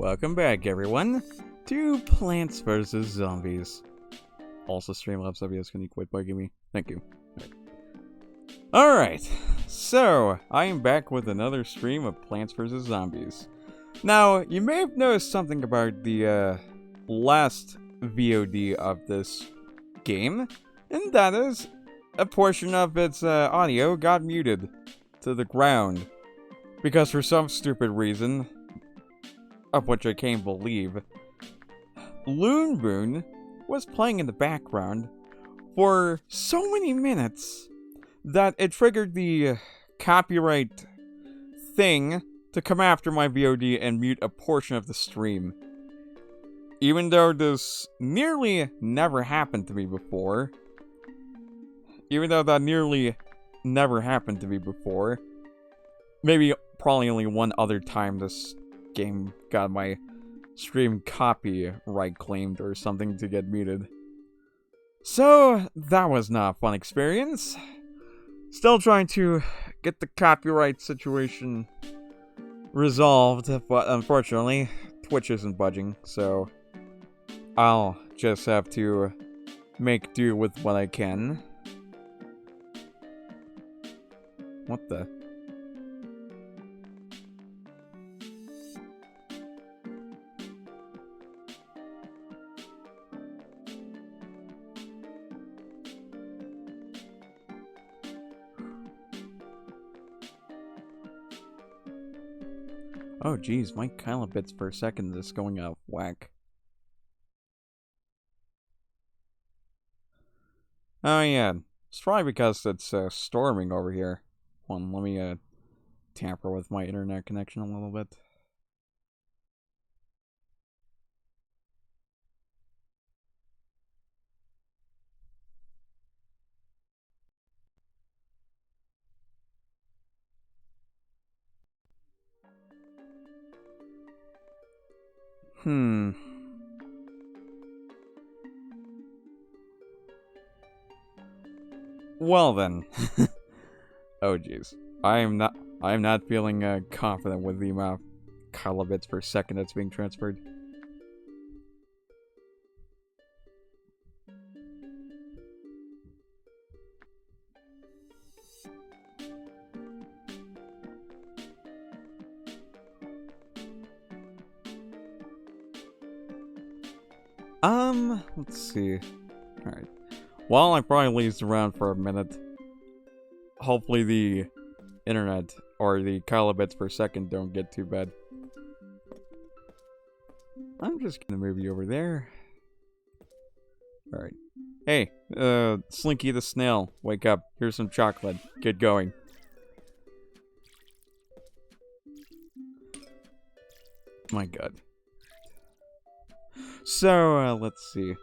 Welcome back, everyone, to Plants vs. Zombies. Also, Streamlabs OBS, can you quit bugging me? Thank you. Alright, so, I am back with another stream of Plants vs. Zombies. Now, you may have noticed something about the, last VOD of this game, and that is, a portion of its, audio got muted to the ground. Because for some stupid reason, of which I can't believe, Loon Boon was playing in the background for so many minutes that it triggered the copyright thing to come after my VOD and mute a portion of the stream. Even though this nearly never happened to me before. Maybe probably only one other time this game got my stream copyright claimed or something to get muted. So, that was not a fun experience. Still trying to get the copyright situation resolved, but unfortunately, Twitch isn't budging, so I'll just have to make do with what I can. What the? Oh geez, my kilobits per second is going out of whack. Oh yeah, it's probably because it's storming over here. Hold on, let me tamper with my internet connection a little bit. Well then. Oh jeez. I'm not feeling confident with the amount of kilobits per second that's being transferred. Let's see. Alright. Well, I probably lazed around for a minute. Hopefully the internet or the kilobits per second don't get too bad. I'm just gonna move you over there. Alright. Hey, Slinky the Snail, wake up. Here's some chocolate. Get going. My god. So, let's see.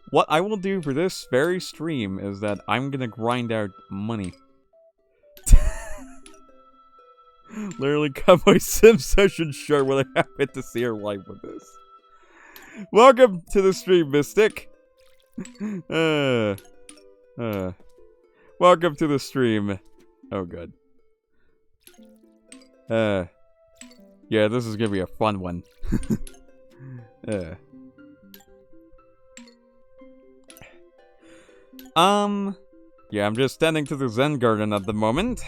What I will do for this very stream is that I'm gonna grind out money. Literally cut my sim session short when I happen to see her live with this. Welcome to the stream, Mystic. Welcome to the stream. Oh god. Yeah, this is gonna be a fun one. Yeah, I'm just tending to the Zen garden at the moment.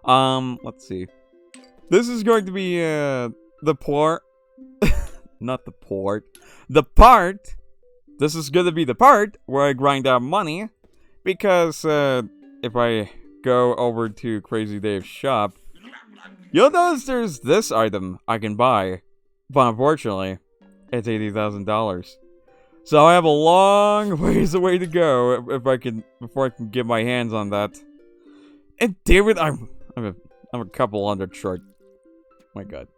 Let's see. This is going to be, the part. Not the port. The part. This is gonna be the part where I grind out money. Because, if I go over to Crazy Dave's shop, you'll notice there's this item I can buy. But unfortunately, it's $80,000. So I have a long ways away to go before I can get my hands on that. And damn it, I'm a couple hundred short. My god.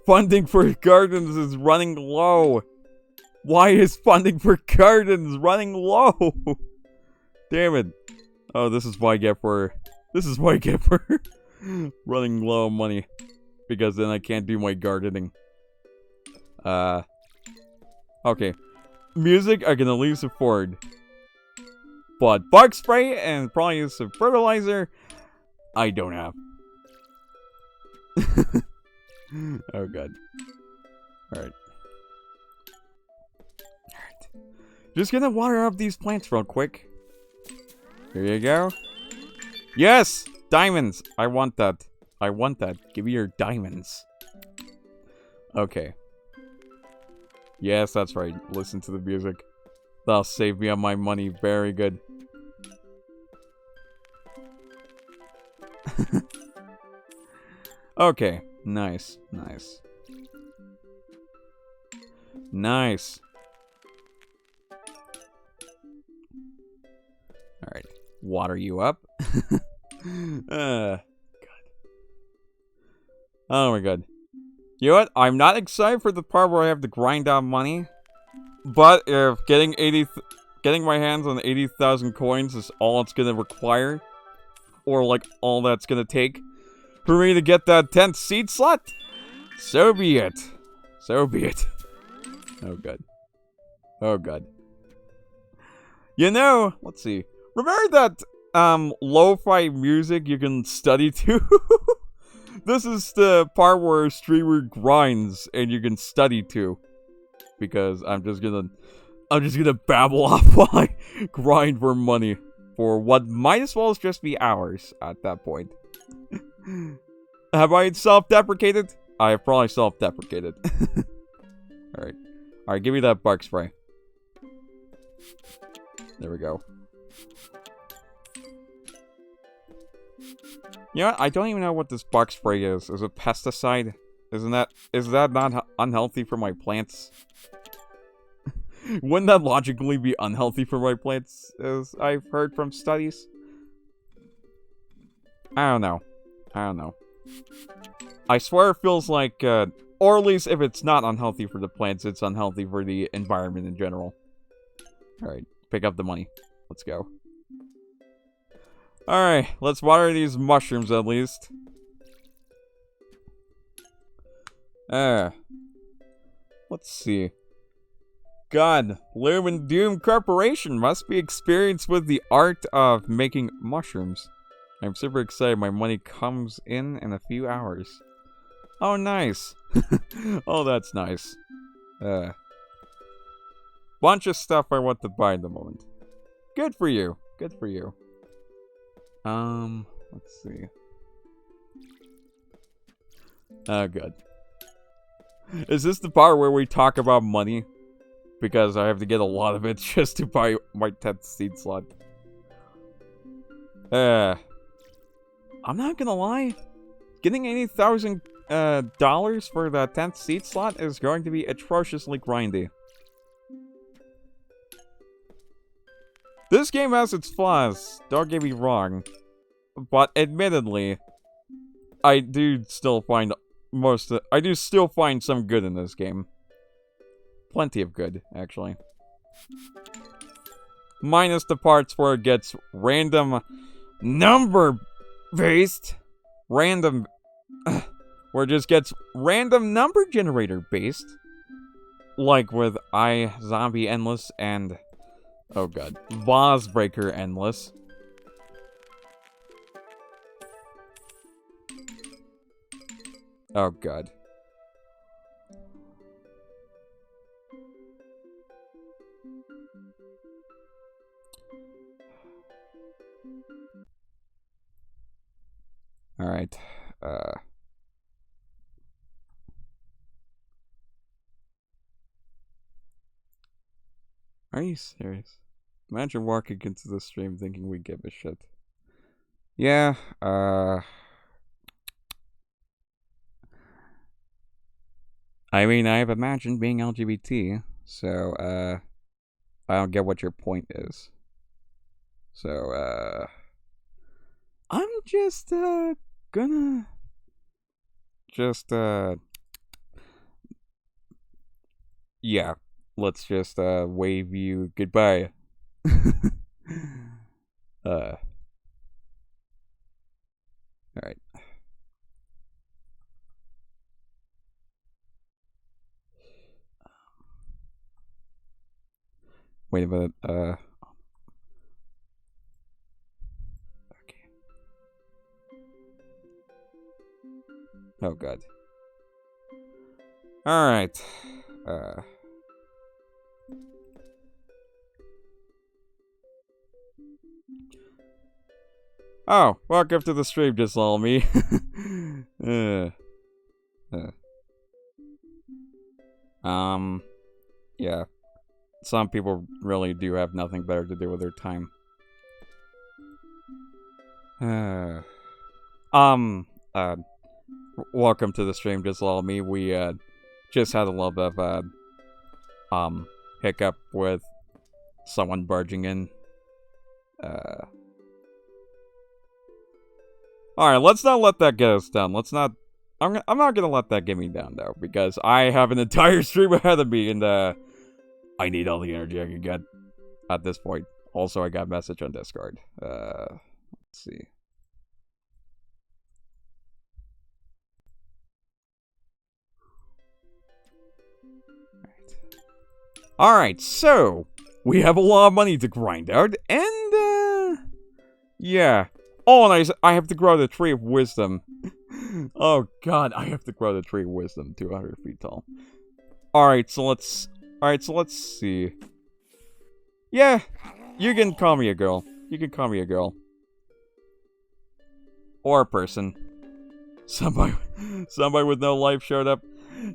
Funding for gardens is running low. Why is funding for gardens running low? Damn it. Oh, this is what I get for running low on money. Because then I can't do my gardening. Okay. Music I can at least afford. But bug spray and probably some fertilizer, I don't have. Oh god. Alright. Just gonna water up these plants real quick. Here you go. Yes! Diamonds! I want that. I want that. Give me your diamonds. Okay. Yes, that's right. Listen to the music. That'll save me on my money. Very good. Okay. Nice. Nice. Nice. Alright. Water you up. God. Oh my god. You know what? I'm not excited for the part where I have to grind out money. But if getting my hands on 80,000 coins is all it's gonna require, or like all that's gonna take for me to get that 10th seed slot, so be it. So be it. Oh god. Oh god. You know, let's see. Remember that lo-fi music you can study to? This is the part where a streamer grinds and you can study to. Because I'm just gonna babble off while I grind for money. For what might as well just be hours at that point. Have I self-deprecated? I have probably self-deprecated. Alright. Alright, give me that bug spray. There we go. You know what? I don't even know what this bug spray is. Is it pesticide? Is that not unhealthy for my plants? Wouldn't that logically be unhealthy for my plants, as I've heard from studies? I don't know. I don't know. I swear it feels like, or at least if it's not unhealthy for the plants, it's unhealthy for the environment in general. Alright, pick up the money. Let's go. Alright, let's water these mushrooms at least. Let's see. God, Lumen Doom Corporation must be experienced with the art of making mushrooms. I'm super excited. My money comes in a few hours. Oh, nice. Oh, that's nice. Bunch of stuff I want to buy at the moment. Good for you. Good for you. Let's see. Oh, good. Is this the part where we talk about money? Because I have to get a lot of it just to buy my 10th seed slot. I'm not gonna lie. Getting $80,000 dollars for the 10th seed slot is going to be atrociously grindy. This game has its flaws, don't get me wrong. But admittedly, I do still find some good in this game. Plenty of good, actually. Minus the parts where it gets random number-based. Where it just gets random number generator-based. Like with iZombie Endless and... oh god. Vase Breaker Endless. Oh god. Alright. Are you serious? Imagine walking into the stream thinking we give a shit. Yeah, I mean, I've imagined being LGBT, so, I don't get what your point is. So, I'm just, gonna... just, yeah, let's just, wave you goodbye. Alright. Wait a minute, okay. Oh god. Alright. Oh, welcome to the stream, just all me. Yeah. Some people really do have nothing better to do with their time. Welcome to the stream, just all me. We, just had a little bit of, hiccup with someone barging in. Alright, let's not let that get us down. Let's not... I'm not gonna let that get me down, though, because I have an entire stream ahead of me, and, I need all the energy I can get at this point. Also, I got a message on Discord. Let's see. Alright, so... we have a lot of money to grind out, and, yeah. Oh, and I have to grow the Tree of Wisdom. Oh god, I have to grow the Tree of Wisdom 200 feet tall. Alright, so let's see. Yeah, you can call me a girl. You can call me a girl. Or a person. Somebody with no life showed up.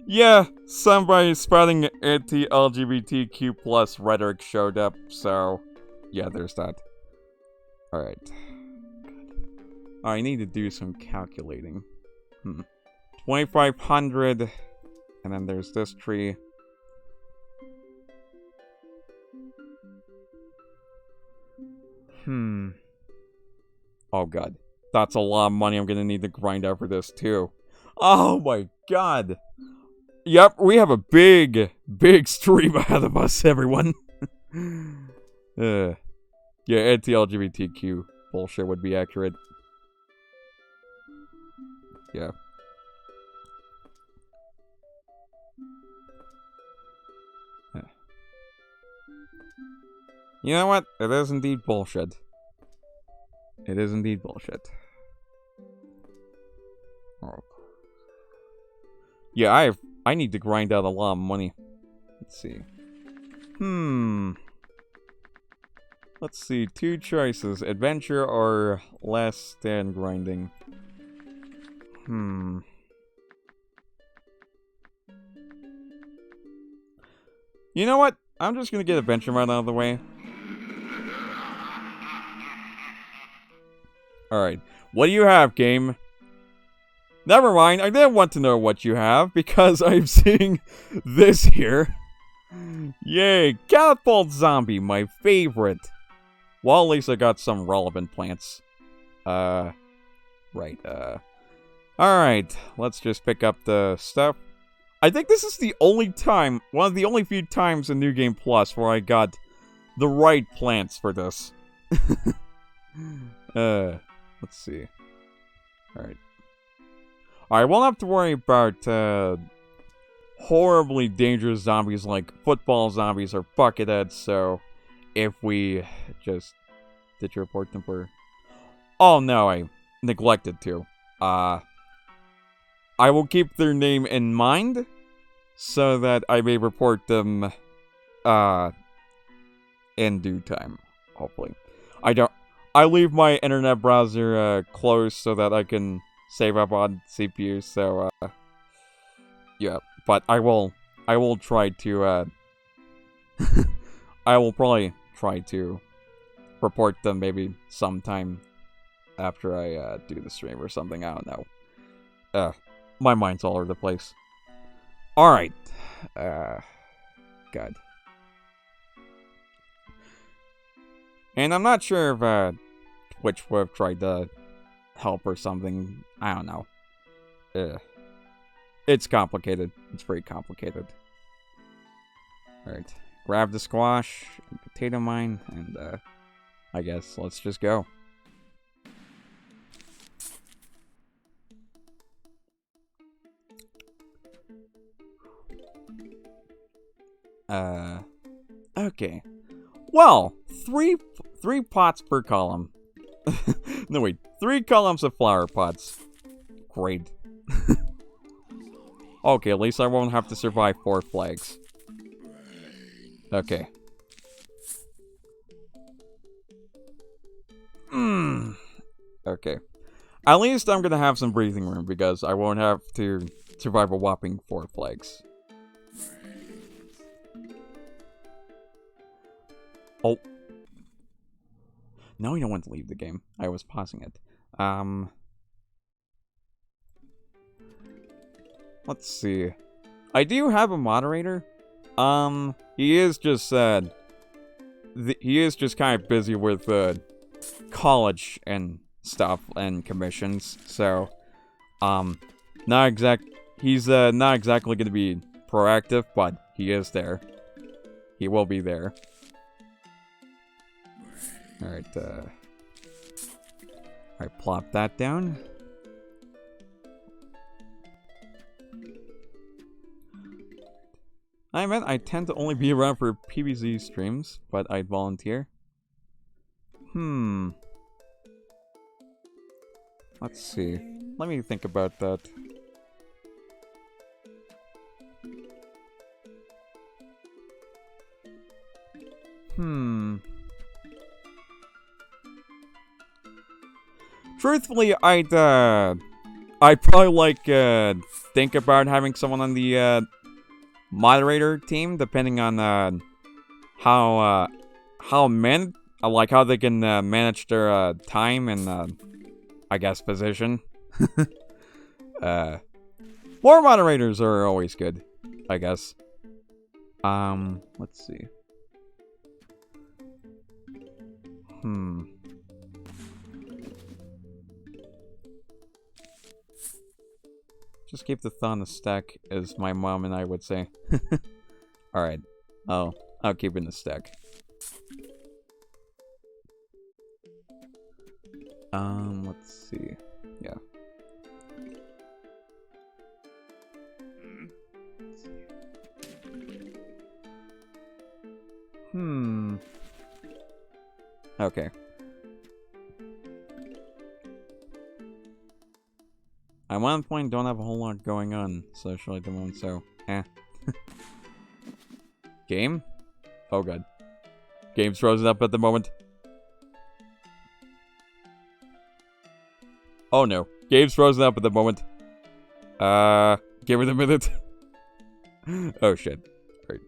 Yeah, somebody spouting anti-LGBTQ+ rhetoric showed up, so... yeah, there's that. Alright. I need to do some calculating. 2,500. And then there's this tree. Oh god. That's a lot of money I'm gonna need to grind out for this too. Oh my god. Yep, we have a big stream ahead of us, everyone. Yeah, anti-LGBTQ bullshit would be accurate. Yeah. You know what? It is indeed bullshit. It is indeed bullshit. Oh. Yeah, I need to grind out a lot of money. Let's see. Let's see, 2 choices. Adventure or less than grinding. You know what? I'm just gonna get adventure mode out of the way. Alright. What do you have, game? Never mind, I didn't want to know what you have, because I'm seeing this here. Yay, Catapult Zombie, my favorite. Well, at least I got some relevant plants. Right, Alright, let's just pick up the stuff. I think this is the only time, one of the only few times in New Game Plus where I got the right plants for this. Let's see. Alright. Alright, we'll have to worry about, horribly dangerous zombies like football zombies or bucketheads, so if we just... Did you report them for... Oh no, I neglected to. I will keep their name in mind, so that I may report them, in due time, hopefully. I leave my internet browser, closed so that I can save up on CPU, so, yeah. But I will try to, I will probably try to report them maybe sometime after I, do the stream or something, I don't know. My mind's all over the place. Alright. God. And I'm not sure if, Twitch would have tried to help or something. I don't know. It's complicated. It's very complicated. Alright. Grab the squash, and potato mine, and, I guess let's just go. Okay. Well, three pots per column. No, wait. 3 columns of flower pots. Great. Okay, at least I won't have to survive 4 flags. Okay. Okay. At least I'm gonna have some breathing room because I won't have to survive a whopping 4 flags. Oh. No, you don't want to leave the game. I was pausing it. Let's see. I do have a moderator. He is just kind of busy with college and stuff and commissions. So, he's not exactly going to be proactive, but he is there. He will be there. Alright, alright, plop that down. I meant I tend to only be around for PvZ streams, but I'd volunteer. Let's see. Let me think about that. Truthfully, I'd probably think about having someone on the moderator team, depending on how they can manage their time and I guess position. More moderators are always good, I guess. Let's see. Just keep the thought on the stack, as my mom and I would say. Alright. I'll keep it in the stack. Let's see. Yeah. Okay. At one point, don't have a whole lot going on socially at the moment, so Game? Oh god. Game's frozen up at the moment. Oh no. Game's frozen up at the moment. Give it a minute. Oh shit. Right.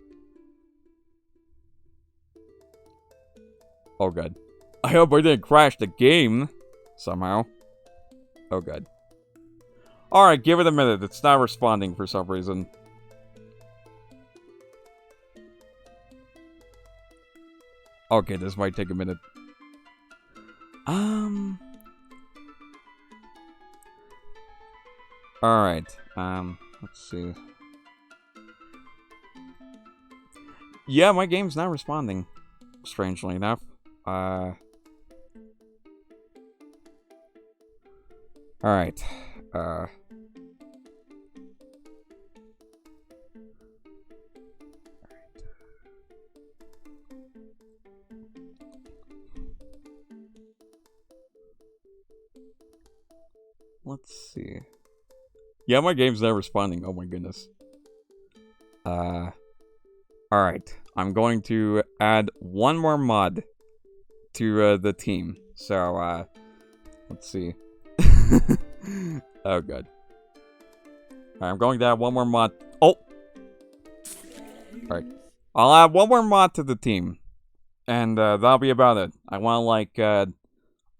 Oh god. I hope I didn't crash the game somehow. Oh god. Alright, give it a minute. It's not responding for some reason. Okay, this might take a minute. Alright, let's see. Yeah, my game's not responding, strangely enough. Alright, let's see. Yeah, my game's not responding. Oh my goodness. Alright. I'm going to add one more mod to the team. So, let's see. Oh god. Alright, I'm going to add one more mod. Oh! Alright. I'll add one more mod to the team. And that'll be about it. I want to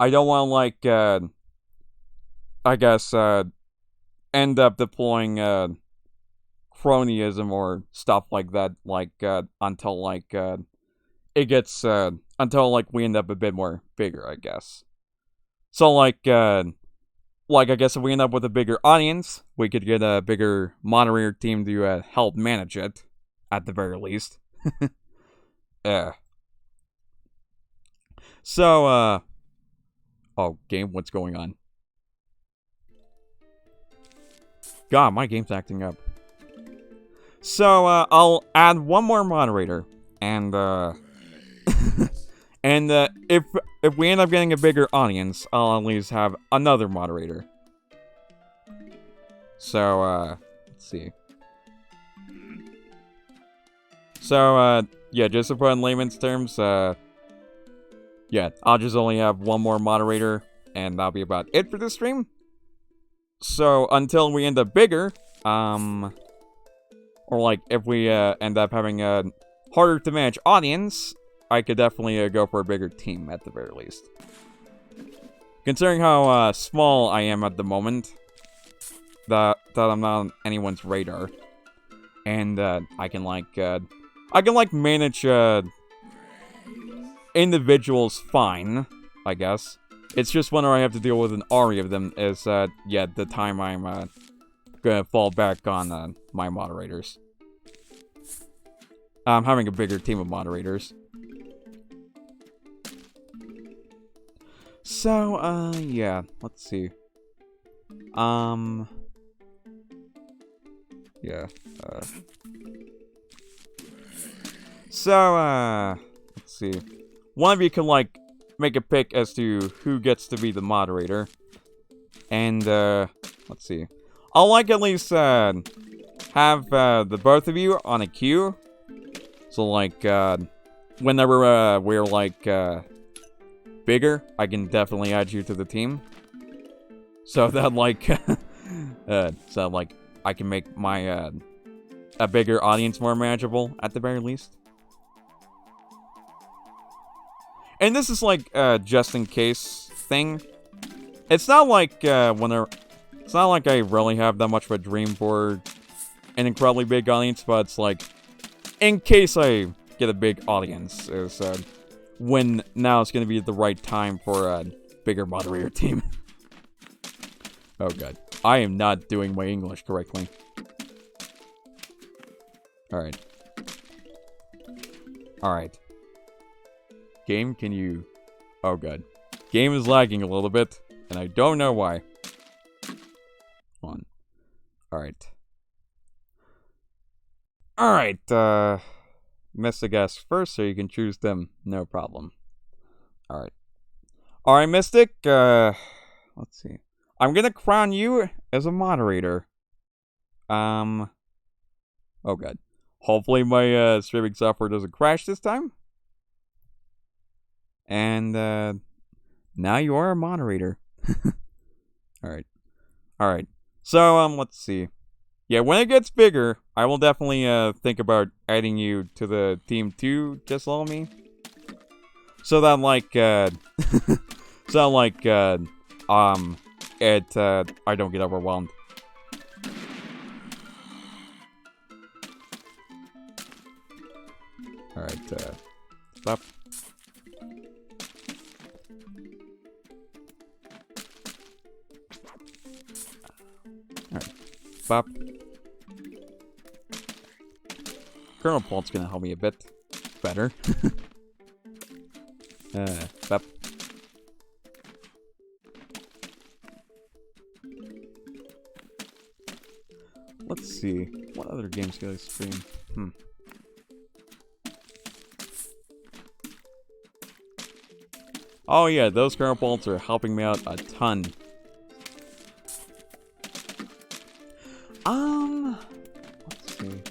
I don't want to I guess end up deploying cronyism or stuff like that, until it gets until we end up a bit more bigger, I guess. So I guess if we end up with a bigger audience, we could get a bigger moderator team to help manage it, at the very least. So oh, game, what's going on? God, my game's acting up. So, I'll add one more moderator, and, and, if we end up getting a bigger audience, I'll at least have another moderator. So, let's see. So, yeah, just to put in layman's terms, yeah, I'll just only have one more moderator, and that'll be about it for this stream. So, until we end up bigger, or like, if we, end up having a harder to manage audience, I could definitely, go for a bigger team, at the very least. Considering how, small I am at the moment, that I'm not on anyone's radar, and, I can, manage, individuals fine, I guess. It's just whenever I have to deal with an army of them is, yeah, the time I'm, gonna fall back on, my moderators. I'm having a bigger team of moderators. So, yeah, let's see. Yeah, So, let's see. One of you can, like, make a pick as to who gets to be the moderator. And, let's see. I'll, like, at least, have, the both of you on a queue. So, like, whenever, we're, like, bigger, I can definitely add you to the team. So that, like, I can make my, a bigger audience more manageable, at the very least. And this is, like, just in case thing. It's not like, it's not like I really have that much of a dream for an incredibly big audience, but it's like, in case I get a big audience, is, when now it's gonna be the right time for a bigger moderator team. Oh god. I am not doing my English correctly. Alright. Alright. Game, can you... Oh god. Game is lagging a little bit, and I don't know why. Hold on. Alright. Alright, miss a guess first, so you can choose them. No problem. Alright. Alright, Mystic, let's see. I'm gonna crown you as a moderator. Oh god. Hopefully my, streaming software doesn't crash this time. And, now you are a moderator. Alright. Alright. So, let's see. Yeah, when it gets bigger, I will definitely, think about adding you to the team too, just allow me. So that, like, I don't get overwhelmed. Alright, stop. Alright, stop. Colonel Paul's gonna help me a bit better. Stop. Let's see. What other games can I stream? Oh yeah, those Colonel Pauls are helping me out a ton. Let's see.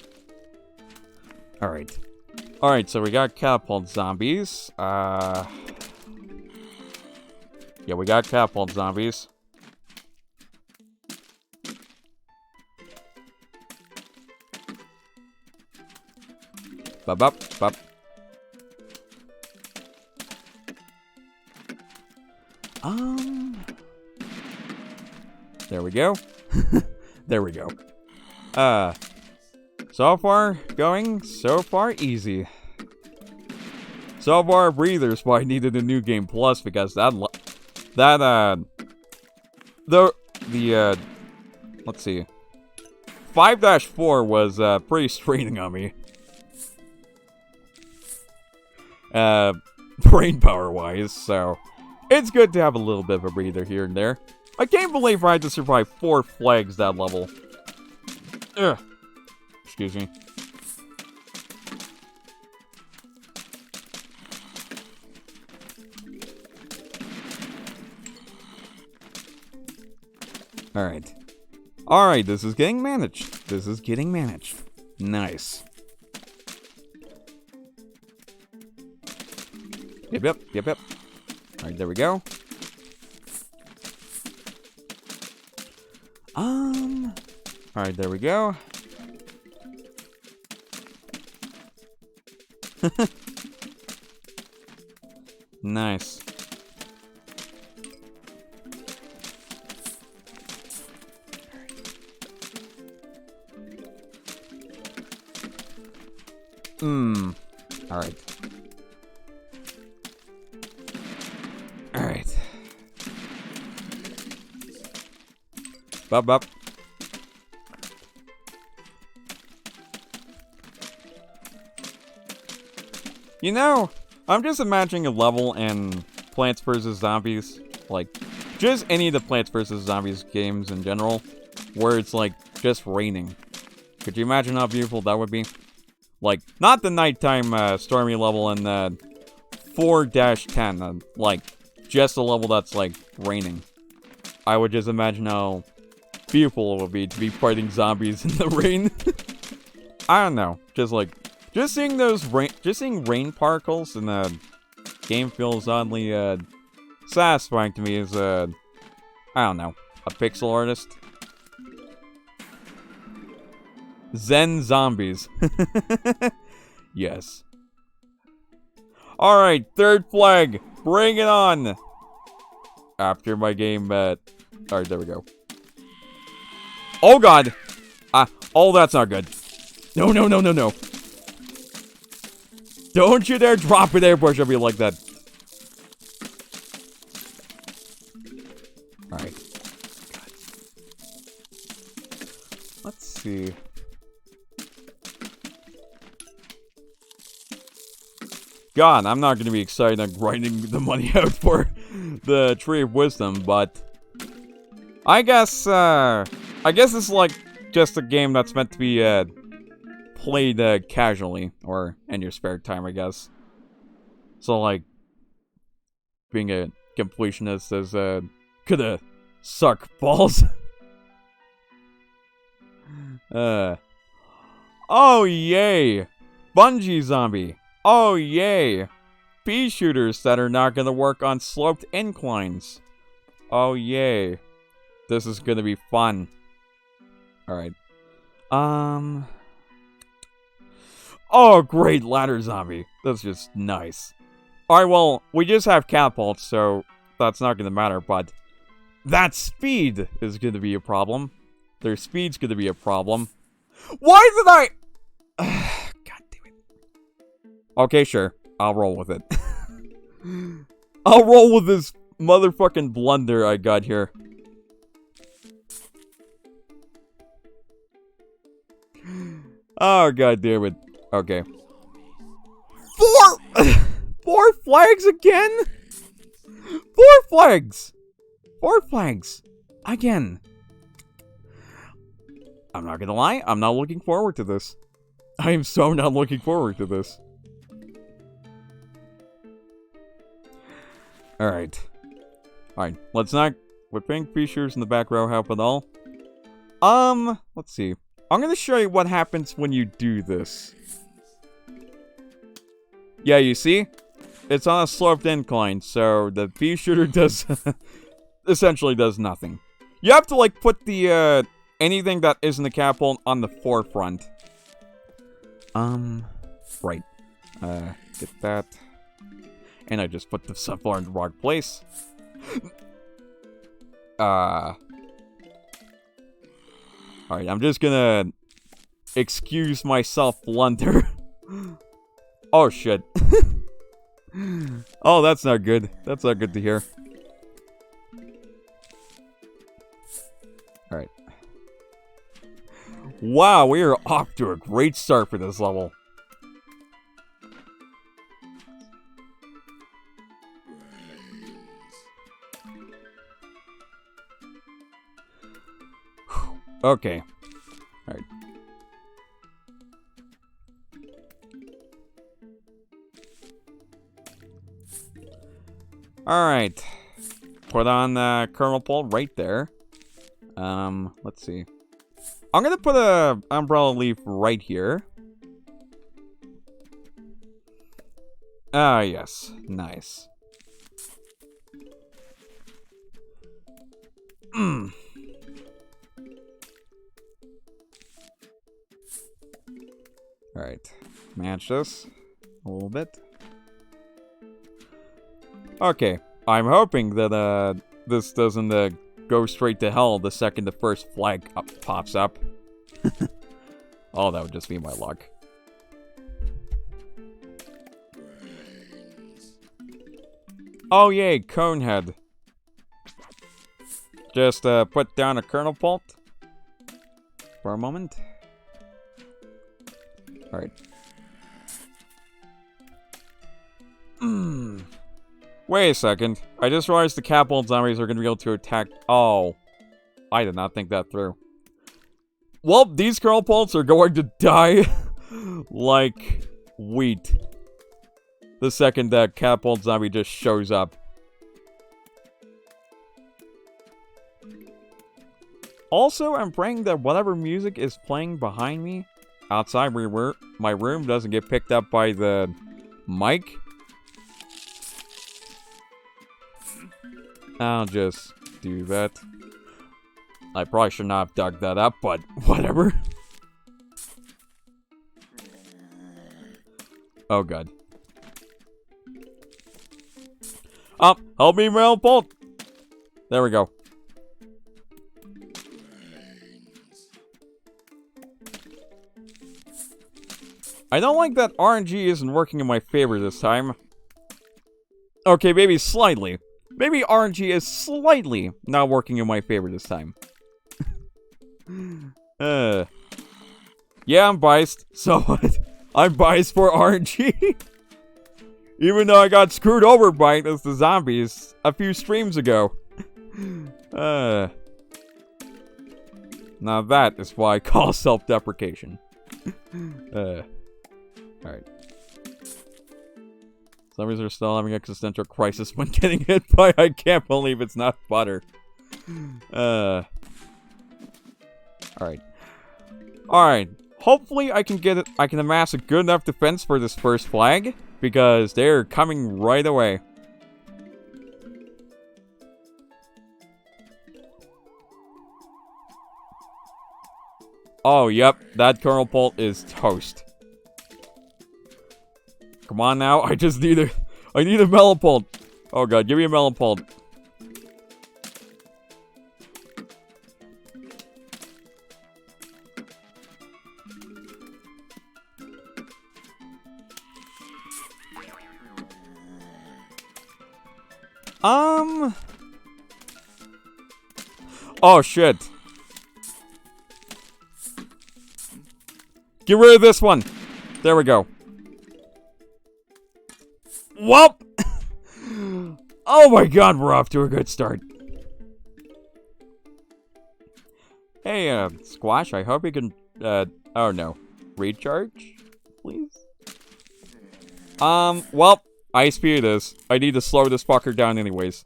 Alright. Alright, so we got catapult zombies. Yeah, we got catapult zombies. Bop, bop, bop. There we go. There we go. So far, so far easy. So far, breathers, but I needed a new game plus because let's see. 5-4 was, pretty straining on me. Brain power-wise, so it's good to have a little bit of a breather here and there. I can't believe I had to survive 4 flags that level. Ugh. Excuse me. Alright. Alright, this is getting managed. This is getting managed. Nice. Yep. Alright, there we go. Alright, there we go. Nice. Alright. Alright. Bop. You know, I'm just imagining a level in Plants vs. Zombies, like, just any of the Plants vs. Zombies games in general, where it's, like, just raining. Could you imagine how beautiful that would be? Like, not the nighttime, stormy level in, 4-10, like, just a level that's, like, raining. I would just imagine how beautiful it would be to be fighting zombies in the rain. I don't know, just seeing those rain particles in the game feels oddly, satisfying to me as I don't know, a pixel artist. Zen zombies. Yes. Alright, third flag. Bring it on. After my game, alright, there we go. Oh god! Oh, that's not good. No. Don't you dare drop an airbrush on me like that. Alright. Let's see. God, I'm not going to be excited on grinding the money out for the Tree of Wisdom, but I guess this is like just a game that's meant to be played casually or in your spare time, I guess. So like being a completionist is coulda suck balls. Oh yay, bungee zombie. Oh, yay! Pea shooters that are not gonna work on sloped inclines. Oh, yay. This is gonna be fun. Alright. Oh, great, ladder zombie. That's just nice. Alright, well, we just have catapults, so that's not gonna matter, but that speed is gonna be a problem. Their speed's gonna be a problem. Why did I... Okay, sure. I'll roll with it. I'll roll with this motherfucking blunder I got here. Oh, god damn it. Okay. Four flags again? 4 flags! 4 flags. Again. I'm not gonna lie, I'm not looking forward to this. I am so not looking forward to this. Alright. Alright, let's not... With pink features in the back row help at all. Let's see. I'm gonna show you what happens when you do this. Yeah, you see? It's on a sloped incline, so the pea shooter does... essentially does nothing. You have to, like, put the, anything that isn't a catapult on the forefront. Right. Get that. And I just put the subbar in the wrong place. Alright, I'm just gonna excuse my self-blunder. Oh, shit. Oh, that's not good. That's not good to hear. Alright. Wow, we are off to a great start for this level. Okay. Alright. Alright. Put on the kernel pole right there. Let's see. I'm gonna put a umbrella leaf right here. Ah, yes. Nice. Alright. Match this a little bit. Okay. I'm hoping that, this doesn't, go straight to hell the second the first flag pops up. Oh, that would just be my luck. Oh, yay, Conehead. Just, put down a kernel pult for a moment. Alright. Wait a second. I just realized the capital zombies are going to be able to attack... Oh. I did not think that through. Well, these kernel pults are going to die like wheat the second that catapult zombie just shows up. Also, I'm praying that whatever music is playing behind me outside my room doesn't get picked up by the mic. I'll just do that. I probably should not have dug that up, but whatever. Oh, God. Oh, help me, Malpult! There we go. I don't like that RNG isn't working in my favor this time. Okay, maybe slightly. Maybe RNG is slightly not working in my favor this time. Yeah, I'm biased. So what? I'm biased for RNG. Even though I got screwed over by the zombies a few streams ago. Now that is why I call self-deprecation. Alright. Zombies are still having existential crisis when getting hit by I can't believe it's not butter. Alright. Alright. Hopefully I can amass a good enough defense for this first flag, because they're coming right away. Oh, yep, that kernel pult is toast. Come on now, I need a melon pult. Oh god, give me a melon pult. Oh shit. Get rid of this one. There we go. Welp! Oh my god, we're off to a good start. Hey, Squash, I hope you can, oh no. Recharge, please? Well, I speed this. I need to slow this fucker down anyways.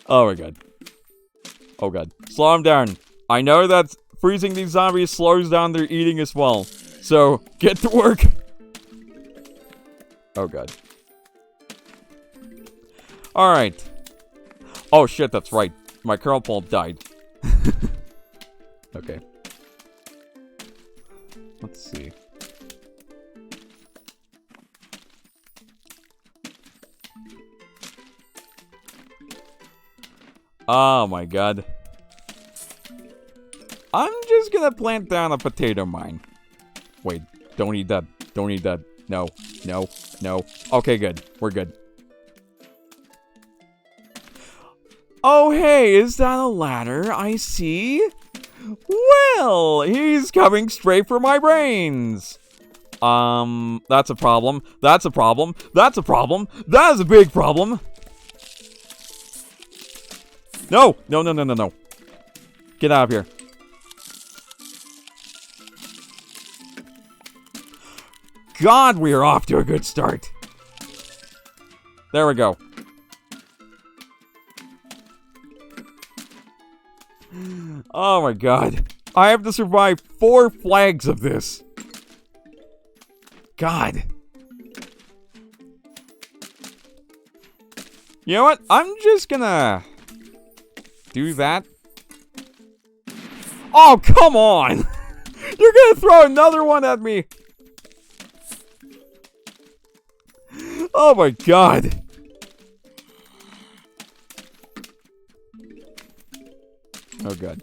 Oh my god. Oh god. Slow him down. I know that freezing these zombies slows down their eating as well. So, get to work. Oh god. Alright. Oh shit, that's right. My kernel pult died. Okay. Let's see. Oh my god. I'm just gonna plant down a potato mine. Wait, don't eat that. Don't eat that. No, no, no. Okay, good. We're good. Oh, hey, is that a ladder? I see. Well, he's coming straight for my brains. That's a problem. That's a problem. That's a problem. That is a big problem. No, no, no, no, no, no. Get out of here. God, we are off to a good start. There we go. Oh my god. I have to survive 4 flags of this. God. You know what? I'm just gonna do that. Oh, come on! You're gonna throw another one at me! Oh my god! Oh god.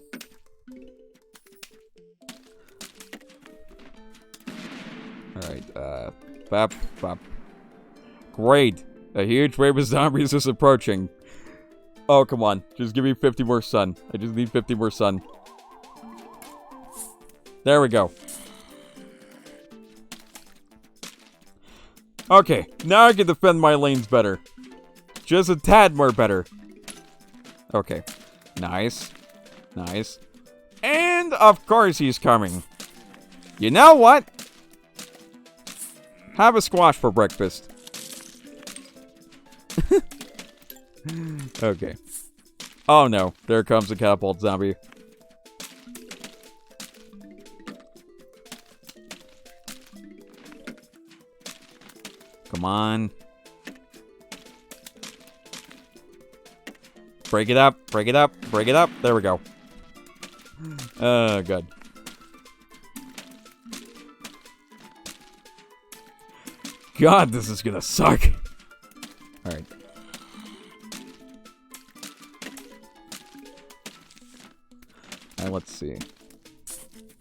Alright, bap, bap. Great! A huge wave of zombies is approaching. Oh, come on. Just give me 50 more sun. I just need 50 more sun. There we go. Okay, now I can defend my lanes better. Just a tad more better. Okay. Nice. Nice. And, of course, he's coming. You know what? Have a squash for breakfast. Okay. Oh no, there comes a catapult zombie. Come on. Break it up, break it up, break it up. There we go. Oh, good. God, this is gonna suck. Alright. Alright, let's see.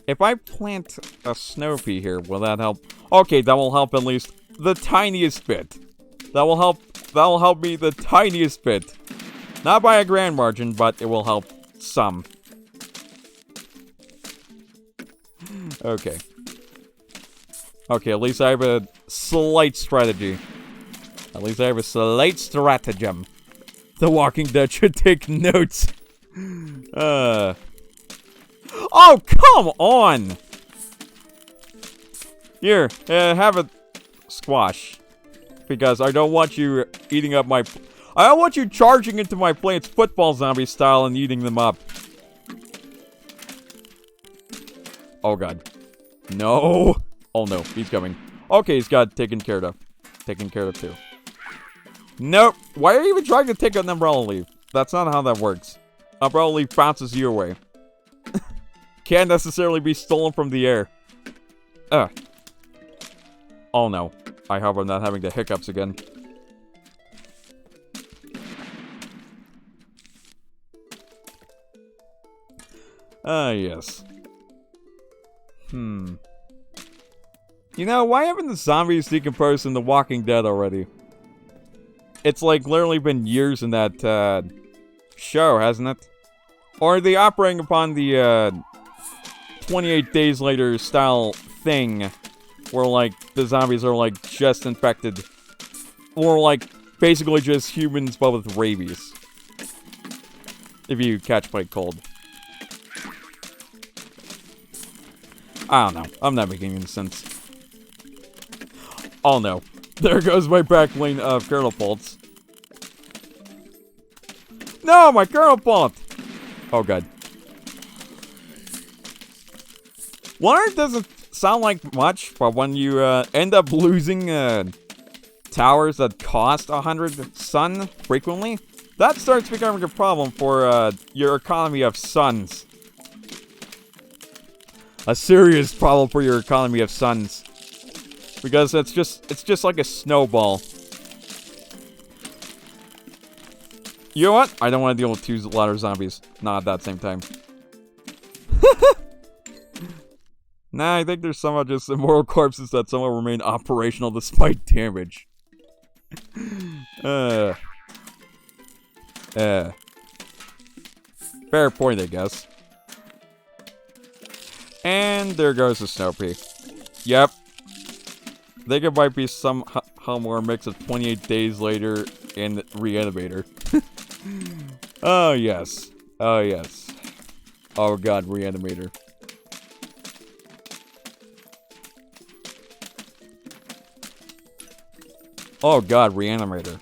If I plant a snow pea here, will that help? Okay, that will help at least the tiniest bit. That will help me the tiniest bit. Not by a grand margin, but it will help some. Okay. Okay, at least I have a slight strategy. At least I have a slight stratagem. The Walking Dead should take notes. Oh, come on! Here, have a squash. Because I don't want you eating up my... I don't want you charging into my plants football zombie style and eating them up. Oh god. No! Oh no, he's coming. Okay, he's got taken care of. Taken care of too. Nope. Why are you even trying to take an umbrella leaf? That's not how that works. Umbrella leaf bounces you away. Can't necessarily be stolen from the air. Ugh. Oh no. I hope I'm not having the hiccups again. Ah, yes. You know, why haven't the zombies decomposed in The Walking Dead already? It's like literally been years in that show, hasn't it? Or are they operating upon the 28 days later style thing where like the zombies are like just infected, or like basically just humans but with rabies, if you catch my cold. I don't know. I'm not making any sense. Oh no. There goes my back lane of catapults. No, my catapult! Oh god. One doesn't sound like much, but when you end up losing towers that cost 100 sun frequently, that starts becoming a problem for your economy of suns. A serious problem for your economy of suns. Because it's just like a snowball. You know what? I don't want to deal with two ladder zombies. Not at that same time. Nah, I think there's somehow just immortal corpses that somehow remain operational despite damage. Fair point, I guess. And there goes the snow pea. Yep. I think it might be somehow more mix of 28 days later and Reanimator. Oh, yes. Oh, yes. Oh, god, Reanimator. Oh, god, Reanimator.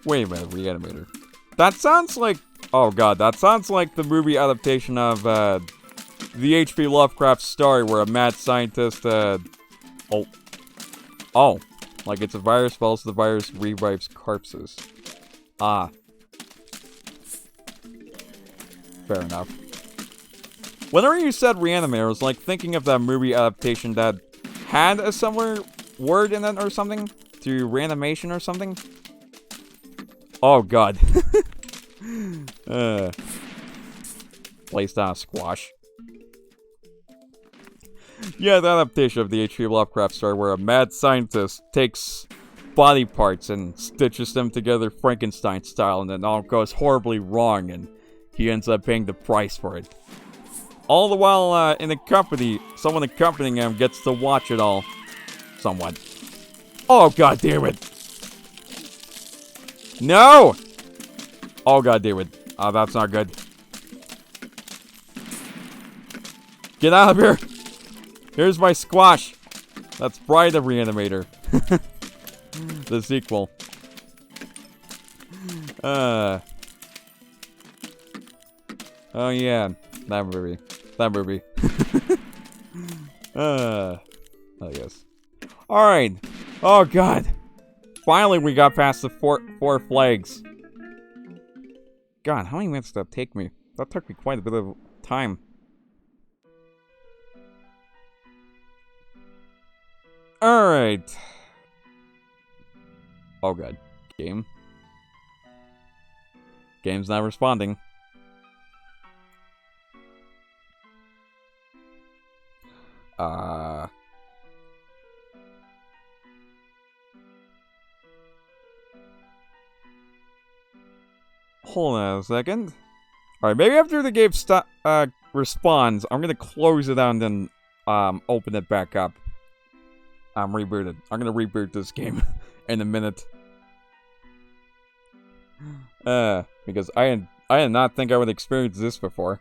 Wait a minute, Reanimator. That sounds like... Oh god, that sounds like the movie adaptation of, the H.P. Lovecraft story where a mad scientist, Oh. Like it's a virus, but also the virus revives corpses. Ah. Fair enough. Whenever you said reanimator, I was like thinking of that movie adaptation that had a similar word in it or something? To reanimation or something? Oh god. Placed on a squash. Yeah, the adaptation of the H.P. Lovecraft story where a mad scientist takes body parts and stitches them together Frankenstein style, and then all goes horribly wrong and he ends up paying the price for it. All the while, in the company, someone accompanying him gets to watch it all. Somewhat. Oh, god damn it. No! Oh, god damn it. Oh, that's not good. Get out of here! Here's my squash. That's Bride of Reanimator. The sequel. Oh yeah, that movie. That movie. Oh yes. Alright. Oh god. Finally we got past the four flags. God, how many minutes did that take me? That took me quite a bit of time. Alright. Oh god. Game. Game's not responding. Hold on a second. Alright, maybe after the game responds, I'm gonna close it out and then open it back up. Reboot it. I'm gonna reboot this game in a minute. Because I did not think I would experience this before.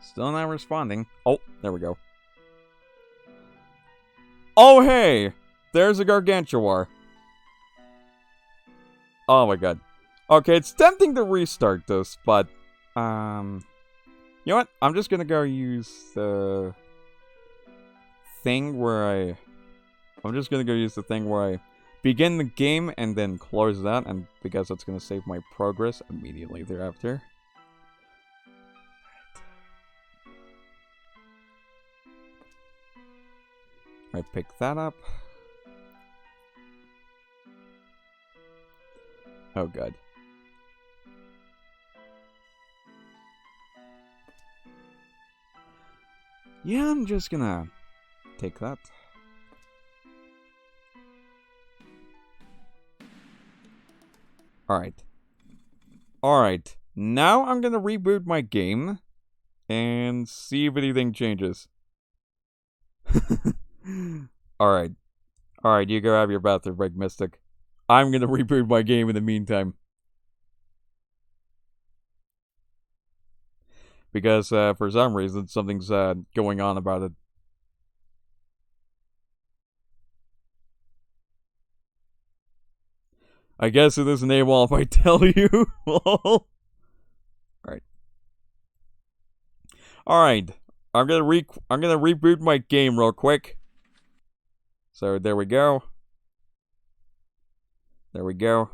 Still not responding. Oh, there we go. Oh, hey! There's a Gargantuar. Oh my god. Okay, it's tempting to restart this, but... You know what? I'm just gonna go use the... thing where I... I'm just gonna go use the thing where I begin the game and then close that, and because that's gonna save my progress immediately thereafter. I pick that up. Oh god. Yeah, I'm just gonna take that. Alright. Alright. Now I'm gonna reboot my game and see if anything changes. Alright. Alright, you go have your bathroom break, Mystic. I'm gonna reboot my game in the meantime. Because, for some reason, something's, going on about it. I guess it isn't AWOL if I tell you. Alright. Alright. I'm gonna reboot my game real quick. So, there we go. There we go.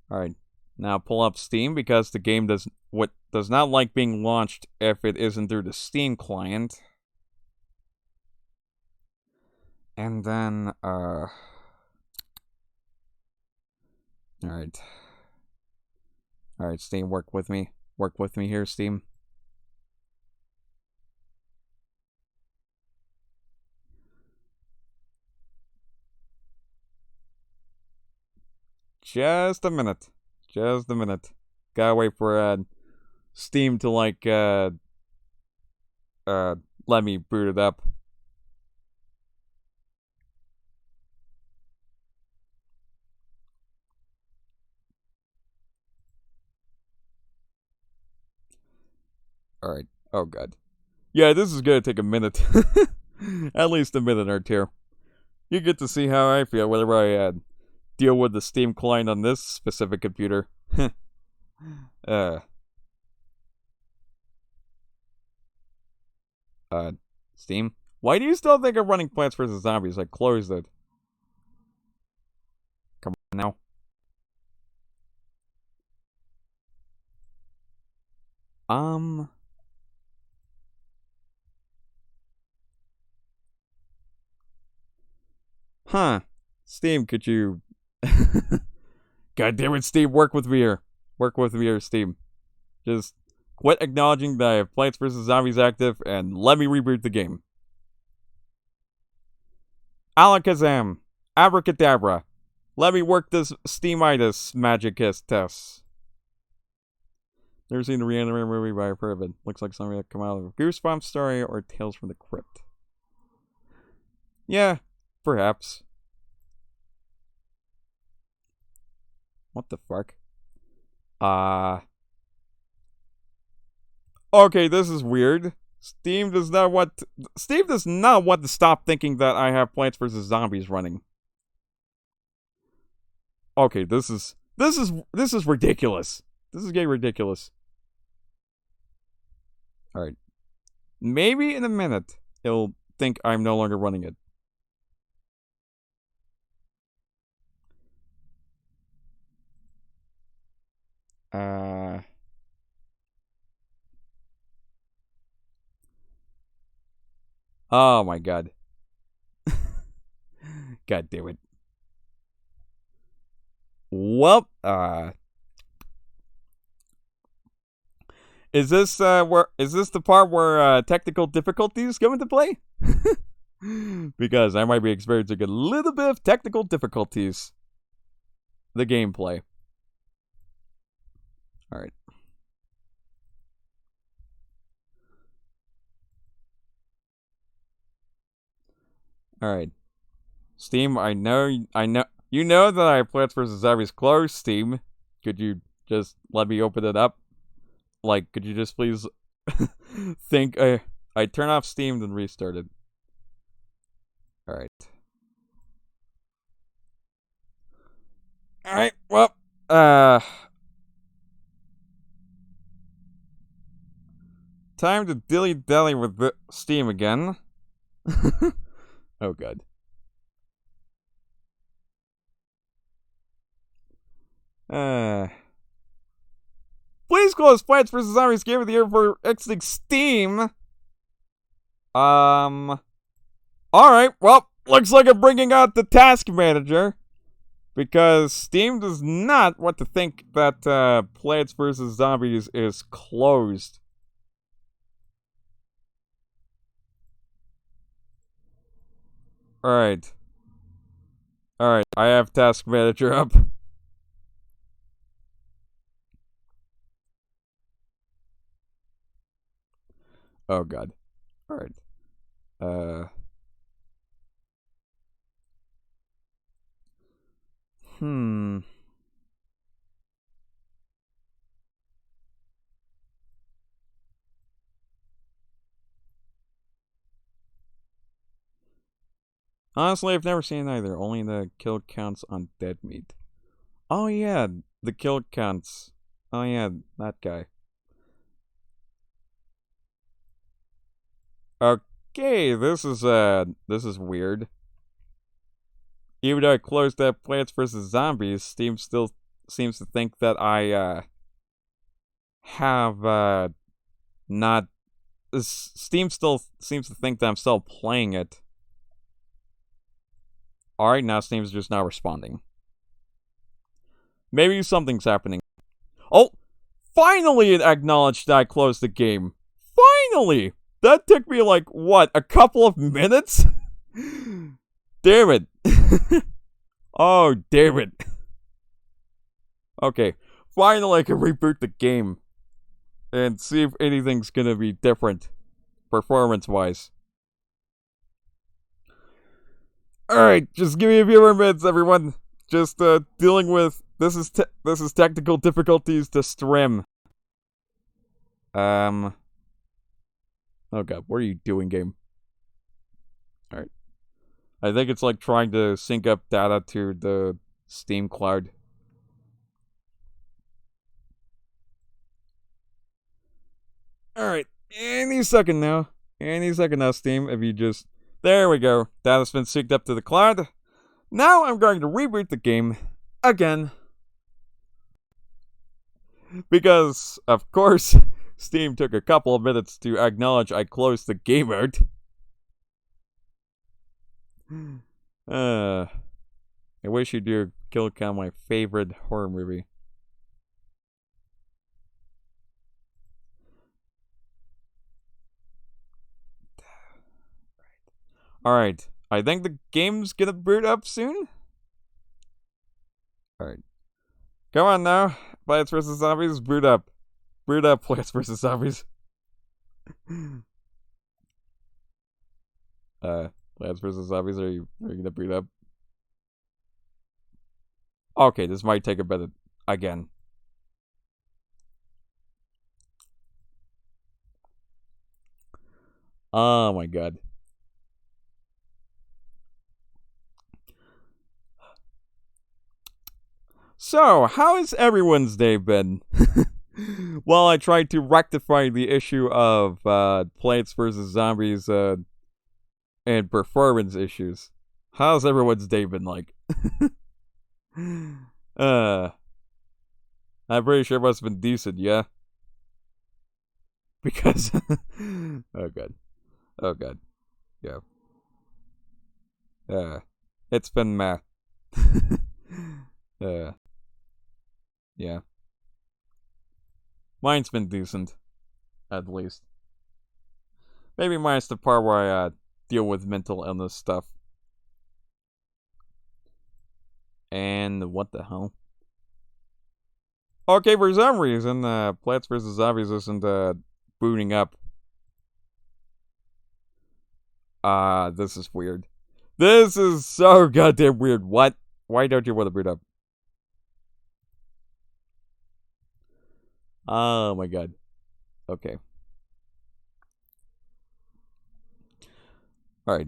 Alright. Now pull up Steam because the game does not like being launched if it isn't through the Steam client. And then Alright. Alright, Steam, work with me. Work with me here, Steam. Just a minute. Just a minute. Gotta wait for Steam to like let me boot it up. Alright. Oh god. Yeah, this is gonna take a minute. At least a minute or two. You get to see how I feel whenever I deal with the Steam client on this specific computer. uh, Steam? Why do you still think I'm running Plants vs. Zombies? I closed it. Come on now. Huh. Steam, could you... God damn it, Steam, work with me here. Work with me here, Steam. Just quit acknowledging that I have Plants vs. Zombies active and let me reboot the game. Alakazam. Abracadabra. Let me work this Steamitis magicus test. Never seen the reanimated movie, but I've heard of it. Looks like something that come out of a Goosebumps story or Tales from the Crypt. Yeah, perhaps. What the fuck? Okay, this is weird. Steam does not want to stop thinking that I have Plants vs. Zombies running. Okay, this is ridiculous. This is getting ridiculous. Alright. Maybe in a minute it'll think I'm no longer running it. Oh my god. God damn it. Well, is this the part where technical difficulties come into play? Because I might be experiencing a little bit of technical difficulties. The gameplay. Alright. Alright. Steam, I know you know that I have Plants vs. Zombies closed, Steam. Could you just let me open it up? Like, could you just please think I turn off Steam then restart it. Alright. Alright, well, time to dilly-dally with the Steam again. Oh god. Please close Plants vs. Zombies Game of the Year for exiting Steam. Alright, well, looks like I'm bringing out the task manager. Because Steam does not want to think that Plants vs. Zombies is closed. Alright. Alright, I have task manager up. Oh god. Alright. Honestly, I've never seen either. Only the kill counts on dead meat. Oh yeah, the kill counts. Oh yeah, that guy. Okay, this is weird. Even though I closed that Plants vs. Zombies, Steam still seems to think that I have not. Steam still seems to think that I'm still playing it. Alright, now Steam's just not responding. Maybe something's happening. Oh! Finally it acknowledged that I closed the game. Finally! That took me like, what, a couple of minutes? Damn it. Oh, damn it. Okay, finally I can reboot the game. And see if anything's gonna be different. Performance-wise. Alright, just give me a few more minutes, everyone. Just dealing with this is technical difficulties to stream. Oh god, what are you doing, game? Alright. I think it's like trying to sync up data to the Steam cloud. Alright. Any second now. Any second now, Steam, if you just... There we go. Data's been synced up to the cloud. Now I'm going to reboot the game again. Because, of course, Steam took a couple of minutes to acknowledge I closed the game out. I wish you'd do Kill Count, my favorite horror movie. Alright, I think the game's gonna boot up soon? Alright. Come on now. Plants vs. Zombies, boot up. Boot up, Plants vs. Zombies. Plants vs. Zombies, are you gonna boot up? Okay, this might take a bit again. Oh my god. So, how has everyone's day been? While I tried to rectify the issue of Plants vs. Zombies and performance issues. How's everyone's day been like? I'm pretty sure it must have been decent, yeah? Because... oh god. Oh god. Yeah. It's been meh. Yeah. Mine's been decent. At least. Maybe mine's the part where I deal with mental illness stuff. And what the hell? Okay, for some reason, Plants vs. Zombies isn't booting up. This is weird. This is so goddamn weird. What? Why don't you want to boot up? Oh my god. Okay. Alright.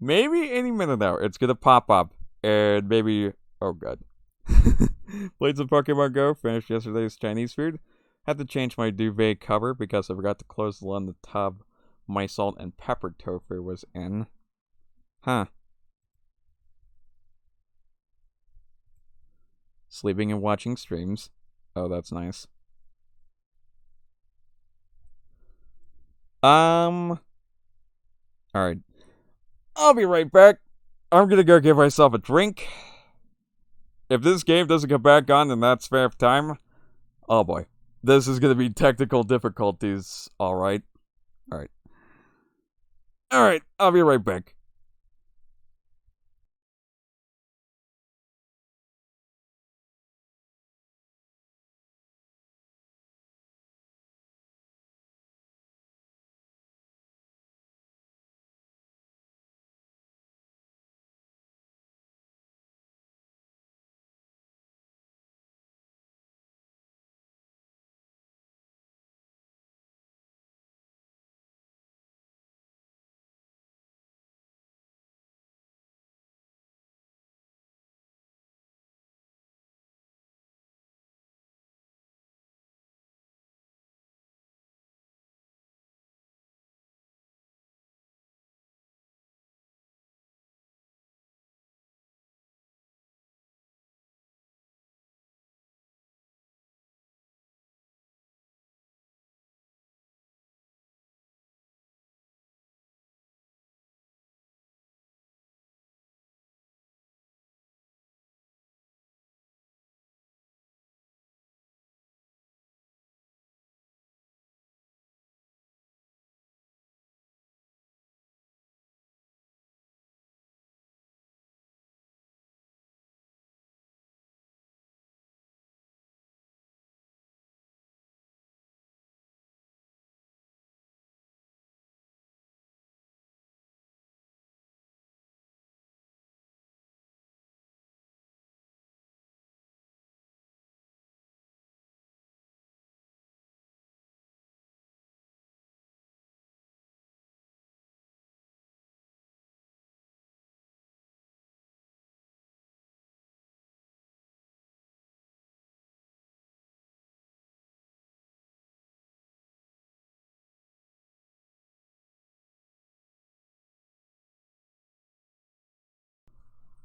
Maybe any minute now it's gonna pop up. And maybe... Oh god. Played some Pokemon Go. Finished yesterday's Chinese food. Had to change my duvet cover because I forgot to close the lid on the tub my salt and pepper tofu was in. Huh. Sleeping and watching streams. Oh, that's nice. Alright. I'll be right back. I'm gonna go give myself a drink. If this game doesn't come back on in that spare time, oh boy. This is gonna be technical difficulties. Alright. Alright, I'll be right back.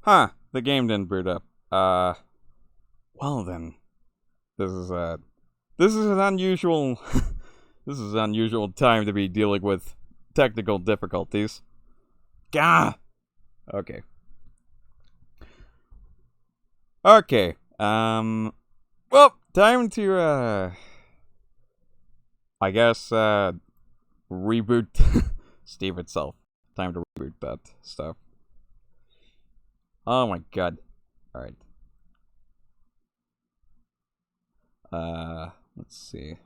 Huh, the game didn't boot up. Well then. This is an unusual this is an unusual time to be dealing with technical difficulties. Gah! Okay. Okay. Well, time to I guess reboot Steam itself. Time to reboot that stuff. Oh my god. Alright. Let's see.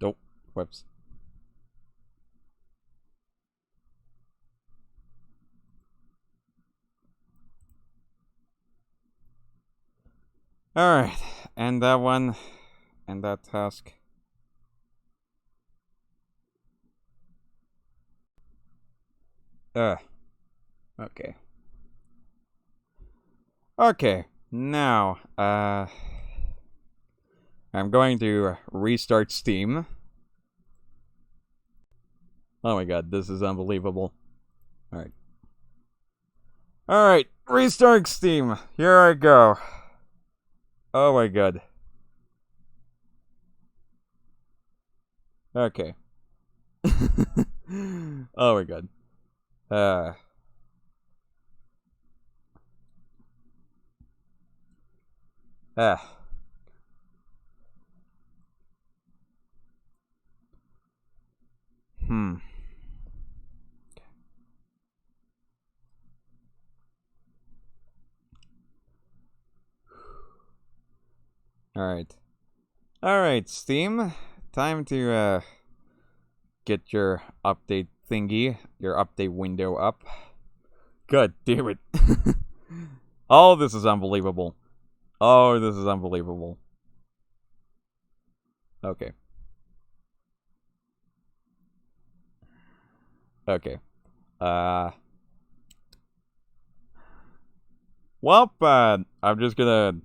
Nope. Whoops. Alright. And that one. And that task. Okay. Okay. Now, I'm going to restart Steam. Oh my god, this is unbelievable. Alright. Alright, restart Steam. Here I go. Oh my god. Okay. Oh my god. Hmm. Alright. Alright, Steam. Time to, get your update thingy, your update window up. God damn it. Oh, this is unbelievable. Oh, this is unbelievable. Okay. Okay. Well, I'm just gonna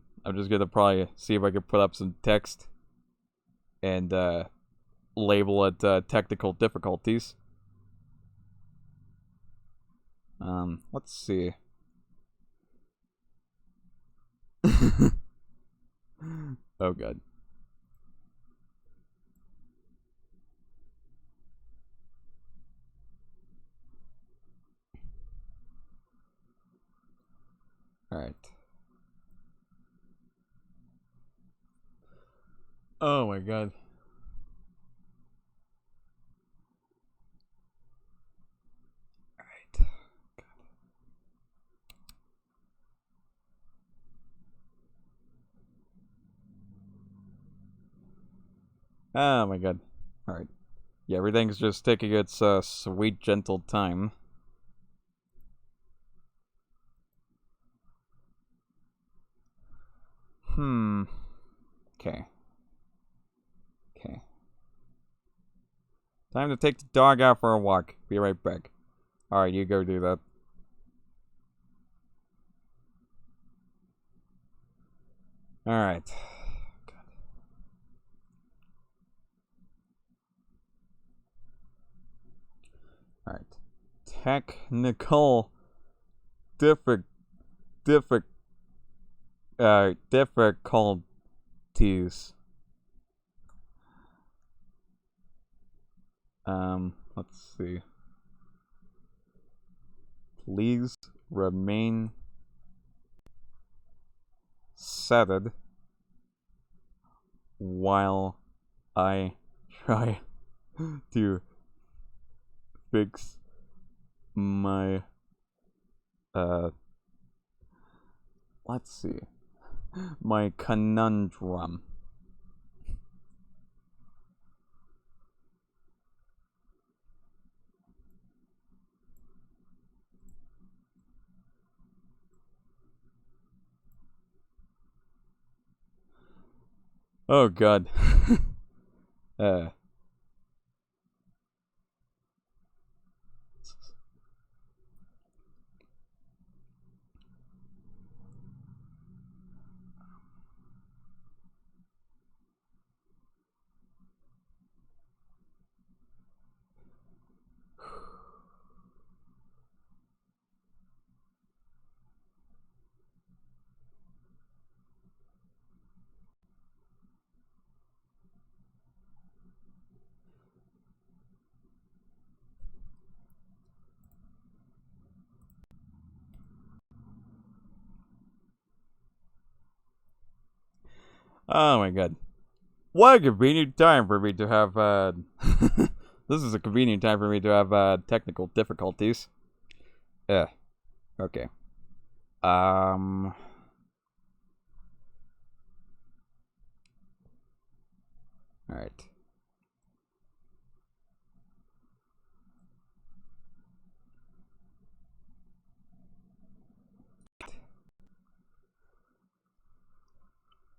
probably see if I can put up some text and label it technical difficulties. Let's see. Oh god. Alright. Oh my god. Alright. Oh my god. Alright. Yeah, everything's just taking its sweet, gentle time. Okay. Okay. Time to take the dog out for a walk. Be right back. Alright, you go do that. Alright. Alright. Technical difficulties. Let's see. Please remain seated while I try to fix my let's see, my conundrum. Oh god. Oh my god. What a convenient time for me to have, this is a convenient time for me to have, technical difficulties. Yeah. Okay. Alright.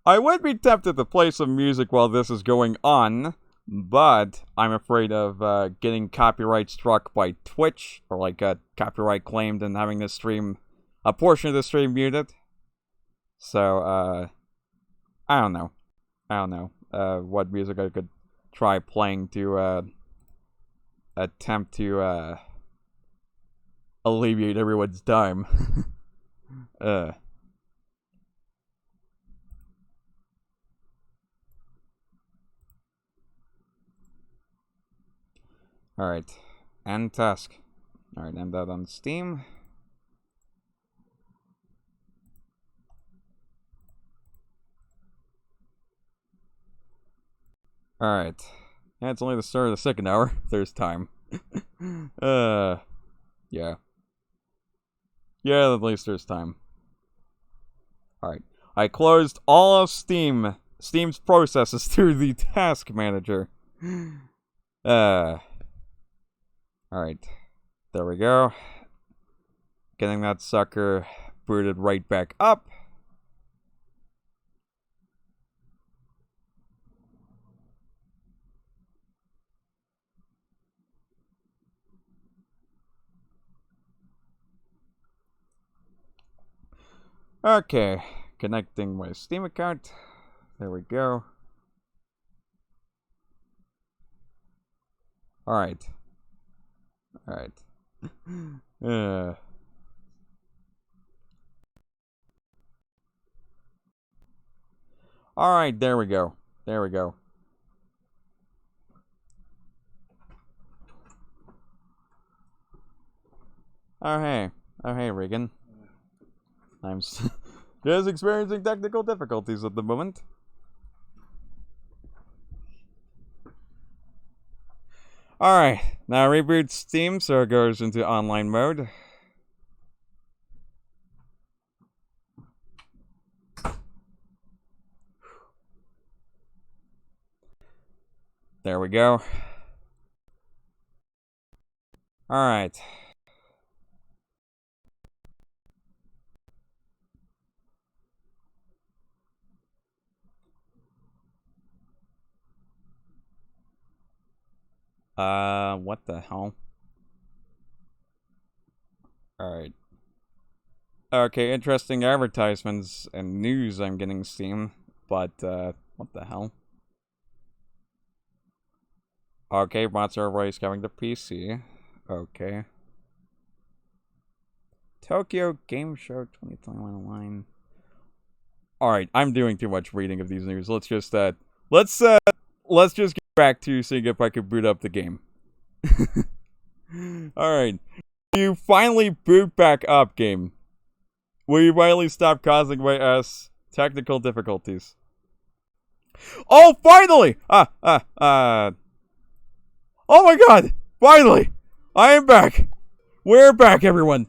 I would be tempted to play some music while this is going on, but I'm afraid of getting copyright struck by Twitch, or like copyright claimed and having this stream, a portion of the stream muted. So, I don't know. What music I could try playing to, attempt to, alleviate everyone's time. Alright. End task. Alright, end that on Steam. Alright. Yeah, it's only the start of the second hour. There's time. Yeah. Yeah, at least there's time. Alright. I closed all of Steam's processes through the task manager. Alright. There we go. Getting that sucker booted right back up. Okay. Connecting my Steam account. There we go. Alright. Alright. Alright, there we go. There we go. Oh hey. Oh hey, Regan. I'm just experiencing technical difficulties at the moment. Alright, now reboot Steam so it goes into online mode. There we go. Alright. What the hell? Alright. Okay, interesting advertisements and news I'm getting Steam, but, what the hell? Okay, Monster Race coming to PC. Okay. Tokyo Game Show 2021 online. Alright, I'm doing too much reading of these news. Let's just get back to seeing if I can boot up the game. Alright. You finally boot back up, game. Will you finally stop causing my ass technical difficulties? Oh, finally! Oh my god! Finally! I am back! We're back, everyone!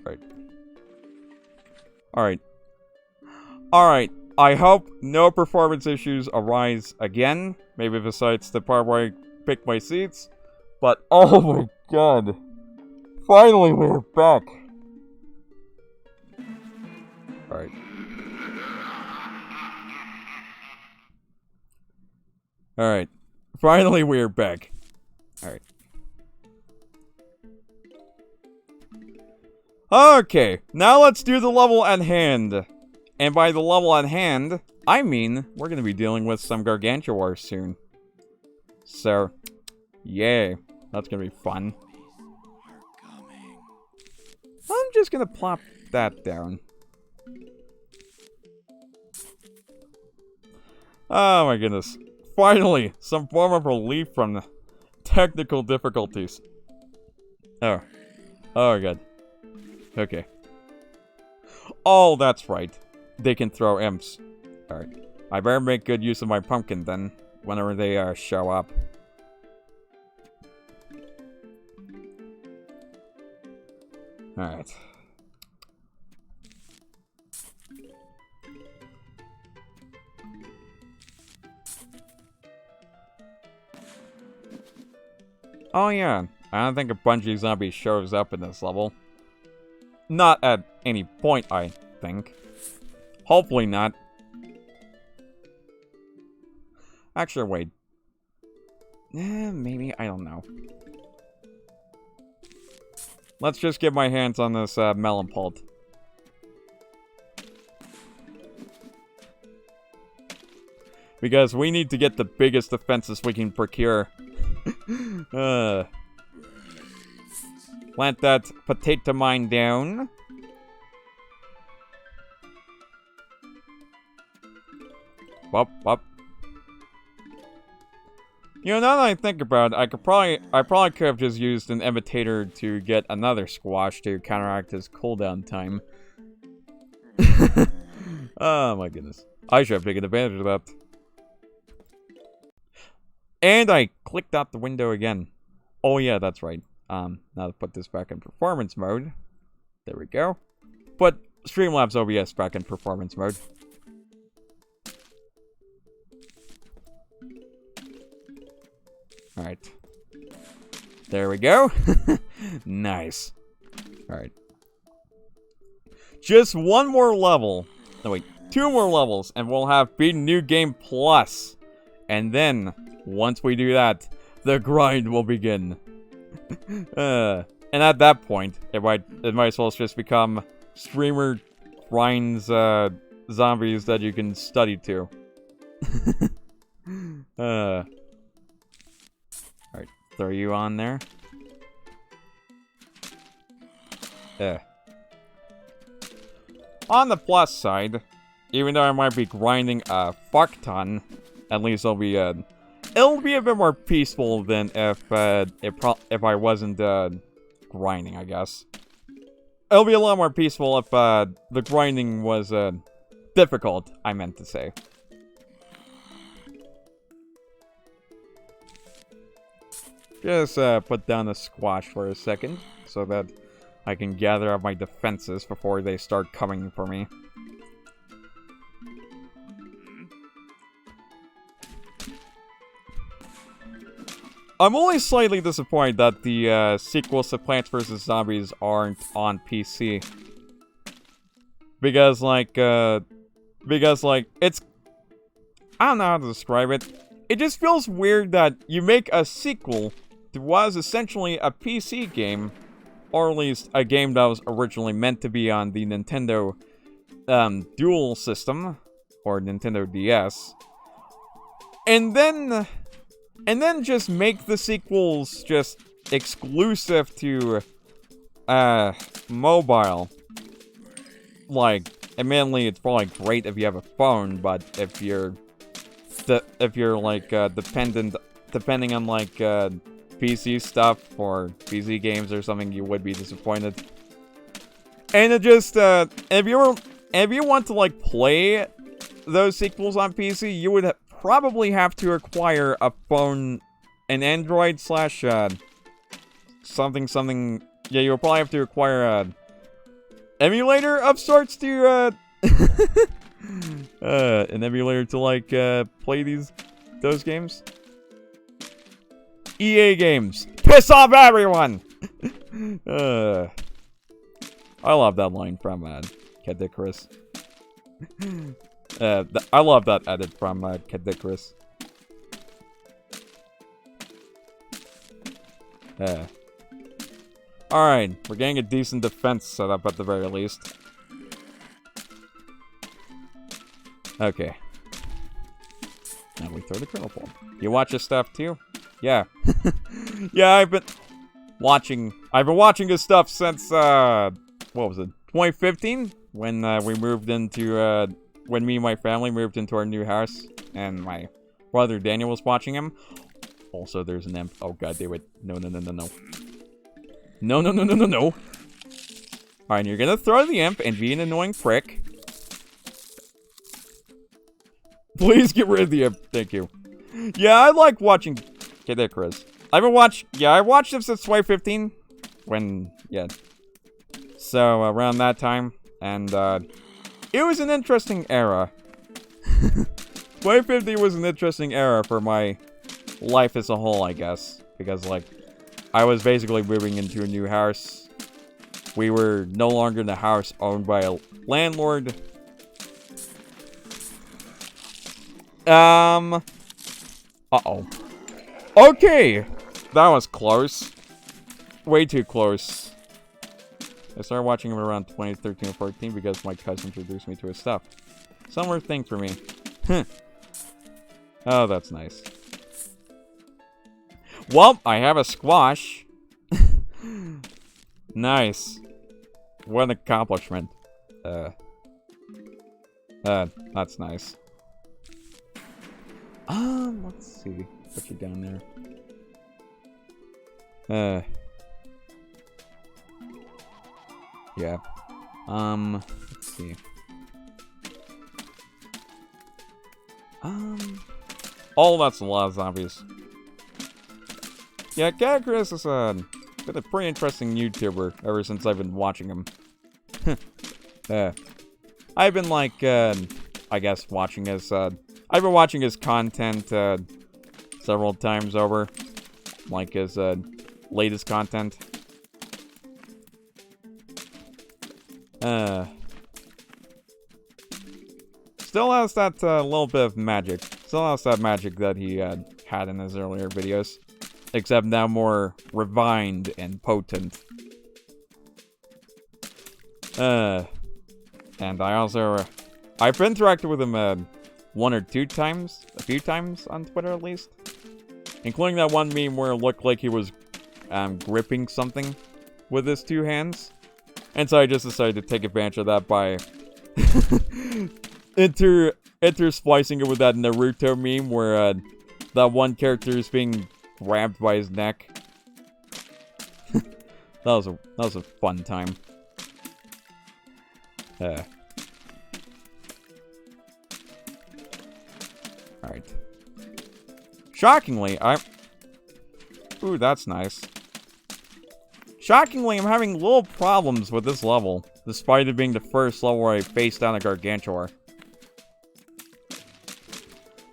Alright. Alright. Alright. I hope no performance issues arise again. Maybe besides the part where I pick my seats. But, oh my god. Finally, we're back. Alright. Alright. Finally, we're back. Alright. Okay, now let's do the level at hand. And by the level at hand, I mean we're gonna be dealing with some Gargantuars soon. So, yay. That's gonna be fun. I'm just gonna plop that down. Oh my goodness. Finally, some form of relief from the technical difficulties. Oh. Oh, good. Okay. Oh, that's right. They can throw imps. Alright. I better make good use of my pumpkin then, whenever they show up. Alright. Oh yeah, I don't think a Bungee zombie shows up in this level. Not at any point, I think. Hopefully not. Actually, wait. Maybe, I don't know. Let's just get my hands on this melon pult. Because we need to get the biggest defenses we can procure. Plant that potato mine down. Whoop, whoop. You know, now that I think about it, I probably could have just used an imitator to get another squash to counteract his cooldown time. Oh my goodness. I should have taken advantage of that. And I clicked out the window again. Oh yeah, that's right. Now to put this back in performance mode. There we go. Put Streamlabs OBS back in performance mode. Alright. There we go. Nice. Alright. Just one more level. No, wait. 2 more levels, and we'll have beaten New Game Plus. And then, once we do that, the grind will begin. And at that point, it might as well just become streamer grinds zombies that you can study to. Alright, throw you on there. On the plus side, even though I might be grinding a fuck ton, at least it'll be a bit more peaceful than if I wasn't grinding, I guess. It'll be a lot more peaceful if the grinding was difficult, I meant to say. Just put down a squash for a second, so that I can gather up my defenses before they start coming for me. I'm only slightly disappointed that the sequels to Plants vs. Zombies aren't on PC. Because, like, it's... I don't know how to describe it. It just feels weird that you make a sequel to what was essentially a PC game, or at least a game that was originally meant to be on the Nintendo Dual System, or Nintendo DS, and then just make the sequels just exclusive to mobile. Like, admittedly, it's probably great if you have a phone, but if you're like depending on like PC stuff or PC games or something, you would be disappointed. And it just if you want to like play those sequels on PC, you would probably have to acquire a phone, an Android / something. Yeah, you'll probably have to acquire a emulator of sorts to an emulator to like play those games. EA games, piss off everyone. I love that line from Ludicrously. I love that edit from Ludicrously. Alright, we're getting a decent defense set up at the very least. Okay. Now we throw the kernel pole. You watch this stuff too? Yeah. Yeah, I've been watching this stuff since, what was it, 2015? When we moved into, when me and my family moved into our new house, and my brother Daniel was watching him. Also, there's an imp. Oh god, damn it. No. No. Alright, you're gonna throw the imp and be an annoying prick. Please get rid of the... Thank you. Yeah, I like watching... Okay, there, Chris. I watched him since 2015. When... Yeah. So, around that time. And, it was an interesting era. 2015 was an interesting era for my life as a whole, I guess. Because, like, I was basically moving into a new house. We were no longer in a house owned by a landlord. Uh-oh. Okay! That was close. Way too close. I started watching him around 2013 or 14 because my cousin introduced me to his stuff. Summer thing for me. Oh, that's nice. Well, I have a squash. Nice. What an accomplishment. That's nice. Let's see. Put you down there. Yeah. Let's see. Oh, that's a lot of zombies. Yeah, Chris has been a pretty interesting YouTuber ever since I've been watching him. I've been like, I guess watching his, I've been watching his content, several times over. Like his, latest content. Still has that, little bit of magic. Still has that magic that he, had in his earlier videos. Except now more refined and potent. And I also, I've interacted with him, one or two times, a few times on Twitter at least. Including that one meme where it looked like he was, gripping something with his two hands. And so I just decided to take advantage of that by intersplicing it with that Naruto meme where, that one character is being grabbed by his neck. that was a fun time. Alright. Shockingly, ooh, that's nice. Shockingly, I'm having little problems with this level, despite it being the first level where I faced down a Gargantuar.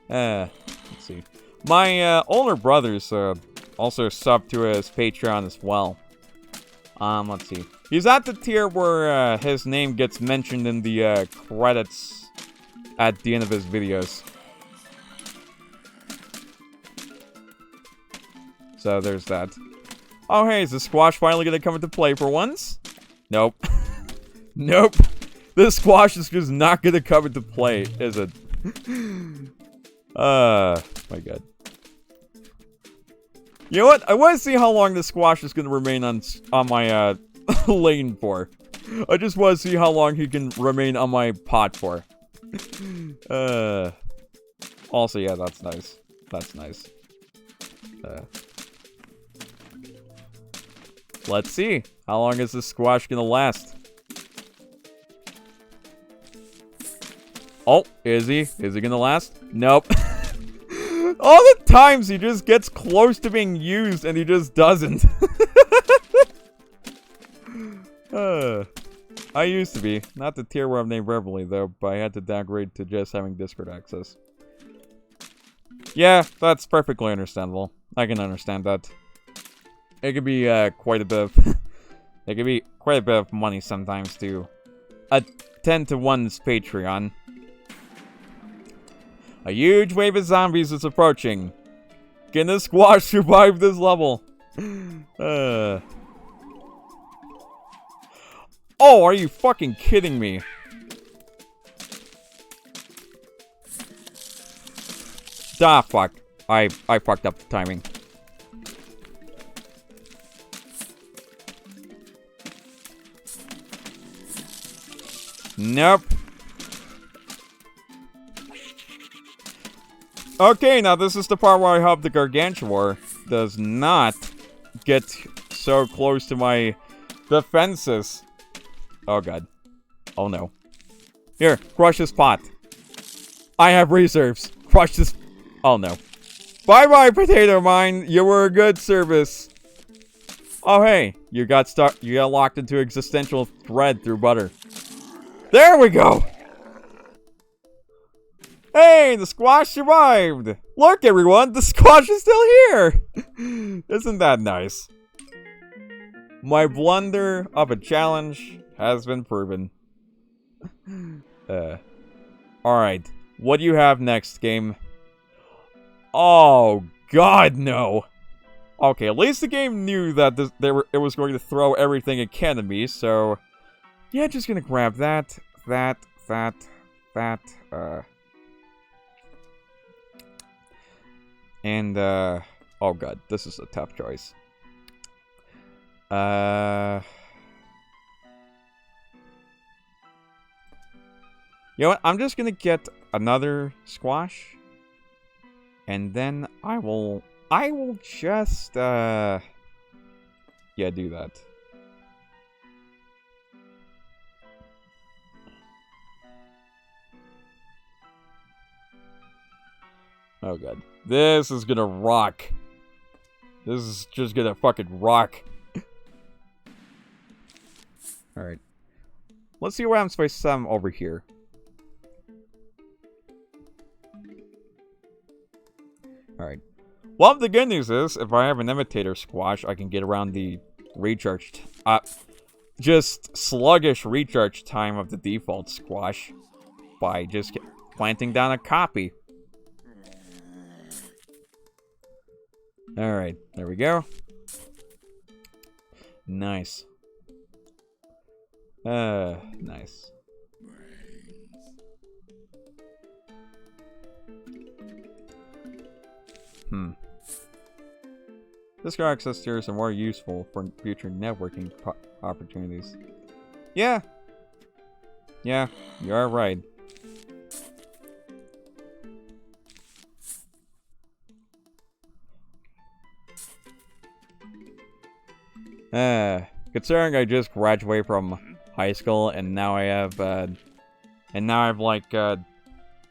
Let's see. My, older brother's, also subbed to his Patreon as well. Let's see. He's at the tier where, his name gets mentioned in the, credits at the end of his videos. So, there's that. Oh, hey, is the squash finally gonna come into play for once? Nope. Nope. This squash is just not gonna come into play, is it? My god. You know what? I want to see how long this squash is gonna remain on my, lane for. I just want to see how long he can remain on my pot for. Also, yeah, that's nice. That's nice. Let's see. How long is this squash gonna last? Oh, is he? Is he gonna last? Nope. All the times he just gets close to being used and he just doesn't. I used to be. Not the tier where I'm named verbally, though, but I had to downgrade to just having Discord access. Yeah, that's perfectly understandable. I can understand that. It could be, quite a bit of... it could be quite a bit of money sometimes to attend to one's Patreon. A huge wave of zombies is approaching. Can the squash survive this level? Oh, are you fucking kidding me? Ah, fuck. I fucked up the timing. Nope. Okay, now this is the part where I hope the Gargantuar does not get so close to my defenses. Oh god. Oh no. Here, crush this pot. I have reserves. Crush this. Oh no. Bye-bye, potato mine. You were a good service. Oh hey, you got locked into existential thread through butter. There we go. Hey, the squash survived. Look, everyone, the squash is still here. Isn't that nice? My blunder of a challenge has been proven. Alright. What do you have next, game? Oh, God, no. Okay, at least the game knew that it was going to throw everything it can at me, so... Yeah, just gonna grab that. And, oh god, this is a tough choice. You know what? I'm just gonna get another squash. And then I will just, yeah, do that. Oh god. This is gonna rock. This is just gonna fucking rock. Alright. Let's see what happens if I set him over here. Alright. Well, the good news is, if I have an imitator squash, I can get around the recharge... just sluggish recharge time of the default squash by just planting down a copy. Alright, there we go. Nice. Nice. This car access tiers are more useful for future networking opportunities. Yeah. Yeah, you are right. Considering I just graduated from high school and now I have, like,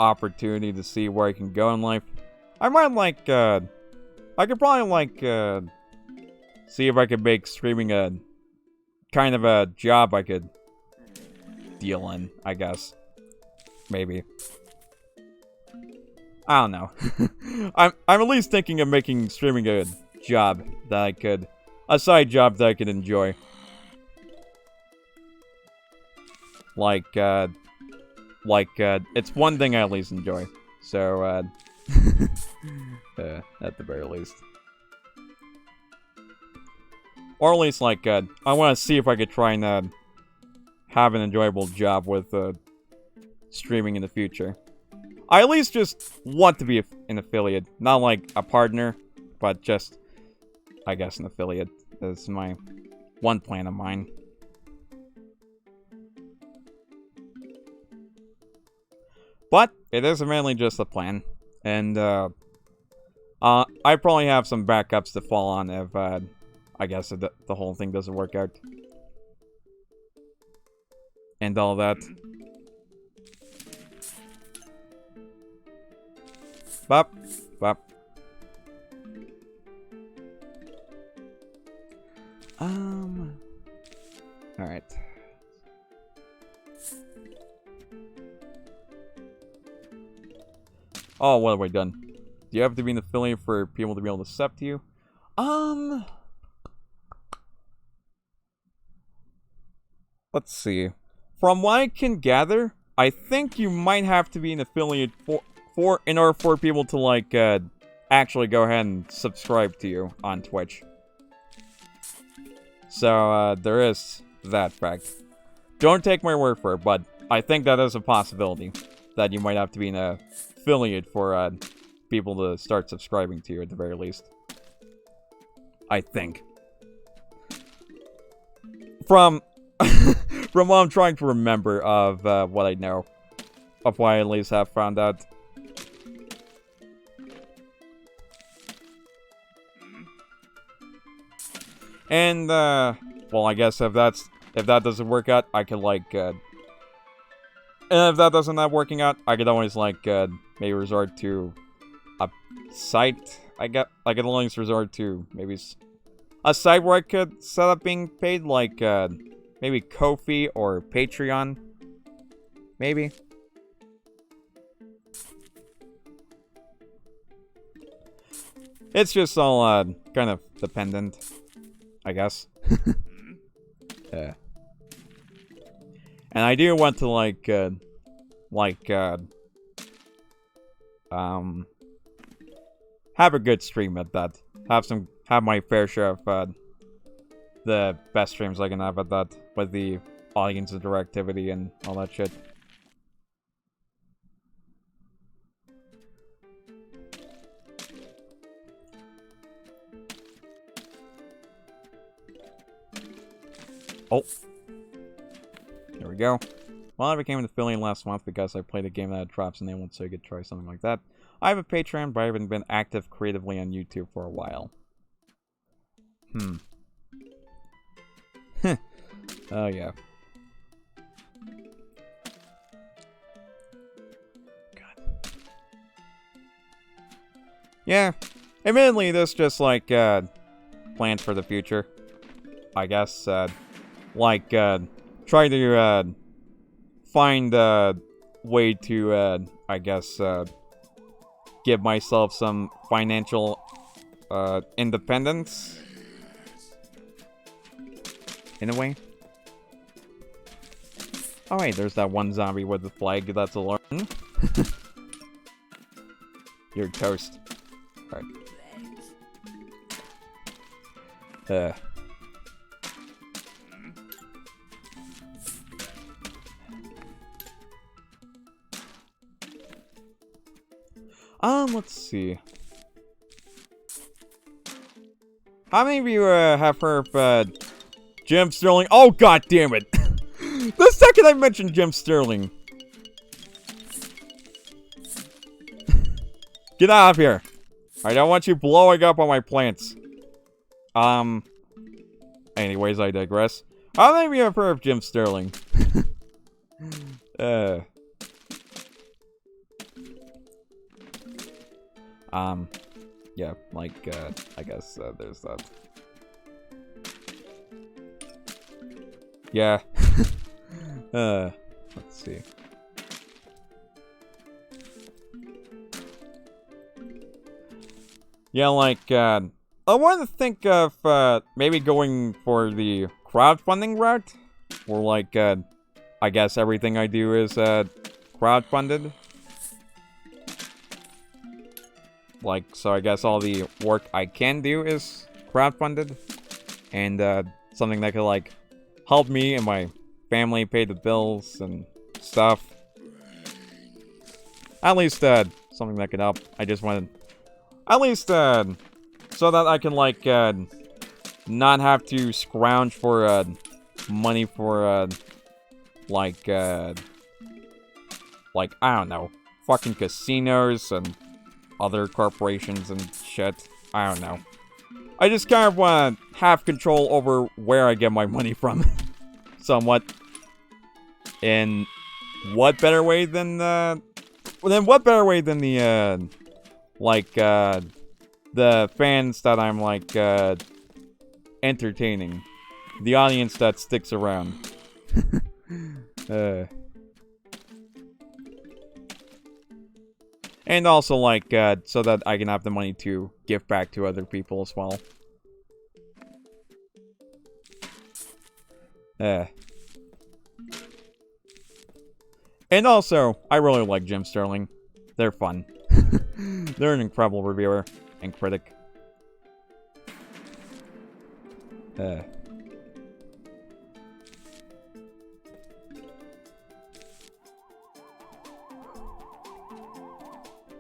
opportunity to see where I can go in life, I might, like, I could probably, like, see if I could make streaming a kind of a job I could deal in, I guess. Maybe. I don't know. I'm at least thinking of making streaming a job that I could... a side job that I could enjoy. Like, it's one thing I at least enjoy. So, at the very least. Or at least, like, I want to see if I could try and, have an enjoyable job with, streaming in the future. I at least just want to be an affiliate. Not like a partner, but just, I guess, an affiliate. That's my one plan of mine. But it is mainly just a plan. And, I probably have some backups to fall on if, I guess the whole thing doesn't work out. And all that. Bop. Bop. Alright. Oh, what have I done? Do you have to be an affiliate for people to be able to accept you? Let's see. From what I can gather, I think you might have to be an affiliate for in order for people to, like, actually go ahead and subscribe to you on Twitch. So, there is that fact. Don't take my word for it, but I think that is a possibility. That you might have to be an affiliate for, people to start subscribing to you at the very least. I think. From... from what I'm trying to remember of, what I know. Of what I at least have found out. And, well, I guess if that doesn't work out, I could, like, And if that doesn't end up working out, I could always, like, maybe resort to a site. I could always resort to maybe a site where I could set up being paid, like, maybe Ko-fi or Patreon. Maybe. It's just all, kind of dependent, I guess. Yeah. And I do want to, have a good stream at that. Have my fair share of, the best streams I can have at that, with the audience interactivity and all that shit. Oh. There we go. Well, I became an affiliate last month because I played a game that had drops and they want so I could try something like that. I have a Patreon, but I haven't been active creatively on YouTube for a while. Oh, yeah. God. Yeah. Admittedly, this just, like, planned for the future. I guess, try to, find a way to, I guess, give myself some financial, independence. In a way. Oh wait, there's that one zombie with the flag that's alarming. You're toast. Alright. Let's see. How many of you have heard of Jim Sterling? Oh, god damn it! The second I mentioned Jim Sterling. Get out of here. I don't want you blowing up on my plants. Anyways, I digress. How many of you have heard of Jim Sterling? Yeah, like, I guess, there's that. Yeah. Let's see. Yeah, like, I want to think of, maybe going for the crowdfunding route. Or, like, I guess everything I do is, crowdfunded. Like, so I guess all the work I can do is crowdfunded. And, something that could, like, help me and my family pay the bills and stuff. At least, something that could help. I just wanted... At least, so that I can, like, not have to scrounge for, money for, like, I don't know, fucking casinos and other corporations and shit. I don't know. I just kind of want to have control over where I get my money from. Somewhat. In what better way than, what better way than the, like, the fans that I'm, like, entertaining. The audience that sticks around. And also, like, so that I can have the money to give back to other people as well. And also, I really like Jim Sterling. They're fun. They're an incredible reviewer and critic.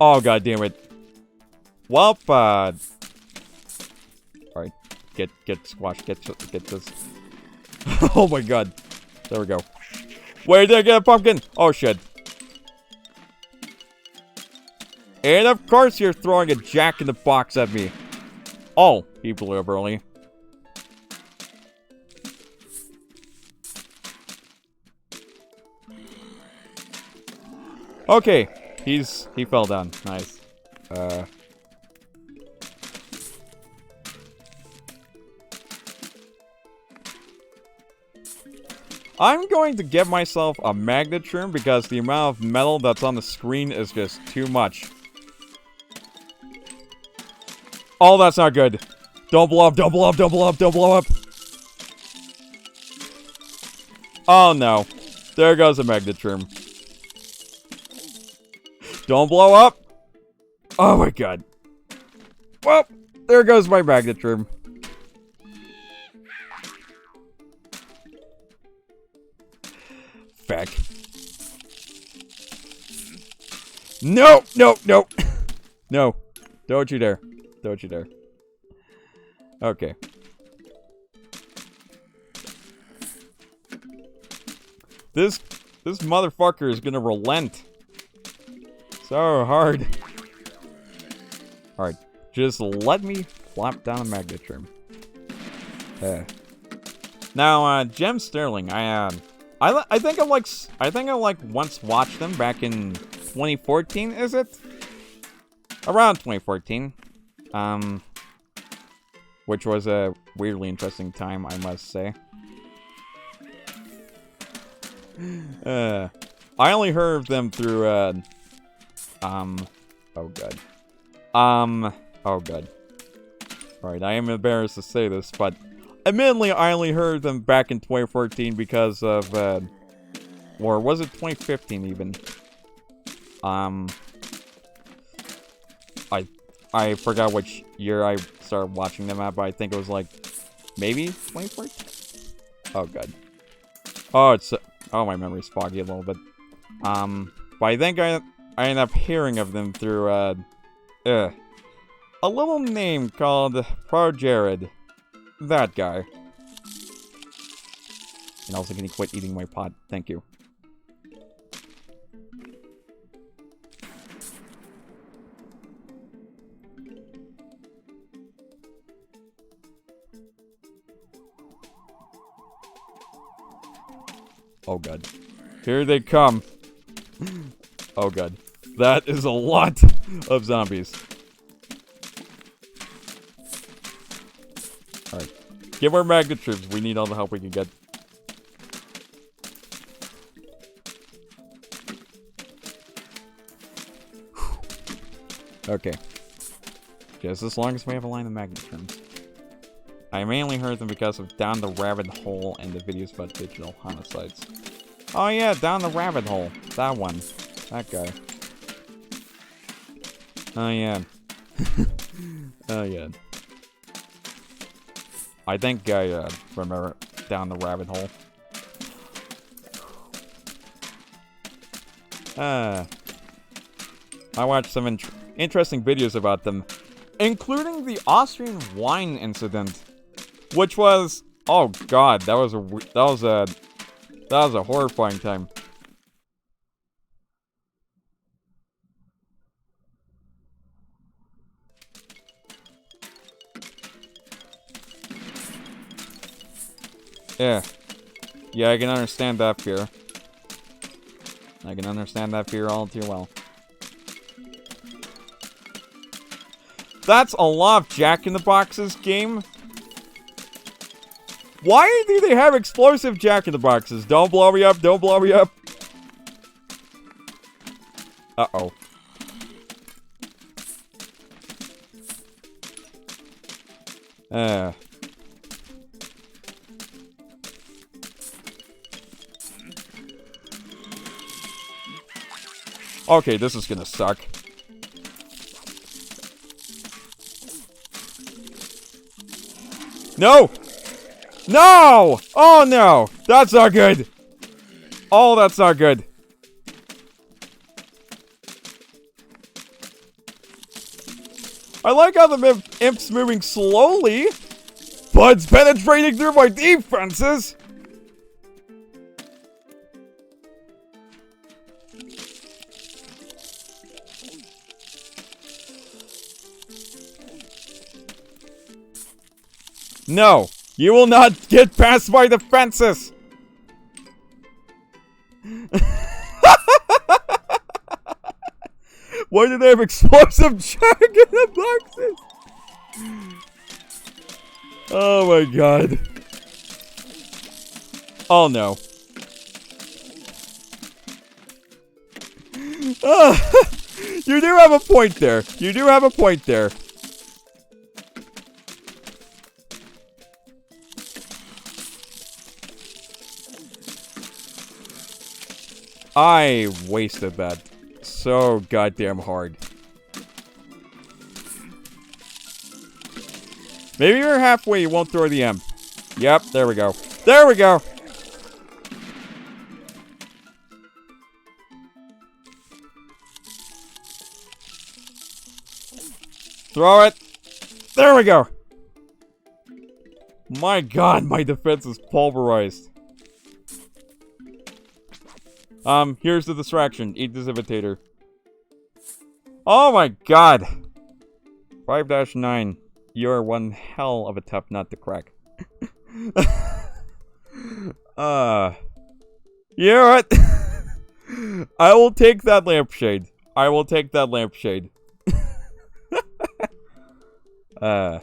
Oh, god damn it. Well, alright, get squashed, get this. Oh my god. There we go. Where did I get a pumpkin? Oh shit. And of course you're throwing a jack-in-the-box at me. Oh, he blew up early. Okay, he fell down. Nice. I'm going to get myself a magnetron because the amount of metal that's on the screen is just too much. Oh, that's not good. Don't blow up, don't blow up, don't blow up, don't blow up. Oh no. There goes a magnetron. Don't blow up. Oh my god. Well, there goes my magnetron. Feck. No, no, no. No. Don't you dare. Don't you dare. Okay. This motherfucker is gonna relent. So hard. Alright. Just let me flop down a magnetron. Now, Jem Sterling, I think I once watched them back in 2014, is it? Around 2014. Which was a weirdly interesting time, I must say. I only heard of them through, oh god. Oh god. Alright, I am embarrassed to say this, but admittedly, I only heard them back in 2014 because of, or was it 2015 even? I forgot which year I started watching them at, but I think it was like, maybe 2014? Oh god. Oh, oh, my memory's foggy a little bit. But I think I ended up hearing of them through, a little name called Pro Jared. That guy. And also, can you quit eating my pot? Thank you. Oh god. Here they come. Oh god. That is a lot of zombies. Alright. Give our magnet troops. We need all the help we can get. Okay. Just as long as we have a line of magnetrons. I mainly heard them because of Down the Rabbit Hole and the videos about digital homicides. Oh yeah, Down the Rabbit Hole. That one. That guy. Oh yeah. Oh yeah. I think I remember Down the Rabbit Hole. I watched some interesting videos about them, including the Austrian wine incident, which was, oh god, that was a horrifying time. Yeah. Yeah, I can understand that fear. I can understand that fear all too well. That's a lot of Jack-in-the-Boxes game. Why do they have explosive Jack-in-the-Boxes? Don't blow me up, don't blow me up. Uh-oh. Okay, this is gonna suck. No! No! Oh no! That's not good! Oh, that's not good. I like how the imp's moving slowly, but it's penetrating through my defenses! No! You will not get past my defenses! Why do they have explosive jack in the boxes? Oh my god. Oh no. You do have a point there. You do have a point there. I wasted that so goddamn hard. Maybe you're halfway, you won't throw the M. Yep, there we go. There we go! Throw it! There we go! My god, my defense is pulverized. Here's the distraction. Eat this imitator. Oh my god! 5-9. You're one hell of a tough nut to crack. You know what? I will take that lampshade. I will take that lampshade. Alright,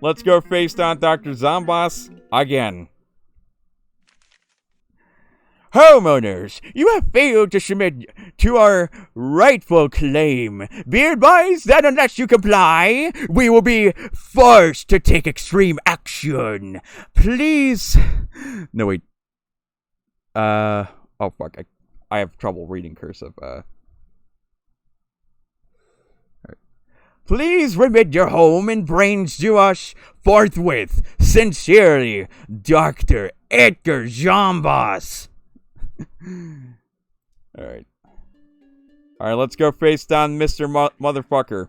let's go face down Dr. Zomboss again. Homeowners, you have failed to submit to our rightful claim. Be advised that unless you comply, we will be forced to take extreme action. Please... No, wait. Oh, fuck. I have trouble reading cursive. Right. Please remit your home and brains to us forthwith. Sincerely, Dr. Edgar Zomboss. Alright. Alright, let's go face down Mr. Motherfucker.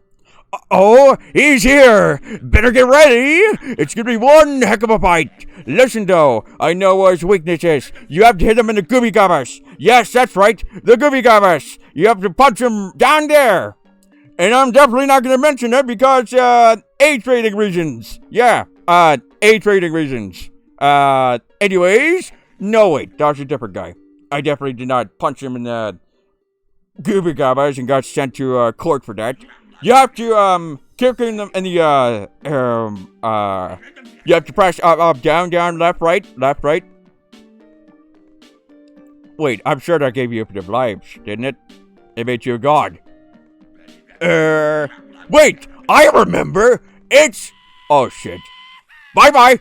Oh, he's here! Better get ready! It's gonna be one heck of a fight! Listen though, I know what his weakness is. You have to hit him in the gooby gabbers. Yes, that's right, the gooby gabbers. You have to punch him down there. And I'm definitely not gonna mention it because, age rating reasons. Yeah, age rating reasons. Anyways, no wait, that's a different guy. I definitely did not punch him in the gooby gabbers and got sent to court for that. You have to kick him in the you have to press up, down, left, right. Wait, I'm sure that gave you infinite lives, didn't it? It made you a god. Wait, I remember. It's oh shit. Bye.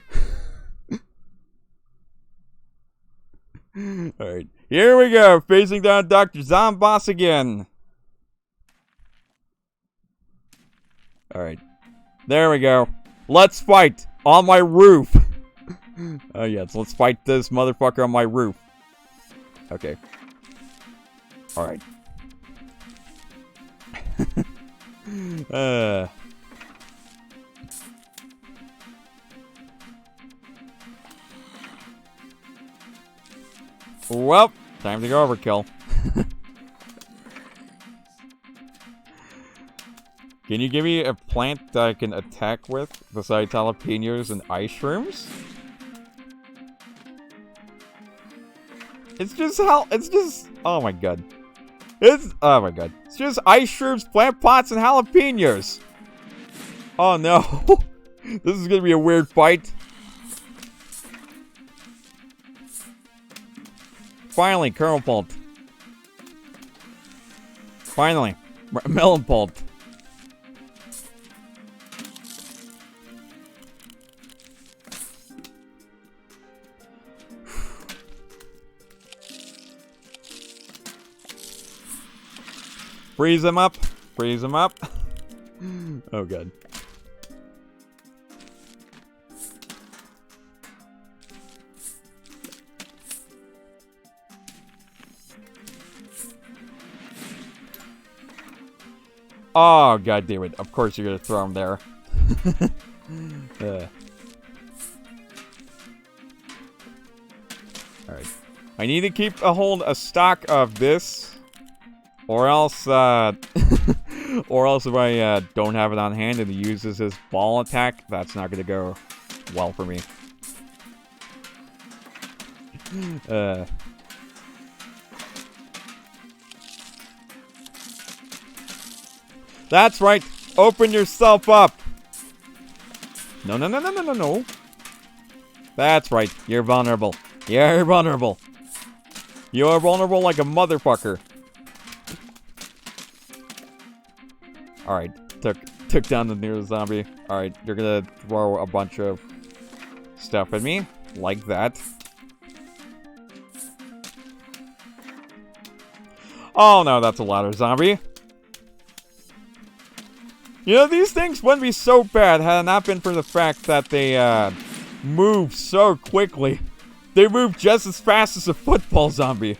Alright, here we go, facing down Dr. Zomboss again. Alright, there we go. Let's fight on my roof. Oh yes, let's fight this motherfucker on my roof. Okay. Alright. Well, time to go overkill. Can you give me a plant that I can attack with besides jalapenos and ice shrooms? It's just oh my god. Oh my god. It's just ice shrooms, plant pots, and jalapenos. Oh no. This is gonna be a weird fight. Finally, kernel pulp. Finally, melon pulp. Freeze him up. Freeze him up. Oh god. Oh, god damn it. Of course you're gonna throw him there. Alright. I need to keep a stock of this. Or else, or else if I don't have it on hand and he uses his ball attack, that's not gonna go well for me. That's right. Open yourself up. No, no, no, no, no, no, no. That's right. You're vulnerable. You're vulnerable. You're vulnerable like a motherfucker. Alright. Took down the nearest zombie. Alright. You're gonna throw a bunch of stuff at me. Like that. Oh no, that's a ladder zombie. You know, these things wouldn't be so bad had it not been for the fact that they, move so quickly. They move just as fast as a football zombie.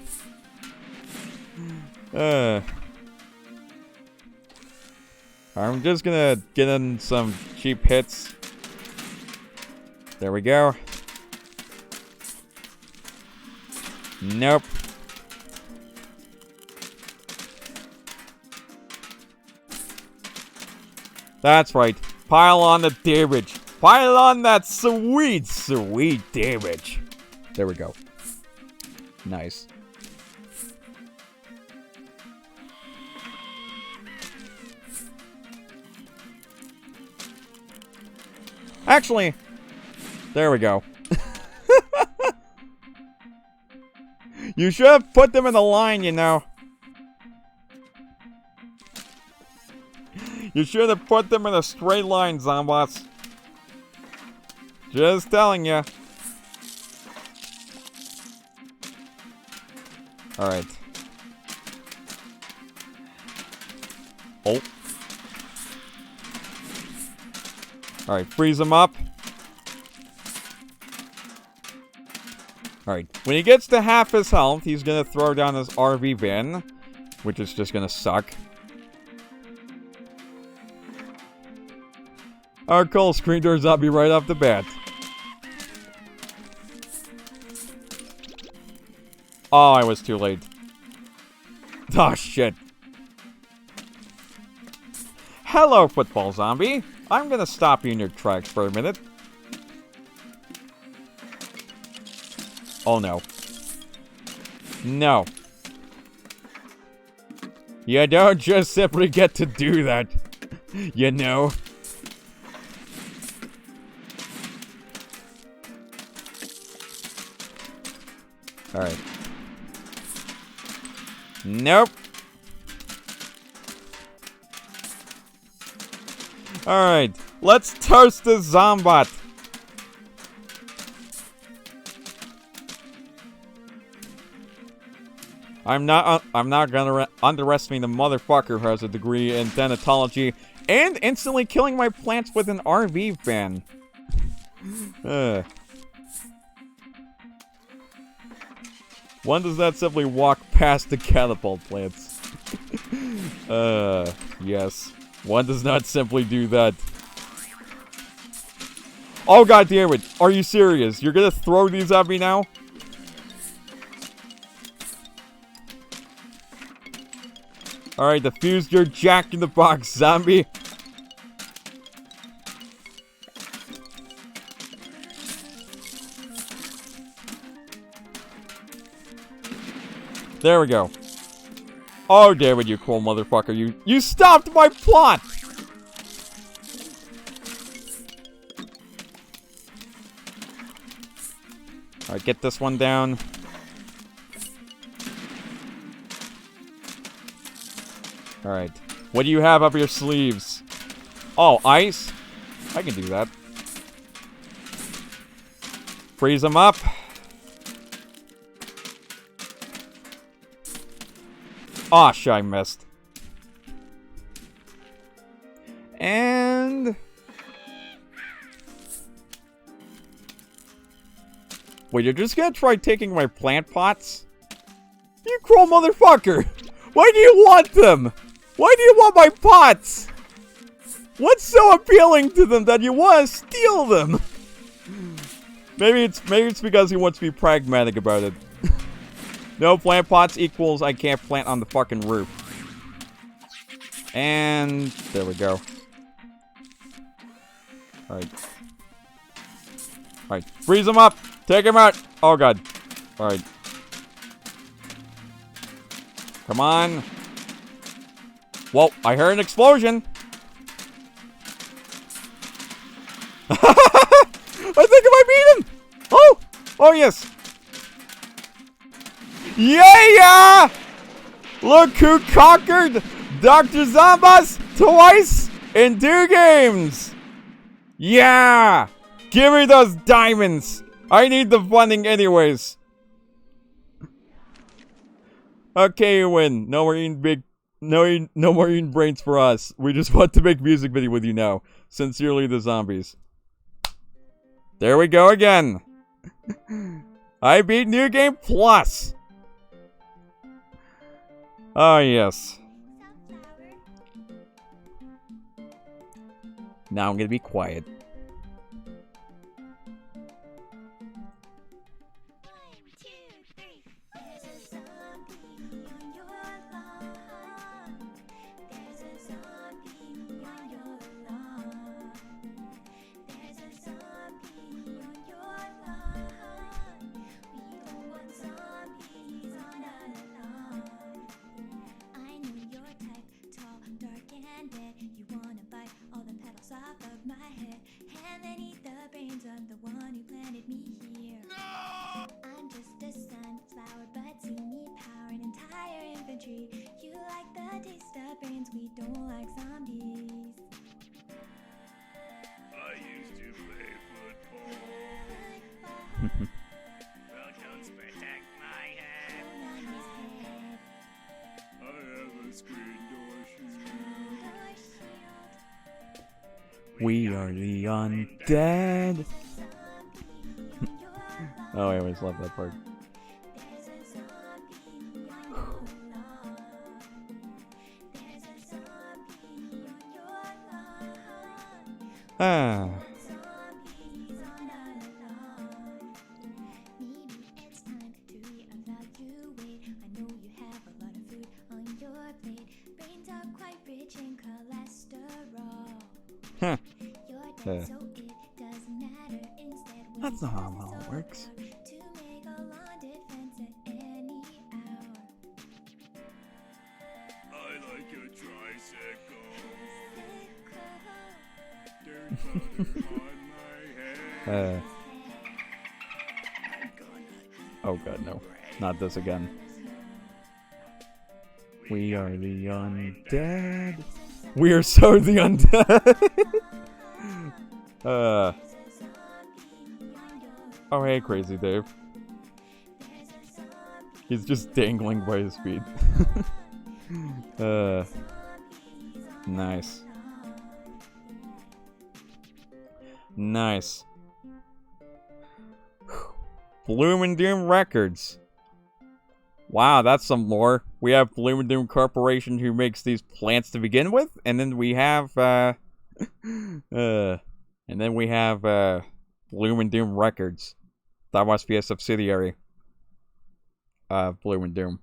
I'm just gonna get in some cheap hits. There we go. Nope. That's right. Pile on the damage. Pile on that sweet, sweet damage. There we go. Nice. Actually, there we go. You should have put them in a line, you know. You should have put them in a straight line, Zombots. Just telling you. Alright. Oh. Alright, freeze him up. Alright, when he gets to half his health, he's gonna throw down his RV van, which is just gonna suck. Our cool screen door zombie right off the bat. Oh, I was too late. Oh, shit. Hello, football zombie. I'm gonna stop you in your tracks for a minute. Oh, no. No. You don't just simply get to do that. You know? Alright. Nope. Alright. Let's toast the Zombot. I'm not gonna underestimate the motherfucker who has a degree in denatology and instantly killing my plants with an RV fan. One does not simply walk past the catapult plants. Yes. One does not simply do that. Oh, god damn it. Are you serious? You're gonna throw these at me now? Alright, defuse your jack-in-the-box, zombie. There we go. Oh, damn it, you cool motherfucker. You stopped my plot! Alright, get this one down. Alright. What do you have up your sleeves? Oh, ice? I can do that. Freeze them up. Aw, shit, I missed. And... wait, you're just gonna try taking my plant pots? You cruel motherfucker! Why do you want them? Why do you want my pots? What's so appealing to them that you want to steal them? Maybe it's because he wants to be pragmatic about it. No plant pots equals I can't plant on the fucking roof. And there we go. Alright. Alright. Freeze him up! Take him out! Oh god. Alright. Come on. Whoa, I heard an explosion. I think I might beat him. Oh, oh yes. Yeah! Look who conquered Dr. Zambas twice in 2 games. Yeah! Give me those diamonds. I need the funding anyways. Okay, you win. No more eating no more eating brains for us. We just want to make music video with you now. Sincerely, the zombies. There we go again. I beat New Game Plus. Oh yes. Now I'm gonna be quiet. You like the taste of brains, we don't like zombies. I used to play football. Welcomes protect my head. I have a screen door shield. We are the undead. Oh, I always love that part. Ah. Huh. That's not how it works. I like your tricycle. Oh god, no. Not this again. We are the undead. We are so the undead. Oh hey, Crazy Dave. He's just dangling by his feet. Nice. Nice. Bloom and Doom Records. Wow, that's some lore. We have Bloom and Doom Corporation who makes these plants to begin with, and then we have Bloom and Doom Records. That must be a subsidiary of Bloom and Doom.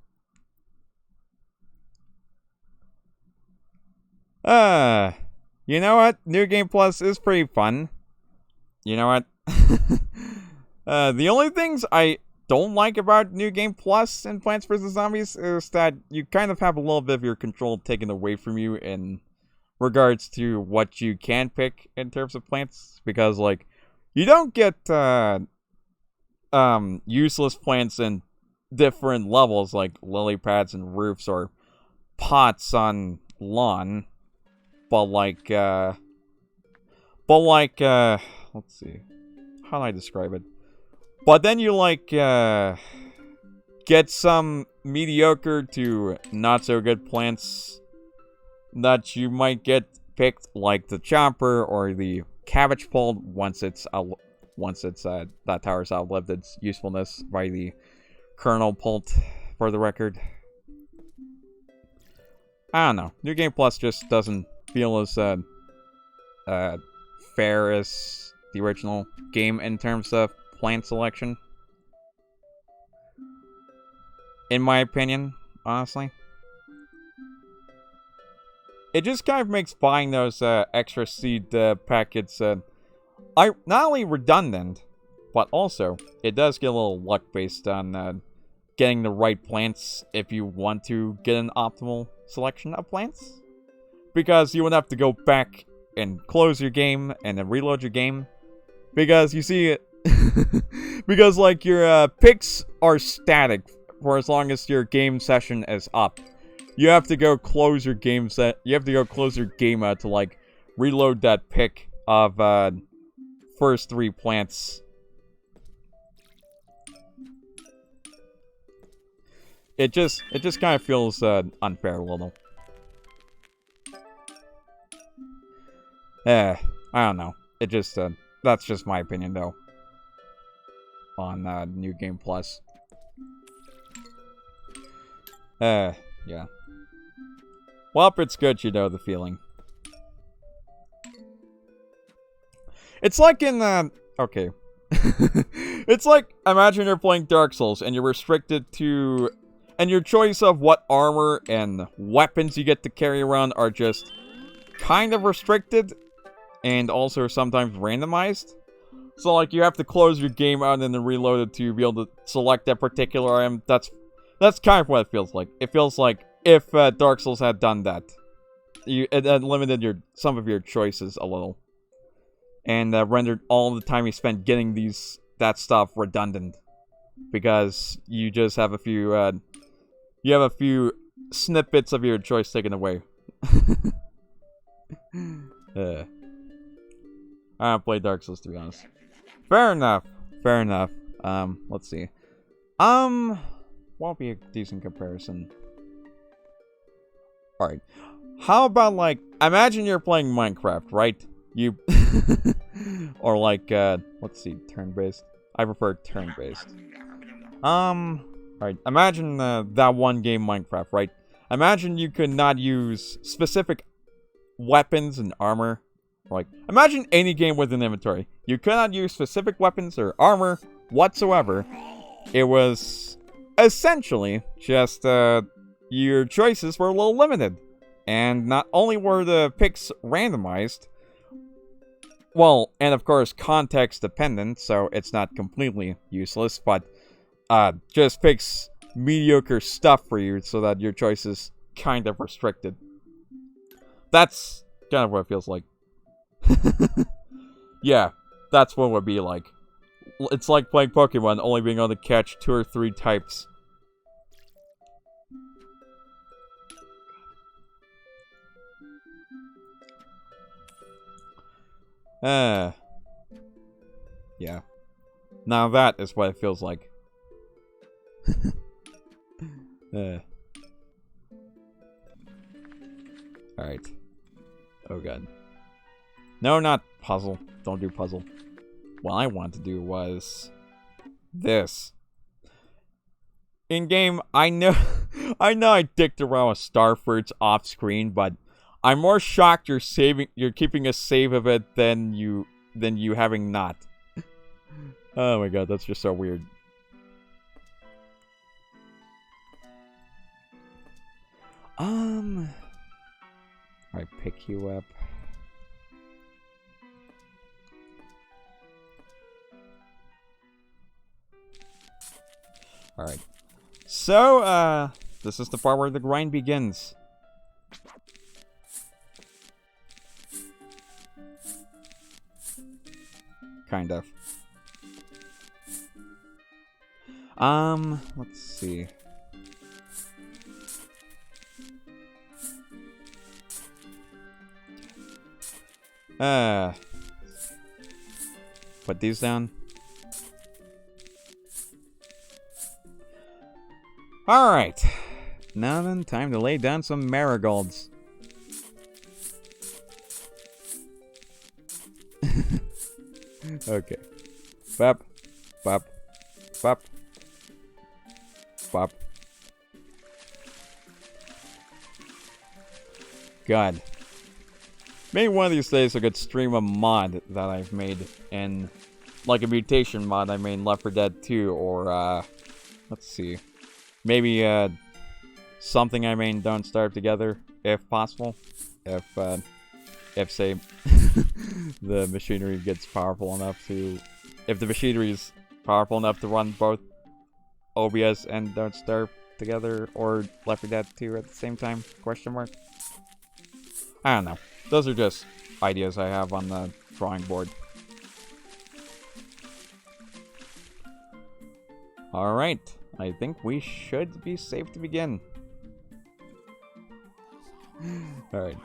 You know what? New Game Plus is pretty fun. You know what? The only things I don't like about New Game Plus in Plants vs. Zombies is that you kind of have a little bit of your control taken away from you in regards to what you can pick in terms of plants. Because, like, you don't get useless plants in different levels, like lily pads and roofs or pots on lawn. But like, let's see. How do I describe it? But then you, like, get some mediocre to not so good plants that you might get picked, like the chopper or the cabbage pole once that tower's outlived its usefulness by the kernel pult, for the record. I don't know. New Game Plus just doesn't feel as fair as the original game in terms of plant selection. In my opinion, honestly. It just kind of makes buying those extra seed packets not only redundant, but also it does get a little luck based on getting the right plants if you want to get an optimal selection of plants. because you would have to go back and close your game and then reload your game. Because you see, because like your picks are static for as long as your game session is up. You have to go close your game You have to go close your game out to like reload that pick of first 3 plants. It just kind of feels unfair a little. I don't know. It just that's just my opinion though. On New Game Plus. Yeah. Well, it's good you know the feeling. It's like in okay. It's like, imagine you're playing Dark Souls and you're restricted to, and your choice of what armor and weapons you get to carry around are just kind of restricted and also sometimes randomized. So like you have to close your game out and then reload it to be able to select that particular item. That's kind of what it feels like. It feels like if Dark Souls had done that, it had limited some of your choices a little, and rendered all the time you spent getting that stuff redundant, because you just have a few snippets of your choice taken away. I don't play Dark Souls, to be honest. Fair enough. Let's see. Won't be a decent comparison. Alright. How about, like, imagine you're playing Minecraft, right? Or like, let's see, turn-based. I prefer turn-based. Alright, imagine that one game Minecraft, right? Imagine you could not use specific weapons and armor. Like, imagine any game with an inventory. You could not use specific weapons or armor whatsoever. It was essentially just, your choices were a little limited. And not only were the picks randomized, well, and of course context dependent, so it's not completely useless, but just picks mediocre stuff for you so that your choice is kind of restricted. That's kind of what it feels like. Yeah, that's what it would be like. It's like playing Pokemon, only being able to catch 2 or 3 types. Yeah. Now that is what it feels like. Alright. Oh god. No, not puzzle. Don't do puzzle. What I wanted to do was this. In game, I know I dicked around with star fruits off screen, but I'm more shocked you're keeping a save of it than you having not. Oh my god, that's just so weird. I pick you up. Alright. So, this is the part where the grind begins. Kind of. Let's see. Put these down. Alright. Now then, time to lay down some marigolds. Okay. Bop. Bop. Bop. Bop. God. Maybe one of these days I could stream a mod that I've made in, like a mutation mod I made in Left 4 Dead 2, or, let's see. Maybe, something I made in Don't Starve Together, if possible. If say, the machinery gets powerful enough to... If the machinery is powerful enough to run both OBS and Don't Starve Together, or Left 4 Dead 2 at the same time? Question mark. I don't know. Those are just ideas I have on the drawing board. Alright, I think we should be safe to begin. Alright.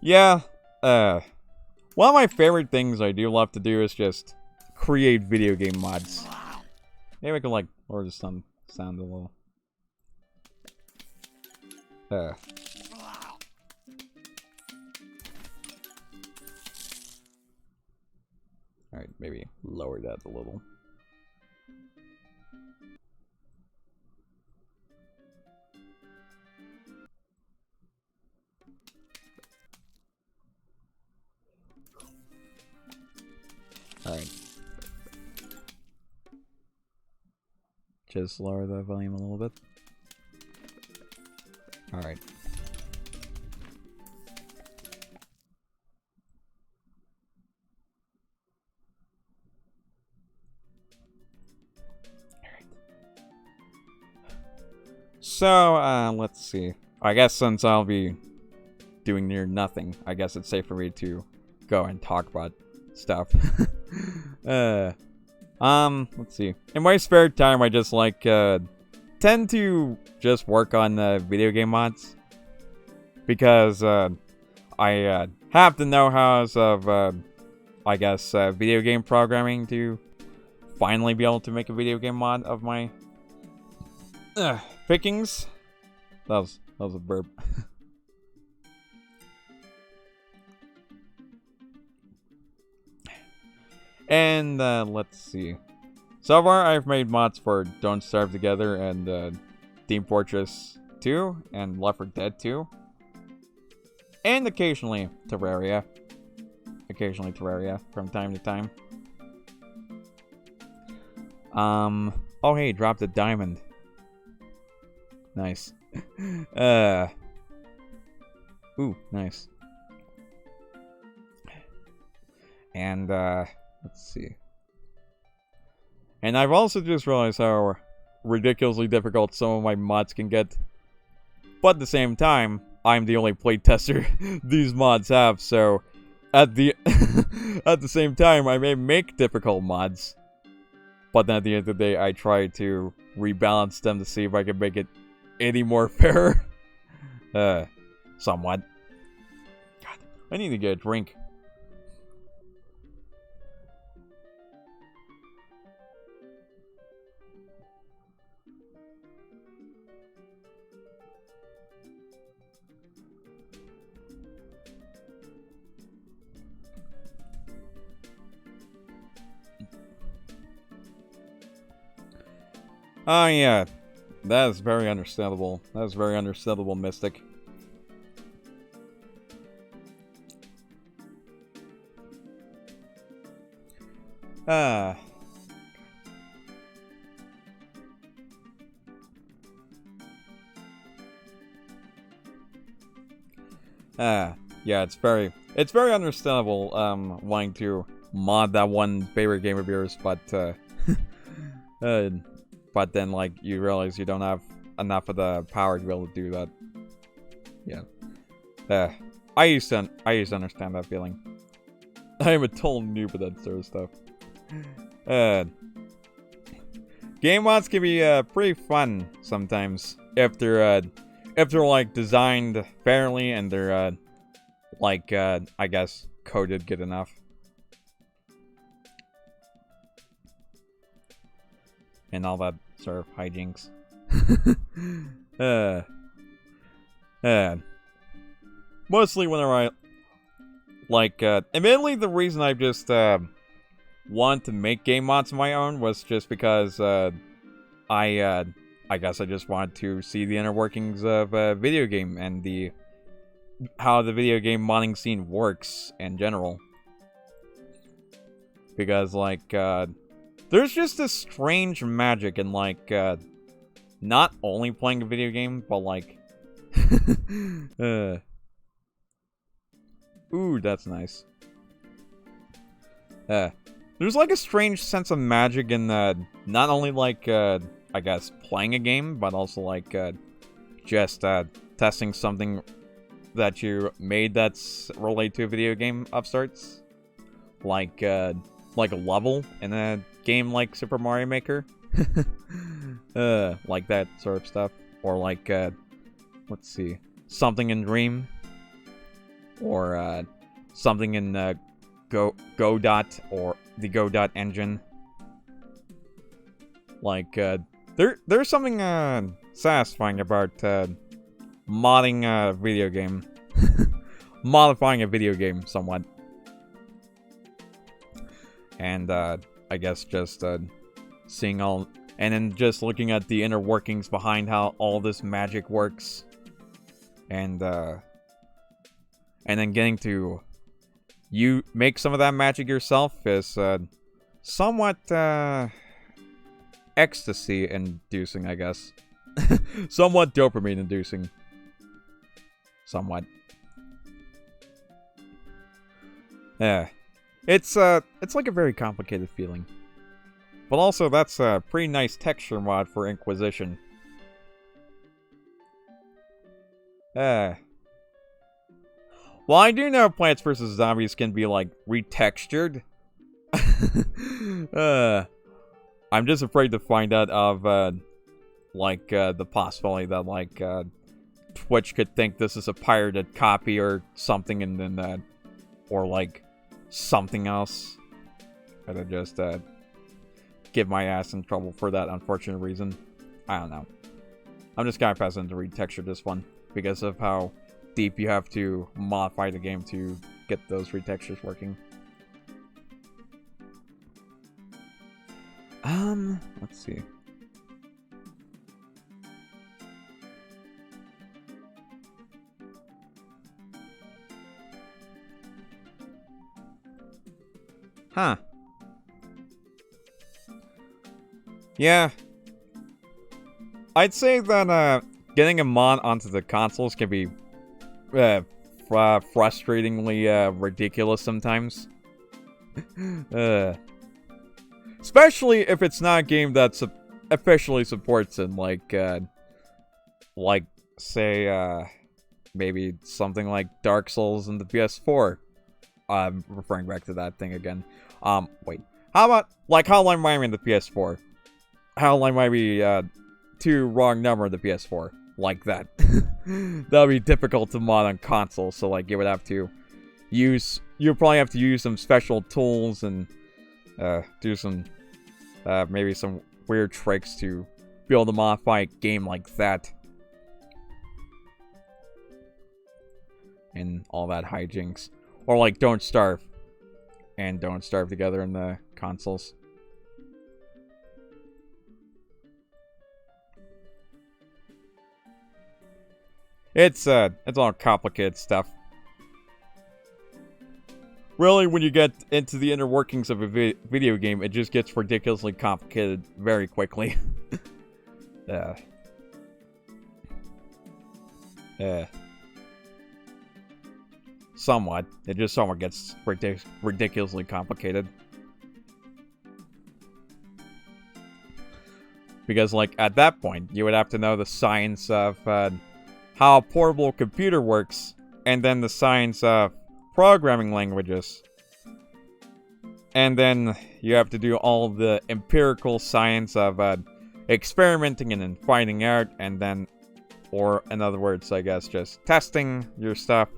Yeah, one of my favorite things I do love to do is just create video game mods. Maybe I can, like, lower the sound a little. Alright, maybe lower that a little. Alright. Just lower the volume a little bit. Alright. So, let's see. I guess since I'll be doing near nothing, I guess it's safe for me to go and talk about stuff. Let's see. In my spare time, I just like, tend to just work on video game mods. Because, I have the know-hows of, I guess, video game programming to finally be able to make a video game mod of my pickings. That was a burp. And, let's see. So far, I've made mods for Don't Starve Together and, Team Fortress 2 and Left 4 Dead 2. And occasionally Terraria. Occasionally Terraria from time to time. Oh hey, dropped a diamond. Nice. Ooh, nice. And, let's see. And I've also just realized how ridiculously difficult some of my mods can get. But at the same time, I'm the only playtester these mods have, so at the at the same time, I may make difficult mods. But then at the end of the day, I try to rebalance them to see if I can make it any more fair. Somewhat. God, I need to get a drink. Oh yeah, that is very understandable. That is very understandable, Mystic. Yeah, it's very understandable, wanting to mod that one favorite game of yours, but, but then, like, you realize you don't have enough of the power to be able to do that. Yeah. I used to understand that feeling. I am a total noob at that sort of stuff. Game mods can be, pretty fun sometimes. If they're, like, designed fairly and they're, like, I guess, coded good enough. And all that sort of hijinks. Mostly whenever I, like, admittedly the reason I just, wanted to make game mods of my own was just because, I guess I just wanted to see the inner workings of a video game and how the video game modding scene works in general. Because, like, there's just this strange magic in, like, not only playing a video game, but, like... Ooh, that's nice. There's, like, a strange sense of magic in, not only, like, I guess, playing a game, but also, like, just testing something that you made that's related to a video game of sorts, like a level in a game like Super Mario Maker, like that sort of stuff, or like let's see, something in Dream, or something in Godot or the Godot engine. Like there's something satisfying about modding a video game, modifying a video game somewhat, and I guess just seeing all, and then just looking at the inner workings behind how all this magic works, and then getting to you make some of that magic yourself is somewhat ecstasy inducing, I guess. Somewhat dopamine inducing. Somewhat. Yeah. It's like a very complicated feeling. But also that's a pretty nice texture mod for Inquisition. Well, I do know Plants vs. Zombies can be, like, retextured. I'm just afraid to find out of, the possibility that, like, Twitch could think this is a pirated copy or something, and then, or, like, something else. I'd just, get my ass in trouble for that unfortunate reason. I don't know. I'm just kind of hesitant to retexture this one, because of how deep you have to modify the game to get those retextures working. Let's see. Huh. Yeah. I'd say that, getting a mod onto the consoles can be, frustratingly, ridiculous sometimes. Especially if it's not a game that officially supports it, like, say, maybe something like Dark Souls in the PS4. I'm referring back to that thing again. Wait. How about, like, Hotline Miami in the PS4? Hotline Miami, 2 wrong number in the PS4. Like that. That would be difficult to mod on console, so, like, you would have to you'd probably have to use some special tools and, do some, maybe some weird tricks to be able to modify a game like that. And all that hijinks. Or like Don't Starve. And Don't Starve together in the consoles. It's all complicated stuff. Really, when you get into the inner workings of a video game, it just gets ridiculously complicated very quickly. Somewhat. It just somewhat gets ridiculously complicated. Because, like, at that point, you would have to know the science of how a portable computer works, and then the science of programming languages. And then you have to do all the empirical science of experimenting and then finding out, and then, or in other words, I guess, just testing your stuff,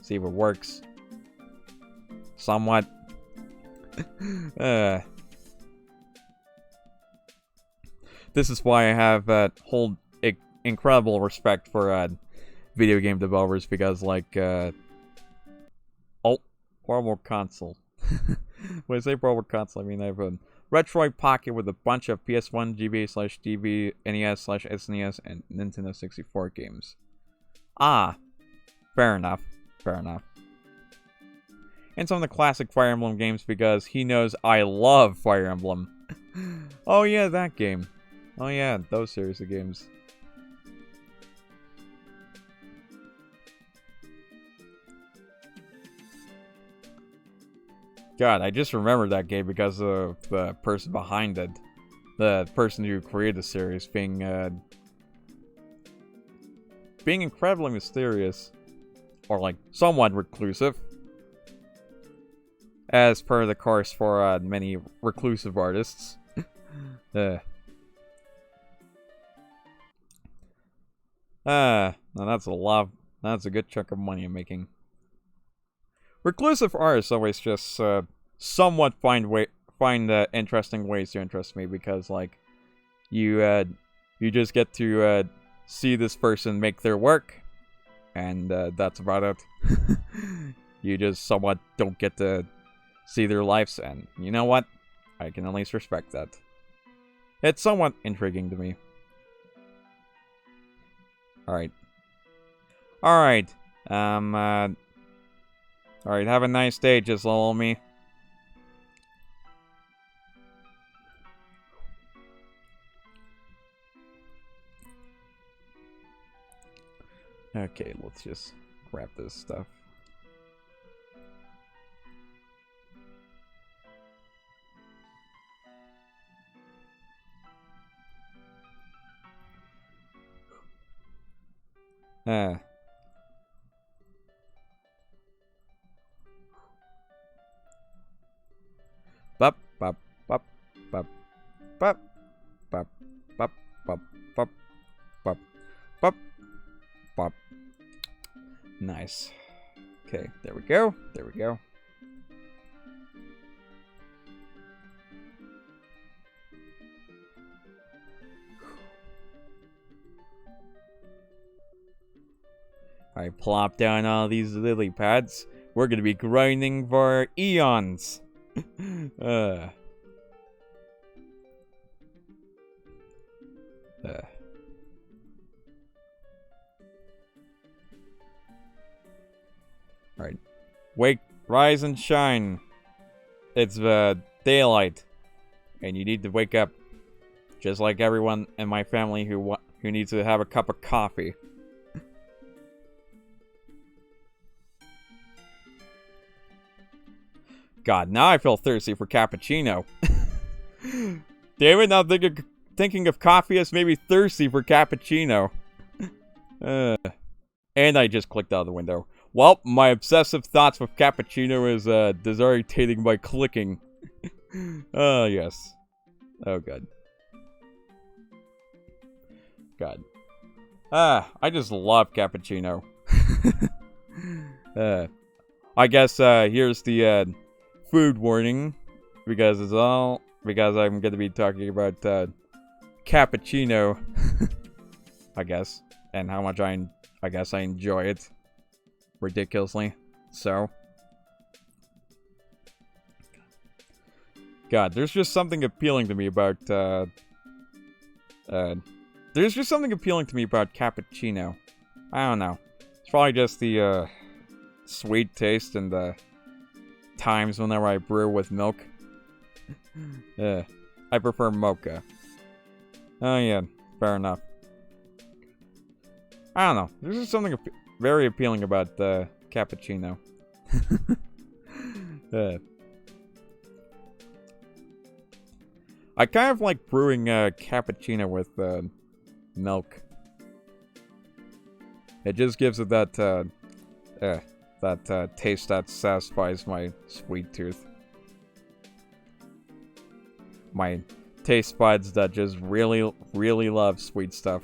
see if it works. Somewhat. This is why I have hold incredible respect for video game developers, because, like, portable console. When I say portable console, I mean I have a Retroid Pocket with a bunch of PS1, GBA/DB, NES/SNES, and Nintendo 64 games. Ah, fair enough. Fair enough. And some of the classic Fire Emblem games, because he knows I love Fire Emblem. Oh yeah, that game. Oh yeah, those series of games. God, I just remembered that game because of the person behind it. The person who created the series being, being incredibly mysterious, or like somewhat reclusive, as per the course for many reclusive artists. Now that's a lot. That's a good chunk of money I'm making. Reclusive artists always just somewhat find interesting ways to interest me, because like you just get to see this person make their work, and that's about it. You just somewhat don't get to see their lives, and you know what? I can at least respect that. It's somewhat intriguing to me. Alright. Alright. Alright, have a nice day, just little me. Okay, let's just grab this stuff. Bop, bop, bop, bop, bop, bop, bop, bop, bop, bop, bop, bop. Nice. Okay, there we go. There we go. I plop down all these lily pads. We're gonna be grinding for eons. Alright. Wake, rise and shine. It's daylight. And you need to wake up. Just like everyone in my family who needs to have a cup of coffee. God, now I feel thirsty for cappuccino. Damn it, now thinking of coffee as maybe thirsty for cappuccino. And I just clicked out of the window. Well, my obsessive thoughts with cappuccino is disorientating by clicking. Oh, yes. Oh, God. God. I just love cappuccino. I guess here's the food warning, because I'm going to be talking about cappuccino, I guess, and how much I guess I enjoy it ridiculously. So, God, there's just something appealing to me about cappuccino. I don't know. It's probably just the sweet taste and the times whenever I brew with milk. I prefer mocha. Oh yeah, fair enough. I don't know. There's just something very appealing about cappuccino. I kind of like brewing cappuccino with milk. It just gives it that taste that satisfies my sweet tooth. My taste buds that just really, really love sweet stuff.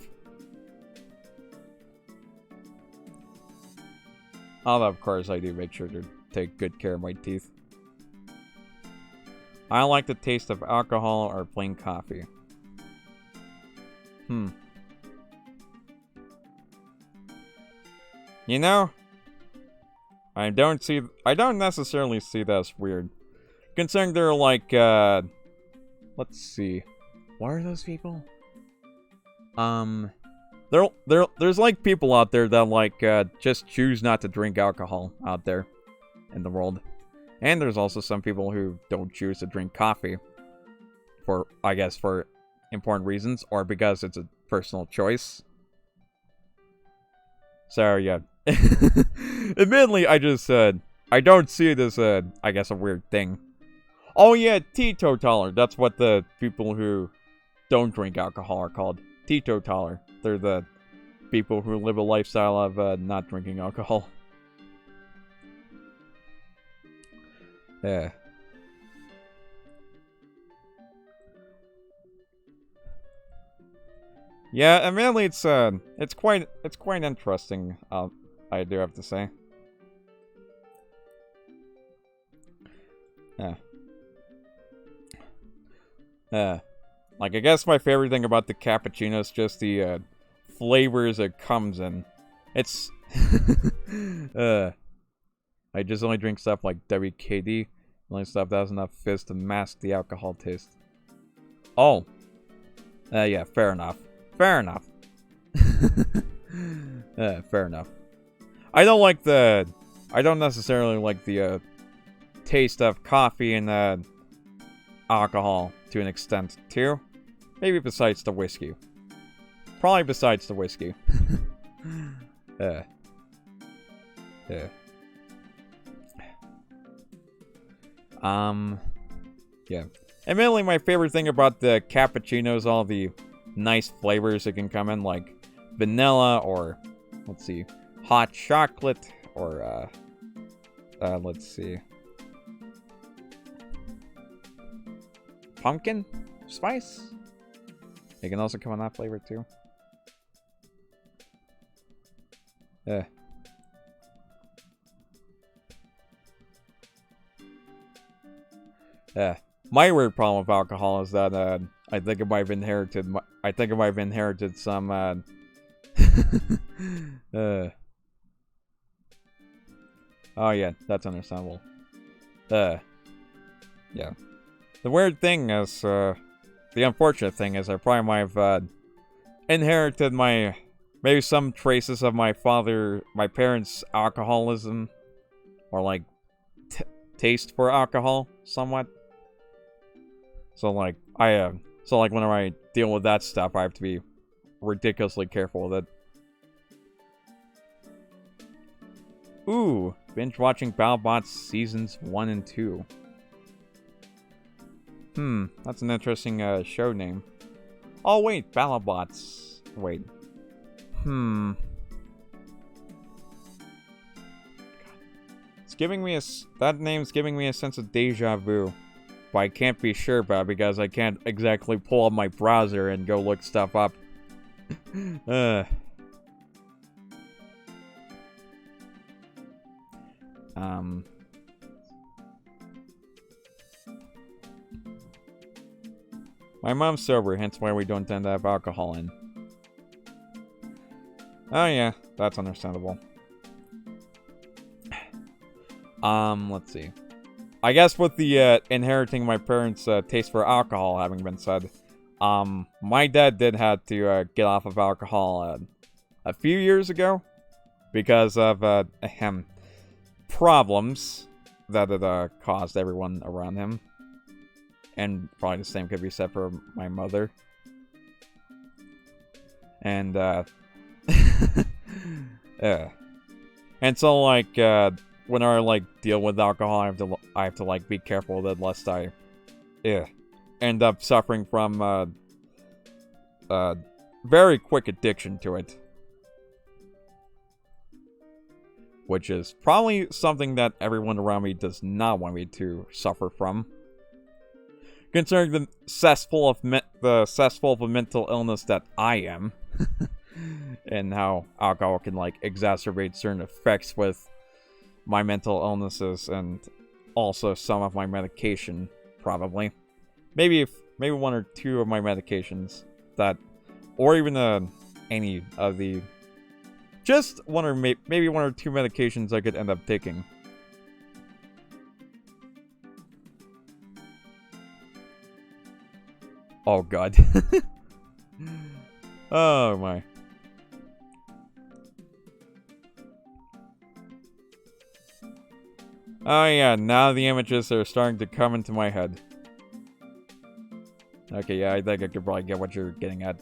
Although, of course, I do make sure to take good care of my teeth. I like the taste of alcohol or plain coffee. You know, I don't necessarily see that as weird. Considering they're like, let's see. What are those people? There's like people out there that like, just choose not to drink alcohol out there in the world. And there's also some people who don't choose to drink coffee. For, I guess, for important reasons, or because it's a personal choice. So, yeah. Admittedly, I just said, I don't see it as I guess, a weird thing. Oh yeah, teetotaler. That's what the people who don't drink alcohol are called. Teetotaler. They're the people who live a lifestyle of not drinking alcohol. Yeah. Yeah, admittedly, it's quite interesting. I do have to say. Yeah. Like, I guess my favorite thing about the cappuccino is just the flavors it comes in. It's I just only drink stuff like WKD, only stuff that has enough fizz to mask the alcohol taste. Oh. Yeah, fair enough. Fair enough. Fair enough. I don't necessarily like the taste of coffee and alcohol to an extent too. Maybe besides the whiskey. Probably besides the whiskey. Yeah. Yeah. Admittedly, my favorite thing about the cappuccino is all the nice flavors that can come in, like vanilla or, let's see, hot chocolate or, let's see, pumpkin spice? It can also come in that flavor too. Yeah. Yeah. My weird problem with alcohol is that I think I might have inherited some oh yeah, that's understandable. Yeah. The weird thing is the unfortunate thing is I probably might have inherited maybe some traces of my parents' alcoholism or like taste for alcohol somewhat. So like whenever I deal with that stuff, I have to be ridiculously careful with it. Ooh, binge watching BattleBots seasons 1 and 2. That's an interesting show name. Oh wait, BattleBots. Wait. That name's giving me a sense of deja vu. But I can't be sure about it because I can't exactly pull up my browser and go look stuff up. My mom's sober, hence why we don't tend to have alcohol in. Oh yeah, that's understandable. Let's see. I guess with the inheriting my parents' taste for alcohol having been said, my dad did have to get off of alcohol a few years ago because of problems that it caused everyone around him. And probably the same could be said for my mother. And yeah. And so like when I like deal with alcohol, I have to like be careful that lest I end up suffering from very quick addiction to it. Which is probably something that everyone around me does not want me to suffer from. Considering the cesspool of mental illness that I am. And how alcohol can like exacerbate certain effects with my mental illnesses and also some of my medication, probably. Maybe one or two of my medications that, or even any of the, just one or maybe one or two medications I could end up taking. Oh god. Oh my. Oh yeah, now the images are starting to come into my head. Okay, yeah, I think I could probably get what you're getting at.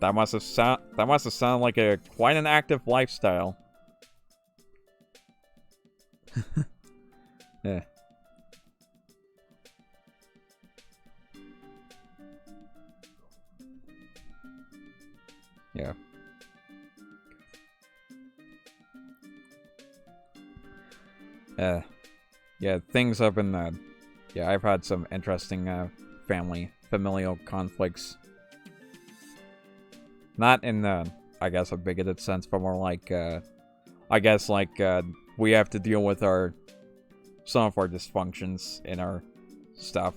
That must have sounded like quite an active lifestyle. Yeah. Yeah. Yeah, things have been, yeah, I've had some interesting, familial conflicts. Not in, I guess, a bigoted sense, but more like, I guess, like, we have to deal with some of our dysfunctions in our stuff.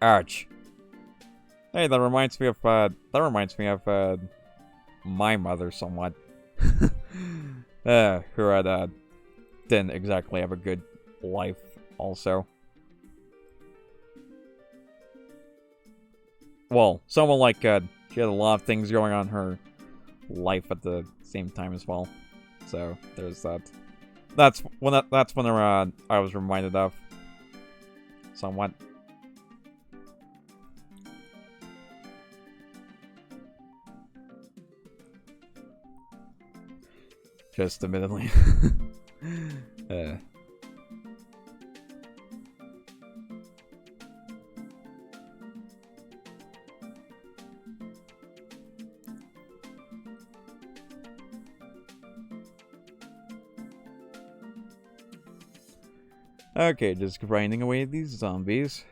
Ouch. Hey, that reminds me of my mother somewhat. Who had, didn't exactly have a good life also. Well, someone like, she had a lot of things going on in her life at the same time as well. So, there's that. That's when I was reminded of. Somewhat. Just admittedly. Okay, just grinding away at these zombies.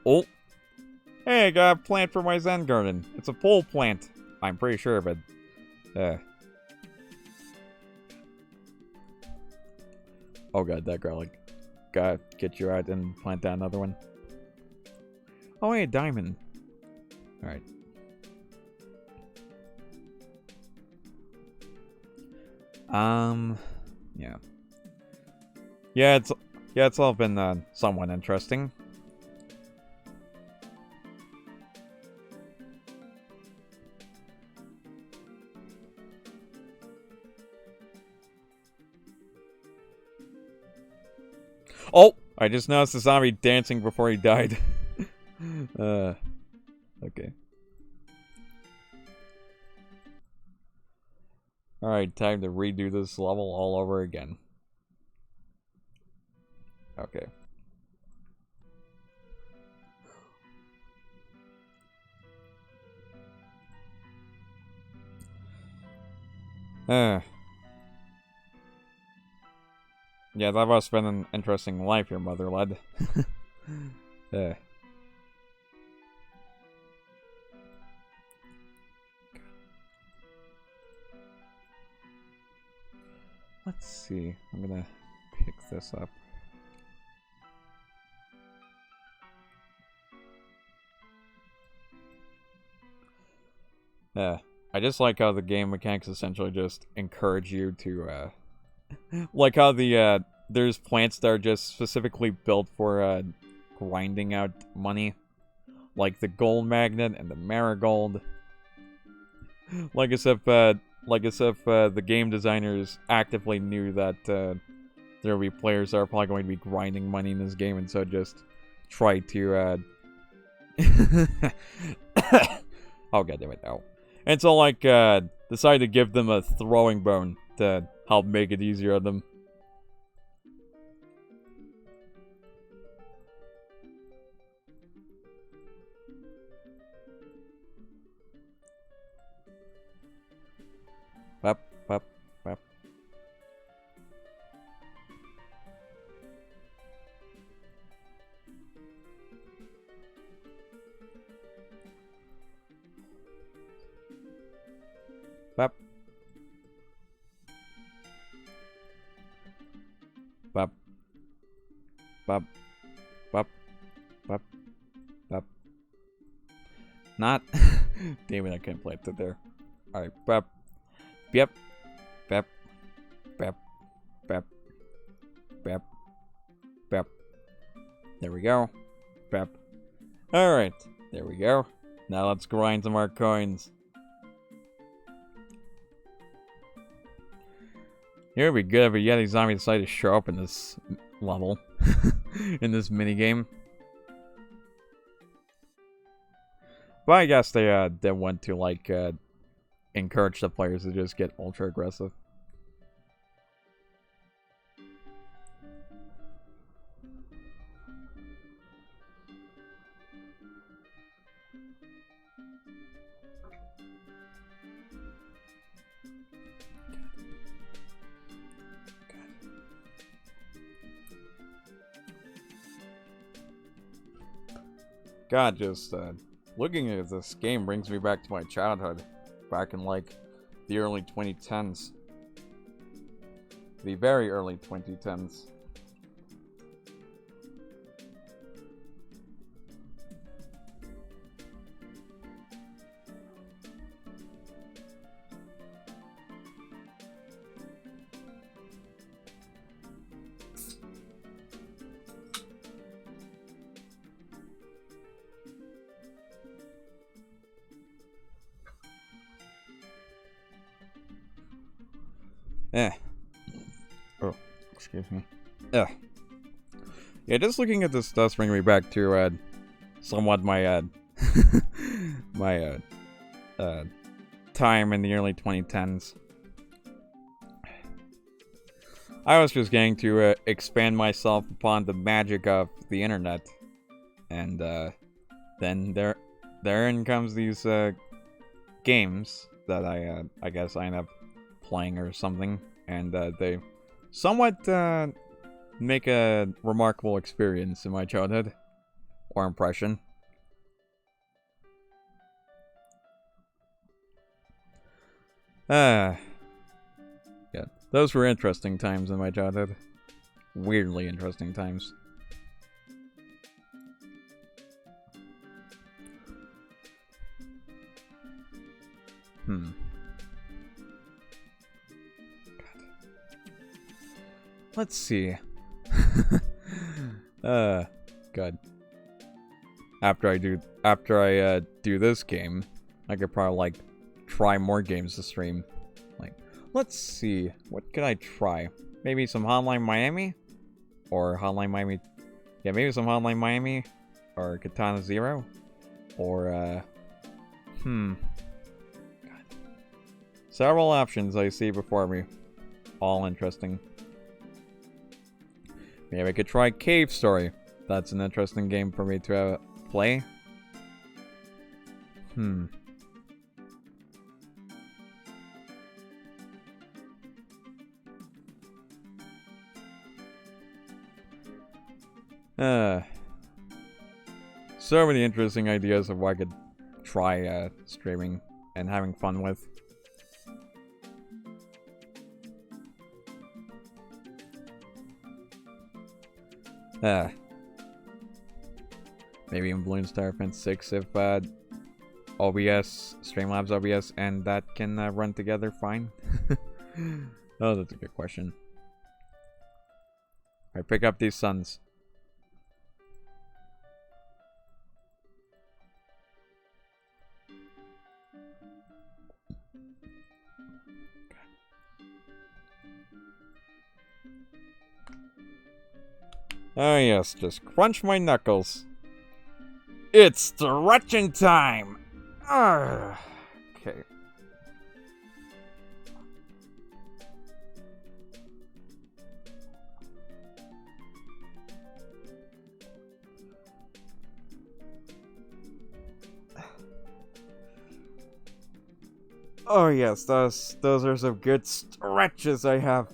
Oh! Hey, I got a plant for my Zen garden. It's a pole plant. I'm pretty sure, but... Oh god, that garlic. Gotta get you out and plant down another one. Oh, hey, a diamond. Alright. Yeah. Yeah, it's all been, somewhat interesting. Oh! I just noticed the zombie dancing before he died. Okay. Alright, time to redo this level all over again. Okay. Yeah, that must have been an interesting life your mother led. Let's see. I'm gonna pick this up. I just like how the game mechanics essentially just encourage you to, like how there's plants that are just specifically built for, grinding out money. Like the gold magnet and the marigold. Like as if the game designers actively knew that, there will be players that are probably going to be grinding money in this game, and so just try to, oh god damn it, no. And so, like, decide to give them a throwing bone to help make it easier on them. Up, up, up. Bop. Bop. Bop. Bop. Bop. Bop. Not. Damn it, I couldn't plant it there. Alright, bop. Yep. Bep. Bep. Bep. Bep. Bep. There we go. Bep. Alright. There we go. Now let's grind some more coins. It would be good if a Yeti zombie decided to show up in this level. in this minigame. But I guess they want to like encourage the players to just get ultra aggressive. God, just looking at this game brings me back to my childhood, back in like the early 2010s. The very early 2010s. Oh, excuse me. Yeah, just looking at this does bring me back to somewhat my my time in the early 2010s. I was just getting to expand myself upon the magic of the internet, and then therein comes these games that I guess I end up playing or something, and they somewhat make a remarkable experience in my childhood or impression. Yeah, those were interesting times in my childhood. Weirdly interesting times. Let's see. Good. After I do this game, I could probably like try more games to stream. Like, let's see, what could I try? Maybe some Hotline Miami, or Hotline Miami. Yeah, maybe some Hotline Miami, or Katana Zero, or God. Several options I see before me, all interesting. Maybe I could try Cave Story. That's an interesting game for me to play. So many interesting ideas of what I could try streaming and having fun with. Maybe even Bloons Tower Defense 6 if OBS, Streamlabs OBS, and that can run together fine. Oh, that's a good question. Alright, pick up these suns. Oh yes, just crunch my knuckles. It's stretching time! Okay. Oh yes, those are some good stretches I have.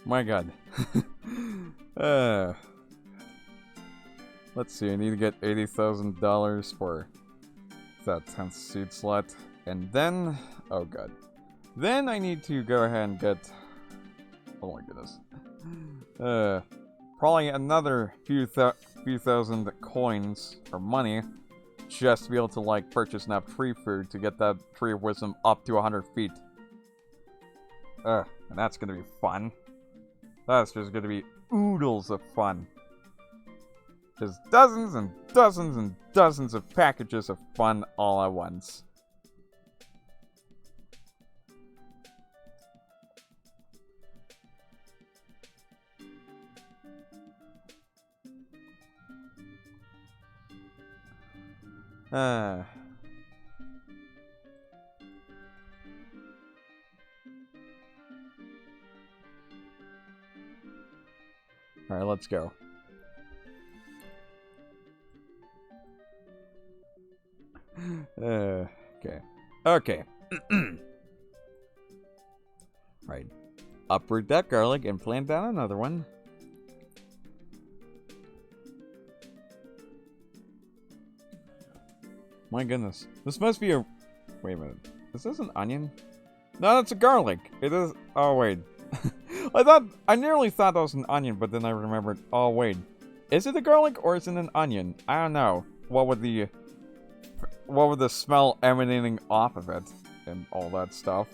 My god. Let's see, I need to get $80,000 for that 10th seed slot. And then, oh god. Then I need to go ahead and get, oh my goodness. Probably another few thousand coins or money just to be able to like purchase enough tree food to get that tree of wisdom up to 100 feet. And that's gonna be fun. That's just gonna be oodles of fun. Just dozens and dozens and dozens of packages of fun all at once. Alright, let's go. Okay. Okay. Right. Uproot that garlic and plant down another one. My goodness. This must be a... Wait a minute. Is this an onion? No, that's a garlic. It is... Oh, wait. I nearly thought that was an onion, but then I remembered... Oh, wait. Is it a garlic or is it an onion? I don't know. What would the smell emanating off of it and all that stuff?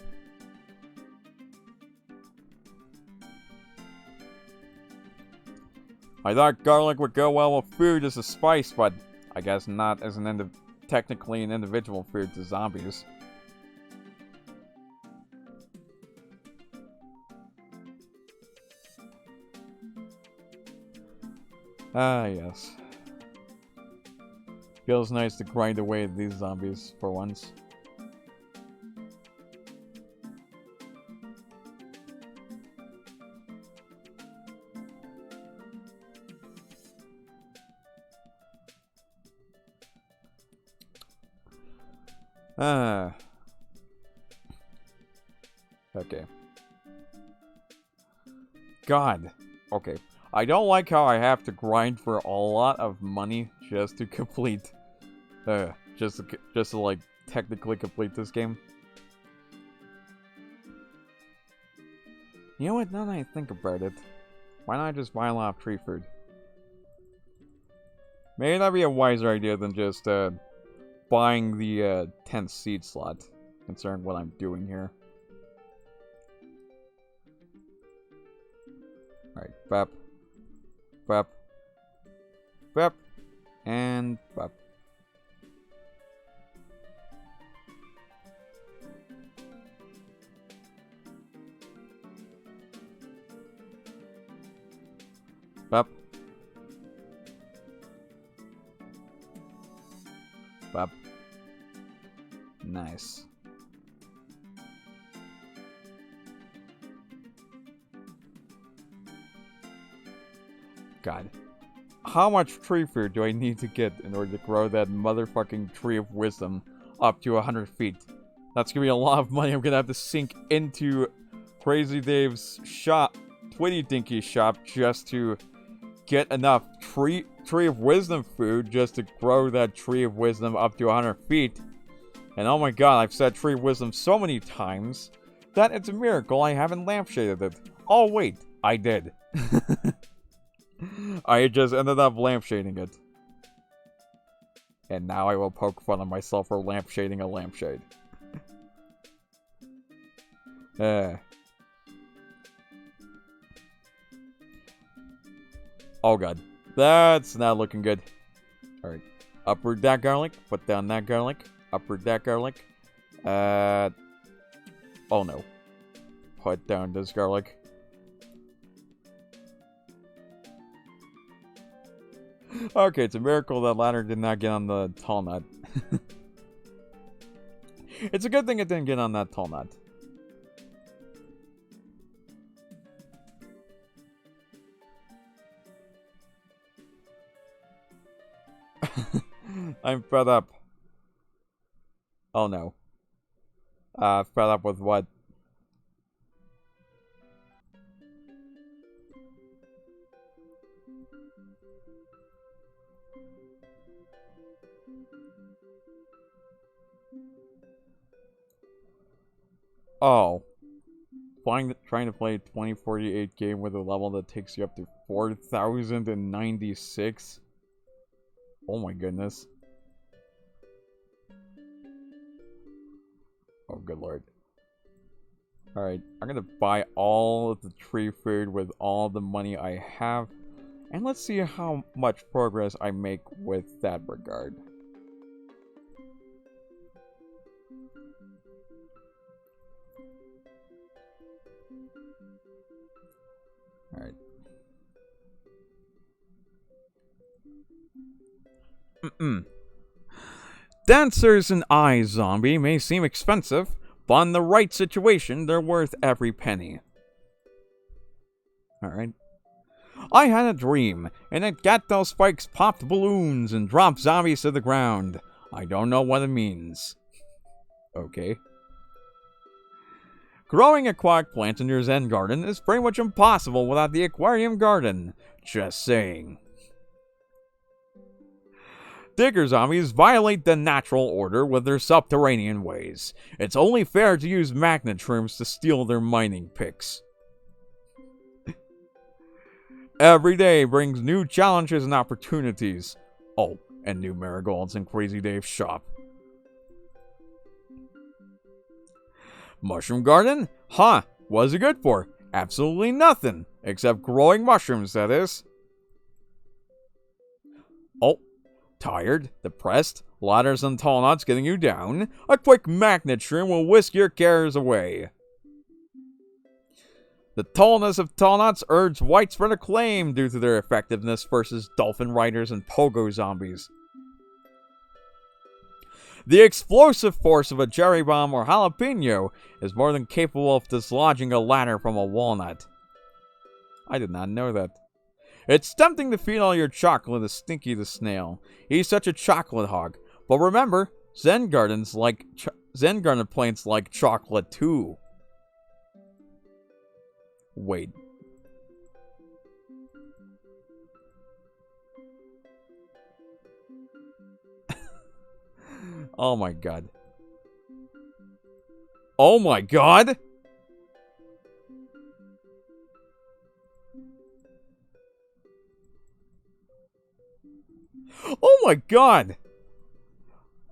I thought garlic would go well with food as a spice, but I guess not as technically an individual food to zombies. Ah, yes. Feels nice to grind away at these zombies for once. Okay. God. Okay. I don't like how I have to grind for a lot of money just to complete... just to like, technically complete this game. You know what, now that I think about it, why not just buy a lot of tree food? Maybe that'd be a wiser idea than just, buying the, 10th seed slot, considering what I'm doing here. Alright, bap. Bap. Bap. And bap. Bap. Bap. Nice. God. How much tree fruit do I need to get in order to grow that motherfucking tree of wisdom up to 100 feet? That's gonna be a lot of money I'm gonna have to sink into Crazy Dave's shop, Twitty Dinky shop, just to get enough tree of wisdom food just to grow that tree of wisdom up to 100 feet. And oh my god, I've said tree of wisdom so many times that it's a miracle I haven't lampshaded it. Oh wait, I did. I just ended up lampshading it. And now I will poke fun of myself for lampshading a lampshade. Oh god. That's not looking good. Alright. Uproot that garlic. Put down that garlic. Uproot that garlic. Oh no. Put down this garlic. Okay, it's a miracle that ladder did not get on the tall nut. It's a good thing it didn't get on that tall nut. I'm fed up. Oh no. Fed up with what? Oh. Trying to play a 2048 game with a level that takes you up to 4,096? Oh my goodness. Oh good lord. Alright, I'm gonna buy all of the tree food with all the money I have. And let's see how much progress I make with that regard. Alright. Dancers in iZombie may seem expensive, but in the right situation, they're worth every penny. Alright. I had a dream, and it got those spikes popped balloons and dropped zombies to the ground. I don't know what it means. Okay. Growing aquatic plants in your Zen garden is pretty much impossible without the aquarium garden. Just saying. Digger zombies violate the natural order with their subterranean ways. It's only fair to use magnet shrooms to steal their mining picks. Every day brings new challenges and opportunities. Oh, and new marigolds in Crazy Dave's shop. Mushroom garden? Huh, what's it good for? Absolutely nothing. Except growing mushrooms, that is. Oh, tired? Depressed? Ladders and tall nuts getting you down? A quick magnet shroom will whisk your cares away. The tallness of tall nuts urged widespread acclaim due to their effectiveness versus dolphin riders and pogo zombies. The explosive force of a cherry bomb or jalapeno is more than capable of dislodging a ladder from a walnut. I did not know that. It's tempting to feed all your chocolate to Stinky the Snail. He's such a chocolate hog. But remember, Zen garden plants like chocolate too. Wait. Oh my god. Oh my god! Oh my god!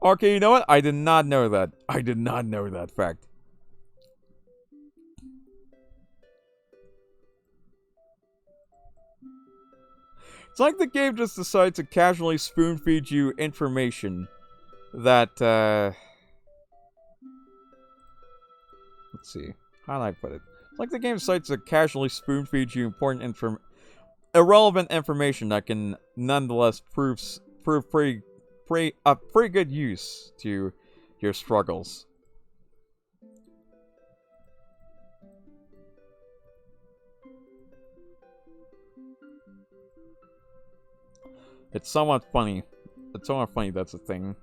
Okay, you know what? I did not know that. I did not know that fact. It's like the game just decided to casually spoon-feed you information that, let's see. How do I put it? It's like the game decides to casually spoon-feed you irrelevant information that can nonetheless prove pretty good use to your struggles. It's somewhat funny. It's somewhat funny that's a thing.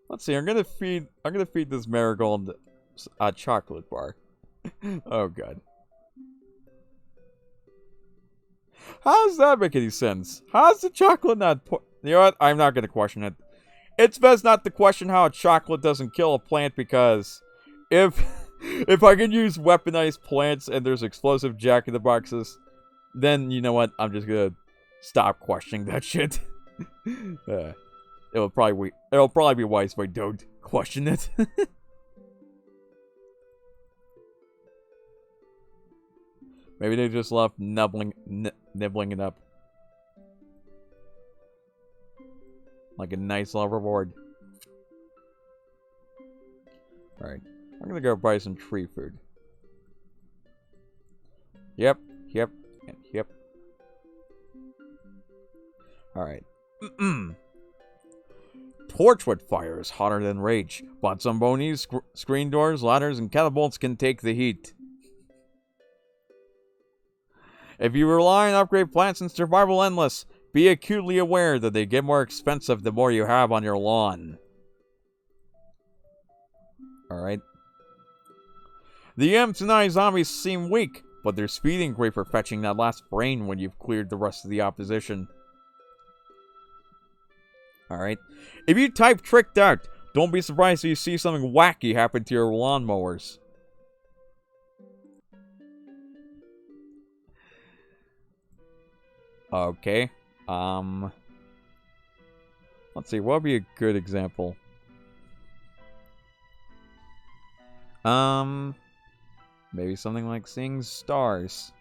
Let's see. I'm gonna feed this marigold a chocolate bar. Oh god. How does that make any sense? How's the chocolate not? You know what? I'm not gonna question it. It's best not to question how a chocolate doesn't kill a plant because if I can use weaponized plants and there's explosive jack-in-the-boxes, then you know what? I'm just gonna stop questioning that shit. It'll probably be wise if I don't question it. Maybe they just love nibbling it up. Like a nice little reward. Alright. I'm gonna go buy some tree food. Yep. Alright. Torchwood fire is hotter than rage, but Zambonis, screen doors, ladders, and catapults can take the heat. If you rely on upgrade plants and survival endless, be acutely aware that they get more expensive the more you have on your lawn. Alright. The imps and iZombies seem weak, but they're speeding great for fetching that last brain when you've cleared the rest of the opposition. Alright. If you type tricked out, don't be surprised if you see something wacky happen to your lawnmowers. Okay. Let's see, what would be a good example? Maybe something like seeing stars.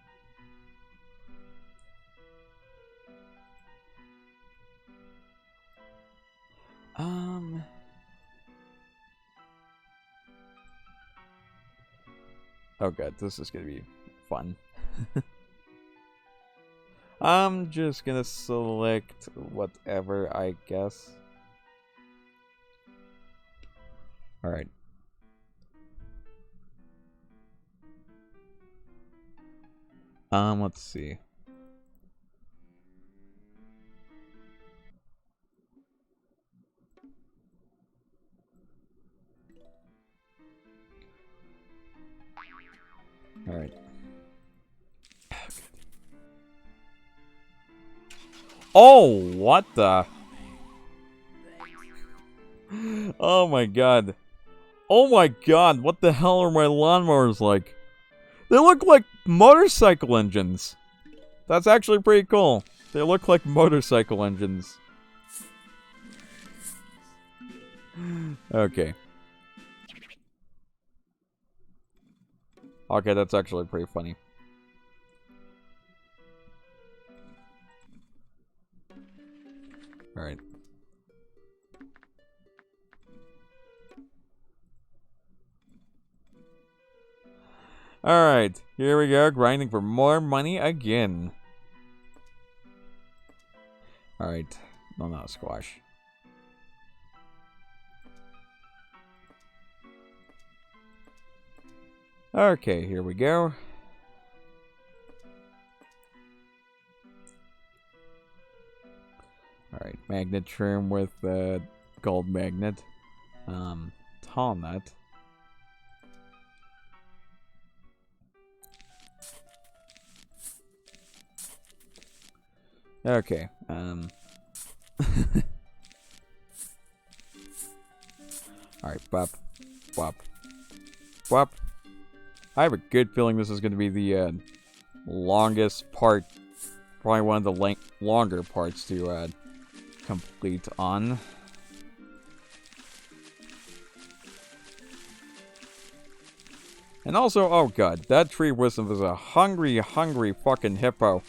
Oh god, this is gonna be fun. I'm just gonna select whatever, I guess. Alright. Let's see. Alright. Oh, what the? Oh my god. Oh my god, what the hell are my lawnmowers like? They look like motorcycle engines. That's actually pretty cool. They look like motorcycle engines. Okay. Okay, that's actually pretty funny. Alright. Alright, here we go, grinding for more money again. Alright, no, not squash. Okay, here we go. Alright, magnet trim with gold magnet. Tall nut. Okay, Alright, bop, bop, bop. I have a good feeling this is going to be the longest part, probably one of the longer parts to complete on. And also, oh god, that tree wisdom is a hungry, hungry fucking hippo.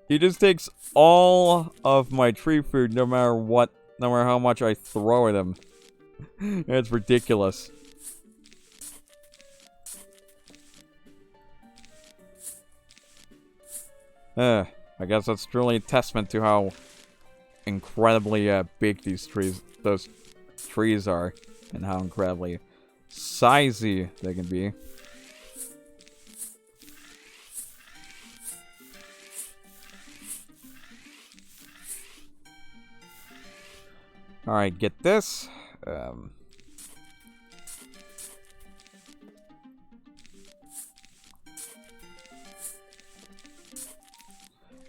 He just takes all of my tree food no matter what, no matter how much I throw at him. It's ridiculous. I guess that's truly a testament to how incredibly big those trees are, and how incredibly sizey they can be. Alright, get this.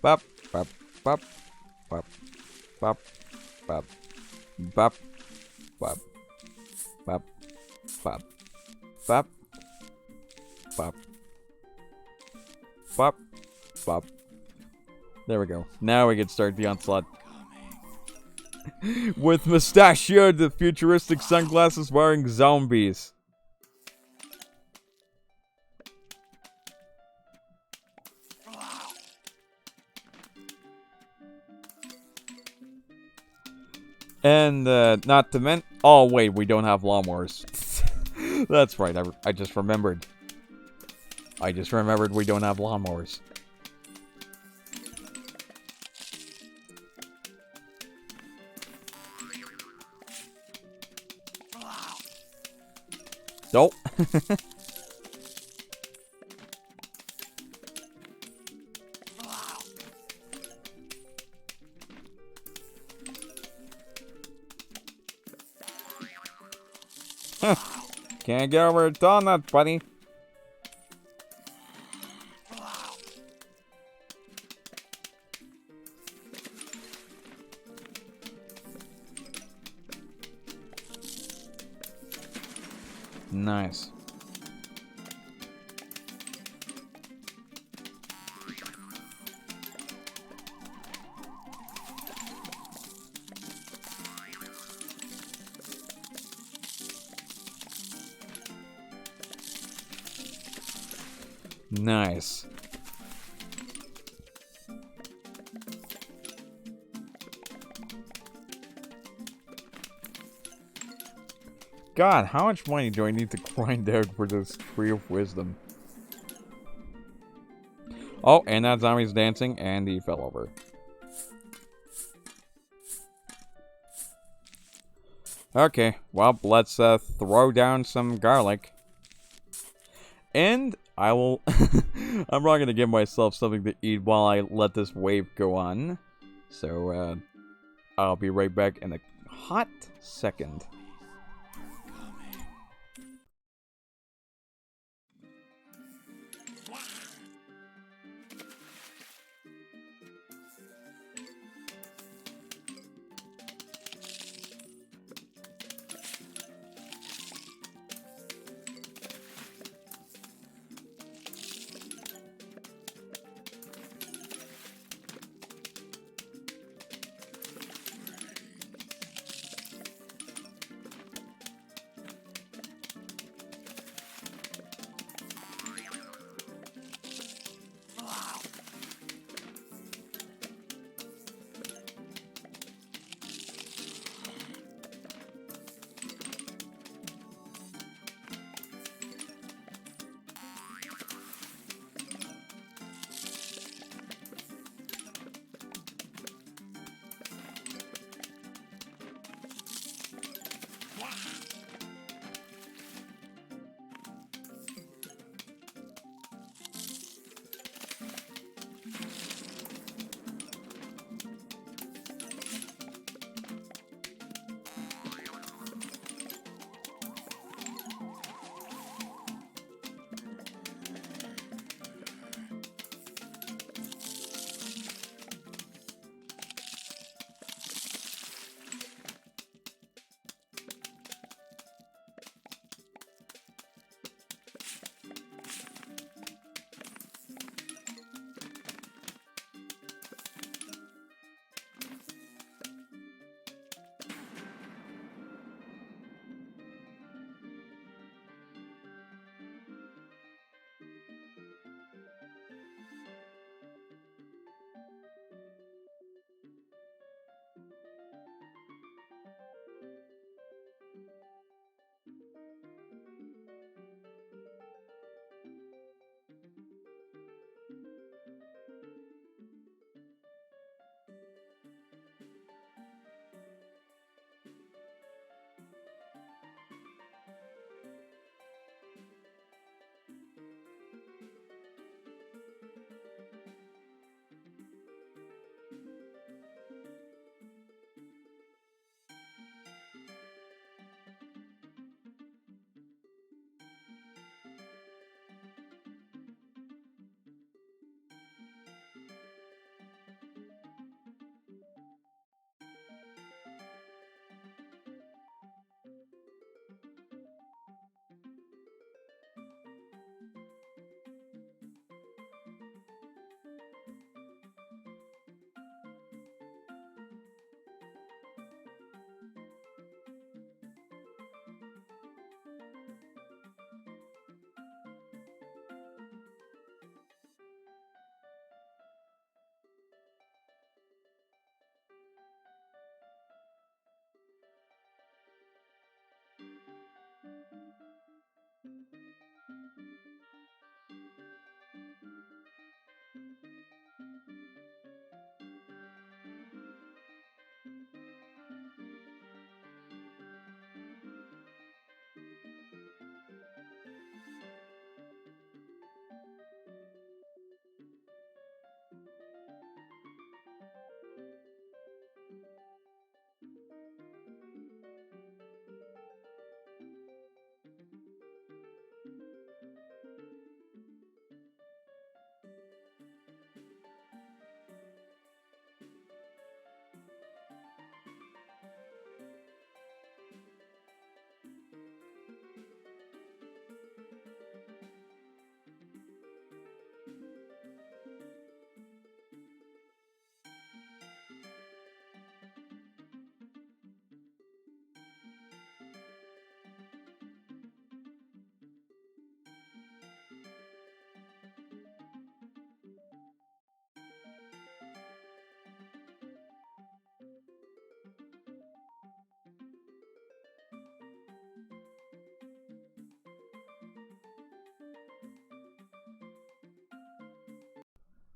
Bop, bop, bop, bop, bop, bop, bop, bop, bop, bop, bop, bop, bop, bop. There we go. Now we can start the onslaught. With mustachioed, the futuristic sunglasses wearing zombies. And, not to mention... Oh, wait, we don't have lawnmowers. That's right, I just remembered. I just remembered we don't have lawnmowers. Nope. Can't get over a donut, buddy. Nice. Nice. God, how much money do I need to grind out for this Tree of Wisdom? Oh, and that zombie's dancing, and he fell over. Okay, well, let's throw down some garlic. And I will... I'm probably gonna give myself something to eat while I let this wave go on. So, I'll be right back in a hot second.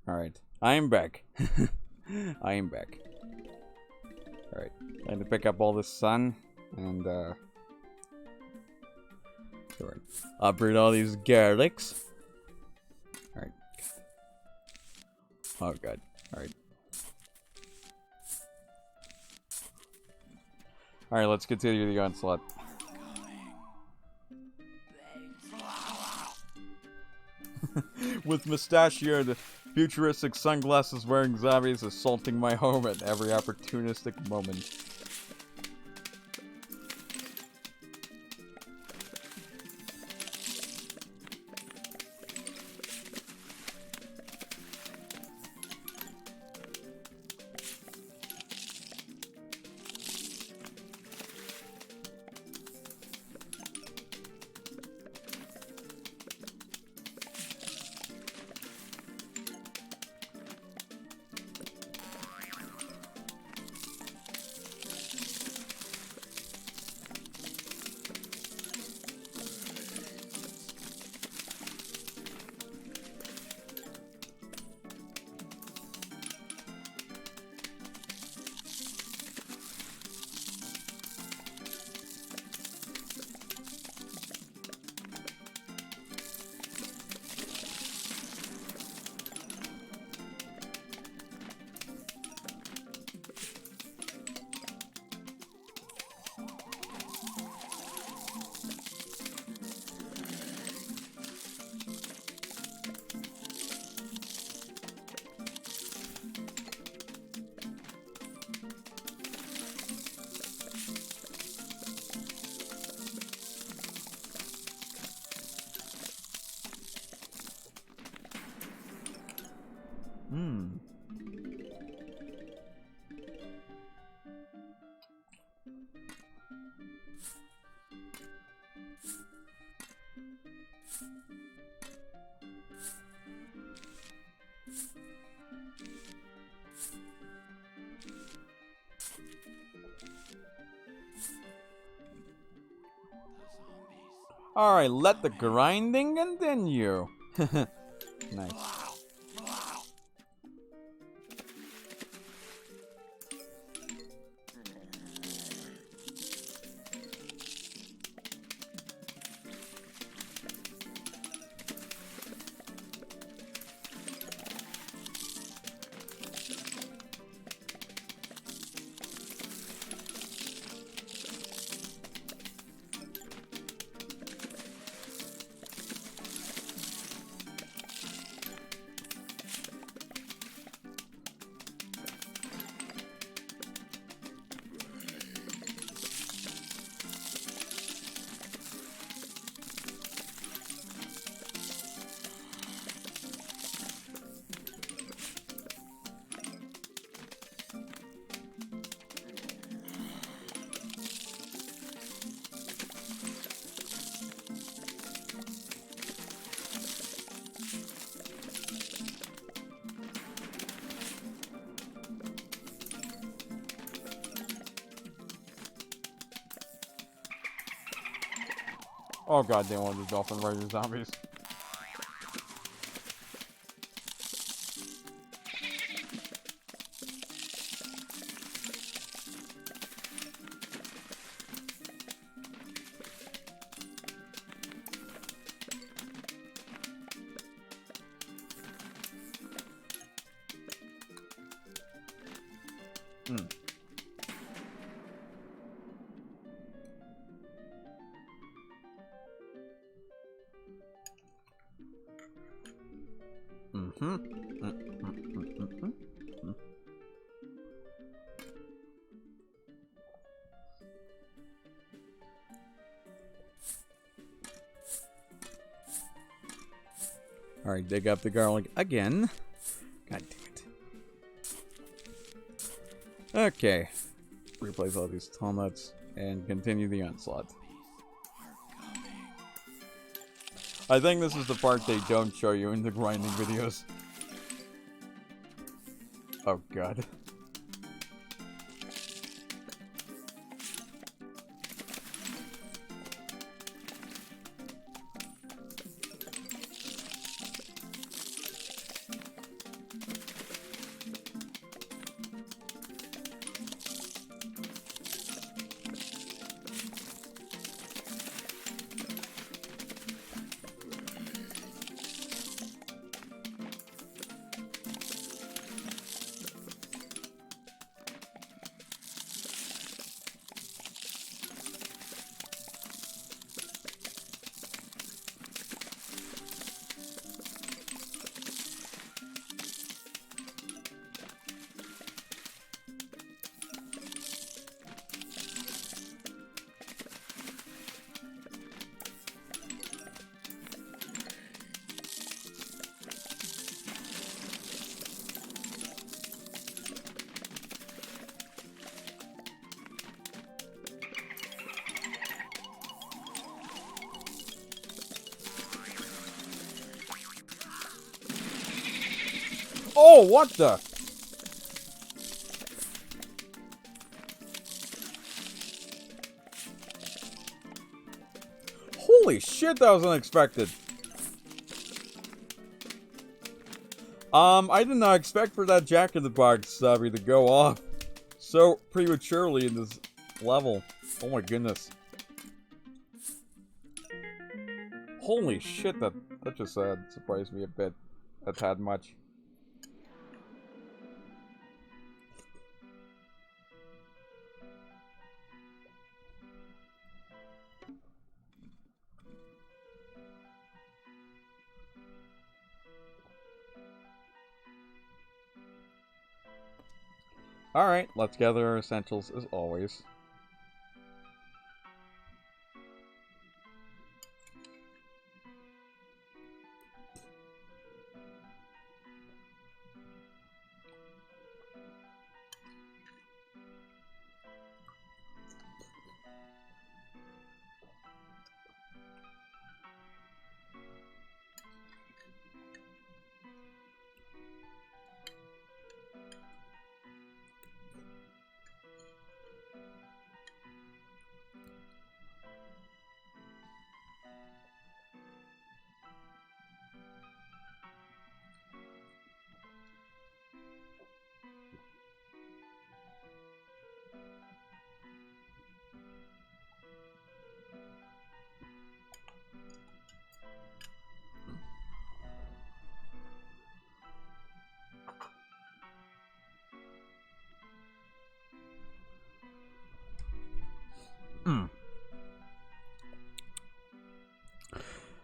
Alright, I am back. I am back. Alright, time to pick up all this sun and uproot all these garlics. Alright. Oh god. Alright. Alright, let's continue the onslaught. With mustachioed, futuristic sunglasses wearing zombies assaulting my home at every opportunistic moment. Alright, let the grinding continue. Nice. Oh god, they want the dolphin rider zombies. Alright, dig up the garlic again. God damn it. Okay. Replace all these tall nuts and continue the onslaught. I think this is the part they don't show you in the grinding videos. Oh god. Oh, what the? Holy shit, that was unexpected. I did not expect for that Jack-in-the-Box zombie to go off so prematurely in this level. Oh my goodness. Holy shit, that just surprised me a tad much. Alright, let's gather our essentials as always.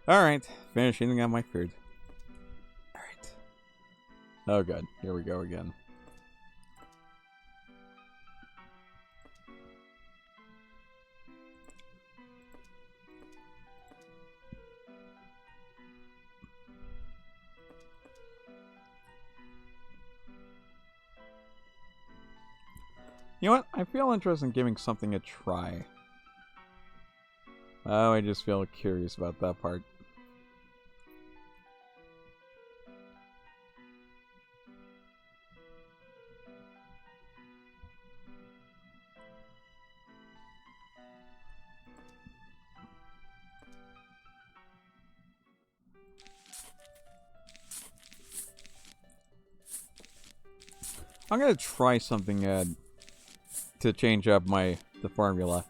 Alright, finish eating on my food. Alright. Oh god, here we go again. You know what? I feel interested in giving something a try. Oh, I just feel curious about that part. I'm gonna try something to change up the formula.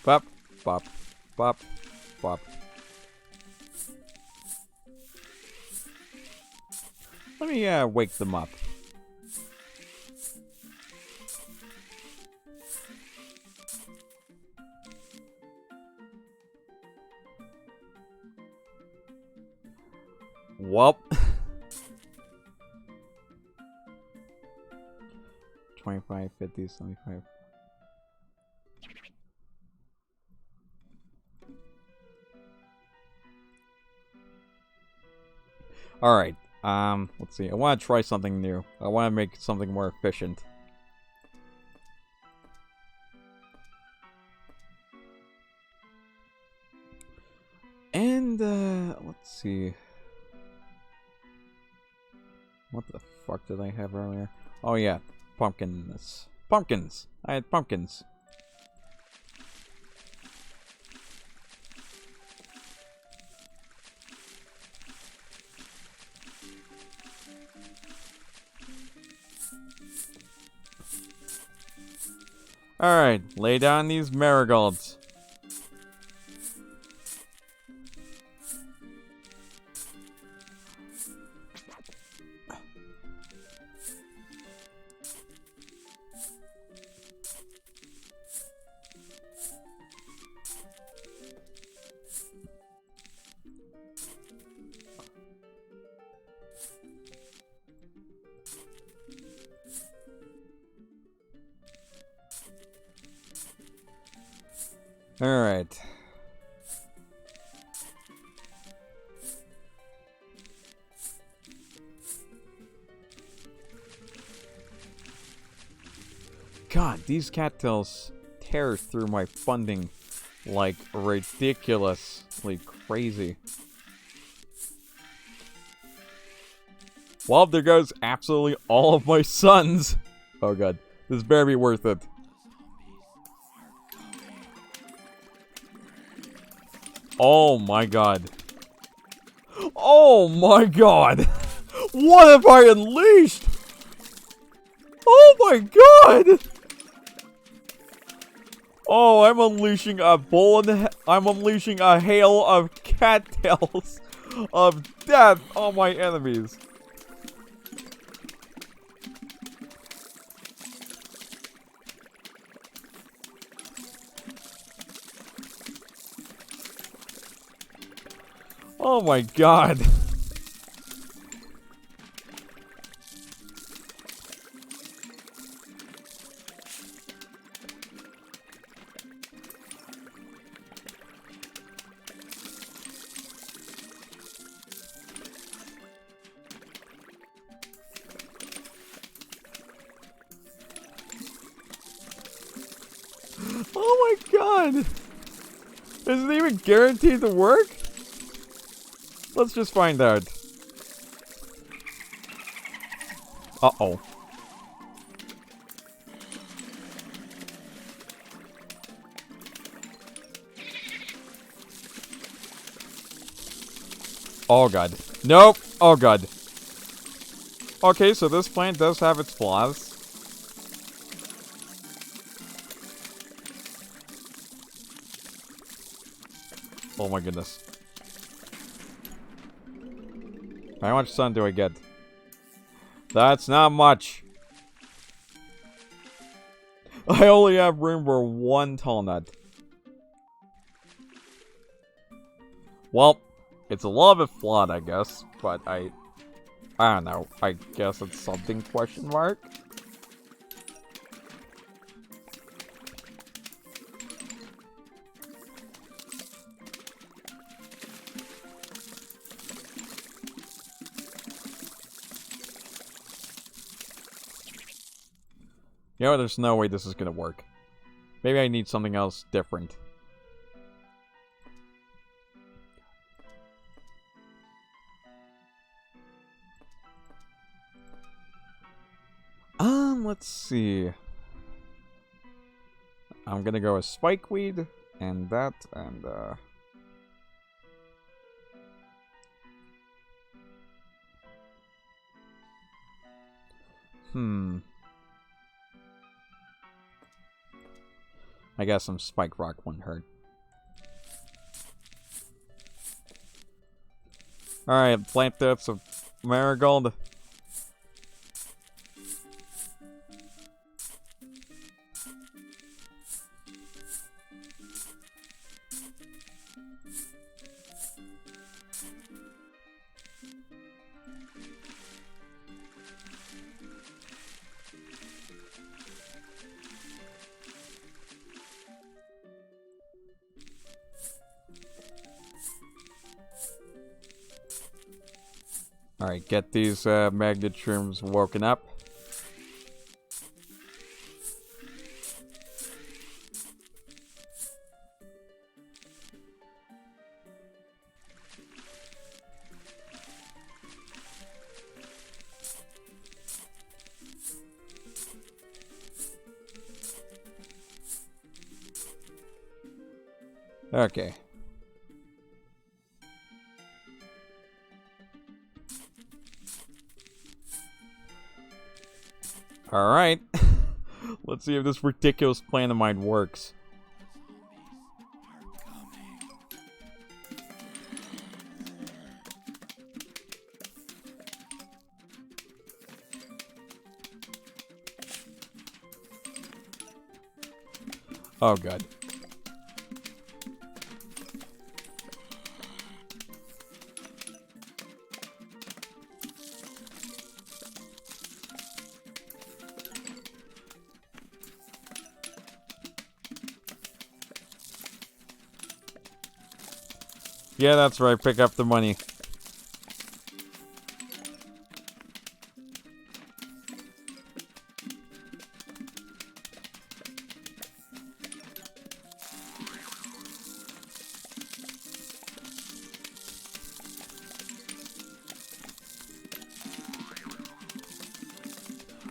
Bop, bop, bop, bop. Let me wake them up. Whoop. 25, 50, 75. Alright, let's see. I want to try something new. I want to make something more efficient. And, let's see. What the fuck did I have earlier? Oh yeah, pumpkins. Pumpkins! I had pumpkins. Alright, lay down these marigolds. Alright. God, these cattails tear through my funding like ridiculously crazy. Well, there goes absolutely all of my sons. Oh god, this better be worth it. Oh my god. Oh my god. What have I unleashed? Oh my god. Oh, I'm unleashing a I'm unleashing a hail of cattails of death on my enemies. Oh my god. Oh my god. Is it even guaranteed to work? Let's just find out. Uh-oh. Oh god. Nope. Oh god. Okay, so this plant does have its flaws. Oh my goodness. How much sun do I get? That's not much. I only have room for one tall nut. Well, it's a little bit flawed, I guess, but I don't know. I guess it's something question mark. You know, there's no way this is gonna work. Maybe I need something else different. Let's see. I'm gonna go with spikeweed and that and I guess some spike rock wouldn't hurt. Alright, plant tips of marigold. Alright, get these magnet shrooms woken up. Okay. Alright. Let's see if this ridiculous plan of mine works. Oh, God. Yeah, that's right. Pick up the money.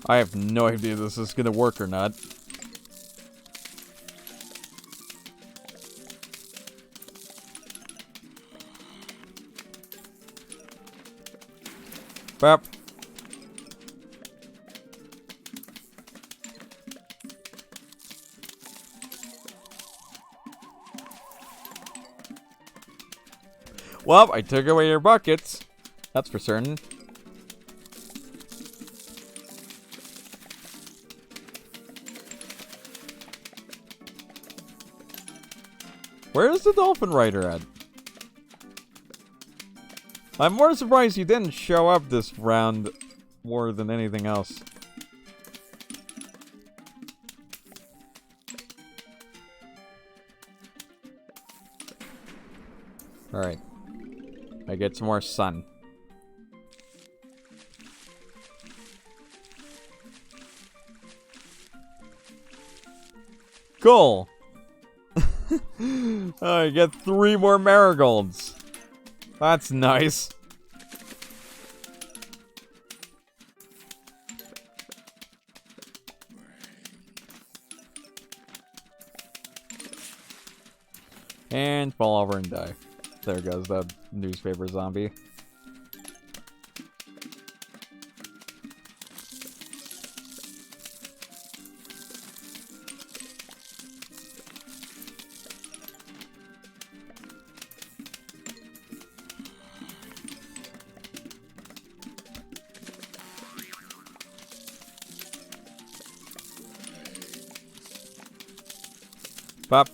I have no idea if this is gonna work or not. Bap. Well, I took away your buckets. That's for certain. Where's the dolphin rider at? I'm more surprised he didn't show up this round more than anything else. Alright. I get some more sun. Cool! I get 3 more marigolds. That's nice. And fall over and die. There goes the newspaper zombie. Pop.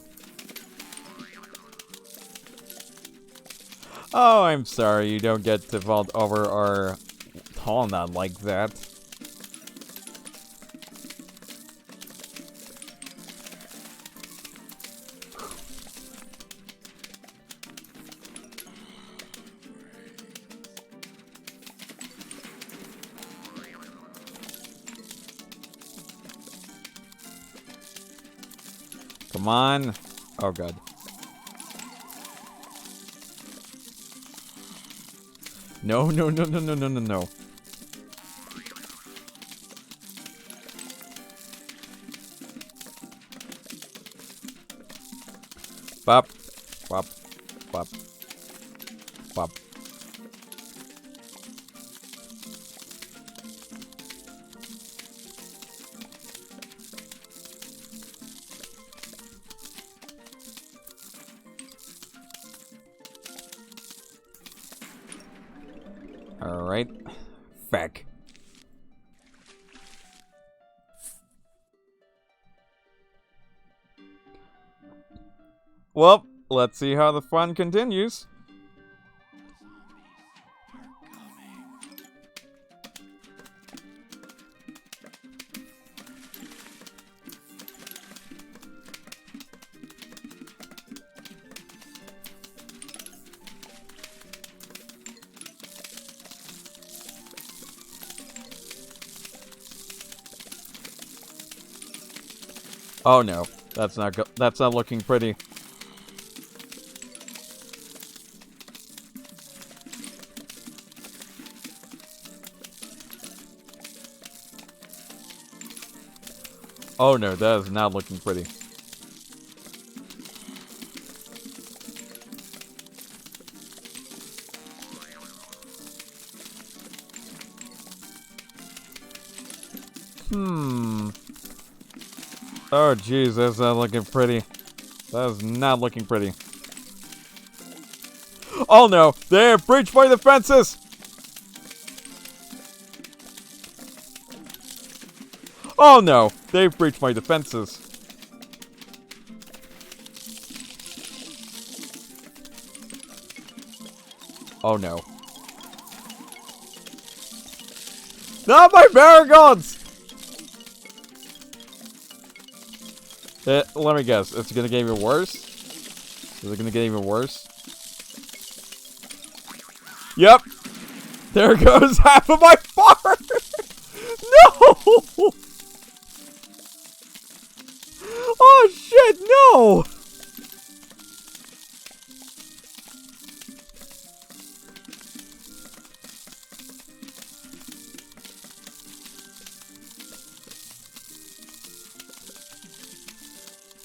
Oh, I'm sorry, you don't get to vault over our walnut like that. Come on. Oh, God. No, no, no, no, no, no, no, no. Bop. Bop. Bop. Bop. Alright. Feck. Well, let's see how the fun continues. Oh no, that's not looking pretty. Oh no, that is not looking pretty. Oh, jeez, that's not looking pretty. That is not looking pretty. Oh no, they're breached by the fences! Oh no, they've breached my defenses. Oh no. Not my marigolds! Let me guess, it's gonna get even worse? Is it gonna get even worse? Yep! There goes half of my farm! No! Oh shit, no!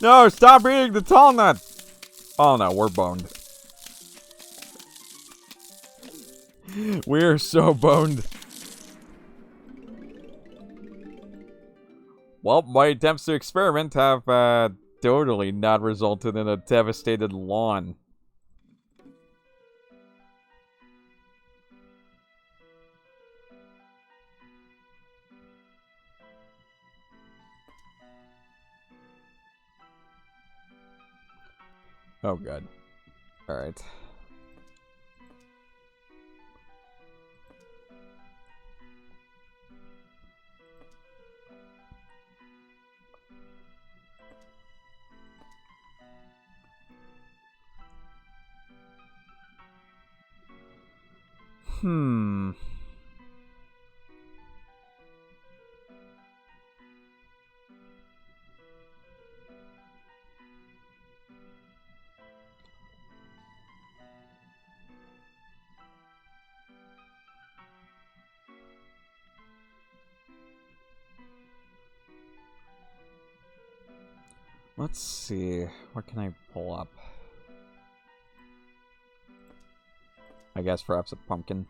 No, stop eating the tall nut! Oh no, we're boned. We're so boned. Well, my attempts to experiment have totally not resulted in a devastated lawn. Oh god. Alright. Let's see. What can I pull up? I guess perhaps a pumpkin.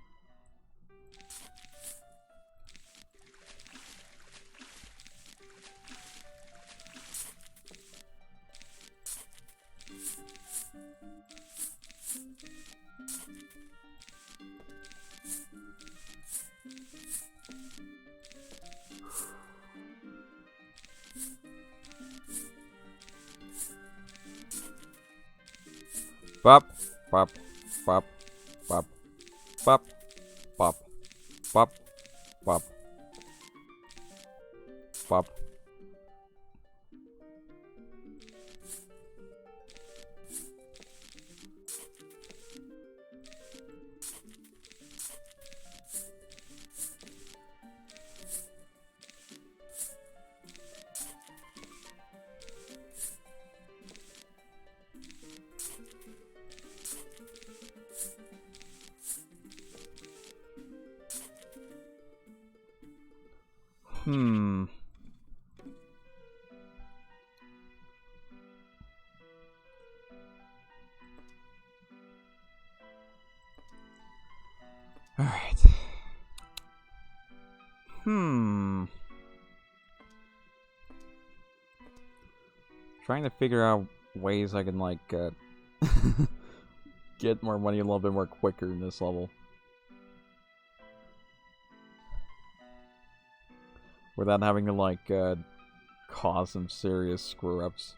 Bop, bop, bop, bop, bop, bop, bop, bop, bop. Alright. Trying to figure out ways I can, like, get more money a little bit more quicker in this level. Without having to, like, cause some serious screw-ups.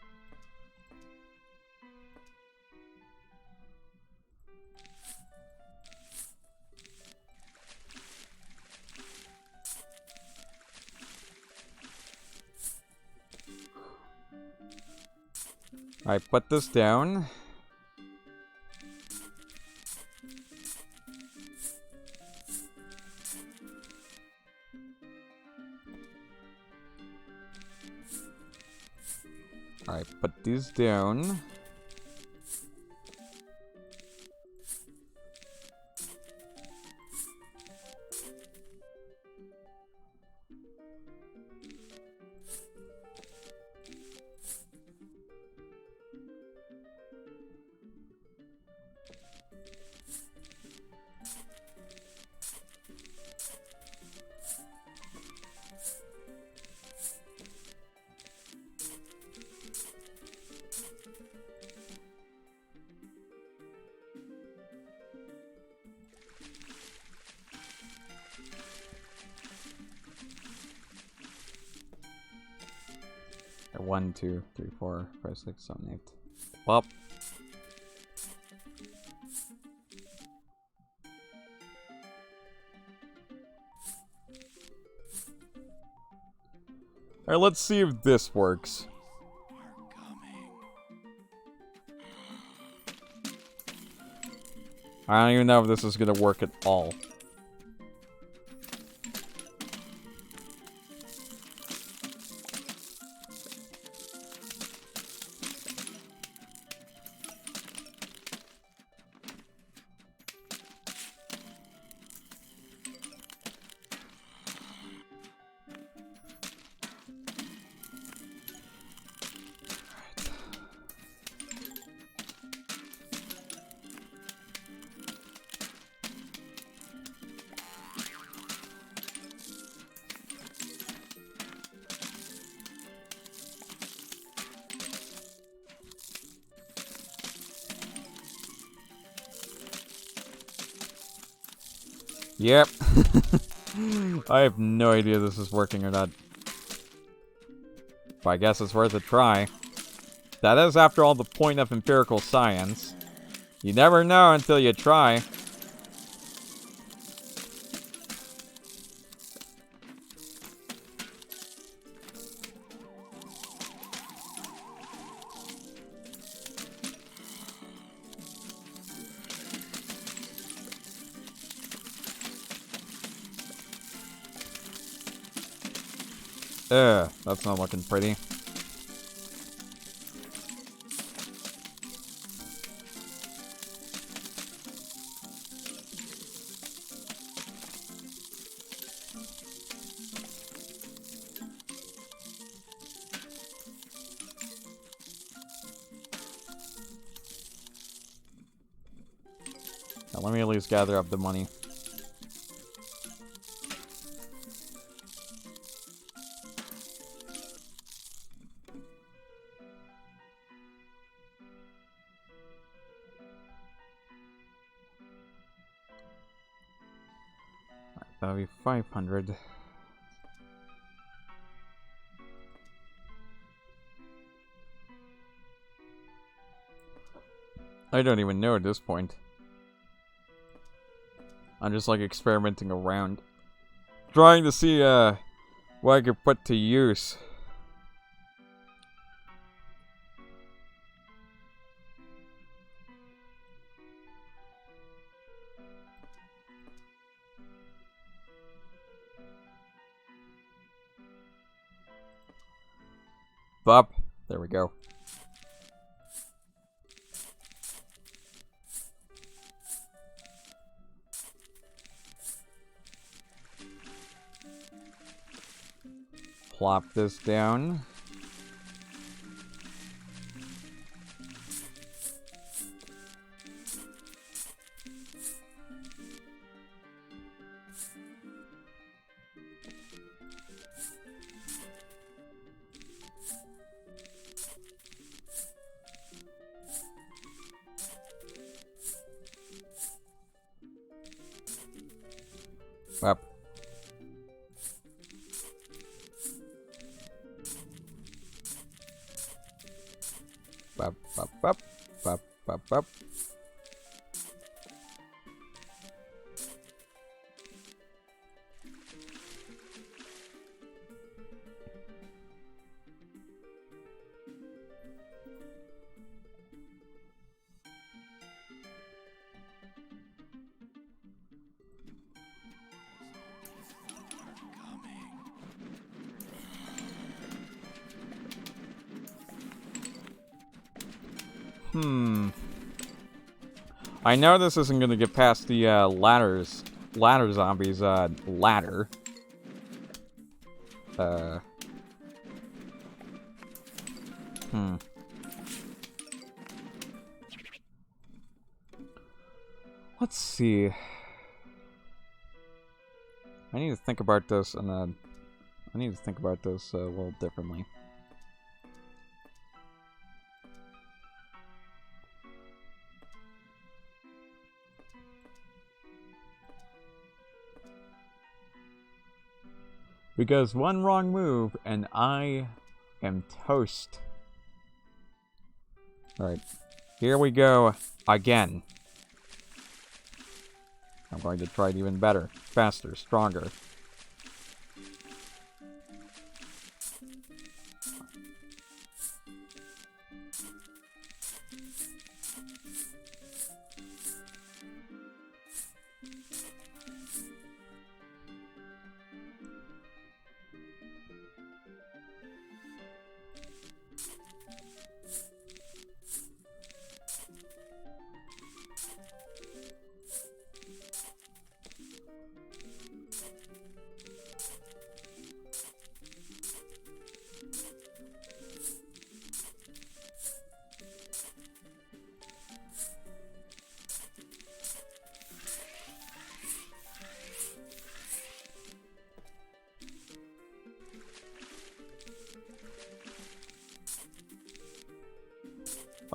Alright, put this down. Alright, put these down. 1, 2, 3, 4, 5, 6, 7, 8. Well. Alright, let's see if this works. I don't even know if this is gonna work at all. Yep. I have no idea if this is working or not. But I guess it's worth a try. That is, after all, the point of empirical science. You never know until you try. That's not looking pretty. Now, let me at least gather up the money. That'll be 500. I don't even know at this point. I'm just like experimenting around. Trying to see what I could put to use. Up. There we go. Plop this down. Up. Up, up, up, up, up, up. I know this isn't gonna get past the ladder zombies ladder. Let's see. I need to think about this and I need to think about this a little differently. Because one wrong move and I am toast. Alright, here we go again. I'm going to try it even better, faster, stronger.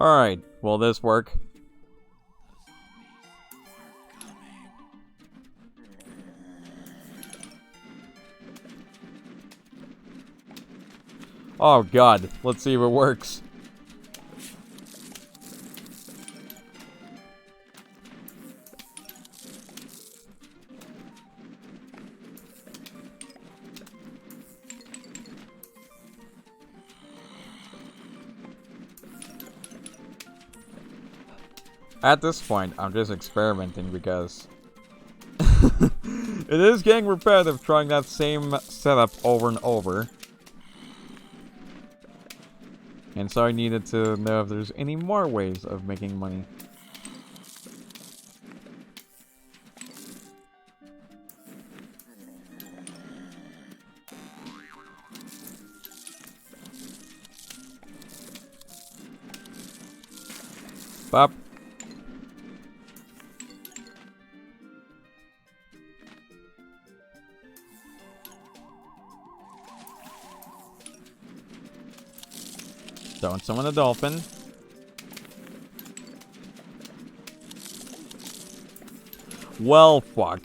Alright, will this work? Oh god, let's see if it works. At this point, I'm just experimenting because it is getting repetitive trying that same setup over and over. And so I needed to know if there's any more ways of making money. Bop. Don't summon a dolphin. Well, fuck.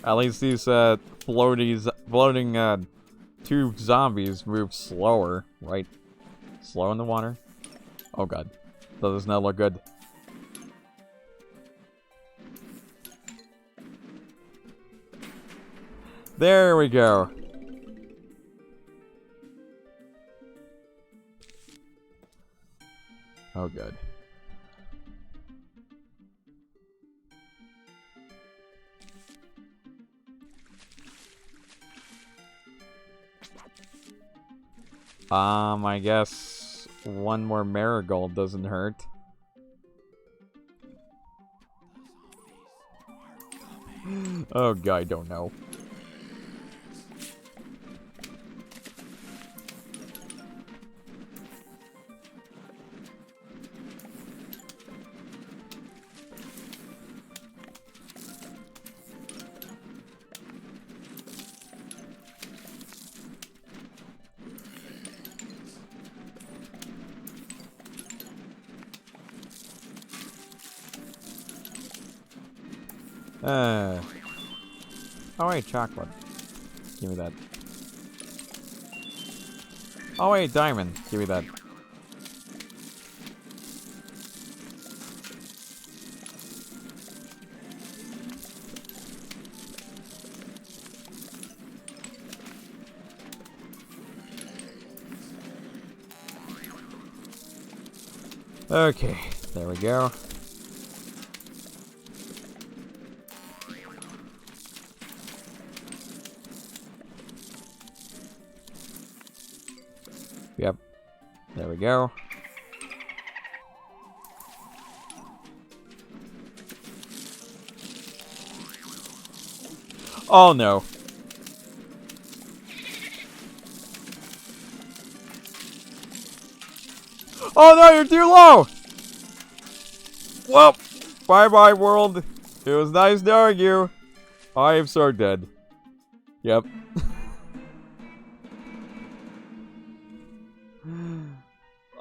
At least these floating two zombies move slower, right? Slow in the water. Oh god, that does not look good. There we go. Oh, good. I guess one more marigold doesn't hurt. Oh, God, I don't know. Oh wait, chocolate. Give me that. Oh wait, diamond. Give me that. Okay, there we go. Yep. There we go. Oh no. Oh no, you're too low! Well, bye-bye world. It was nice knowing you. I am so dead. Yep.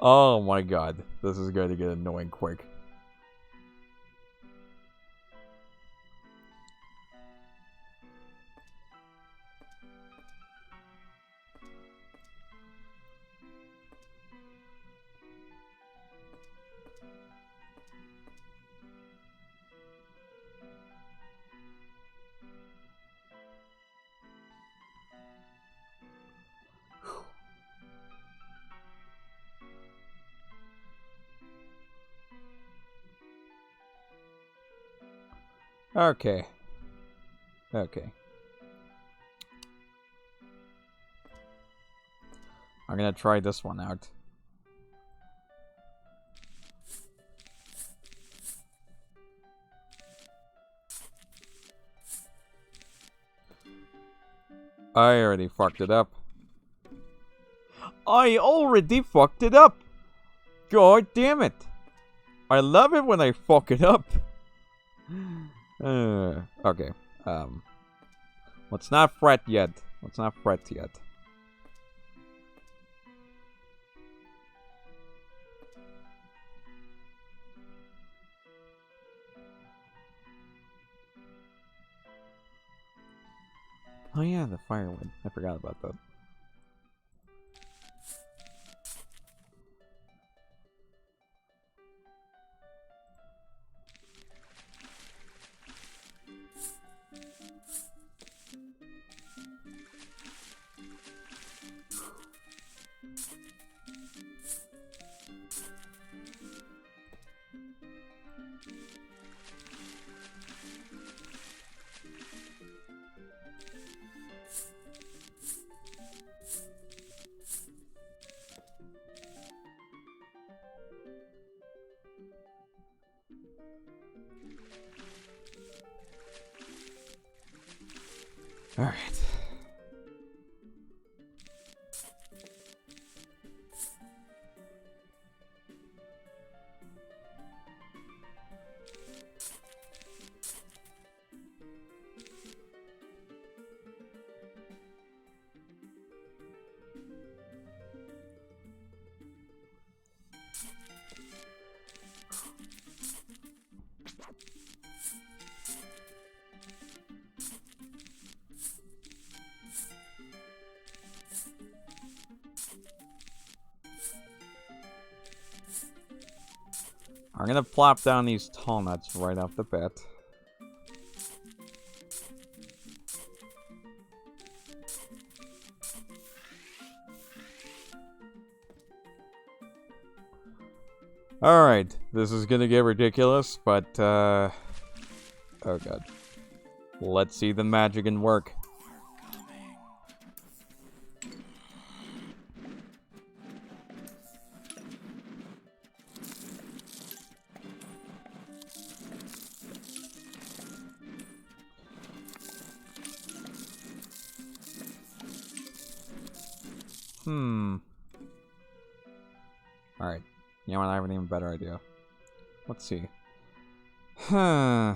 Oh my god. This is going to get annoying quick. Okay. Okay. I'm gonna try this one out. I already fucked it up. I already fucked it up! God damn it! I love it when I fuck it up. Okay. Let's not fret yet. Let's not fret yet. Oh yeah, the firewood. I forgot about that. Alright. I'm gonna plop down these tall nuts right off the bat. Alright, this is gonna get ridiculous, but, oh god. Let's see the magic and work. Alright. You know what? I have an even better idea. Let's see. Huh.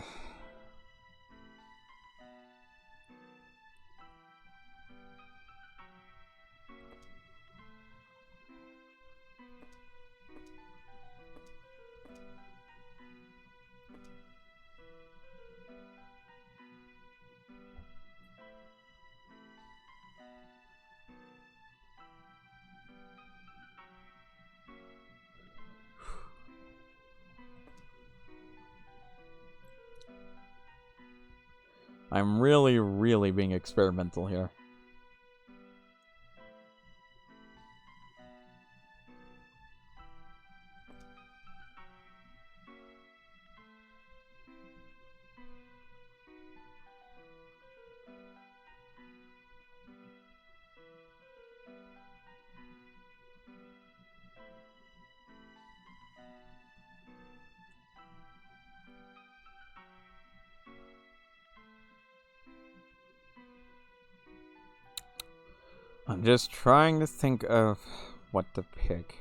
I'm really being experimental here. I'm just trying to think of what to pick.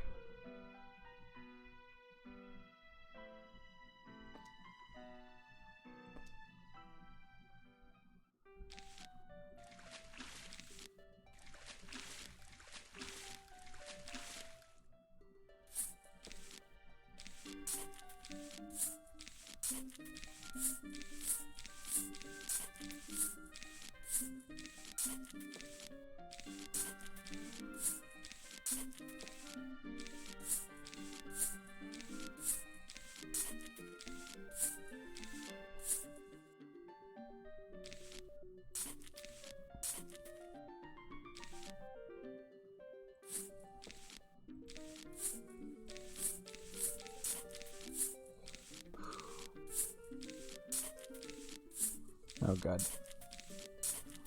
Oh god.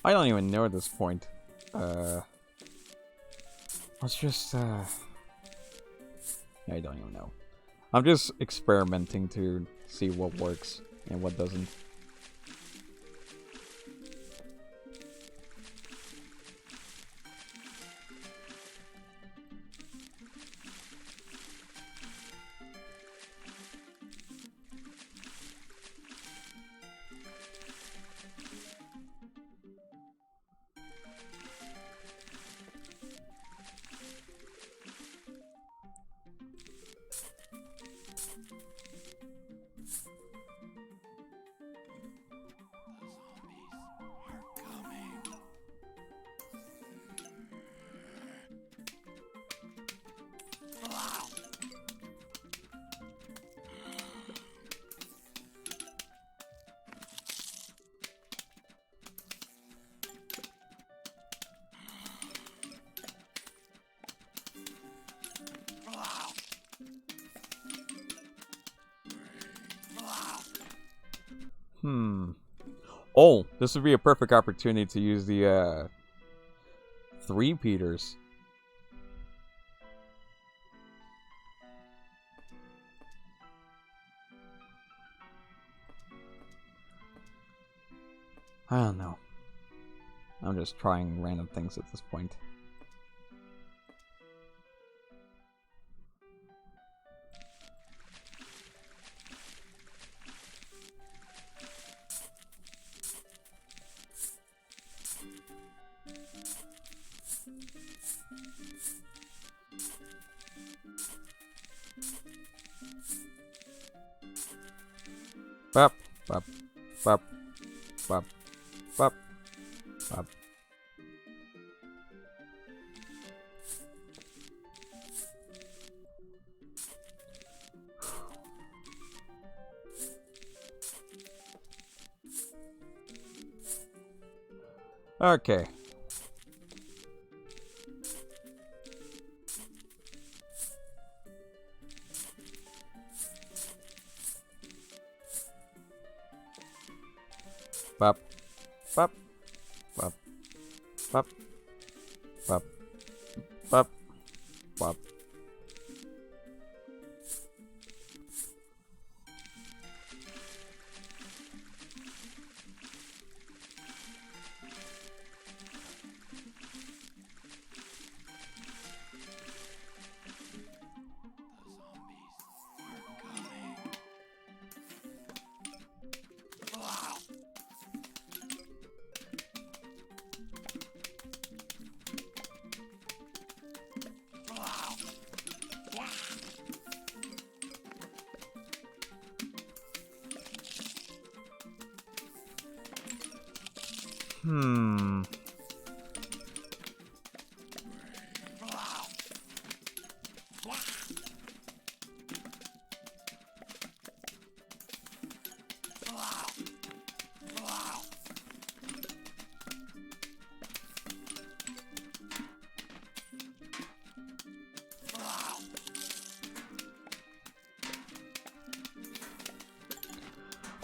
I don't even know at this point. Let's just, I don't even know. I'm just experimenting to see what works and what doesn't. Oh, this would be a perfect opportunity to use the, three-peaters. I don't know. I'm just trying random things at this point. Bop, bop, bop, bop, bop, bop. Okay. Bop, bop, bop, bop, bop, bop, bop.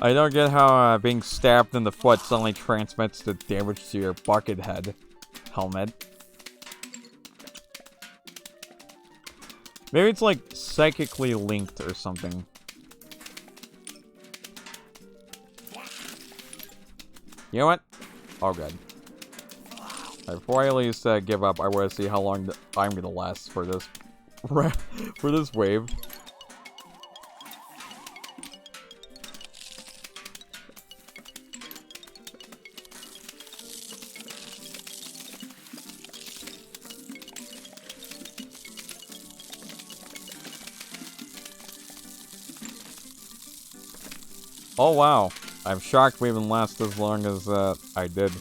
I don't get how being stabbed in the foot suddenly transmits the damage to your bucket head helmet. Maybe it's like psychically linked or something. You know what? Oh god. Before I at least give up, I want to see how long I'm gonna last for this for this wave. Oh wow, I'm shocked we even last as long as I did.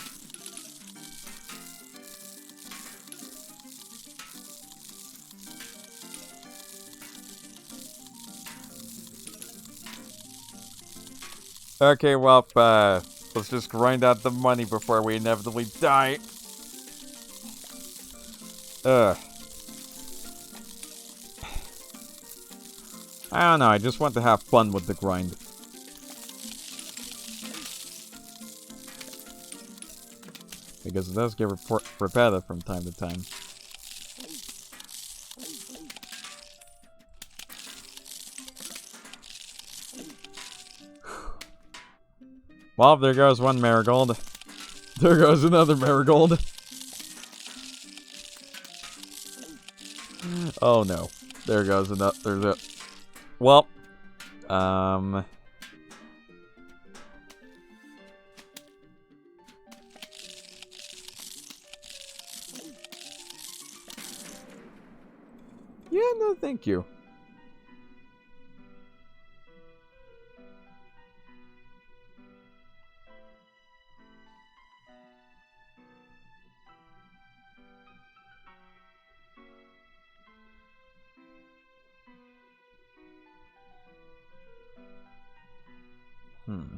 Okay, well, let's just grind out the money before we inevitably die. Ugh. I don't know, I just want to have fun with the grind. because it does get repetitive from time to time. Well, there goes one marigold. There goes another marigold. Oh no. There goes another. There's a. Well. Yeah, no, thank you. Hmm.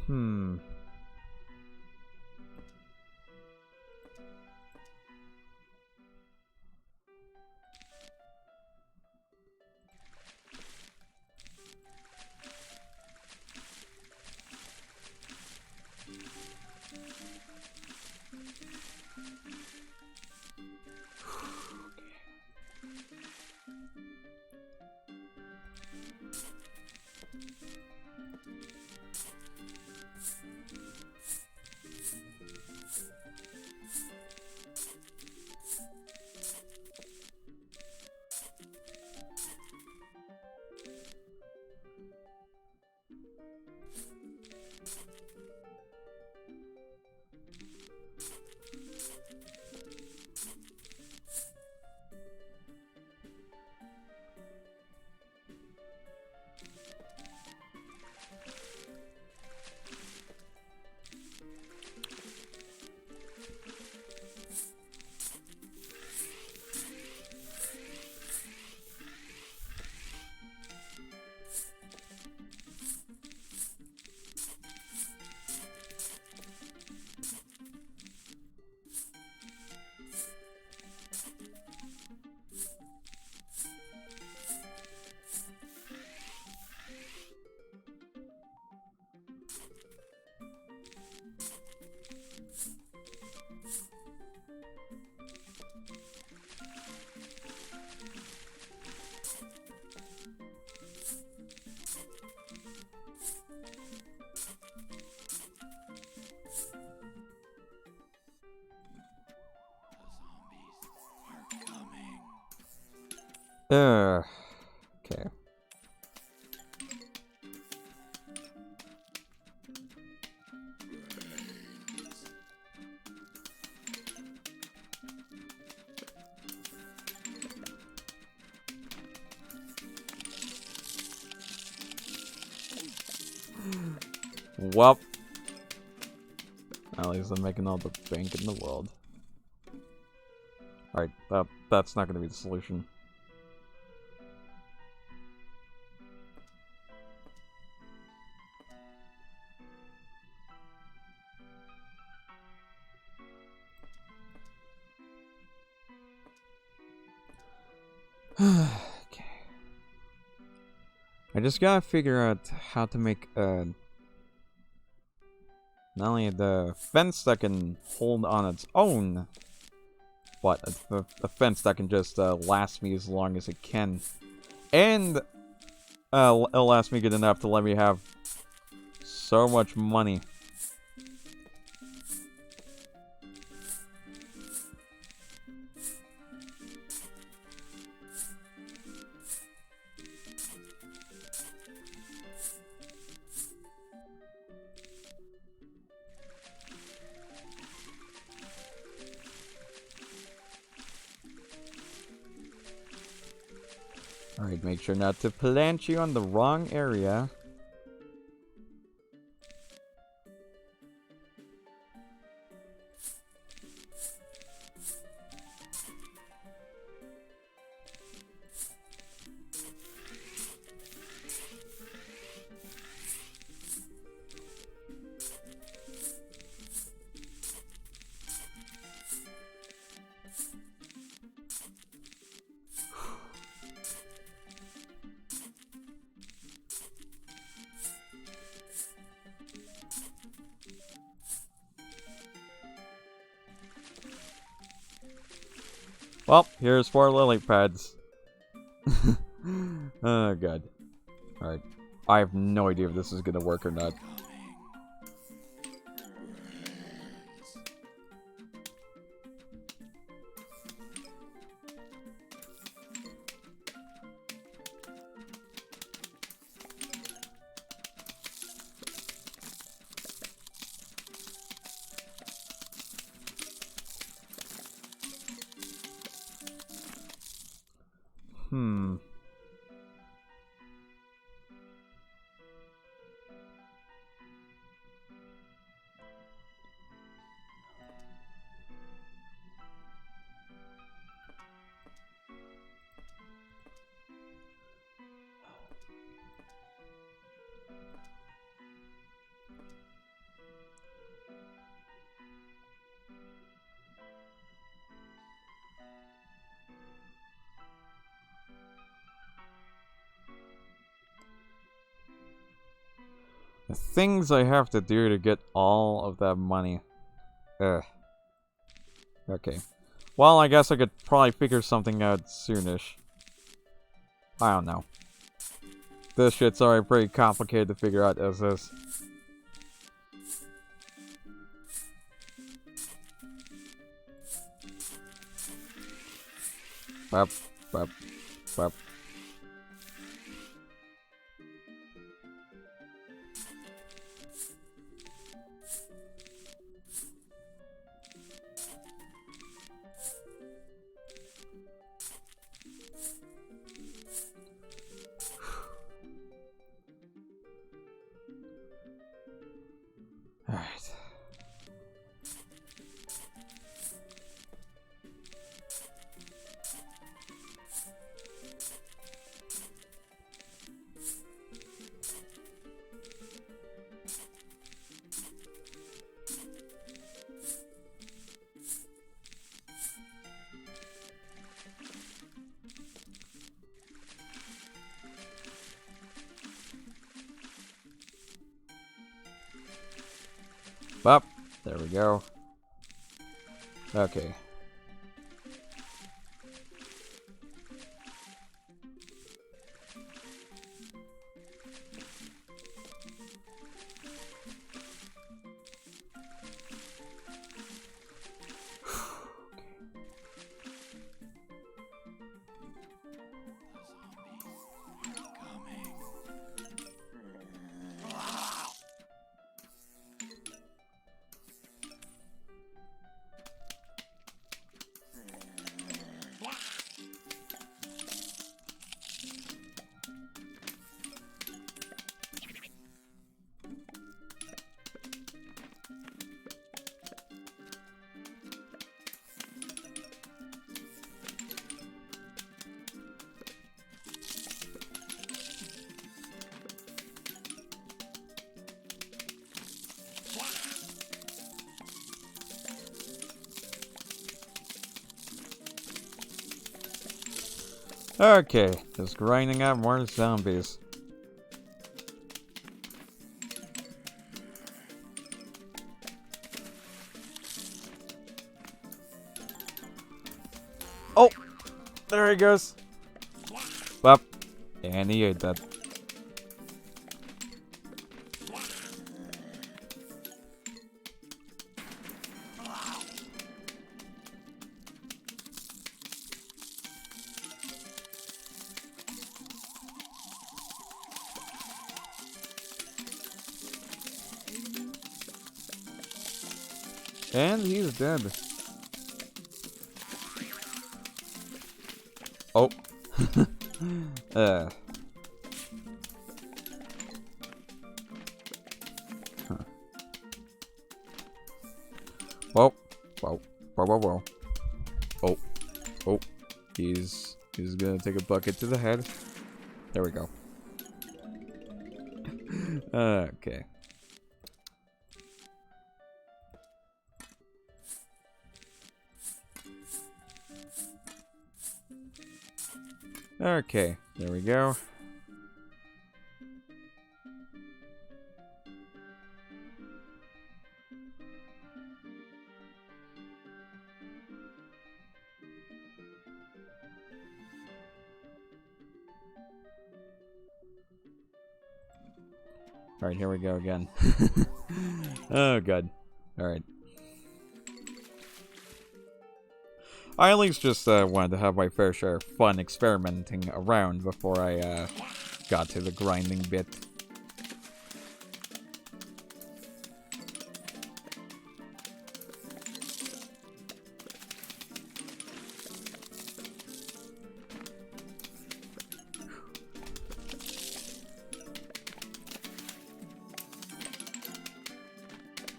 Hmm. Okay. Well, at least I'm making all the bank in the world. Alright, that's not gonna be the solution. Okay. I just gotta figure out how to make not only the fence that can hold on its own, but a fence that can just last me as long as it can. And it'll last me good enough to let me have so much money. Alright, make sure not to plant you on the wrong area. Well, here's 4 lily pads. Oh god. Alright. I have no idea if this is gonna work or not. Hmm. The things I have to do to get all of that money. Ugh. Okay. Well, I guess I could probably figure something out soonish. I don't know. This shit's already pretty complicated to figure out as is. Bop, bop, bop. Alright. Bop. There we go. Okay. Okay, just grinding out more zombies. Oh! There he goes! Bop. And he ate that. And he's dead. Oh. Huh. Whoa. Whoa. Whoa, whoa, whoa. Oh. Oh. He's gonna take a bucket to the head. There we go. Okay. Okay, there we go. Alright, here we go again. Oh, God. Alright. I at least just wanted to have my fair share of fun experimenting around before I got to the grinding bit.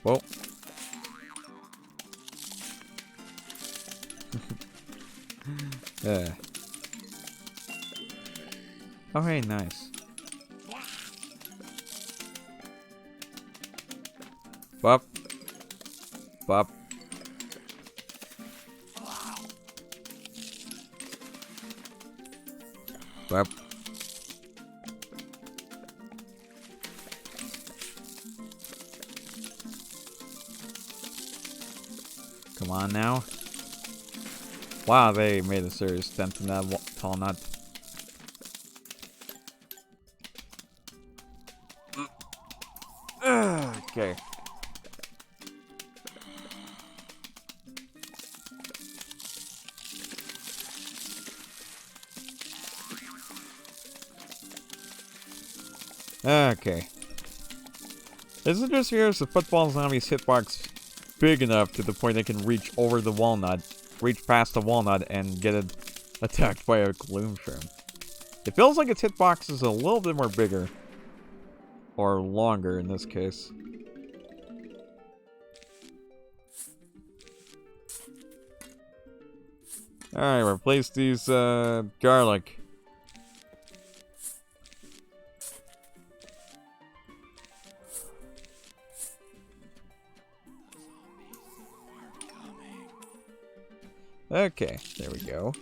Whoa. Yeah. Oh, hey, nice. Bop. Bop. Bop. Come on now. Wow, they made a serious dent in that tall nut. Okay. Okay. Isn't just here as the football zombie's hitbox big enough to the point they can reach over the walnut, reach past the walnut, and get it attacked by a gloom shroom? It feels like its hitbox is a little bit more bigger. Or longer in this case. Alright, replace these garlic. Okay, there we go.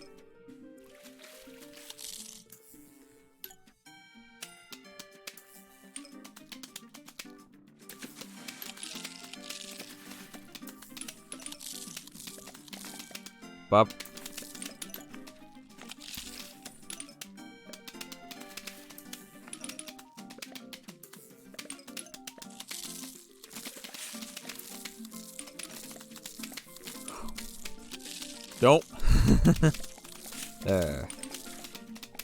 Bop. Don't.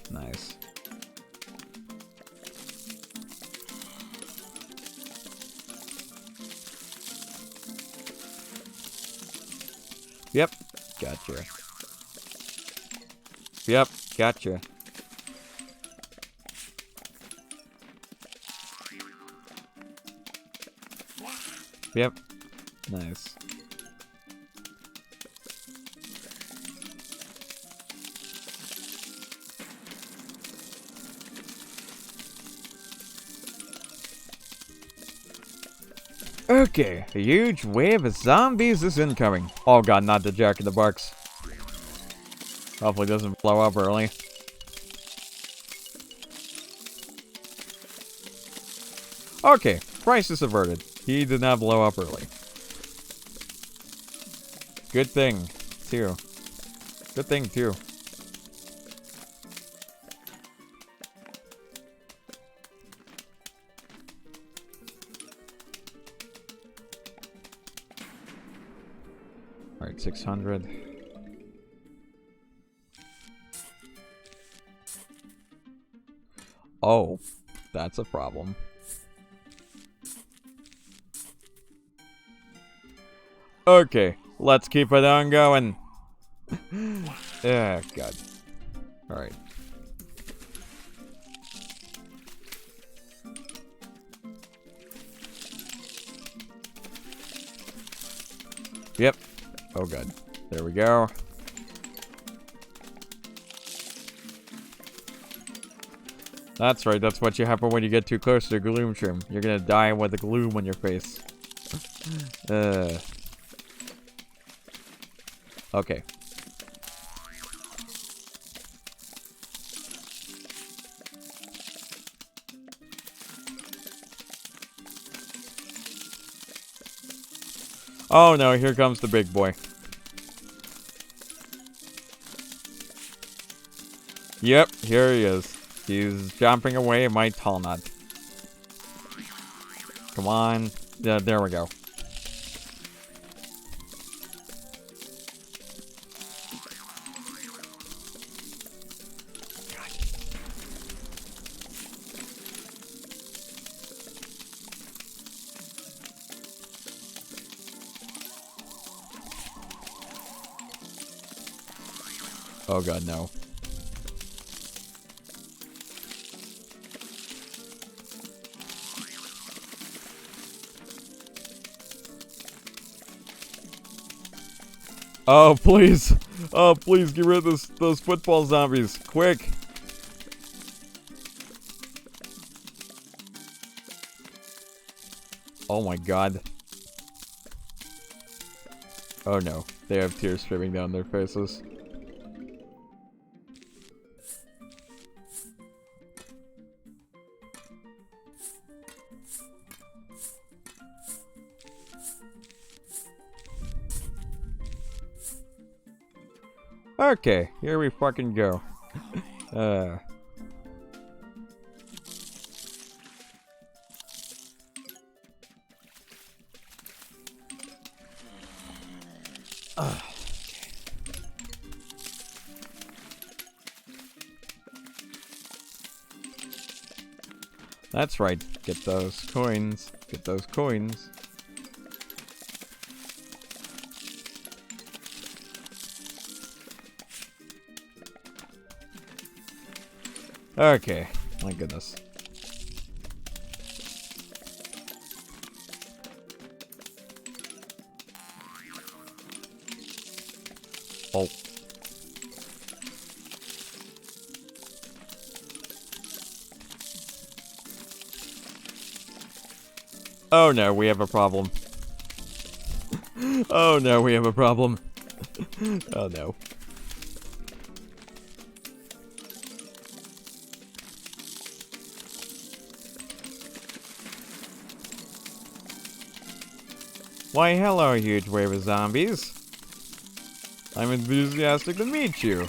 Nice. Yep, gotcha. Yep, gotcha. Yep, nice. Okay, a huge wave of zombies is incoming. Oh god, not the Jack in the Box. Hopefully it doesn't blow up early. Okay, crisis averted. He did not blow up early. Good thing, too. Good thing, too. Alright, 600. Oh, that's a problem. Okay, let's keep it on going. Yeah, God. Alright. Yep. Oh, God. There we go. That's right, that's what you happen when you get too close to a gloom shroom. You're gonna die with the gloom on your face. Okay. Oh no, here comes the big boy. Yep, here he is. He's jumping away my tall nut. Come on. Yeah, there we go. Oh god, no. Oh, please. Oh, please get rid of those football zombies. Quick. Oh my god. Oh no. They have tears streaming down their faces. Okay, here we fucking go. That's right. Get those coins. Get those coins. Okay. My goodness. Oh. Oh no, we have a problem. Oh no, we have a problem. Oh no. Why hello, huge wave of zombies. I'm enthusiastic to meet you.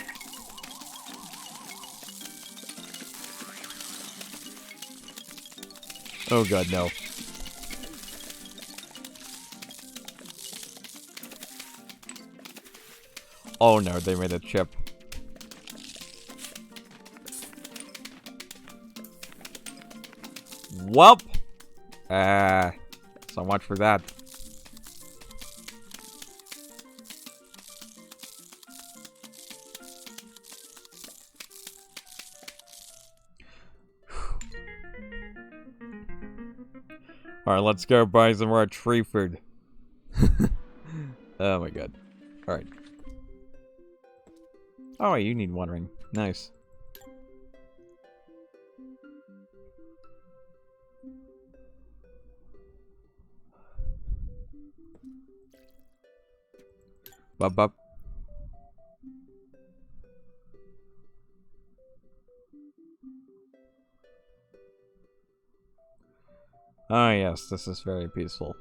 Oh god, no. Oh no, they made a chip. Welp! So much for that. Alright, let's go buy some more tree food. Oh my god. Alright. Oh, you need watering. Nice. Bup bup. Oh yes, this is very peaceful.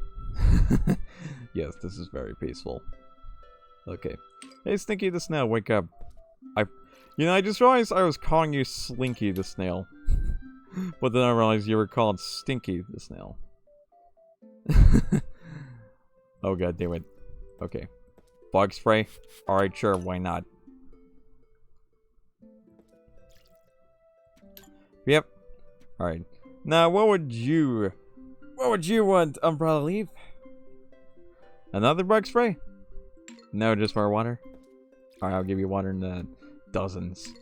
Yes, this is very peaceful. Okay. Hey Stinky the Snail, wake up. I just realized I was calling you Slinky the Snail. But then I realized you were called Stinky the Snail. Oh god damn it. Okay. Bug spray? Alright, sure, why not? Yep. Alright. Now, what would you want, Umbrella Leaf? Another bug spray? No, just more water? Alright, I'll give you water in the dozens.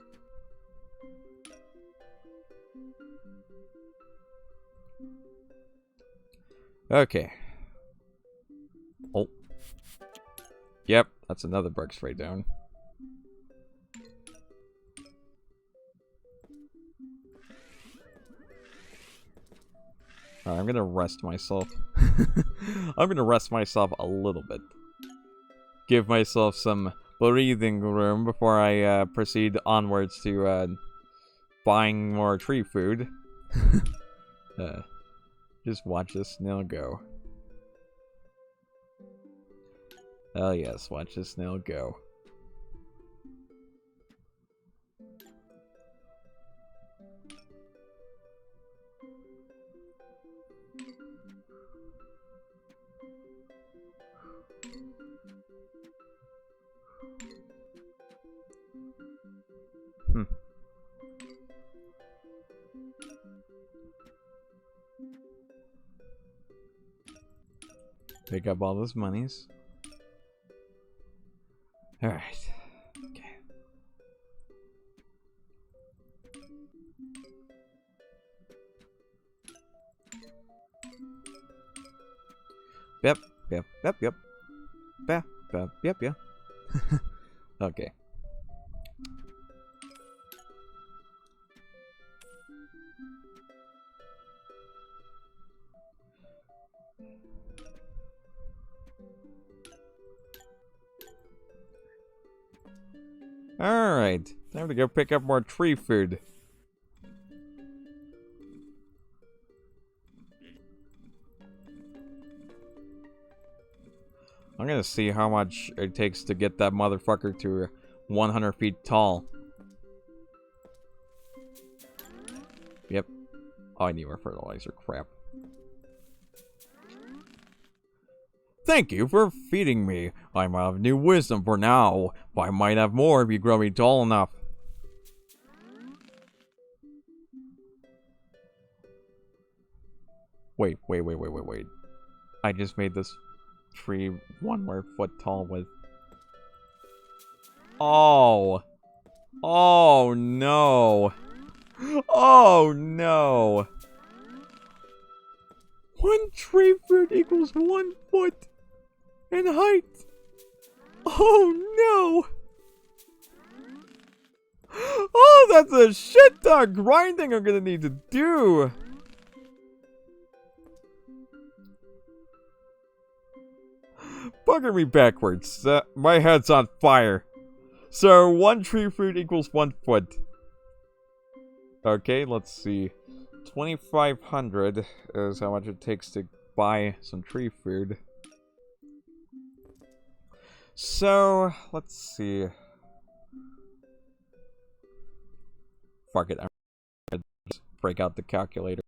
Okay. Oh. Yep, that's another bug spray down. Alright, I'm gonna rest myself. I'm gonna rest myself a little bit. Give myself some breathing room before I proceed onwards to buying more tree food. Just watch this snail go. Oh yes, watch this snail go. Pick up all those monies. Alright. Okay. Yep. Okay. Alright, time to go pick up more tree food. I'm gonna see how much it takes to get that motherfucker to 100 feet tall. Yep. Oh, I need more fertilizer. Crap. Thank you for feeding me. I might have new wisdom for now, but I might have more if you grow me tall enough. Wait. I just made this tree 1 more foot tall with... Oh. Oh no. Oh no. 1 tree fruit equals 1 foot in height. Oh no. Oh, that's a shit ton of grinding I'm gonna need to do. Bugger me backwards. My head's on fire. So 1 tree fruit equals 1 foot. Okay, let's see. 2,500 is how much it takes to buy some tree food. So, let's see. Fuck it, I'm gonna just break out the calculator.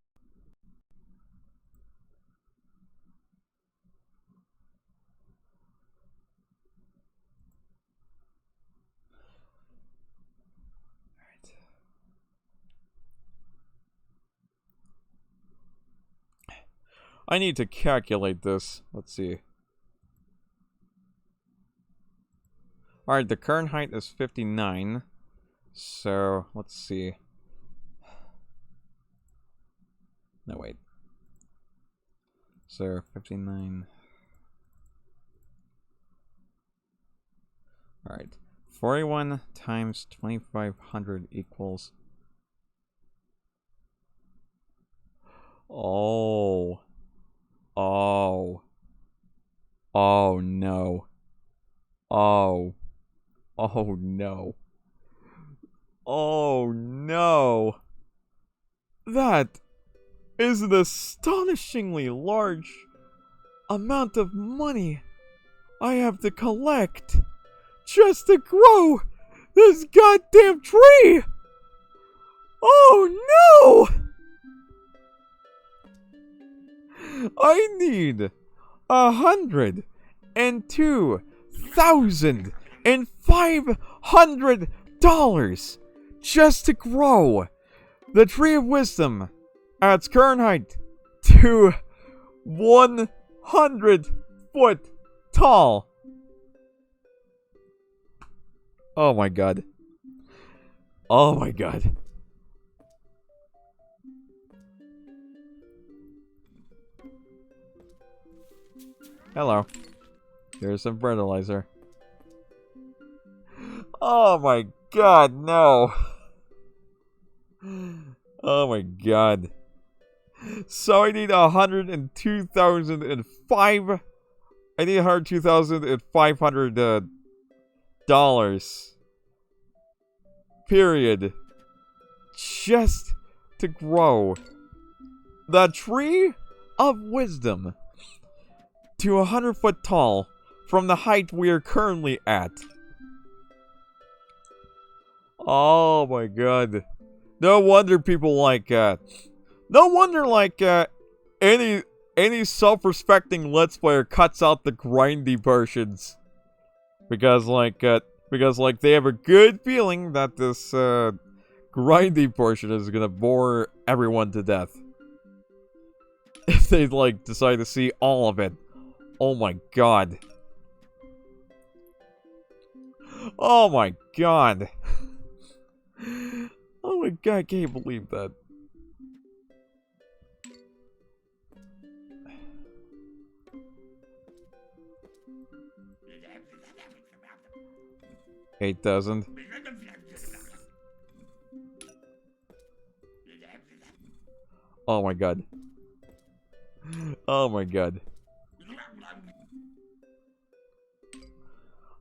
I need to calculate this. Let's see. Alright, the current height is 59. So, let's see. No, wait. So, 59. Alright. 41 times 2,500 equals... Oh. Oh. Oh no. Oh. Oh no. Oh no. That is an astonishingly large amount of money I have to collect just to grow this goddamn tree. Oh no. I need $102,500 just to grow the Tree of Wisdom at its current height to 100 foot tall. Oh my god. Oh my god. Hello. Here's some fertilizer. Oh my god, no. Oh my god. So I need $102,500 period just to grow the Tree of Wisdom to 100 foot tall from the height we are currently at. Oh my god. No wonder people like, no wonder like, any self-respecting Let's Player cuts out the grindy versions. Because like, Because, like, they have a good feeling that this, grindy portion is gonna bore everyone to death. If they, like, decide to see all of it. Oh my god. Oh my god. Oh my god, I can't believe that. $8,000. Oh my god. Oh my god.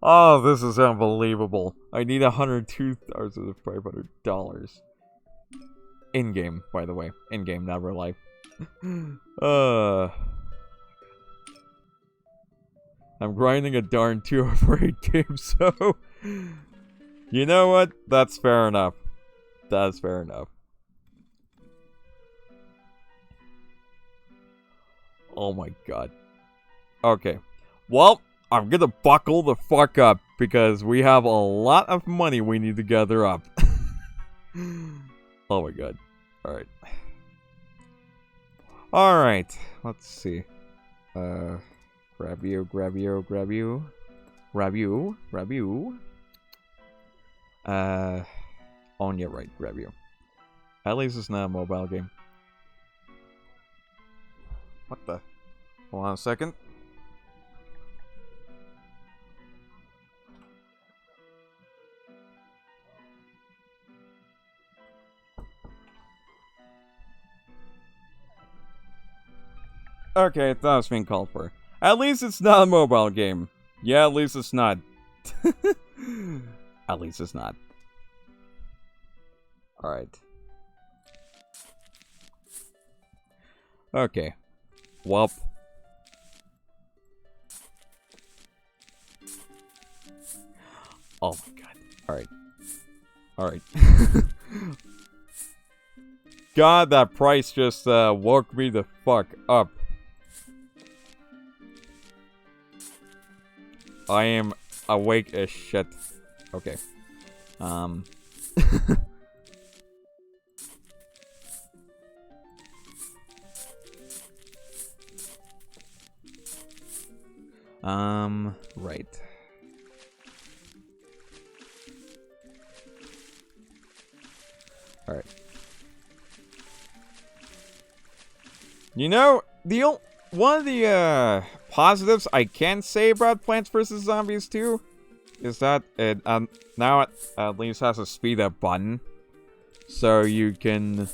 Oh, this is unbelievable. I need $102,500. In-game, by the way. In-game, not real life. I'm grinding a darn 2 game, so... You know what? That's fair enough. That's fair enough. Oh my god. Okay. Well, I'm gonna buckle the fuck up because we have a lot of money we need to gather up. Oh my god. Alright. Alright. Let's see. Grab you, grab you, grab you. Grab you, grab you. Oh yeah, right, grab you. At least it's not a mobile game. What the? Hold on a second. Okay, I thought it was being called for. At least it's not a mobile game. Yeah, at least it's not. At least it's not. Alright. Okay. Welp. Oh my god. Alright. Alright. God, that price just woke me the fuck up. I am awake as shit. Okay. Right. Alright. You know, one of the positives I can say about Plants vs. Zombies 2 is that it now it at least has a speed up button. So you can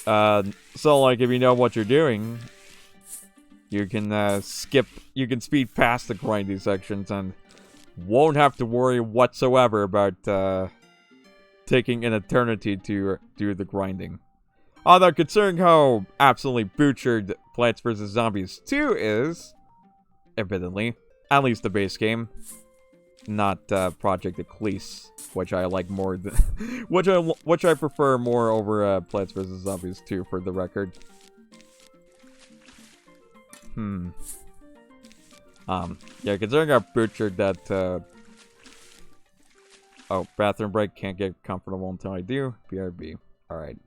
so like if you know what you're doing, you can you can speed past the grindy sections and won't have to worry whatsoever about taking an eternity to do the grinding. Although, considering how absolutely butchered Plants vs. Zombies 2 is, admittedly, at least the base game, not Project Eclipse, which I like more than, which I prefer more over Plants vs. Zombies 2 for the record. Yeah, considering how butchered that, oh, bathroom break, can't get comfortable until I do. BRB. Alright.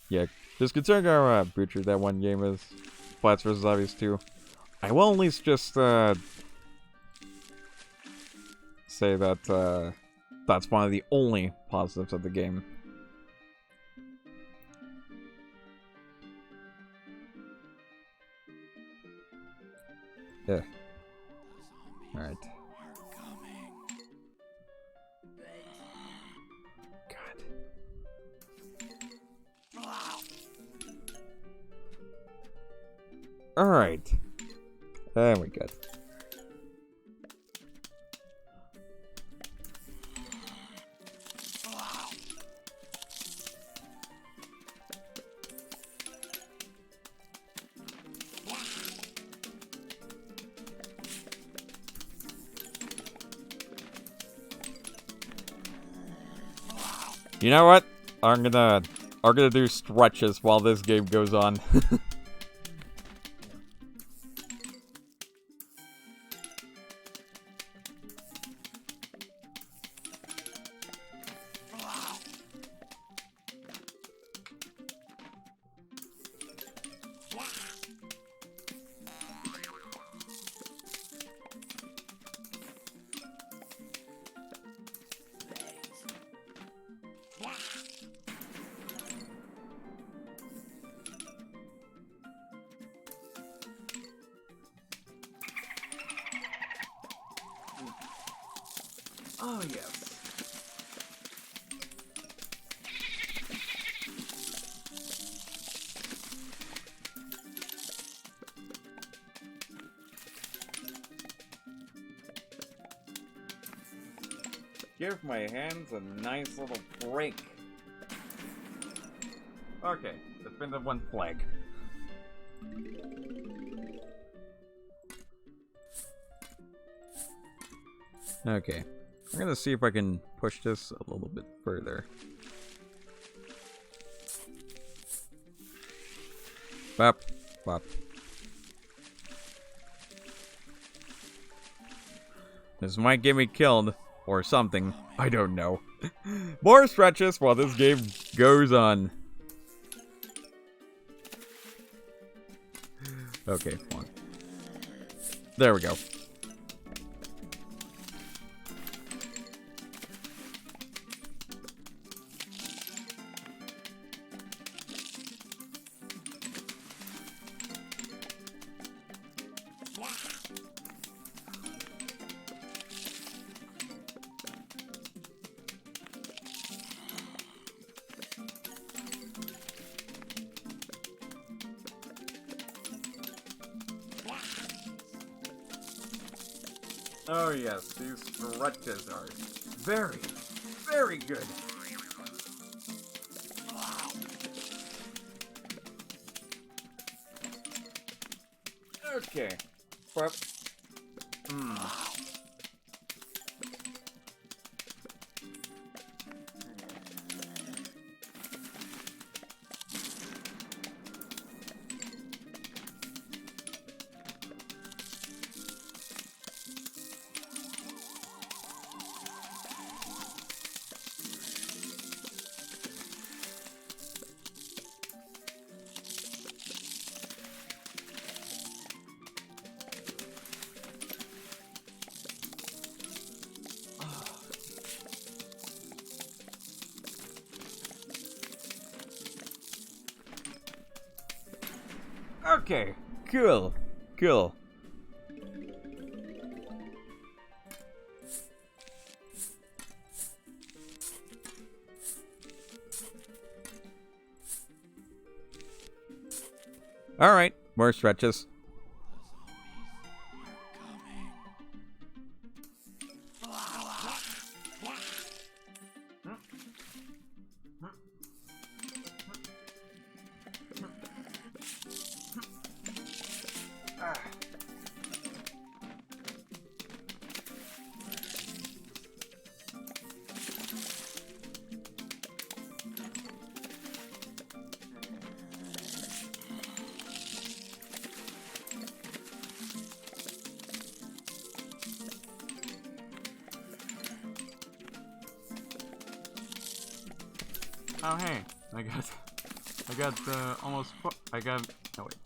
Yeah, just considering how butchered that one game is, Plants vs. Zombies 2, I will at least just say that that's one of the only positives of the game. Yeah. Alright. Alright. There we go. You know what? I'm gonna do stretches while this game goes on. Oh, yes. Give my hands a nice little break. Okay, let's been the one flag. Okay, I'm gonna see if I can push this a little bit further. Bop, bop. This might get me killed. Or something. I don't know. More stretches while this game goes on. Okay, come on. There we go. Oh yes, these stretches are very, very good. Okay. Well, okay, cool, cool. All right, more stretches. Oh hey, I got almost. No wait.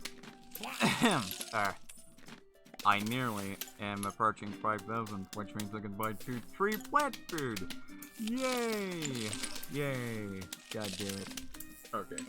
I nearly am approaching 5,000, which means I can buy 2-3 plant food. Yay! Yay! God damn it. Okay.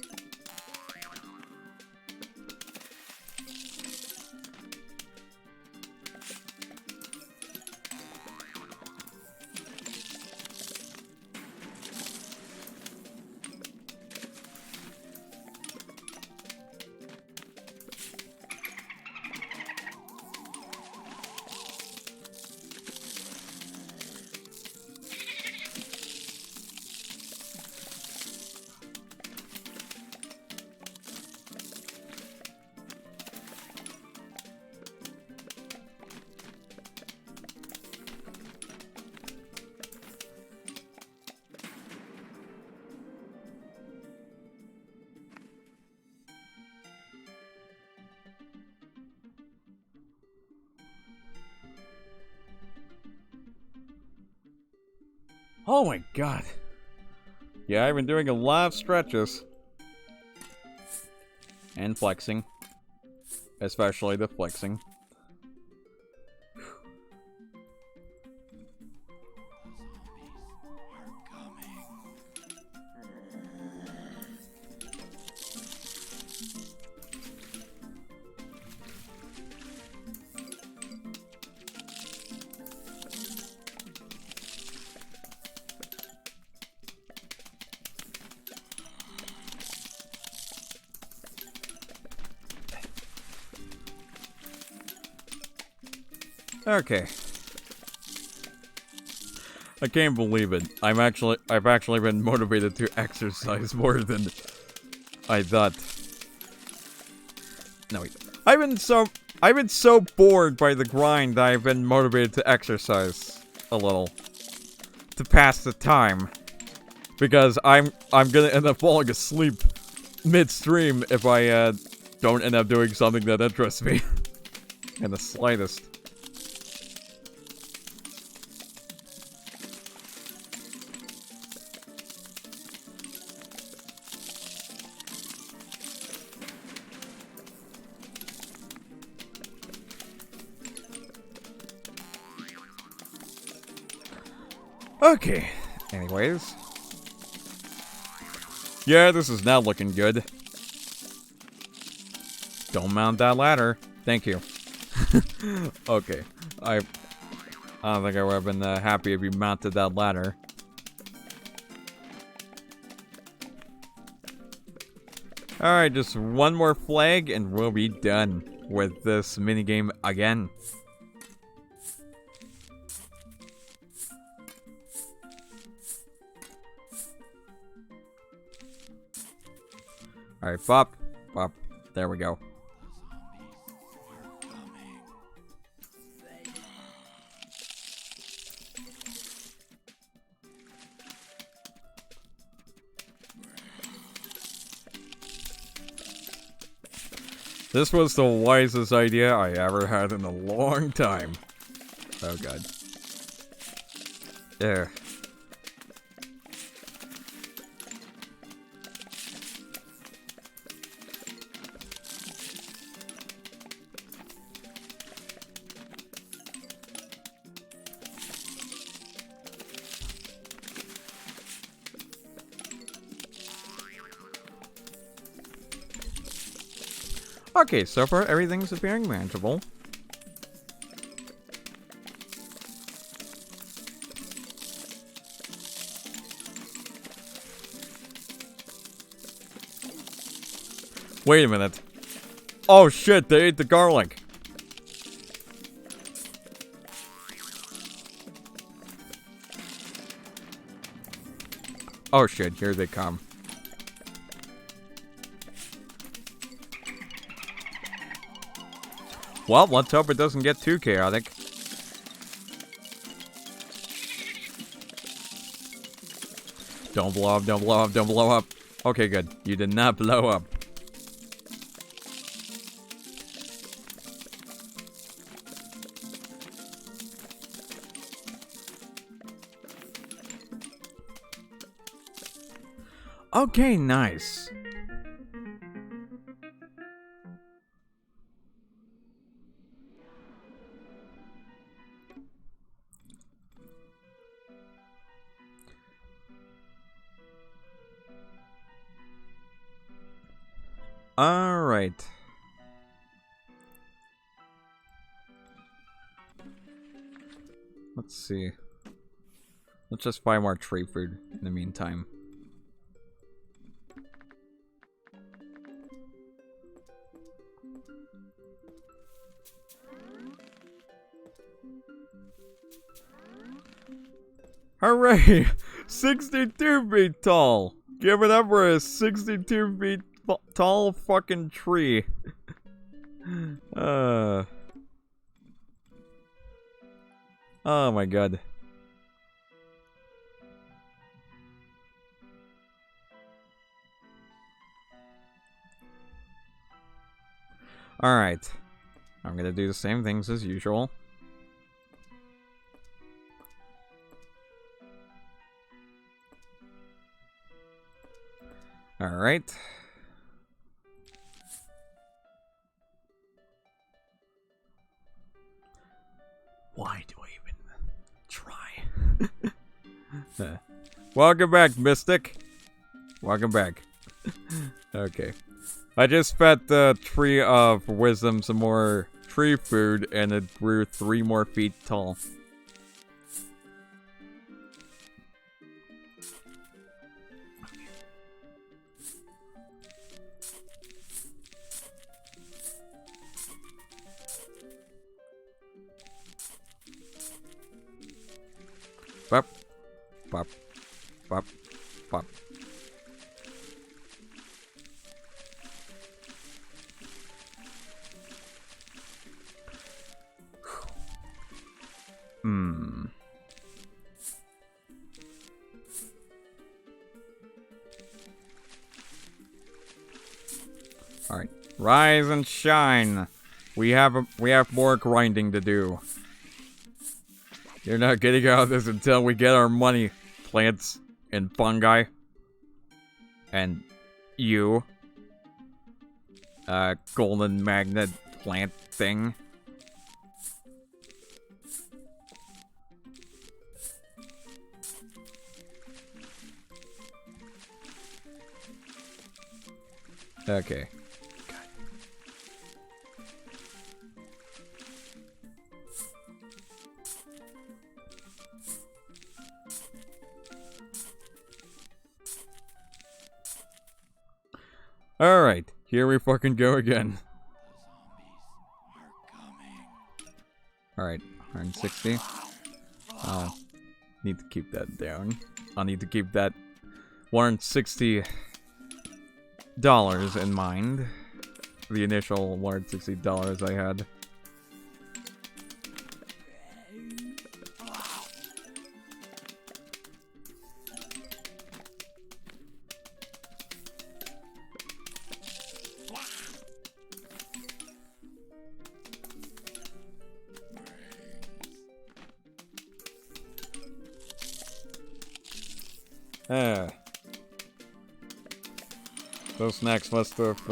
Oh my god. Yeah, I've been doing a lot of stretches. And flexing. Especially the flexing. Okay. I can't believe it. I've actually been motivated to exercise more than I thought. No, wait. I've been so bored by the grind that I've been motivated to exercise a little to pass the time, because I'm gonna end up falling asleep midstream if I don't end up doing something that interests me in the slightest. Okay, anyways. Yeah, this is now looking good. Don't mount that ladder. Thank you. Okay, I don't think I would have been happy if you mounted that ladder. Alright, just one more flag and we'll be done with this minigame again. Alright, pop, pop. There we go. This was the wisest idea I ever had in a long time. Oh god. There. Okay, so far everything's appearing manageable. Wait a minute. Oh shit, they ate the garlic. Oh shit, here they come. Well, let's hope it doesn't get too chaotic. Don't blow up, don't blow up, don't blow up. Okay, good. You did not blow up. Okay, nice. All right. Let's see. Let's just buy more tree food in the meantime. Hooray! 62 feet tall! Give it up for a 62 feet tall fucking tree. Oh my god. Alright. I'm gonna do the same things as usual. Alright. Why do I even try? Welcome back, Mystic. Welcome back. Okay. I just fed the tree of wisdom some more tree food and it grew 3 more feet tall. Pop. Pop. Pop. Alright. Rise and shine. We have more grinding to do. You're not getting out of this until we get our money, plants and fungi. And you. Golden magnet plant thing. Okay. Alright, here we fucking go again. Alright, 160. I'll need to keep that down. I'll need to keep that $160 in mind. The initial $160 I had. Those snacks must have,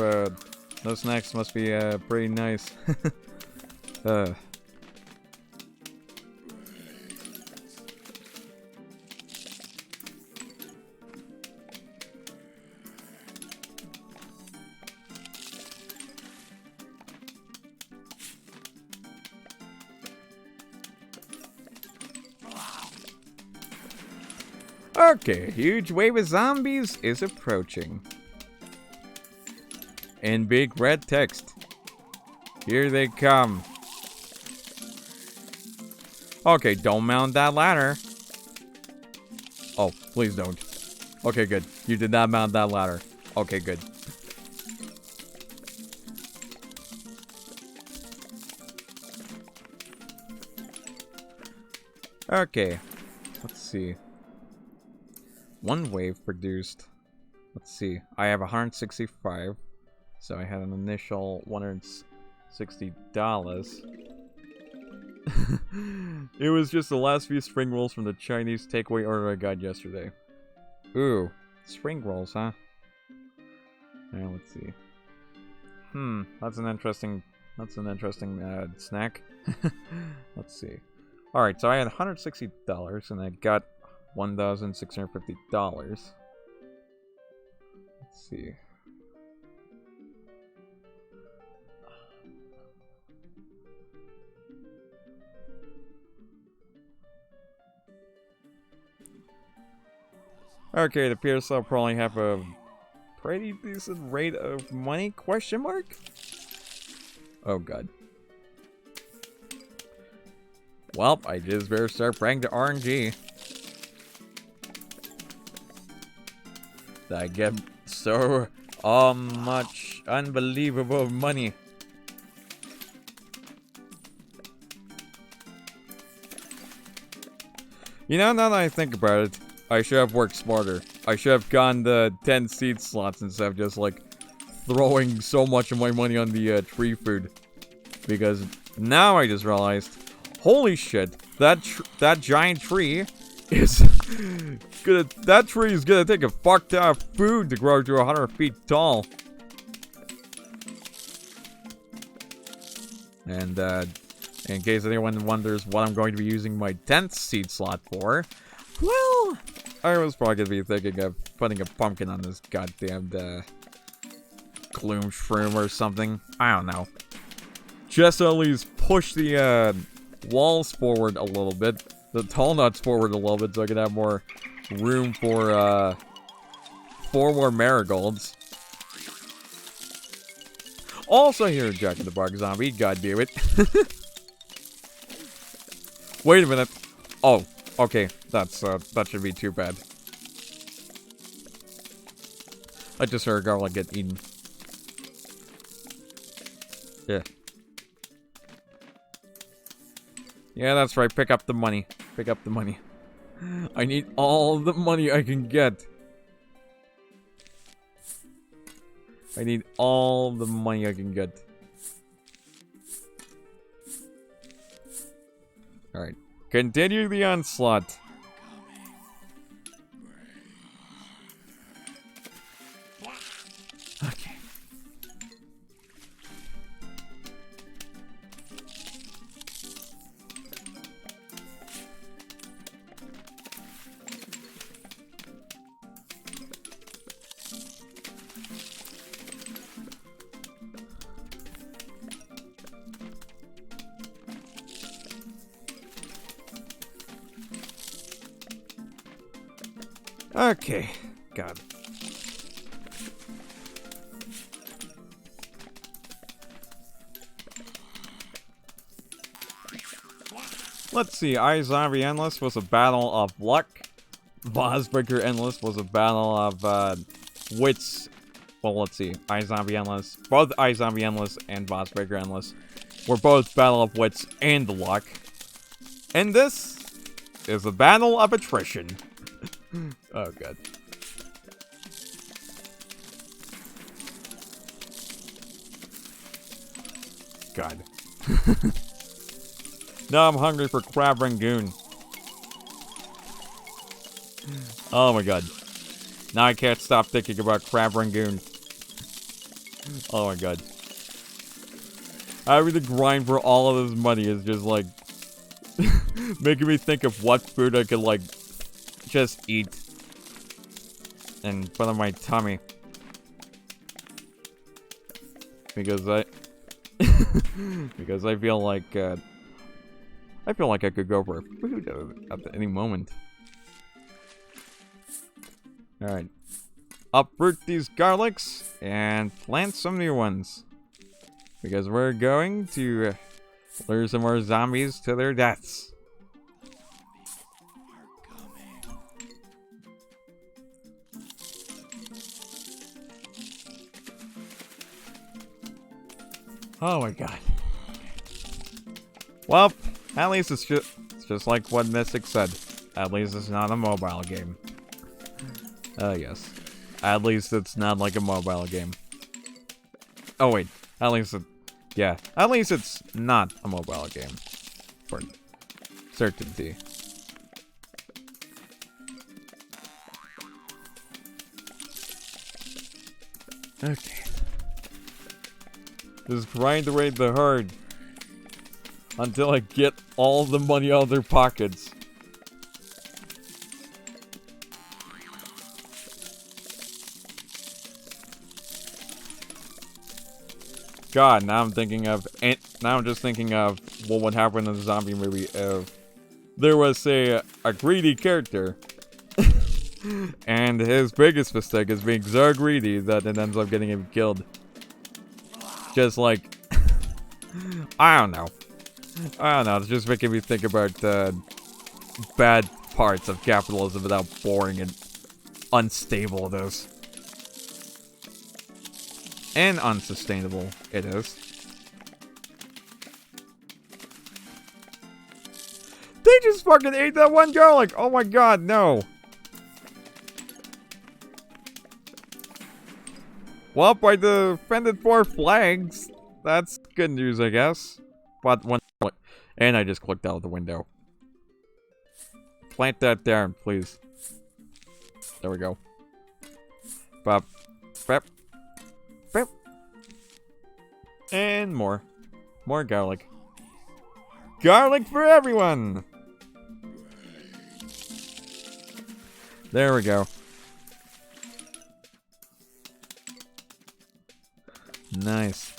those snacks must be, pretty nice. Okay, a huge wave of zombies is approaching. In big red text. Here they come. Okay, don't mount that ladder. Oh, please don't. Okay, good. You did not mount that ladder. Okay, good. Okay, let's see. One wave produced. Let's see. I have 165. So I had an initial $160. It was just the last few spring rolls from the Chinese takeaway order I got yesterday. Ooh, spring rolls, huh? Yeah, let's see. That's an interesting snack. Let's see. Alright, so I had $160 and I got $1,650. Let's see. Okay, it appears I'll probably have a pretty decent rate of money, question mark? Oh god. Well, I just better start praying to RNG. I get so much unbelievable money. You know, now that I think about it, I should have worked smarter. I should have gotten the 10 seed slots instead of just, like, throwing so much of my money on the tree food. Because now I just realized, holy shit, that giant tree is that tree is gonna take a fuck ton of food to grow to 100 feet tall. And, in case anyone wonders what I'm going to be using my 10th seed slot for, well, I was probably going to be thinking of putting a pumpkin on this goddamn, gloom shroom or something. I don't know. Just to at least push the, walls forward a little bit. The tall nuts forward a little bit so I can have more room for, 4 more marigolds. Also here, Jack in the Box Zombie, goddammit. Wait a minute. Oh, Okay, that should be too bad. I just heard garlic get eaten. Yeah. Yeah, that's right. Pick up the money. Pick up the money. I need all the money I can get. I need all the money I can get. Alright. Continue the onslaught. Okay. Okay. God. Let's see. iZombie Endless was a battle of luck. Bossbreaker Endless was a battle of wits. Well, let's see. iZombie Endless. Both iZombie Endless and Bossbreaker Endless were both battle of wits and luck. And this is a battle of attrition. Oh, God. God. Now I'm hungry for crab rangoon. Oh my god. Now I can't stop thinking about crab rangoon. Oh my god. Having to grind for all of this money is just like making me think of what food I could like just eat and put on my tummy. Because I feel like I could go for a food at any moment. Alright. Uproot these garlics and plant some new ones. Because we're going to lure some more zombies to their deaths. Oh my god. Well, at least it's just like what Mystic said. At least it's not a mobile game. Yes. At least it's not like a mobile game. Oh wait, at least at least it's not a mobile game. For certainty. Okay. Just grind away the herd until I get all the money out of their pockets. God, now I'm just thinking of what would happen in a zombie movie if there was a greedy character and his biggest mistake is being so greedy that it ends up getting him killed. Just like I don't know, it's just making me think about bad parts of capitalism and how boring and unstable it is. And unsustainable it is. They just fucking ate that one garlic! Oh my god, no! Well, I defended 4 flags. That's good news, I guess. But and I just clicked out the window. Plant that there, please. There we go. Bop. Bop. Bop. And more. More garlic. Garlic for everyone! There we go. Nice.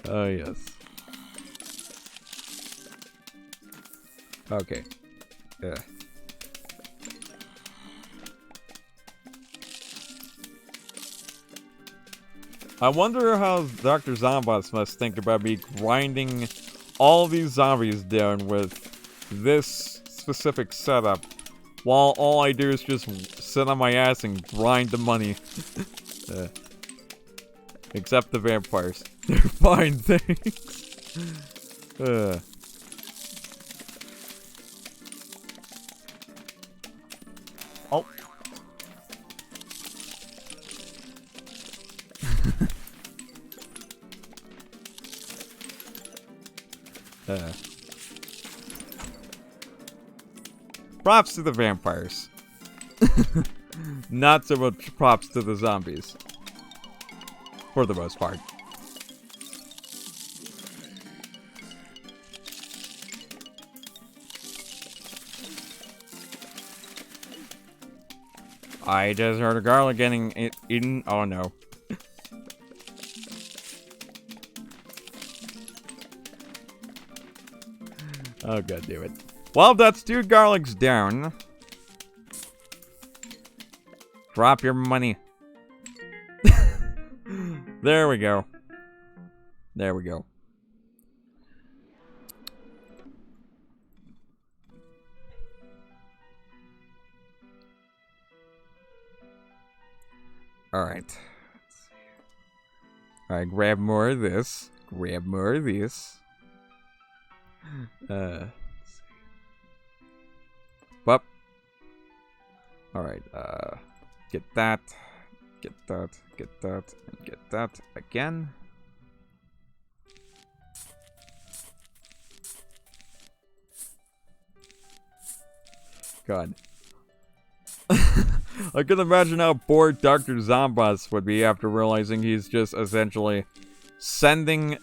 Oh, yes. Okay. Yeah. I wonder how Dr. Zombots must think about me grinding all these zombies down with this specific setup, while all I do is just sit on my ass and grind the money. Except the vampires. They're fine things. Oh. Props to the vampires. Not so much props to the zombies. For the most part. I just heard a garlic getting eaten. Oh no. Oh god damn it. Well, that's 2 garlics down. Drop your money. There we go. There we go. Alright. Alright, grab more of this. Grab more of this. Let's see. Bup. Alright, get that. Get that, and get that again. God. I can imagine how bored Dr. Zombots would be after realizing he's just essentially sending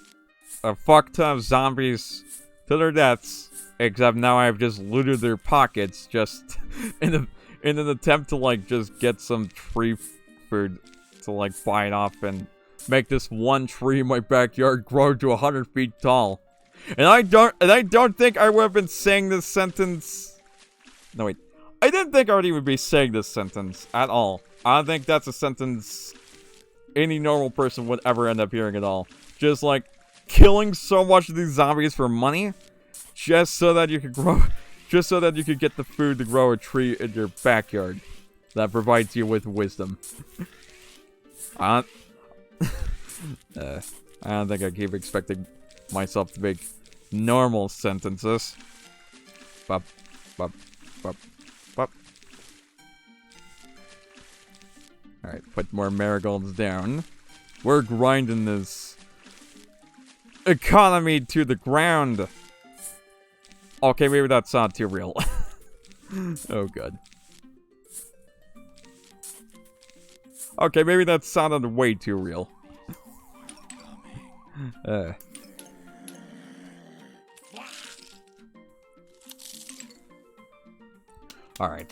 a fuck ton of zombies to their deaths, except now I've just looted their pockets just in an attempt to like just get some tree food to like buy it off and make this one tree in my backyard grow to 100 feet tall. And I don't think I would have been saying this sentence. No wait, I didn't think I would even be saying this sentence at all. I don't think that's a sentence any normal person would ever end up hearing at all. Just like killing so much of these zombies for money, just so that you could grow, just so that you could get the food to grow a tree in your backyard that provides you with wisdom. I don't think I keep expecting myself to make normal sentences. Bop, bop, bop, bop. Alright, put more marigolds down. We're grinding this economy to the ground. Okay, maybe that's not too real. Oh, God. Okay, maybe that sounded way too real. Alright.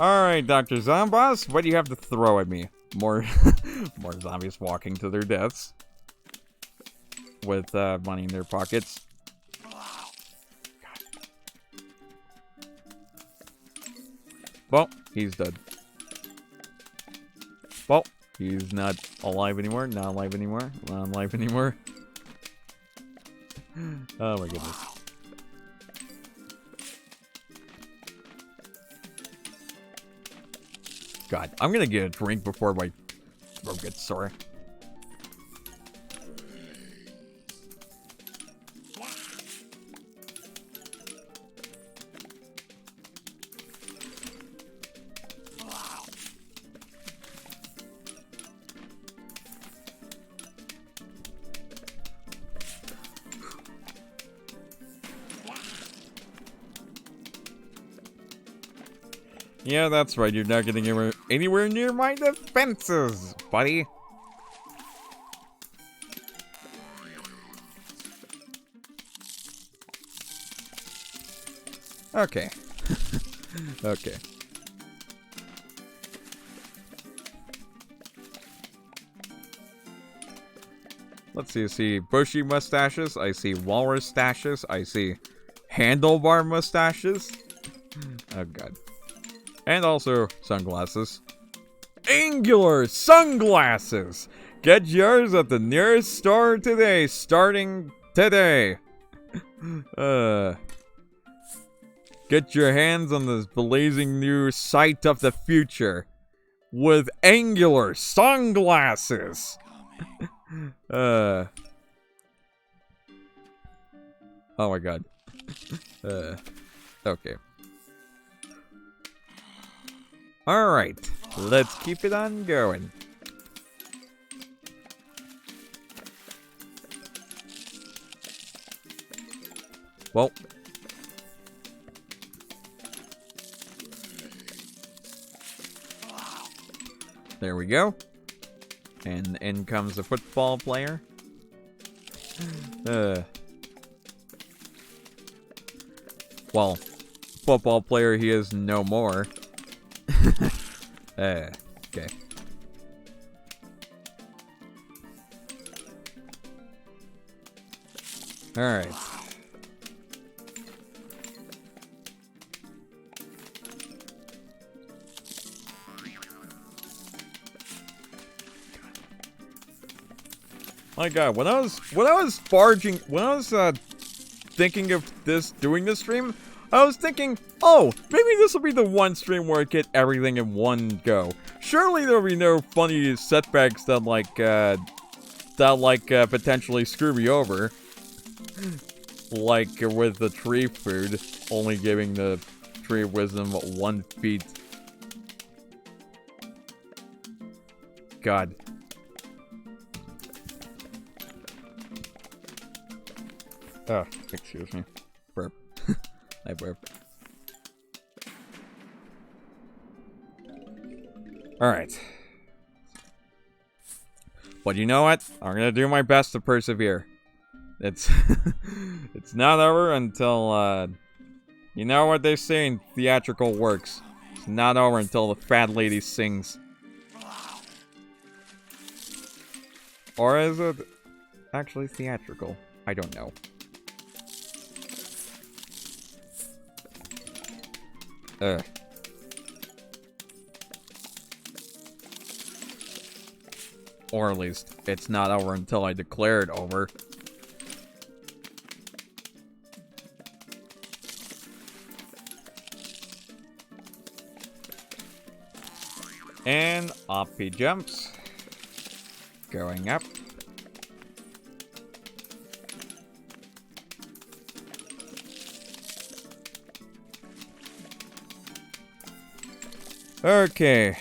Alright, Dr. Zomboss, what do you have to throw at me? More more zombies walking to their deaths. With money in their pockets. Well, he's dead. Well, he's not alive anymore. Not alive anymore. Not alive anymore. Oh my goodness. God, I'm gonna get a drink before my throat gets sore. Yeah, that's right. You're not getting anywhere near my defenses, buddy. Okay. Okay. Let's see. I see bushy mustaches. I see walrus stashes. I see handlebar mustaches. Oh, God. And also sunglasses. angular sunglasses. Get yours at the nearest store today, starting today. Get your hands on this blazing new sight of the future with angular sunglasses. Oh my god. Okay. Alright, let's keep it on going. Well. There we go. And in comes the football player. Well, football player he is no more. Okay. Alright. My god, when I was thinking of doing this stream, I was thinking, oh, maybe this will be the one stream where I get everything in one go. Surely there'll be no funny setbacks that potentially screw me over. Like with the tree food, only giving the tree of wisdom 1 feet. God. Oh, excuse me. Burp. I burp. Alright. But you know what? I'm gonna do my best to persevere. It's it's not over until you know what they say in theatrical works. It's not over until the fat lady sings. Or is it actually theatrical? I don't know. Or at least, it's not over until I declare it over. And up he jumps. Going up. Okay.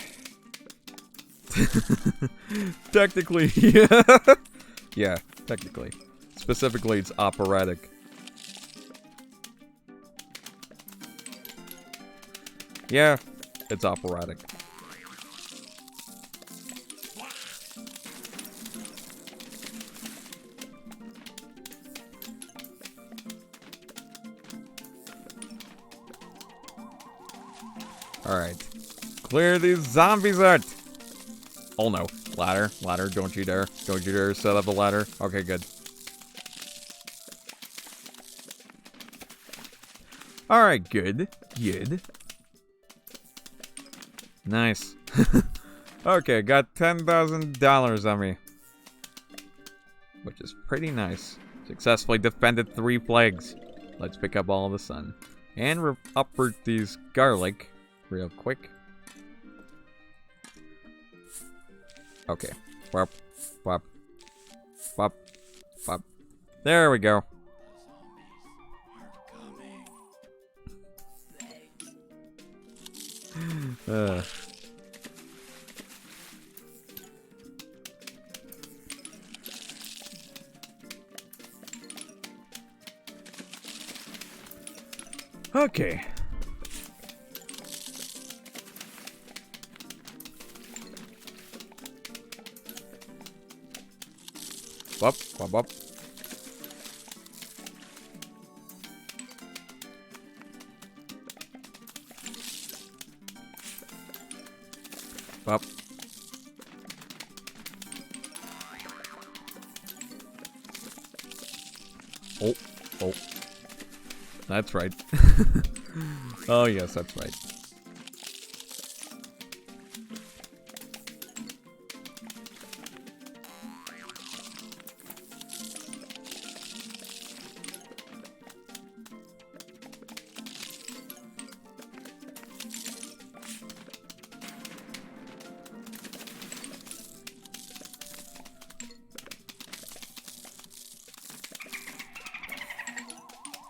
Technically, yeah. Yeah, technically. Specifically, it's operatic. Yeah, it's operatic. Alright. Clear these zombies out! Oh no. Ladder. Ladder, don't you dare. Don't you dare set up a ladder. Okay, good. Alright, good. Good. Nice. Okay, got $10,000 on me. Which is pretty nice. Successfully defended 3 plagues. Let's pick up all the sun. And uproot these garlic real quick. Okay. Wop, wop, wop, wop. There we go. Okay. Wop, wop, wop. Wop. Oh, oh. That's right. Oh, yes, that's right.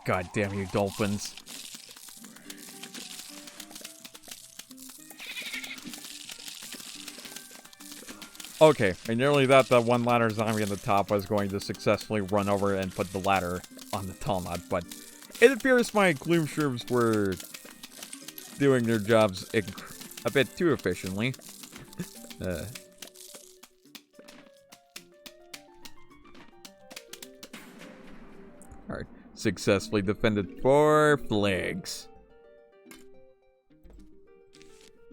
God damn you, dolphins. Okay, I nearly thought that one ladder zombie on the top was going to successfully run over and put the ladder on the tall nut, but it appears my gloom shrooms were doing their jobs a bit too efficiently. Alright, successfully defended 4 flags.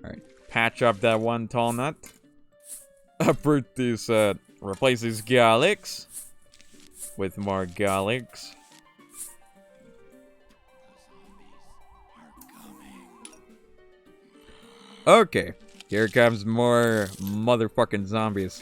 Alright, patch up that one tall nut. Uproot these, replace these garlics with more garlics. Okay, here comes more motherfucking zombies.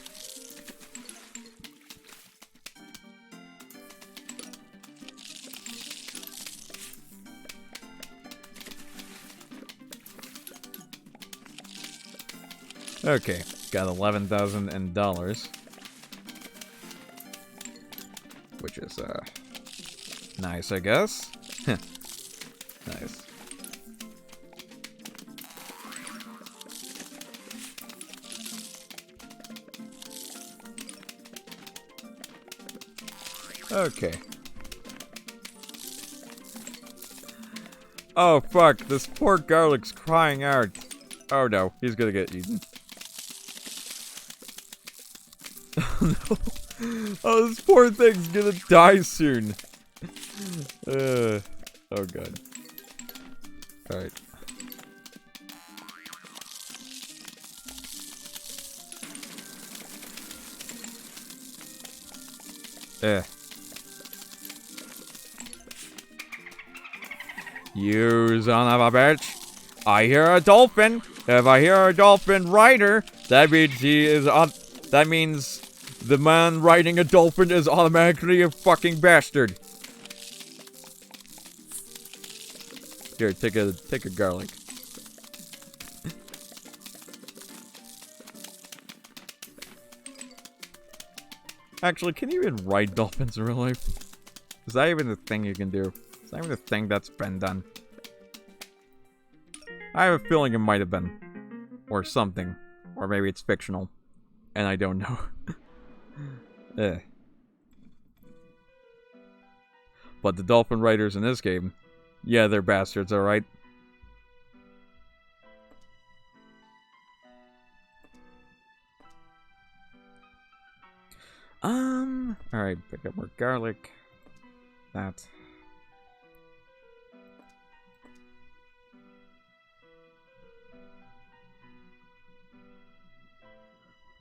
Okay, got $11,000, which is nice, I guess. Nice. Okay. Oh fuck, this poor garlic's crying out. Oh no, he's gonna get eaten. Oh no. Oh, this poor thing's gonna die soon. Oh god. Alright. You son of a bitch. I hear a dolphin. If I hear a dolphin rider, that means he is on. That means the man riding a dolphin is automatically a fucking bastard. Here, take a garlic. Actually, can you even ride dolphins in real life? Is that even a thing you can do? Is that even a thing that's been done? I have a feeling it might have been. Or something. Or maybe it's fictional. And I don't know. But the dolphin riders in this game, yeah, they're bastards, alright? Alright, pick up more garlic. That.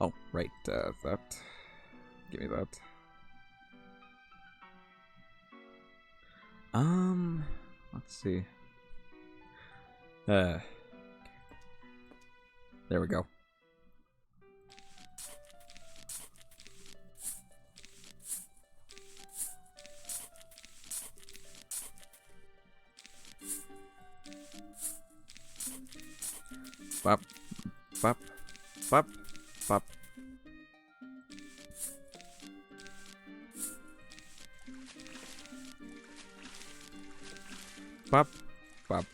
Oh, right, that. Give me that. Let's see. There we go. Bop, bop, bop, bop. Bop, bop.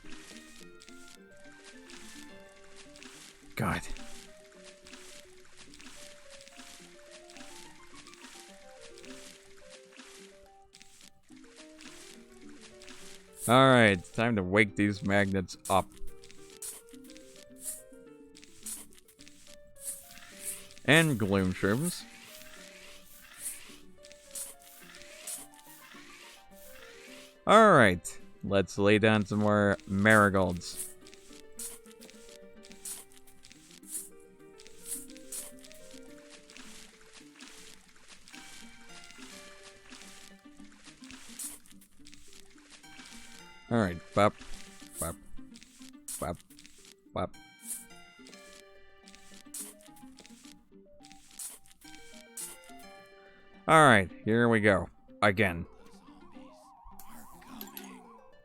God. Alright, time to wake these magnets up. And gloom shrooms. Alright, let's lay down some more marigolds. Alright, bop, bop, bop, bop. Alright, here we go. Again.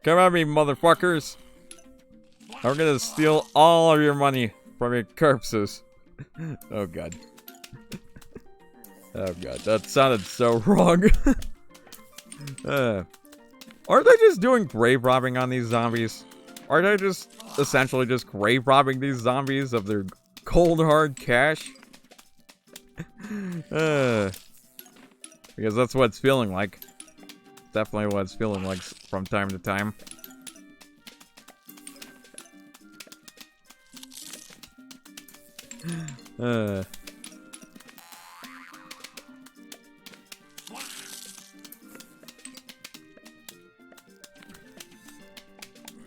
Come at me, motherfuckers! I'm gonna steal all of your money from your corpses. Oh god. Oh god, that sounded so wrong. Are they just doing grave robbing on these zombies? Are they just essentially just grave robbing these zombies of their cold hard cash? Because that's what it's feeling like. Definitely what it's feeling like from time to time.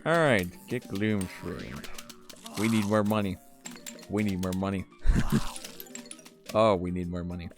Alright, get gloom shroomed. We need more money. We need more money. Oh, we need more money.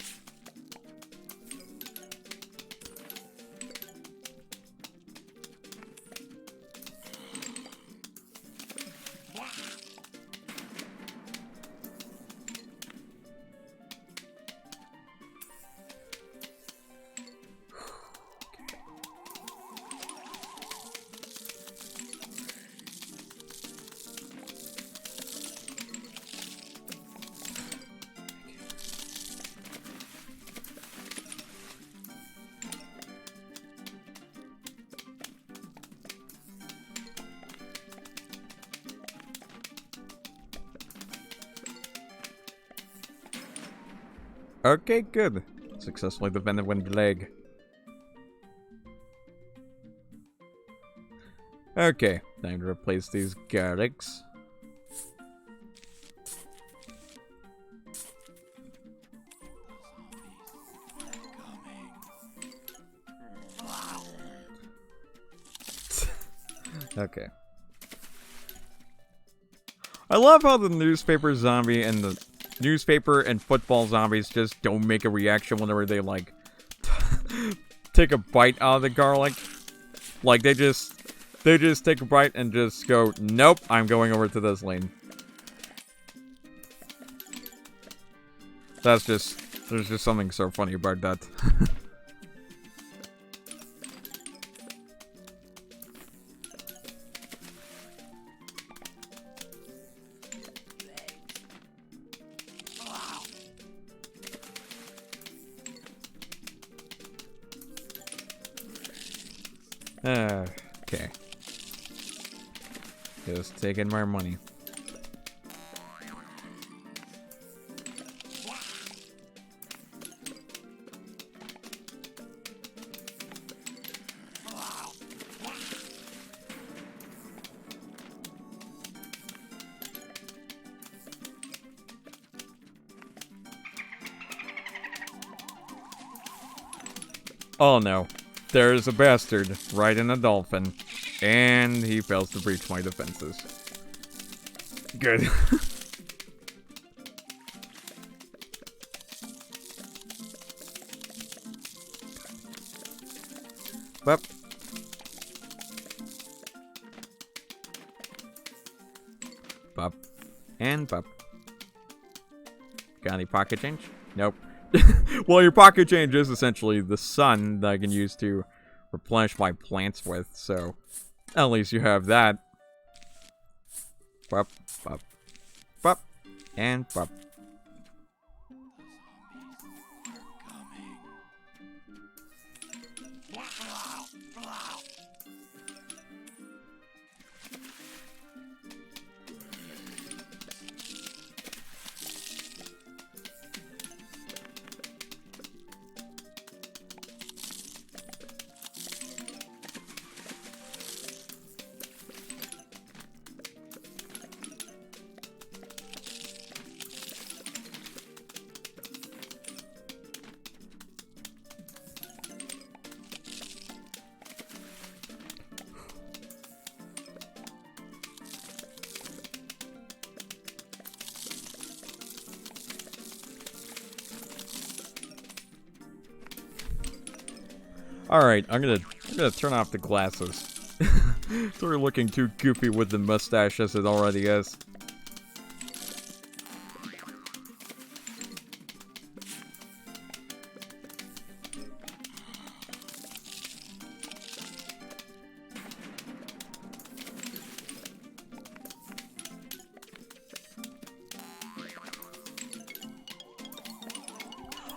Okay, good. Successfully defended one leg. Okay, time to replace these garlics. Okay. I love how the newspaper zombie and the newspaper and football zombies just don't make a reaction whenever they, like, take a bite out of the garlic. Like, they just take a bite and just go, nope, I'm going over to this lane. There's just something so funny about that. Okay. Just taking more money. Oh no. There's a bastard riding a dolphin, and he fails to breach my defenses. Good. Bup. Bup. And bup. Got any pocket change? Nope. Well, your pocket change is essentially the sun that I can use to replenish my plants with, so at least you have that. Bup, bup, bup, and bup. Alright, I'm gonna turn off the glasses. They're looking too goofy with the mustache as it already is.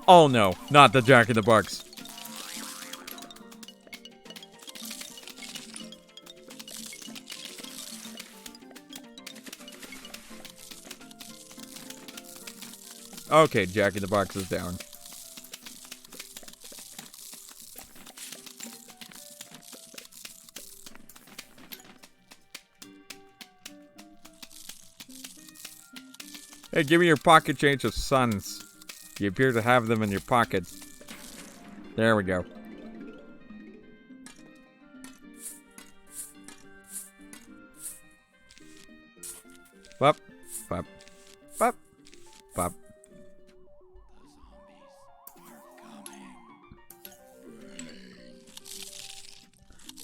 Oh no, not the Jack in the Box. Okay, Jack in the Box is down. Hey, give me your pocket change of suns. You appear to have them in your pockets. There we go. Bop, bop, bop, bop.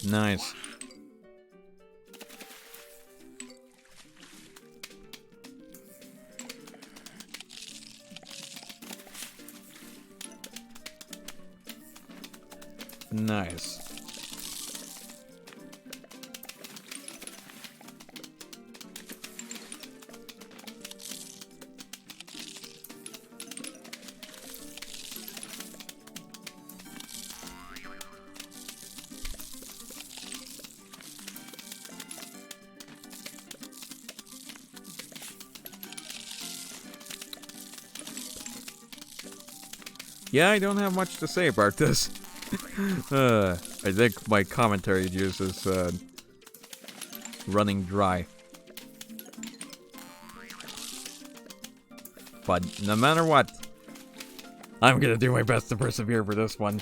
Nice. Nice. Yeah, I don't have much to say about this. I think my commentary juice is running dry. But no matter what, I'm gonna do my best to persevere for this one.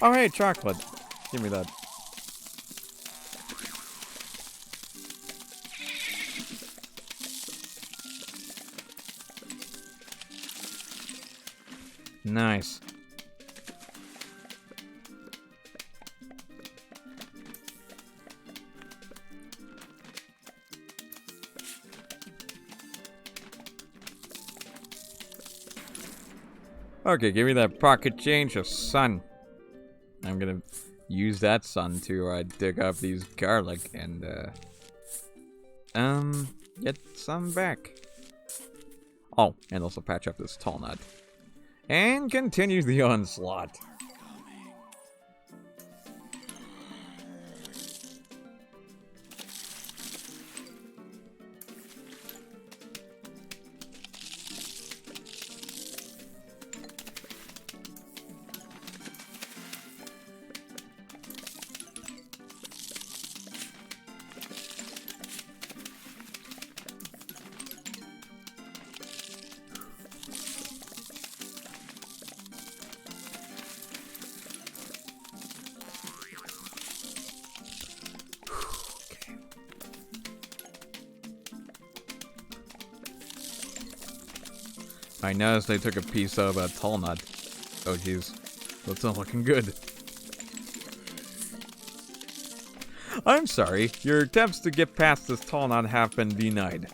Oh hey, chocolate. Give me that. Nice. Okay, give me that pocket change of sun. I'm gonna use that sun to dig up these garlic and get some back. Oh, and also patch up this tall nut. And continue the onslaught. I noticed they took a piece out of a tall nut. Oh jeez. That's not looking good. I'm sorry, your attempts to get past this tall nut have been denied.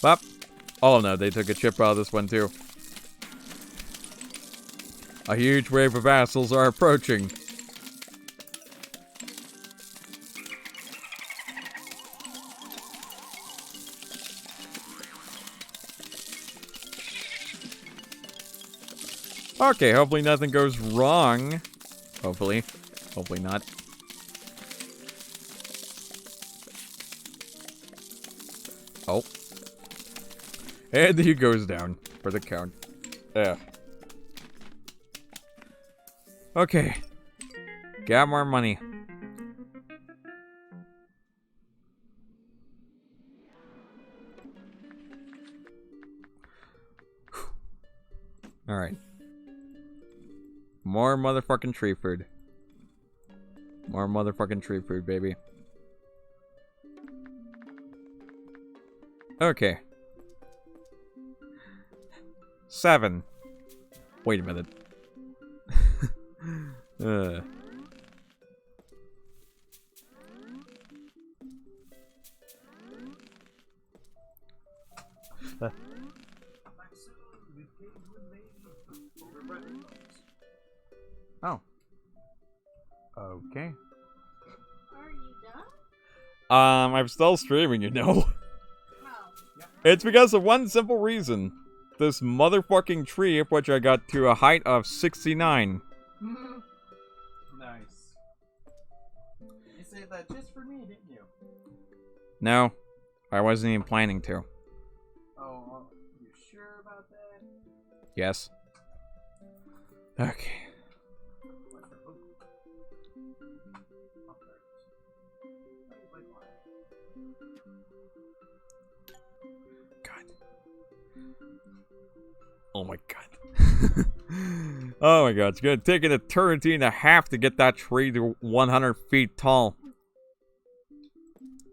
Bop. Oh no, they took a chip out of this one too. A huge wave of assholes are approaching. Okay, hopefully nothing goes wrong. Hopefully. Hopefully not. Oh. And he goes down for the count. Yeah. Okay. Got more money. Alright. More motherfucking tree food. More motherfucking tree food, baby. Okay. 7. Wait a minute. Oh. Okay. Are you done? I'm still streaming, you know. It's because of one simple reason. This motherfucking tree, which I got to a height of 69. Nice. You said that just for me, didn't you? No, I wasn't even planning to. Oh, you sure about that? Yes. Okay. What's the book? Oh, there it is. Wait, why? God. Oh my god. Oh my god, it's gonna take an eternity and a half to get that tree to 100 feet tall.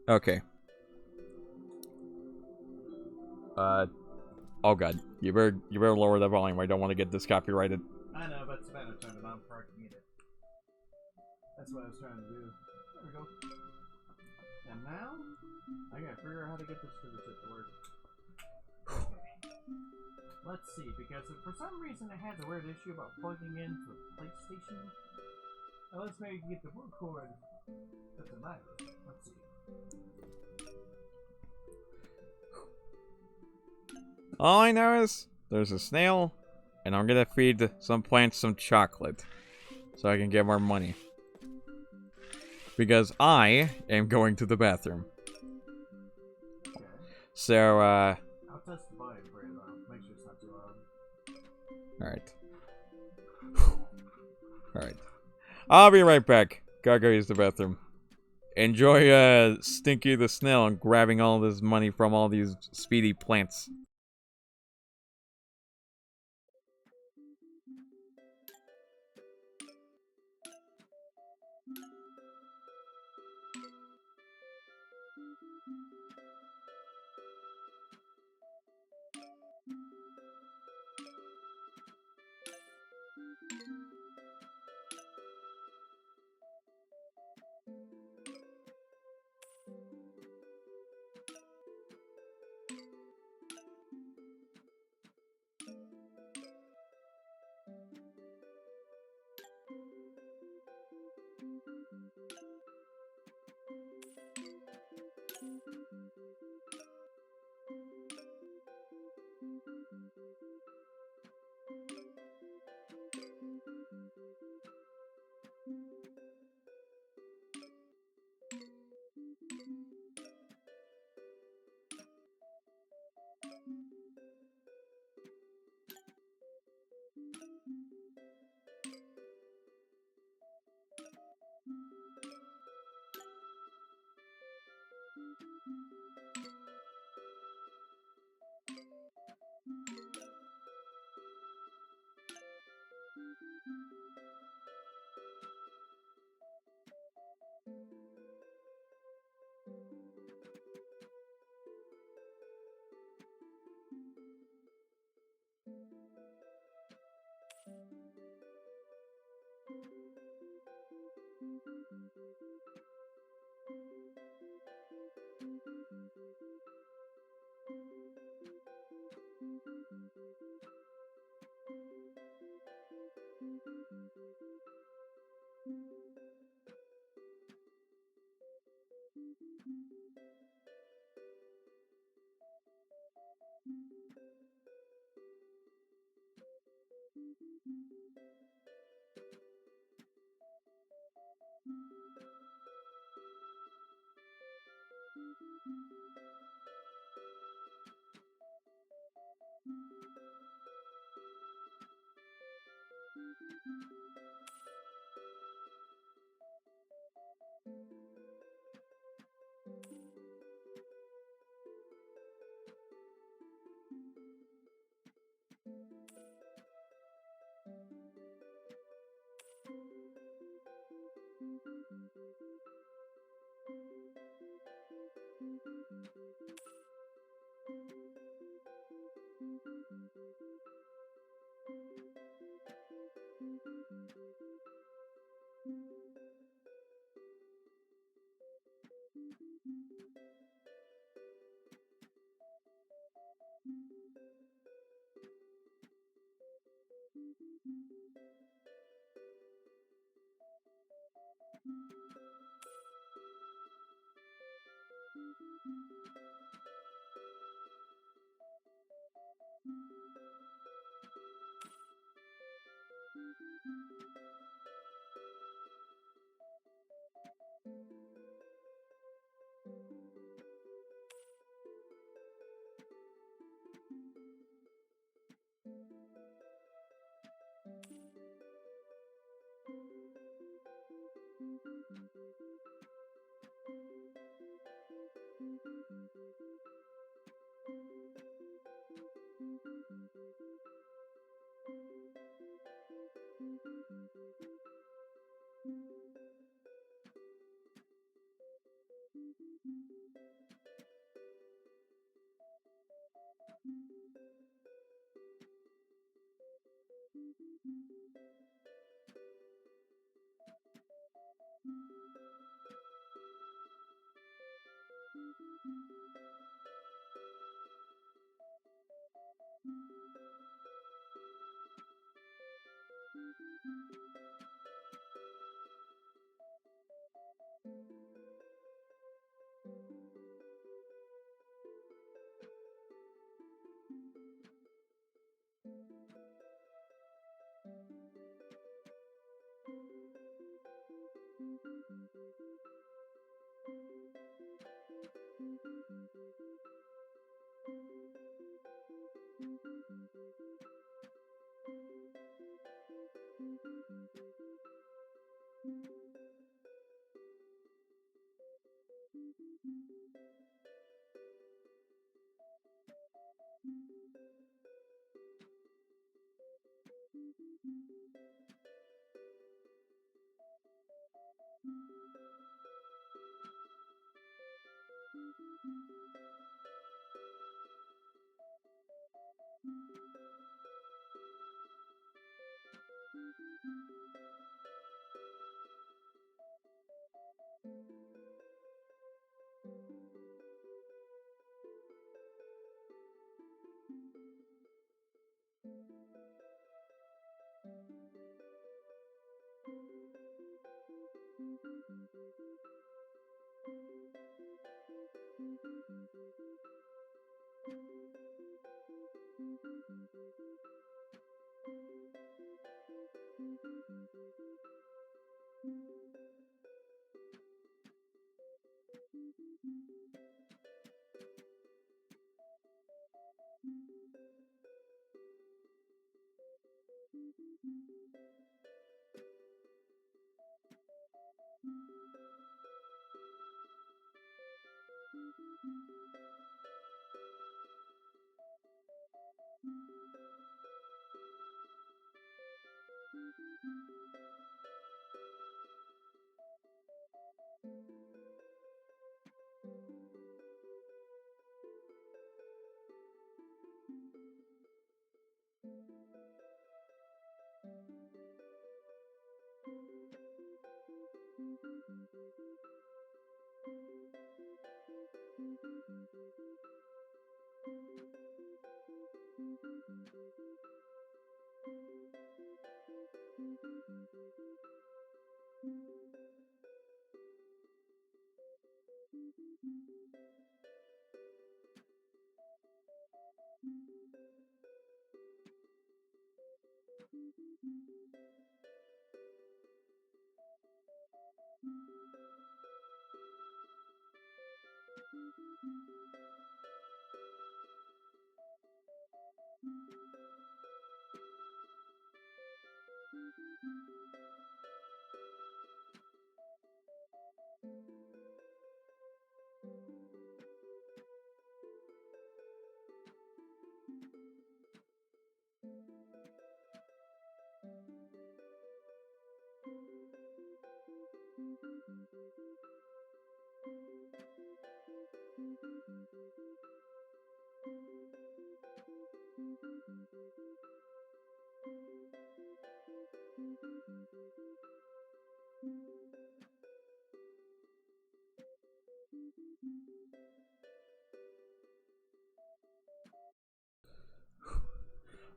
Okay. Oh god. You better lower the volume. I don't want to get this copyrighted. I know, but it's better turn it on before I can get it. That's what I was trying to do. There we go. And now, I gotta figure out how to get this to the chip to work. Okay. Let's see, because for some reason I had the weird issue about plugging into the PlayStation. Unless maybe you can get the boot cord. Doesn't matter. Let's see. All I know is there's a snail, and I'm gonna feed some plants some chocolate so I can get more money. Because I am going to the bathroom. Okay. So, I'll test the volume for you though. Make sure it's not too loud. alright. Alright. I'll be right back. Gotta go use the bathroom. Enjoy, Stinky the Snail and grabbing all this money from all these speedy plants.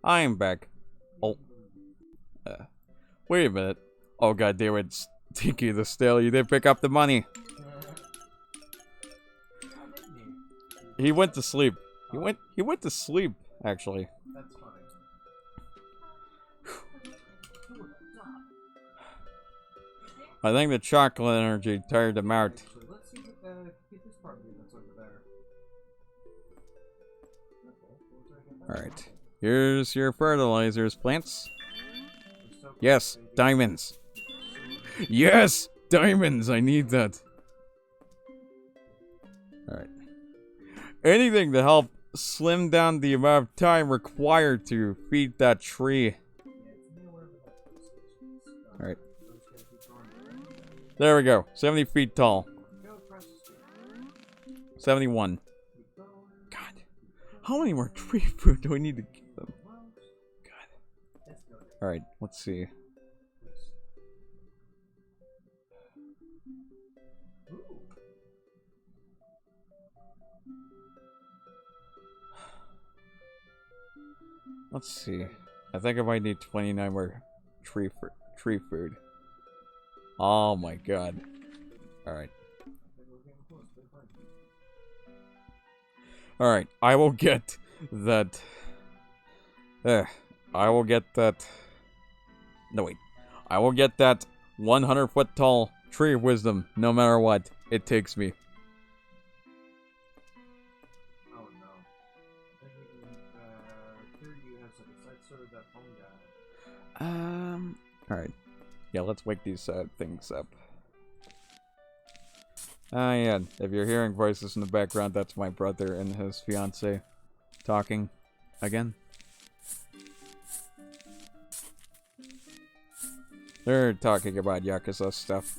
I am back. Oh, wait a minute. Oh god damn it, Stinky the Stale, you didn't pick up the money. He went to sleep. He went to sleep, actually. That's funny. I think the chocolate energy tired him out. Actually, let's see get this part of you that's over there. Okay, we'll try to get that Alright. Here's your fertilizers, plants. We're so close, Yes, baby. diamonds. Yes, diamonds. I need that. Alright. Anything to help slim down the amount of time required to feed that tree. Alright. There we go. 70 feet tall. 71. God. How many more tree fruit do we need to give them? God. Alright, let's see. Let's see. I think I might need 29 more tree food. Oh my god. Alright. Alright, I will get that. I will get that. No, wait. I will get that 100-foot tall tree of wisdom no matter what it takes me. Oh no. I think we can, here you have some sites sort of that phone guy. Alright. Yeah, let's wake these things up. Ah, yeah. If you're hearing voices in the background, that's my brother and his fiance talking again. They're talking about Yakuza stuff.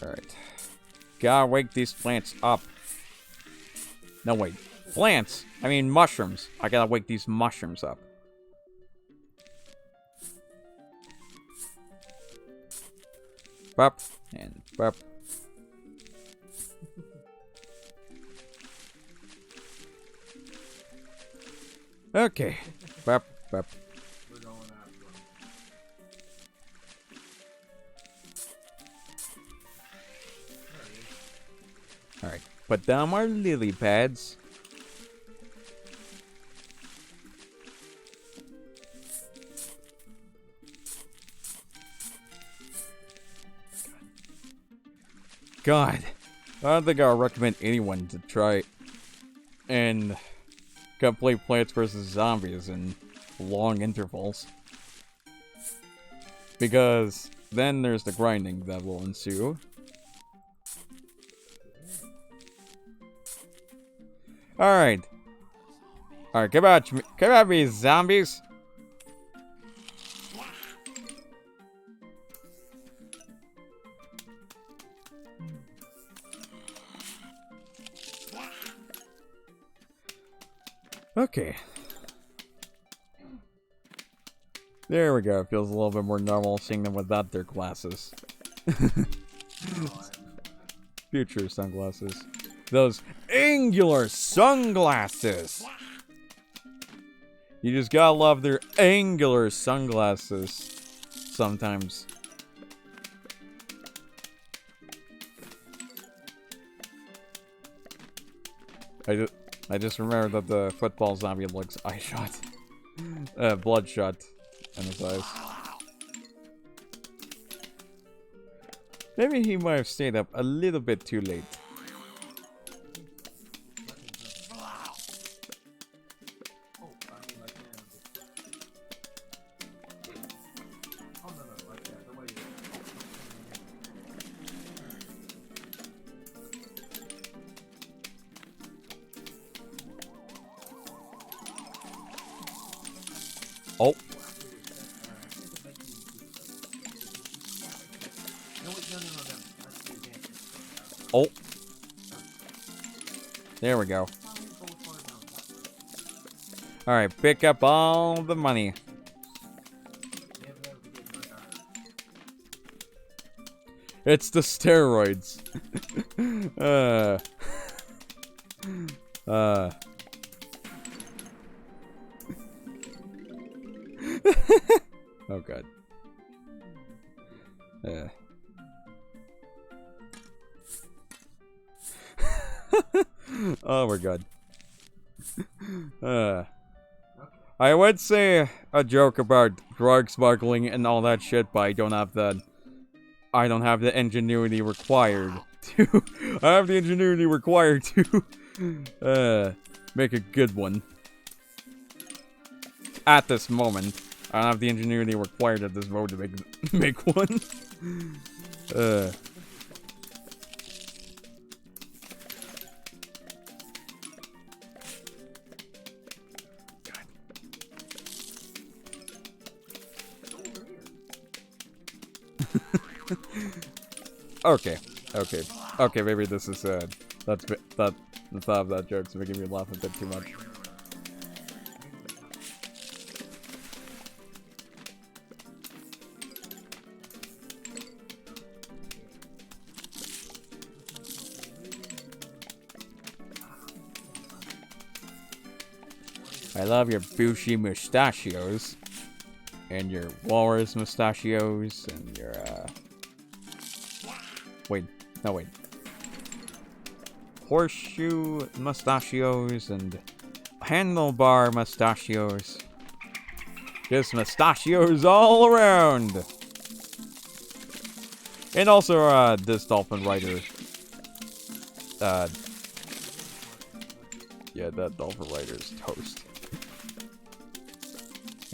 Alright. Gotta wake these plants up. No, wait. Plants! I mean mushrooms. I gotta wake these mushrooms up. Bop. And bop. Okay. Bop. Bop. We're going after them. Alright. Put down our lily pads. God. I don't think I'll recommend anyone to try and complete Plants vs. Zombies in long intervals. Because then there's the grinding that will ensue. Alright. Alright, come at me, zombies! Okay. There we go. It feels a little bit more normal seeing them without their glasses. Future sunglasses. Those angular sunglasses! You just gotta love their angular sunglasses sometimes. I just remember that the football zombie looks eye-shot. Bloodshot in his eyes. Maybe he might have stayed up a little bit too late. Oh. Oh. There we go. Alright, pick up all the money. It's the steroids. Oh god. Oh my god. I would say a joke about drug smuggling and all that shit, but I don't have the ingenuity required to I have the ingenuity required to make a good one. at this moment. I don't have the ingenuity required at this moment to make one. Okay, maybe this is, the thought of that joke's making me laugh a bit too much. I love your bushy mustachios. And your walrus mustachios, and your, wait. Horseshoe mustachios, and handlebar mustachios. Just mustachios all around! And also, this dolphin rider. Yeah, that dolphin rider is toast.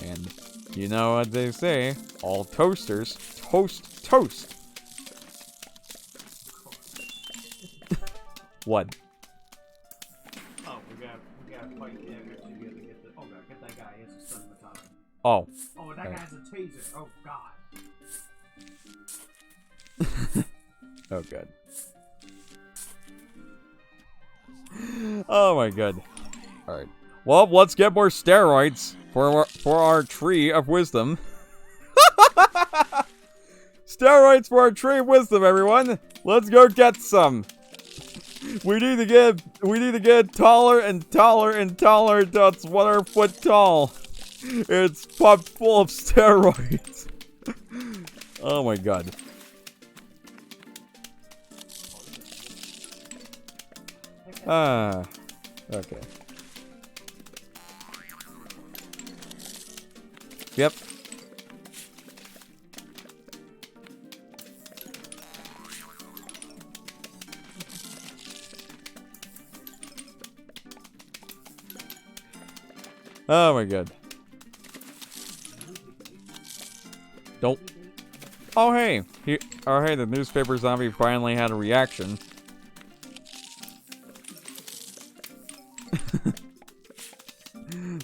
And you know what they say, all toasters toast. What? Oh, we gotta fight the evidence to get the. Oh god, get that guy. He has a stun baton. Oh. Oh, that guy's a taser. Oh god. Oh god. Oh my god. Alright. Well, let's get more steroids for our tree of wisdom. Steroids for our tree of wisdom, everyone. Let's go get some. We need to get taller and taller and taller until it's 1 foot tall. It's pumped full of steroids. Oh my god. Okay. Yep. Oh my god. Don't. Oh hey. The newspaper zombie finally had a reaction.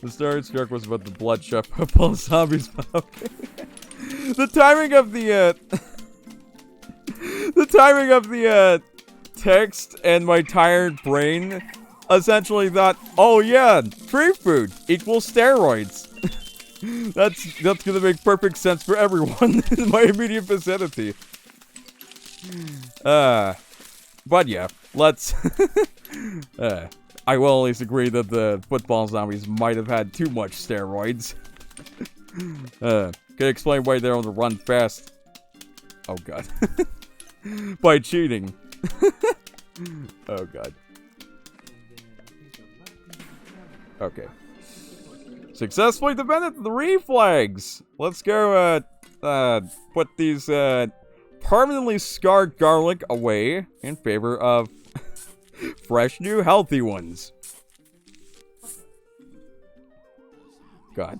The story joke was about the bloodshot football zombies. The timing of the text and my tired brain essentially thought, oh yeah, tree food equals steroids. That's gonna make perfect sense for everyone in my immediate vicinity. But yeah, let's. I will at least agree that the football zombies might have had too much steroids. Could explain why they're able to run fast. Oh god. By cheating. Oh god. Okay. Successfully defended 3 flags! Let's go, put these, permanently scarred garlic away in favor of fresh, new, healthy ones. God.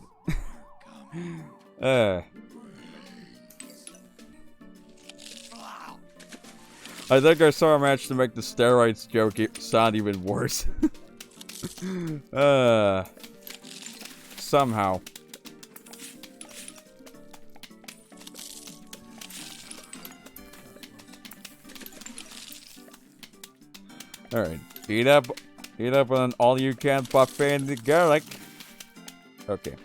I think I saw a match to make the steroids joke sound even worse. Somehow. Alright. Eat up on all-you-can buffet and the garlic. Okay.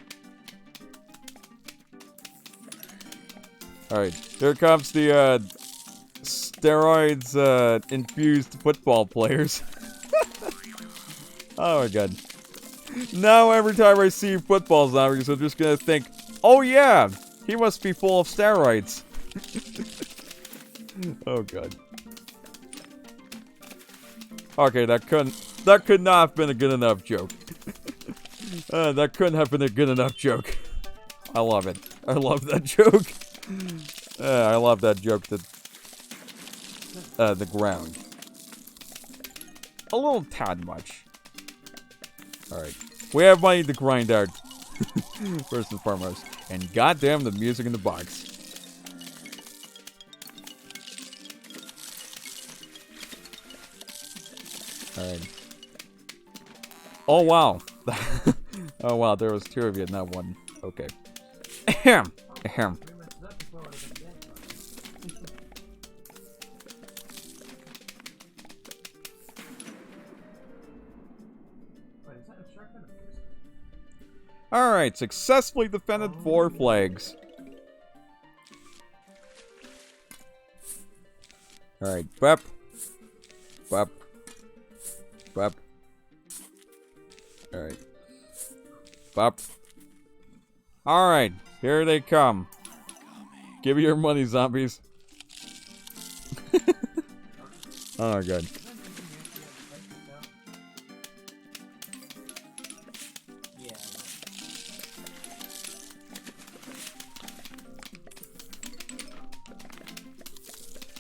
Alright. Here comes the, steroids, infused football players. Oh my god. Now every time I see football zombies, I'm just gonna think, oh yeah, he must be full of steroids. Oh god. Okay, that could not have been a good enough joke. That couldn't have been a good enough joke. I love it. I love that joke. I love that joke to the ground. A little tad much. Alright. We have money to grind out First and foremost. And goddamn the music in the box. Alright. Oh wow. Oh wow, there was 2 of you, not 1. Okay. Ahem. Ahem. Alright, successfully defended 4 flags. Alright, bep. Bep. Bep. Alright. Bep. Alright, here they come. Give me your money, zombies. Oh, good.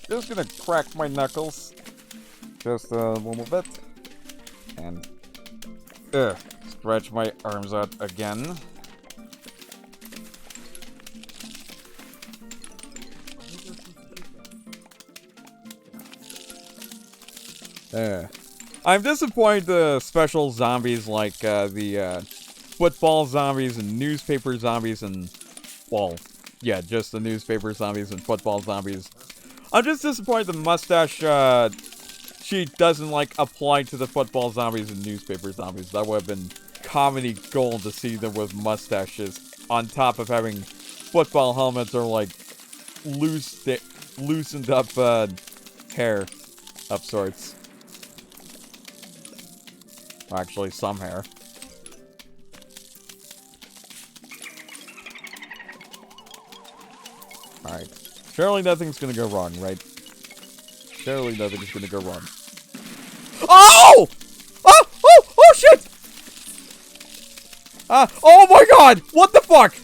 Just gonna crack my knuckles. Just a little bit. And stretch my arms out again. I'm disappointed special zombies like the football zombies and newspaper zombies and, well, yeah, just the newspaper zombies and football zombies. I'm just disappointed the mustache cheat doesn't, like, apply to the football zombies and newspaper zombies. That would have been comedy gold to see them with mustaches on top of having football helmets or, like, loosened up hair of sorts. Actually, some hair. Alright. Surely nothing's gonna go wrong, right? Surely nothing's gonna go wrong. Oh! Oh! Oh! Oh, shit! Oh my god! What the fuck?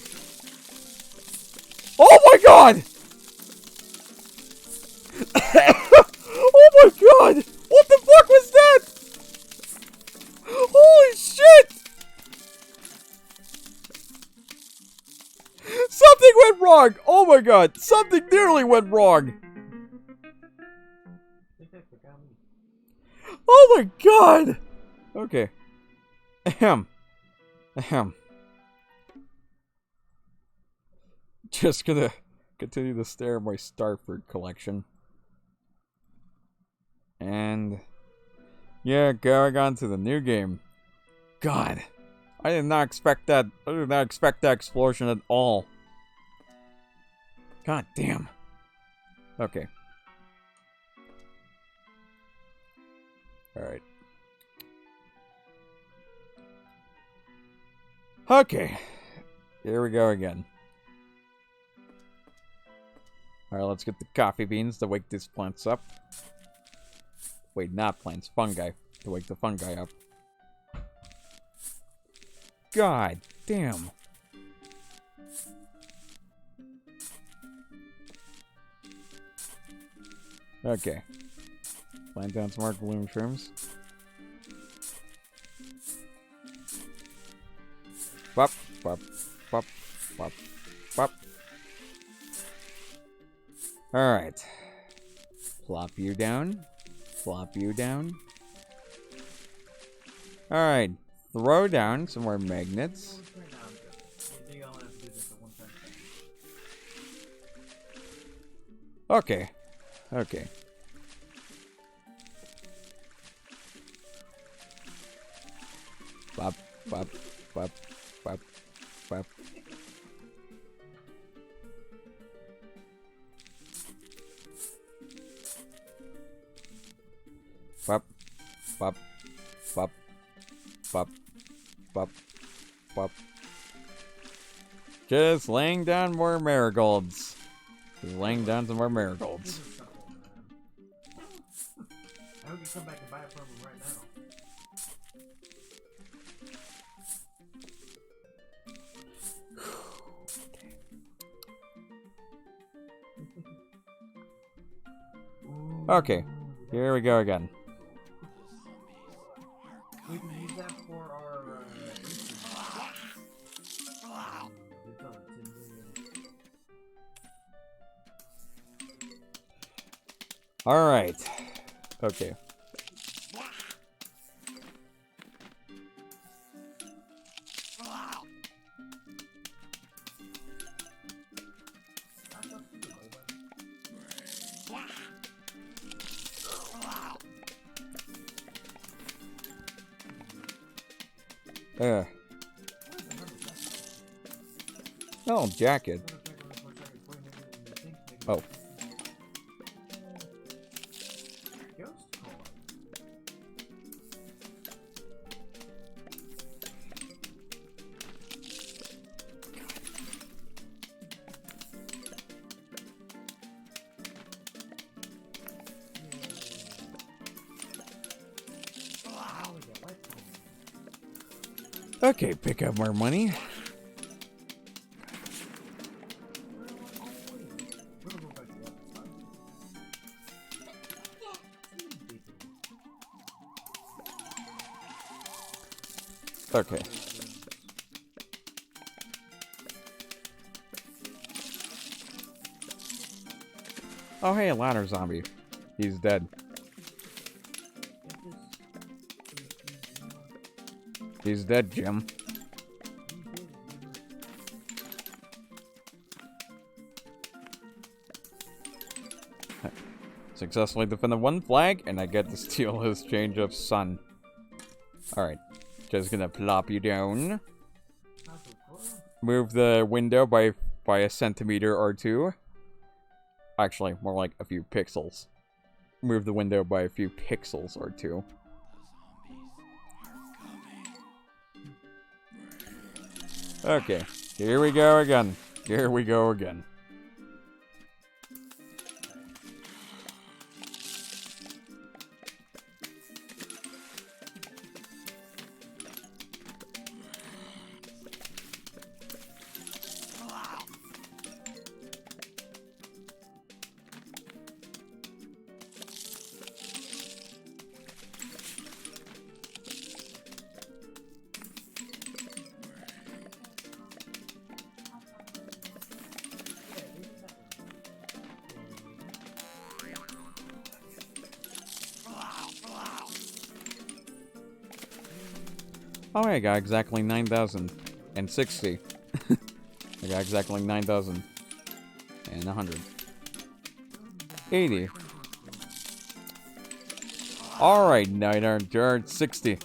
Oh my god! Oh my god! What the fuck was that? Holy shit! Something went wrong! Oh my god! Something nearly went wrong! Oh my god! Okay. Ahem. Ahem. Just gonna continue to stare at my Starford collection. And yeah, going on to the new game. God. I did not expect that. I did not expect that explosion at all. God damn. Okay. Alright. Okay. Here we go again. Alright, let's get the coffee beans to wake these plants up. Wait, not plants, fungi. To wake the fungi up. God damn. Okay. Plant down some more gloom shrooms. Bop, bop, bop, bop, bop. Alright. Plop you down. Plop you down. Alright. Throw down some more magnets. Okay. Okay. Bop, bop, bop, bop, bop. Bop, bop, bop, bop, bop, bop. Just laying down more marigolds. Just laying down some more marigolds. I hope you come back and buy it from him right now. Okay, here we go again. We can use that for our Alright. Okay. Oh, jacket. Oh. Okay, pick up more money. Okay. Oh, hey, a ladder zombie. He's dead. He's dead, Jim. Successfully defended one flag, and I get to steal his change of sun. Alright. Just gonna plop you down. Move the window by a centimeter or two. Actually, more like a few pixels. Move the window by a few pixels or two. Okay, here we go again. Here we go again. Oh, I got exactly 9,060. I got exactly 9,100. 80. Alright, 960.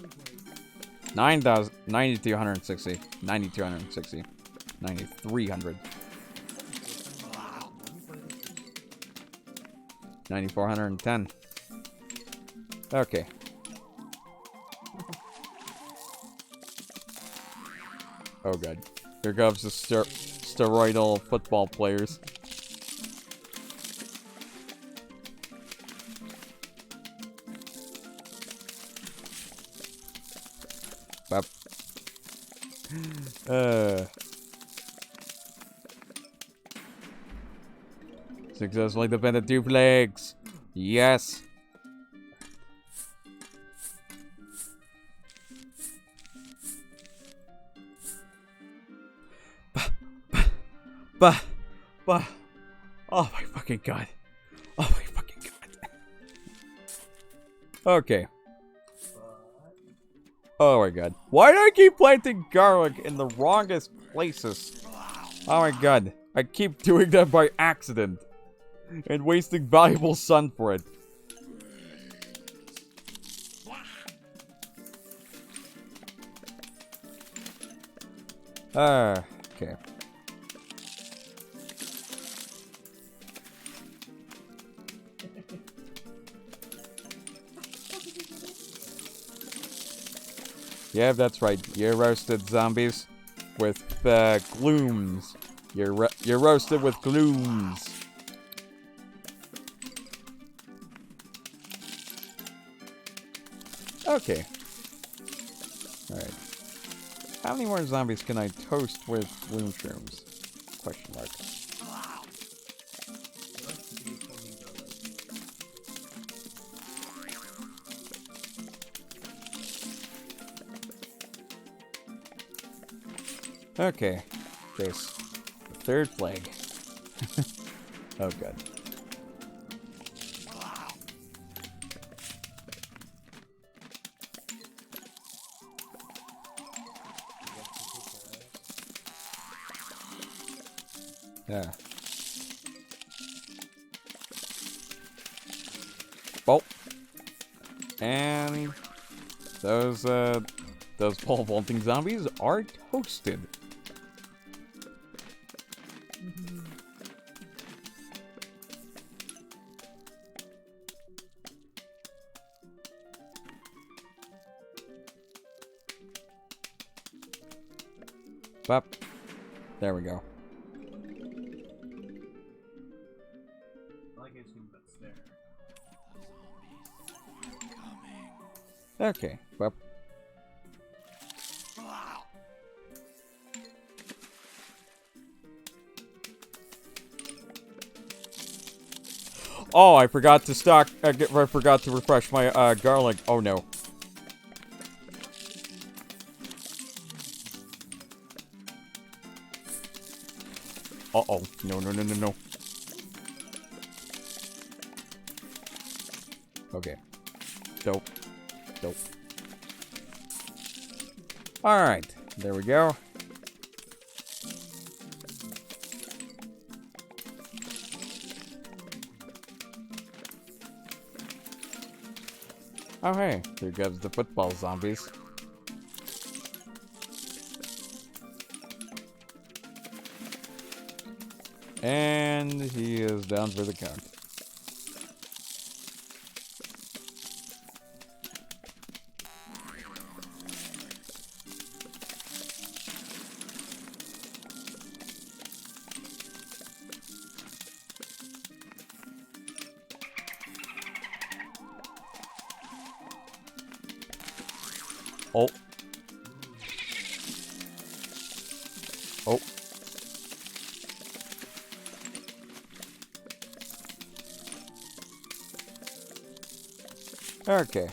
9,000. 9,260. 9,260. 9,300. 9,410. Okay. Oh god. Here comes the steroidal football players. Bap. Successfully defended 2 flags. Yes. Bah. Oh my fucking god. Oh my fucking god. Okay. Oh my god. Why do I keep planting garlic in the wrongest places? Oh my god. I keep doing that by accident. And wasting valuable sun for it. Okay. Yeah, that's right. You're roasted, zombies. With, glooms. You're roasted with glooms. Okay. Alright. How many more zombies can I toast with gloom shrooms? Question mark. Okay. There's the 3rd flag. Oh god. Yeah. Oh. And those pole vaulting zombies are toasted. Up. There we go. I like it's that stare. Okay. Well. Oh, I forgot to stock. I forgot to refresh my garlic. Oh no. Uh-oh. No, no, no, no, no. Okay. Dope. Dope. Alright. There we go. Oh, hey. Here goes the football zombies. And he is down for the count. Oh. Oh. Okay.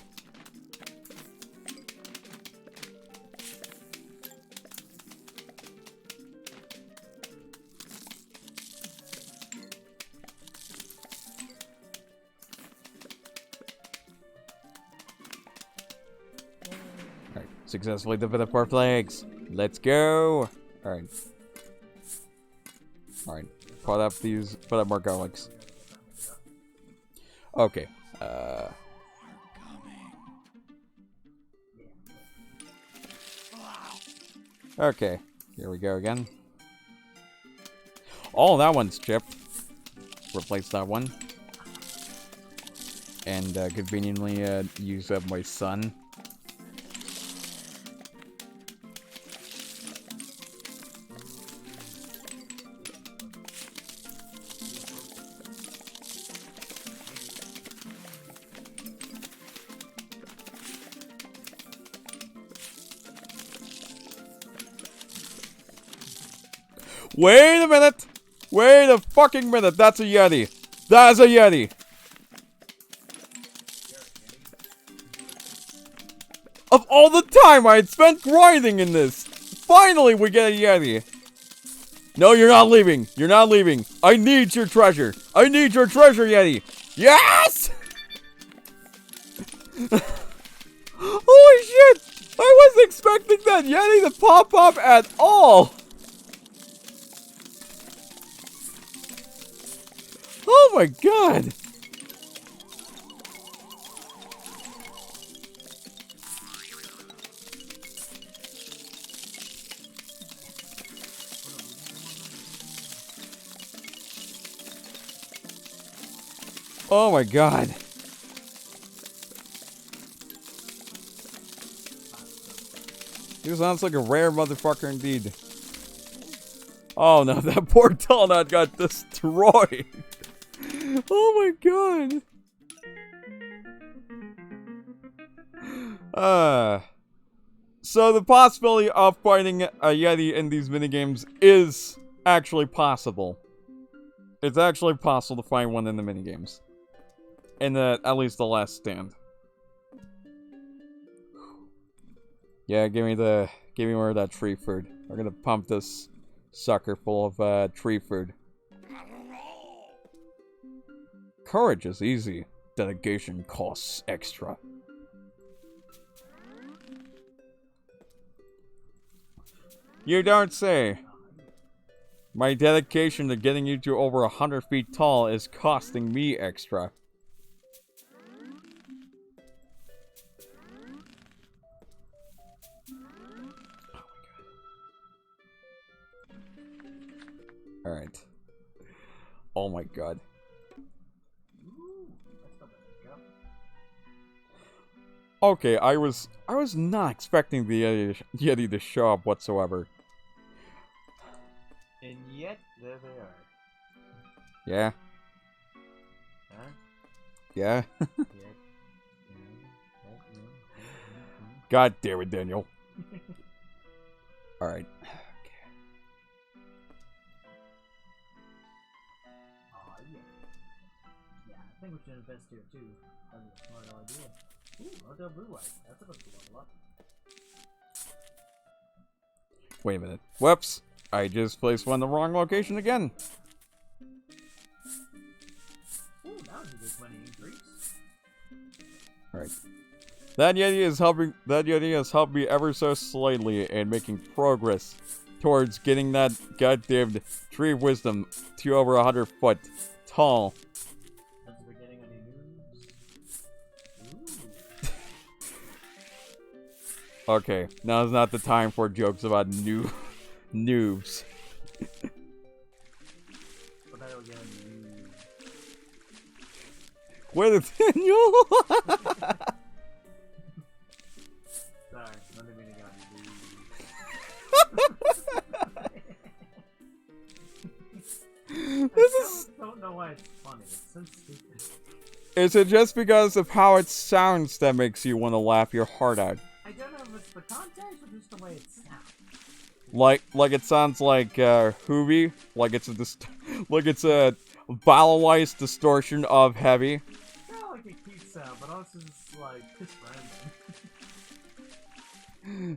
Alright, successfully defeated 4 flags. Let's go! Alright. Alright, put up more garlics. Okay, okay, here we go again. Oh, that one's chipped. Replace that one. And conveniently use up my son. Wait a minute! Wait a fucking minute! That's a Yeti! That's a Yeti! Of all the time I had spent grinding in this! Finally we get a Yeti! No, you're not leaving! You're not leaving! I need your treasure! I need your treasure, Yeti! Yes! Holy shit! I wasn't expecting that Yeti to pop up at all! Oh my god! Oh my god. He sounds like a rare motherfucker indeed. Oh no, that poor Talnut got destroyed. Oh my god. So the possibility of fighting a Yeti in these minigames is actually possible. It's actually possible to find one in the minigames. In at least the last stand. Yeah, give me more of that tree food. We're gonna pump this sucker full of tree food. Courage is easy. Dedication costs extra. You don't say. My dedication to getting you to over 100 feet tall is costing me extra. Alright. Oh my god. Okay, I was not expecting the Yeti to show up whatsoever. And yet, there they are. Yeah. Huh? Yeah. Yet. God damn it, Daniel. Alright. Aw, yeah. Yeah, I think we should invest here too. That'd be a smart idea. Ooh, Hotel Blue Light. That's supposed to level up. Wait a minute. Whoops. I just placed one in the wrong location again. Ooh, that was a good 20 increase. Alright. That Yeti has helped me ever so slightly in making progress towards getting that goddamn tree of wisdom to over 100 foot tall. That's the beginning of the news. Ooh. Okay, now's not the time for jokes about noobs. But that'll get a new. Wait a Daniel! Sorry, not even got This is. I don't know why it's funny. It's so stupid. Is it just because of how it sounds that makes you want to laugh your heart out? I don't know if it's the context or just the way it sounds. Like it sounds like Hoovy, like it's a vowelized distortion of heavy. Kind of like a cute sound, but also just like just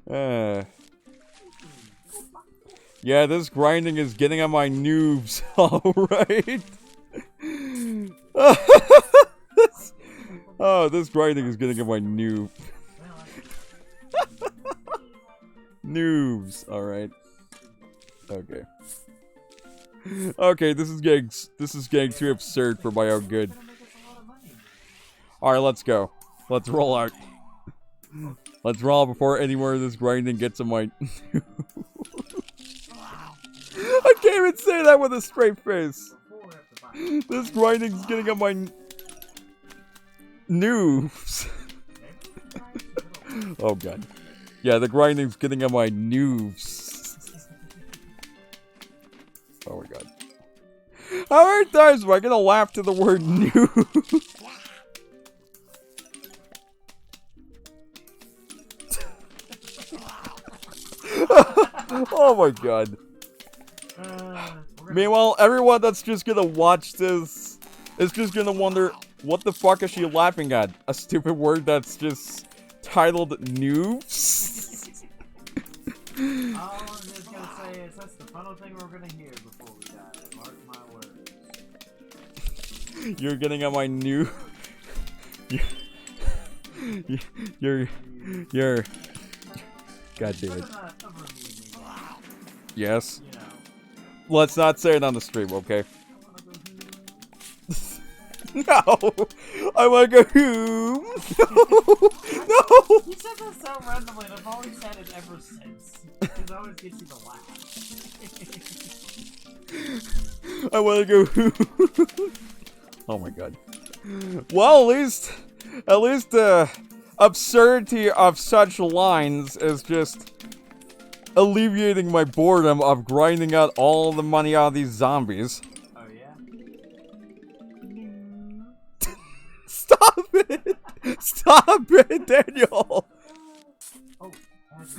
random. Yeah, this grinding is getting on my noobs, alright? Oh, this grinding is getting on my noob. Noobs, alright. Okay. Okay, this is getting too absurd for my own good. Alright, let's go. Let's roll out. Let's roll before any more of this grinding gets on my I can't even say that with a straight face. This grinding's getting on my noobs. Oh god. Yeah, the grinding's getting on my noobs. Oh my god. How many times am I gonna laugh to the word noob? Oh my god. Meanwhile, everyone that's just gonna watch this is just gonna wonder, what the fuck is she laughing at? A stupid word that's just titled noobs? All I'm just gonna say is that's the final thing we're gonna hear before we die. Mark my words. You're getting on my new. You're. God damn it. Yes. You know. Let's not say it on the stream, okay? No! I wanna go home! No! You said that so randomly, and I've always said it ever since. It always gets you to laugh. I wanna go home! Oh my god. Well, at least the absurdity of such lines is just alleviating my boredom of grinding out all the money out of these zombies. Oh yeah? Stop it! Stop it, Daniel! Oh,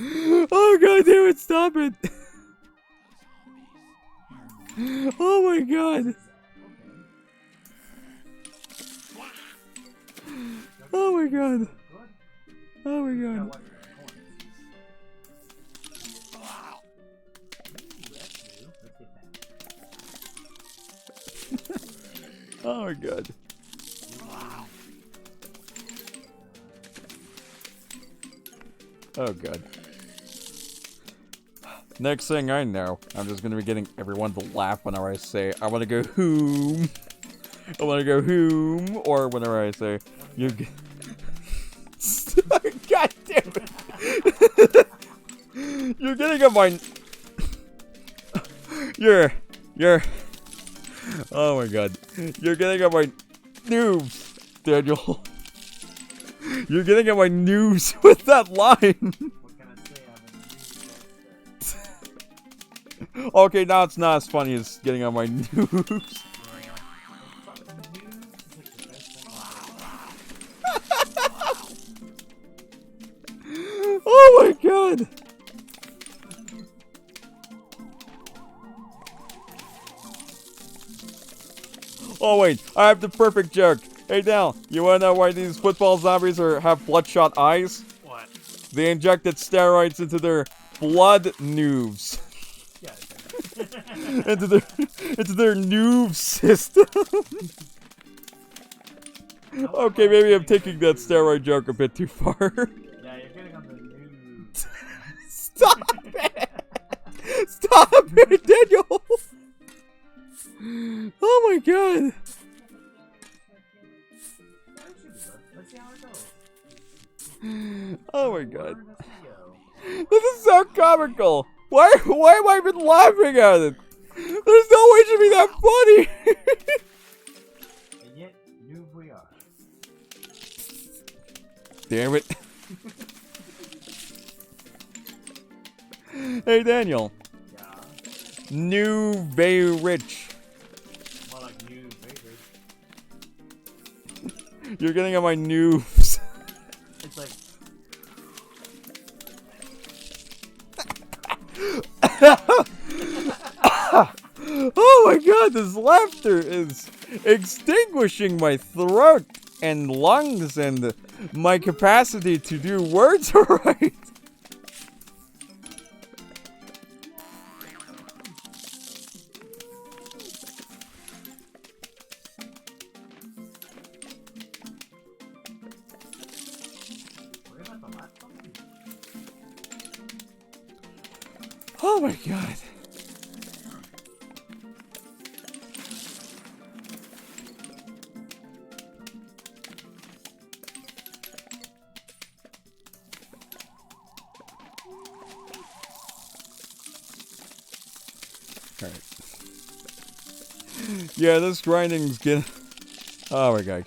Oh god damn it, stop it! Oh my god. Oh my god. Oh my god. Oh my god. Oh god. Next thing I know, I'm just gonna be getting everyone to laugh whenever I say, I wanna go home. I wanna go home. Or whenever I say, you g- God damn it. You're getting on my... You're... Oh my god. You're getting on my noobs, Daniel. You're getting on my noobs with that line. What can I say? I'm a new Okay, now it's not as funny as getting on my noobs. Oh my god. Oh wait, I have the perfect joke. Hey Dal, you wanna know why these football zombies have bloodshot eyes? What? They injected steroids into their blood noobs. Yeah. into their noob system. Okay, maybe I'm taking that steroid joke a bit too far. Yeah, you're getting on the news. Stop it! Stop it, Daniel! Oh my god. Let's see how it goes. Oh my god. Where does he go? This is so comical. Why am I even laughing at it? There's no way it should be that funny. And yet, noob we are. Damn it. Hey Daniel. Yeah. New very rich. More like noob baby. You're getting on my noobs. It's like, Oh my god, this laughter is extinguishing my throat and lungs and my capacity to do words right. we're gonna have to laugh something. Oh my god. Alright. Yeah, this grinding's getting... Oh my god.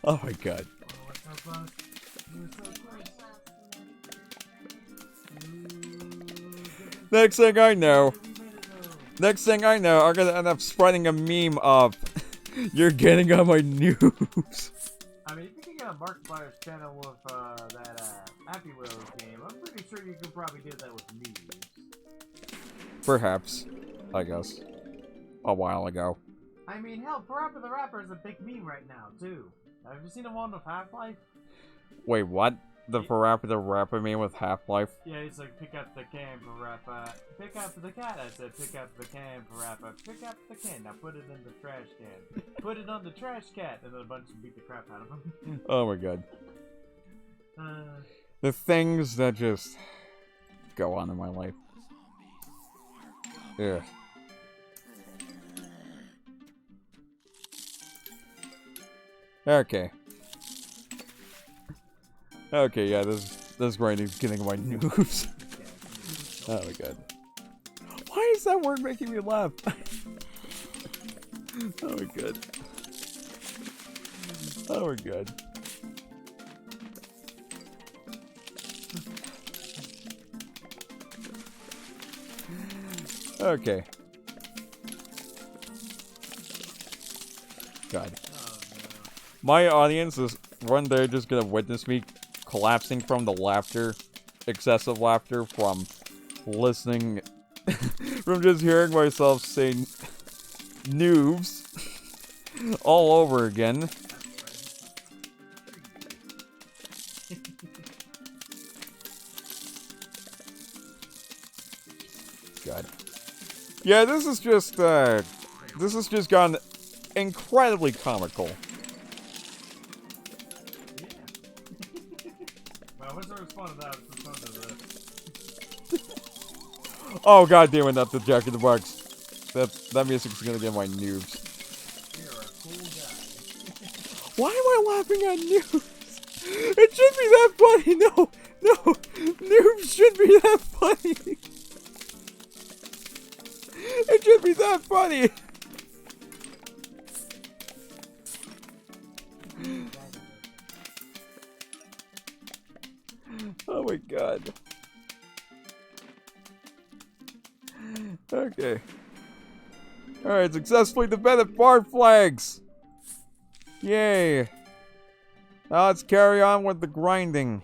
Oh my god. Oh, what's so close? You're so close. Next thing I know, We made it though. next thing I know, I'm gonna end up spreading a meme of you're getting on my news. I mean, if you can get a Markiplier's channel with that Happy Wheels game, I'm pretty sure you could probably do that with me. Perhaps. I guess. A while ago. I mean, hell, Parappa the Rapper is a big meme right now, too. Have you seen the one with Half-Life? Wait, what? The Parappa the Rapper meme with Half-Life? Yeah, it's like, pick up the can, Parappa. Pick up the cat, I said, pick up the can, Parappa. Pick up the can, now put it in the trash can. Put it on the trash cat, and then a bunch of beat the crap out of him. Oh my god. The things that just go on in my life. Yeah. Okay. Okay, yeah, this grinding's getting on my nerves. Oh my god. Why is that word making me laugh? Oh my god. Oh my god. Okay. God. My audience is one day just gonna witness me collapsing from the laughter, excessive laughter from listening, from just hearing myself say noobs all over again. God. Yeah, this is just gone incredibly comical. Well, what's the response to that? Oh god damn it, not the Jack in the Box. That music's gonna get my noobs. You're a cool guy. Why am I laughing at noobs? It should be that funny. No, noobs should be that funny. It should be that funny. Oh my god. Okay. Alright, successfully defended bar flags! Yay! Now let's carry on with the grinding.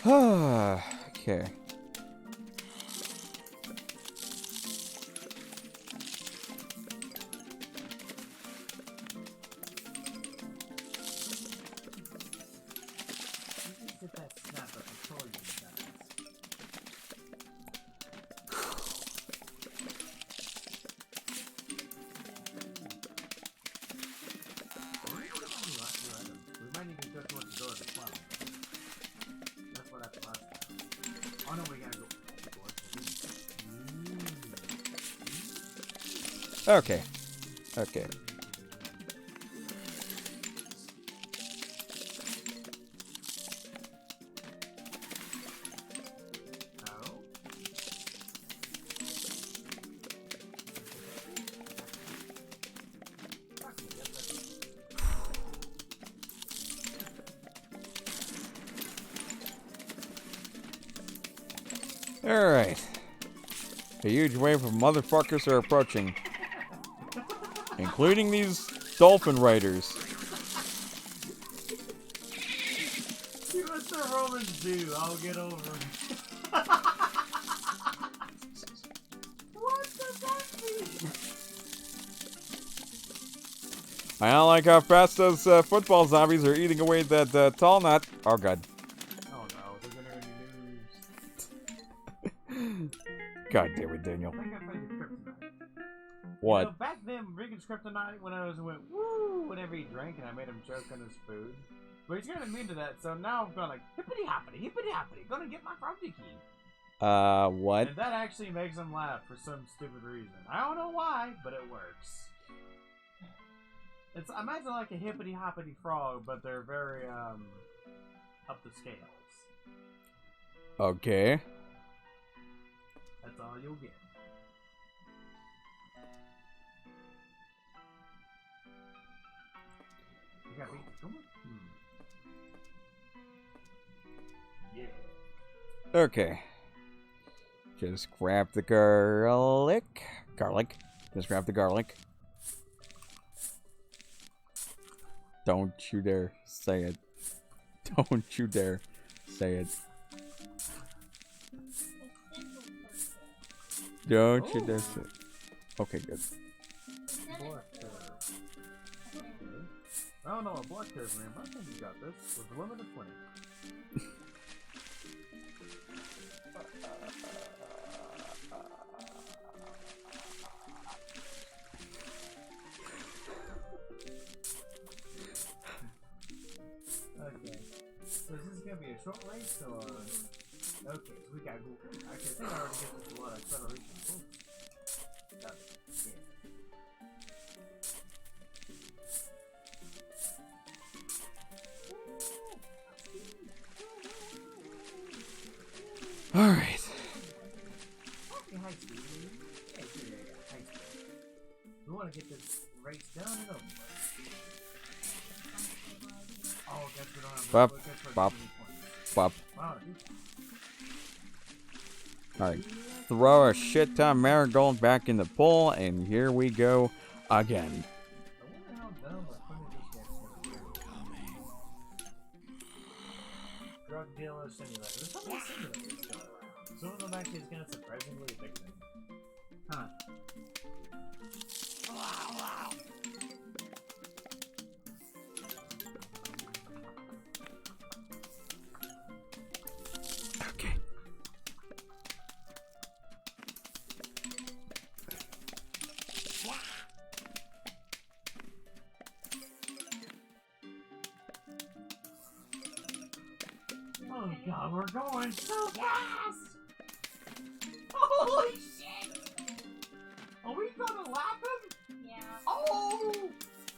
Okay. Get that snapper control you guys. We might need to go towards the door of the clown. That's what happened last time. Oh no, we gotta go towards the Okay. Okay. Alright. A huge wave of motherfuckers are approaching. Including these dolphin riders. See what the Romans do, I'll get over it. What does that mean? I don't like how fast those football zombies are eating away that tall nut. Oh god. Oh no, they're gonna lose. God damn it, Daniel. I think I played the kryptonite. What? You know, back then, Regan's kryptonite, when I went woo whenever he drank and I made him choke on his food. But he's gonna mean to that, so now I'm going like hippity hoppity, gonna get my frosty key. What? And that actually makes him laugh for some stupid reason. I don't know why, but it works. It's imagine like a hippity hoppity frog, but they're very up the scales. Okay. That's all you'll get. You got beat the tumor? Yeah. Okay. Just grab the garlic. Just grab the garlic. Don't you dare say it. Don't you dare say it. Don't you dare say it. Okay, good. Black curve. I don't know what black curve means, but I think you got this. With a limit of 20. Okay. So is this gonna be a short race or? Okay, so we gotta go. Actually, I think I already get this a lot of acceleration. Cool. Got it. Yeah. Alright. Okay, high speed. Yeah, high speed. We want to get this race done and over with. Oh, guess we don't have Bop, guess we're bop, getting points. bop. Wow, Alright. Throw a shit ton of marigold back in the pool, and here we go again. I wonder how dumb or funny this guy's gonna be. Drug dealer simulator. There's so many simulators going around. Some of them actually is kind of surprisingly addicting. Huh. Okay. God, we're going so fast! Holy shit! Are we gonna lap him? Yeah. Oh!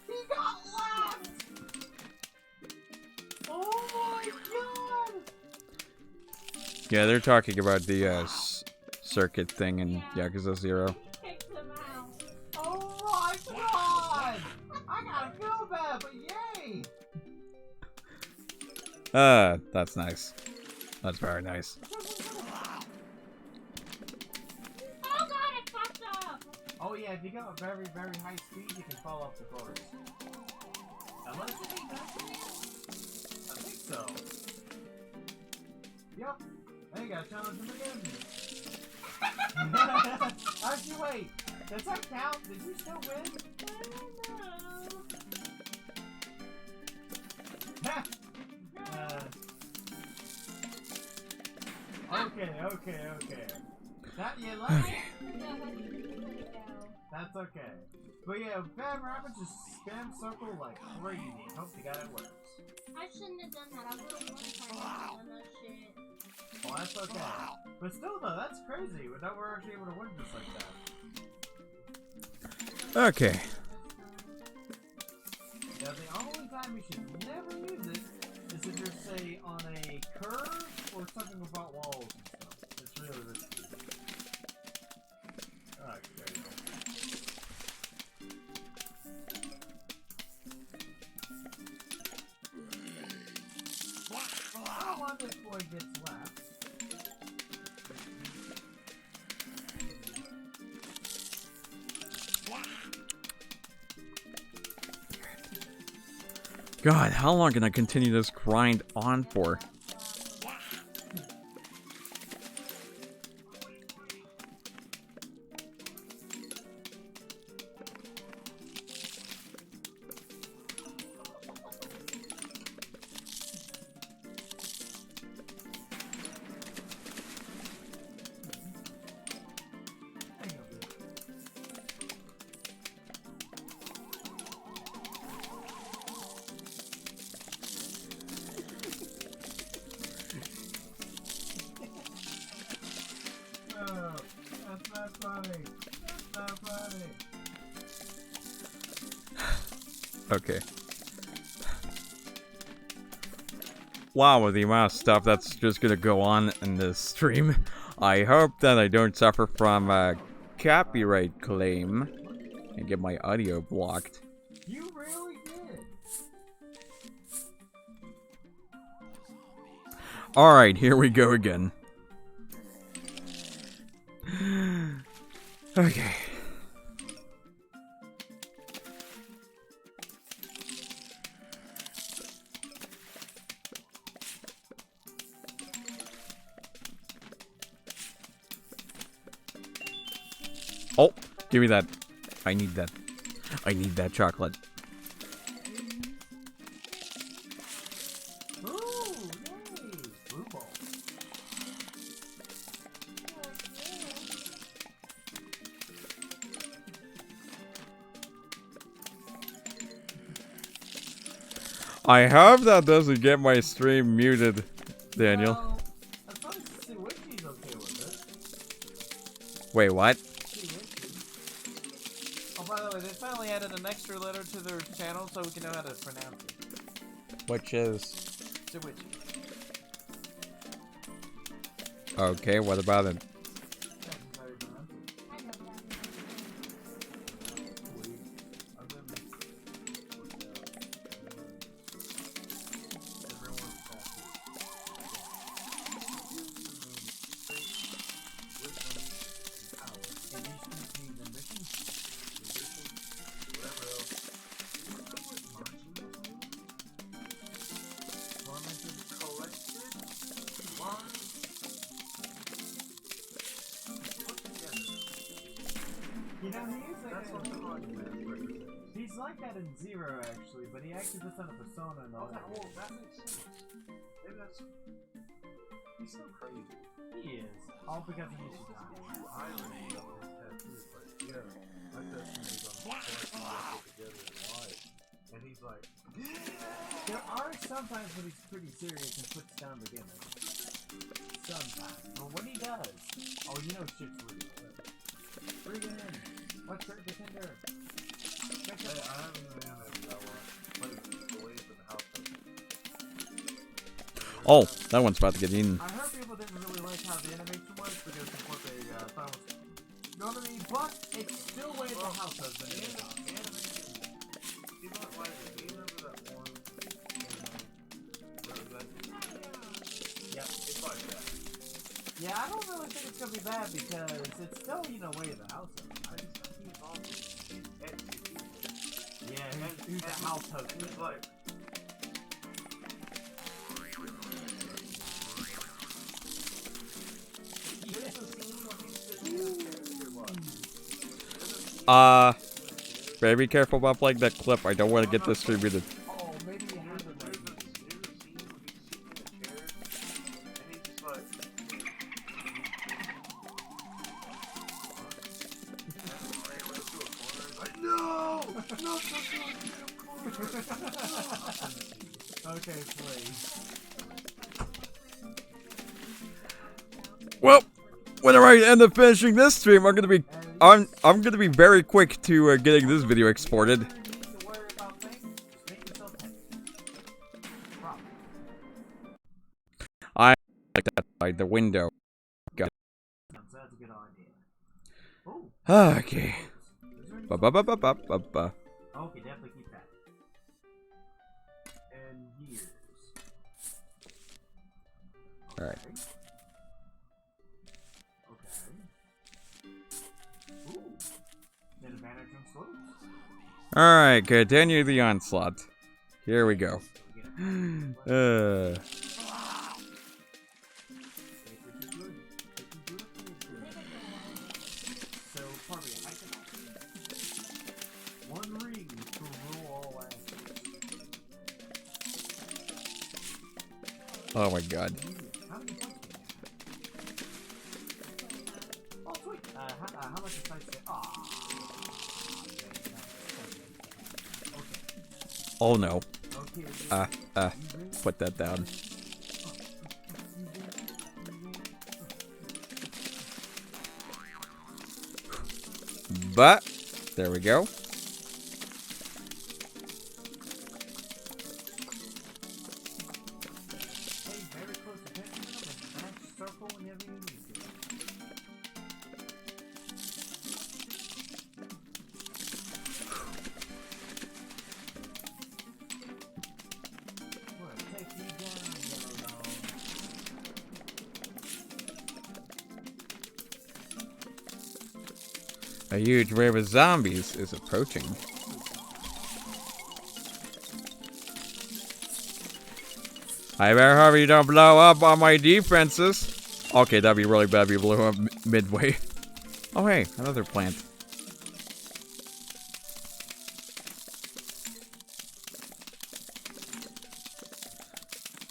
He got lapped! Oh my god! Yeah, they're talking about the circuit thing in Yakuza 0. Kicked him out. Oh my god! I gotta feel bad, but yay! That's nice. That's very nice. Oh god, it fucked up! Oh yeah, if you go at very, very high speed, you can fall off the course. Unless it ain't that. I think so. Yep. There you go, challenge him again. Actually, wait. Does that count? Did you still win? Okay. That, yeah, let me. That's okay. But yeah, Bad Rabbit just spam circle like crazy. Hope to God it works. I shouldn't have done that. I would have won if I hadn't done that shit. Well, that's okay. But still, though, that's crazy. That we're actually able to win just like that. Okay. Now, the only time we should never use it is if you're, say, on a curve or something without walls and stuff. It's really risky. Alright, there you go. I don't want this boy gets left. God, how long can I continue this grind on for? That's not funny. That's not funny. Okay. Wow, with the amount of stuff that's just gonna go on in this stream, I hope that I don't suffer from a copyright claim and get my audio blocked. You really did. Alright, here we go again. Okay. Oh, give me that. I need that. I need that chocolate. Ooh, yay! Blue ball. I hope that doesn't get my stream muted, Daniel. Well, as long as Sewichi's okay with it. Wait, what? Oh, by the way, they finally added an extra letter to their channel so we can know how to pronounce it. Which is... Sewichi. Okay, what about it? That's how you pronounce it. I know that. You know, he's like that in Zero, actually, but he actually puts on a persona and all that. Well, that makes sense. Maybe that's... He's so crazy. He is. All because of Nishitani. I already know his tattoos, but yeah, my tattoo's on the point we got together in life. And he's like... There are sometimes when he's pretty serious and puts down the gimmick. Sometimes. But when he does, oh, you know shit's real. Bring it in. What's your defender? I haven't even had that one. But it's believe in the house. Oh, that one's about to get eaten. I heard people didn't really like how the animation was because of what they thought was. You know what I mean? But it's still way the house husband in the house. You know what? Do you remember that one? Yep. It's like that. Yeah, I don't really think it's gonna be bad because it's still, you know, way of the house husband. He's awesome. Yeah, who's the house husband? It's like. Better be careful about playing that clip. I don't want to get distributed. Oh, maybe you have it like okay, please. Well, whenever I end up finishing this stream, I'm gonna be very quick to getting this video exported. You need to worry about things, just make yourself happy. Problem. I like that by the window. So that's a good idea. Oh, Okay. is there any- Ba-ba-ba-ba-ba-ba. Okay, definitely keep that. And years. Alright. Okay. Ooh. Get advantage on slopes. Alright, continue the onslaught. Here we go. So, probably a hike. One ring to rule all actions. Oh my god. How many points do you have? Oh, sweet. How much is nice to... Aww. Okay. Oh no. Okay. Put that down. But, there we go. Pay very close attention to the next circle whenever you need to. We're gonna take you down, yellow dog. A huge wave of zombies is approaching. I better hope you don't blow up on my defenses. Okay, that'd be really bad if you blew up midway. Oh hey, another plant.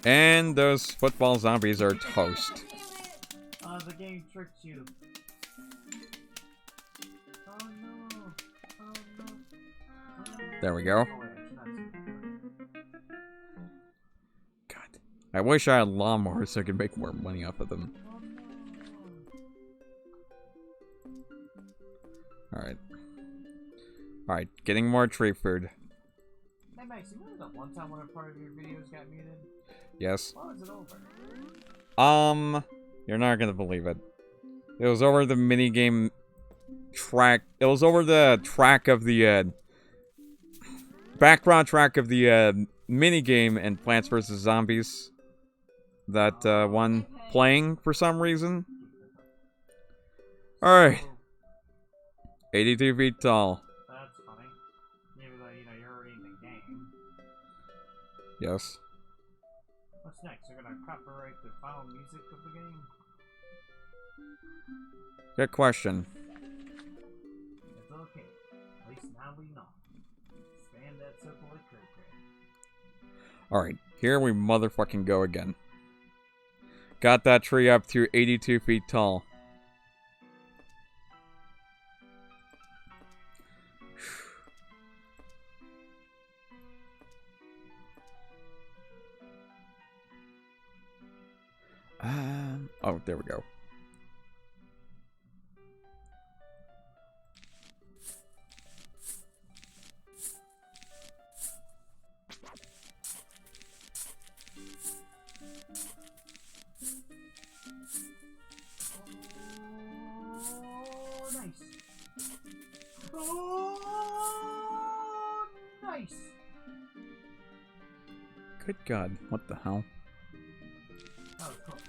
And those football zombies are toast. The game tricked you. Oh no. Oh no. There we go. Oh, wait, it's not God. I wish I had lawnmowers so I could make more money off of them. Alright. Alright, getting more tree food. Hey Max, you remember that one time when a part of your videos got muted? Yes. Why was it over? You're not gonna believe it. It was over the minigame track. It was over the track of the, background track of the, minigame in Plants vs. Zombies. That, one playing for some reason. Alright. 82 feet tall. That's funny. Even though, you know, you're already in the game. Yes. What's next? They're gonna copyright the final music of the game? Good question. It's okay. At least now we know. Expand that circle like cray cray. Alright, here we motherfucking go again. Got that tree up to 82 feet tall. Oh, there we go. Oh, nice. Oh, nice. Good God, what the hell? That was close.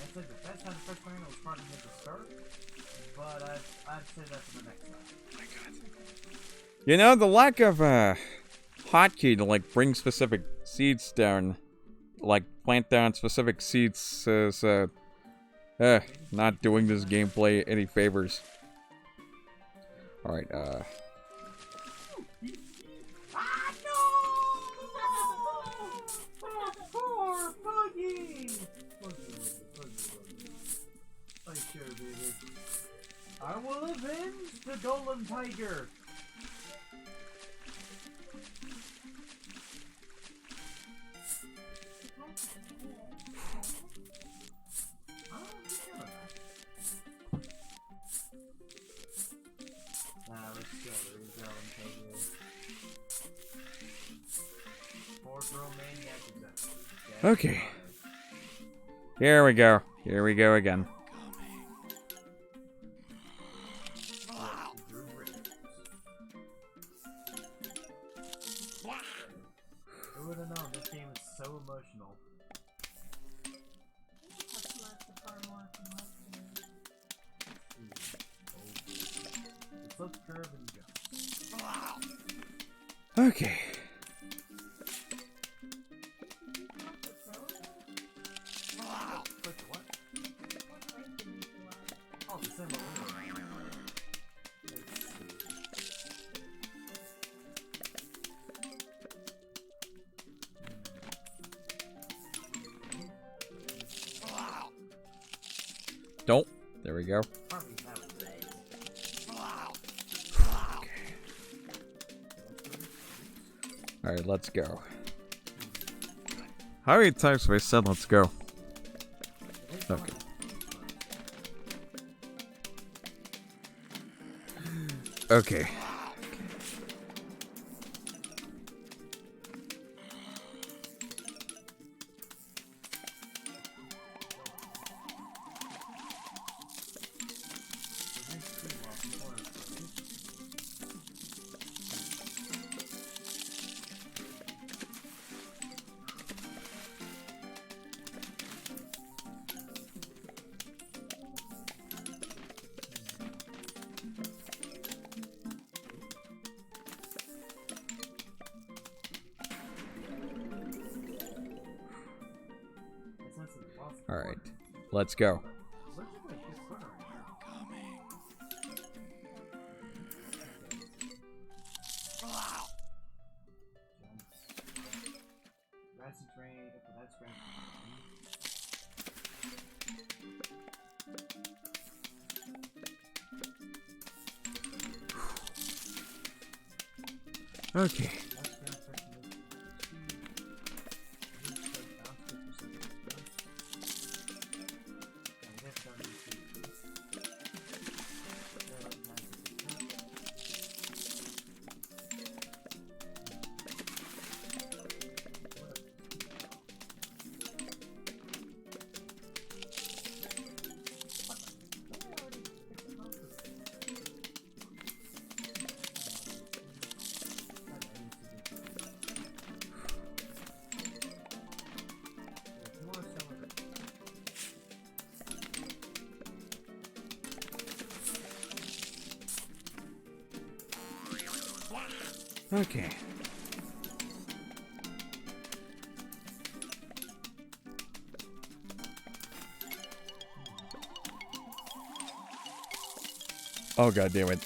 I'd say that that's how the first triangle was part of it to start, but I'd say that for the next time. You know, the lack of hotkey to like bring specific seeds down, like plant down specific seeds, is not doing this gameplay any favors. All right, Ah, no! Oh, poor Puggy! Puggy. I sure, baby. I will avenge the golden tiger! Let's go. There you go. Poor girl maniac exactly. okay. Here we go. Here we go again. Who would have known this game is so emotional? Let's curve and go. Okay. Click what? Oh, the same over. Don't. There we go. Alright, let's go. How many times have I said let's go? Okay. Okay. Alright, let's go. Okay. Okay. Oh god damn it.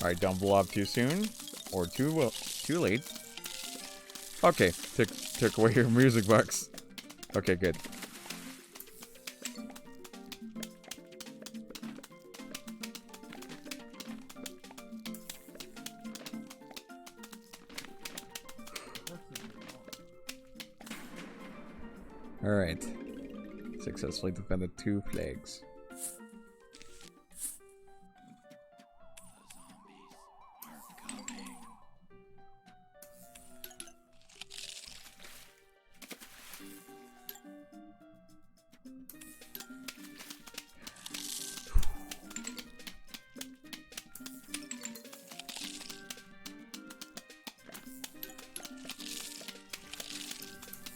Alright, don't blow up too soon. Or too late. Okay, took away your music box. Okay, good. Alright. Successfully defended 2 flags.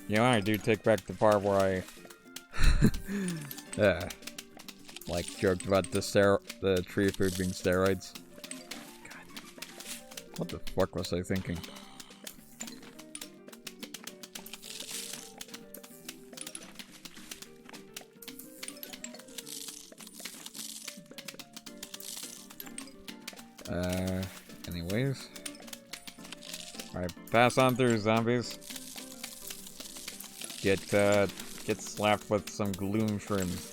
You know, I do take back the part where I like joked about the tree food being steroids. God. What the fuck was I thinking? Anyways. Alright, pass on through, zombies. Get slapped with some gloom shrooms.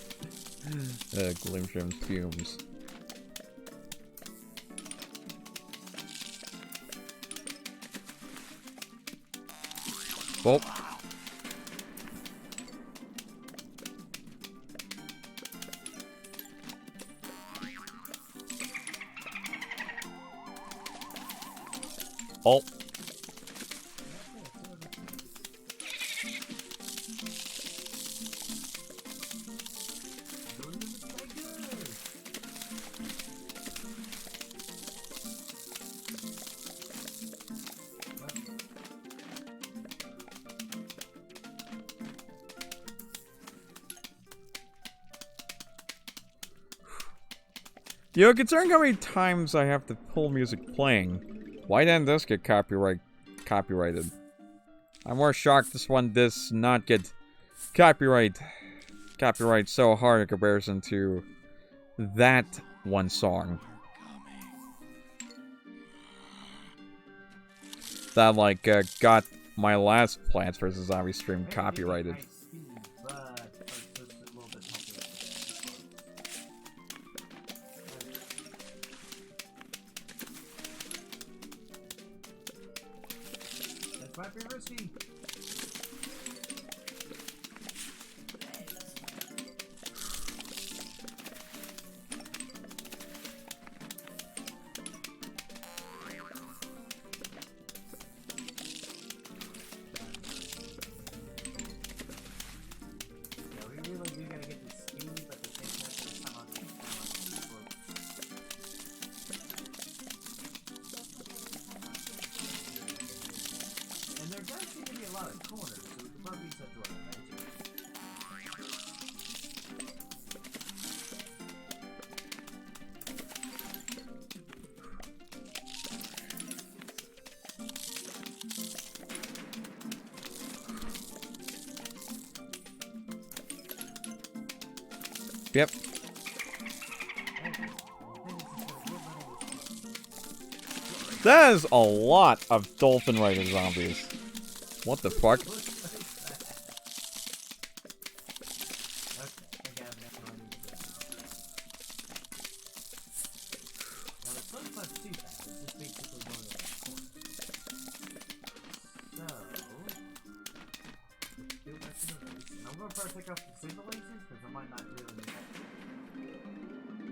Gloom shrooms fumes. Oh. Oh. You know, considering how many times I have to pull music playing, why didn't this get copyrighted? I'm more shocked this one does not get copyright so hard in comparison to that one song. That, like, got my last Plants vs. Zombies stream copyrighted. Might be risky. Yeah, we really do gotta get this speed, but the same time there's some on and there does seem to be a lot of corners, so we could probably use that door eventually. Yep. That is a lot of dolphin rider zombies. What the fuck? I'm gonna first take off the signal lasers because I might not really need that.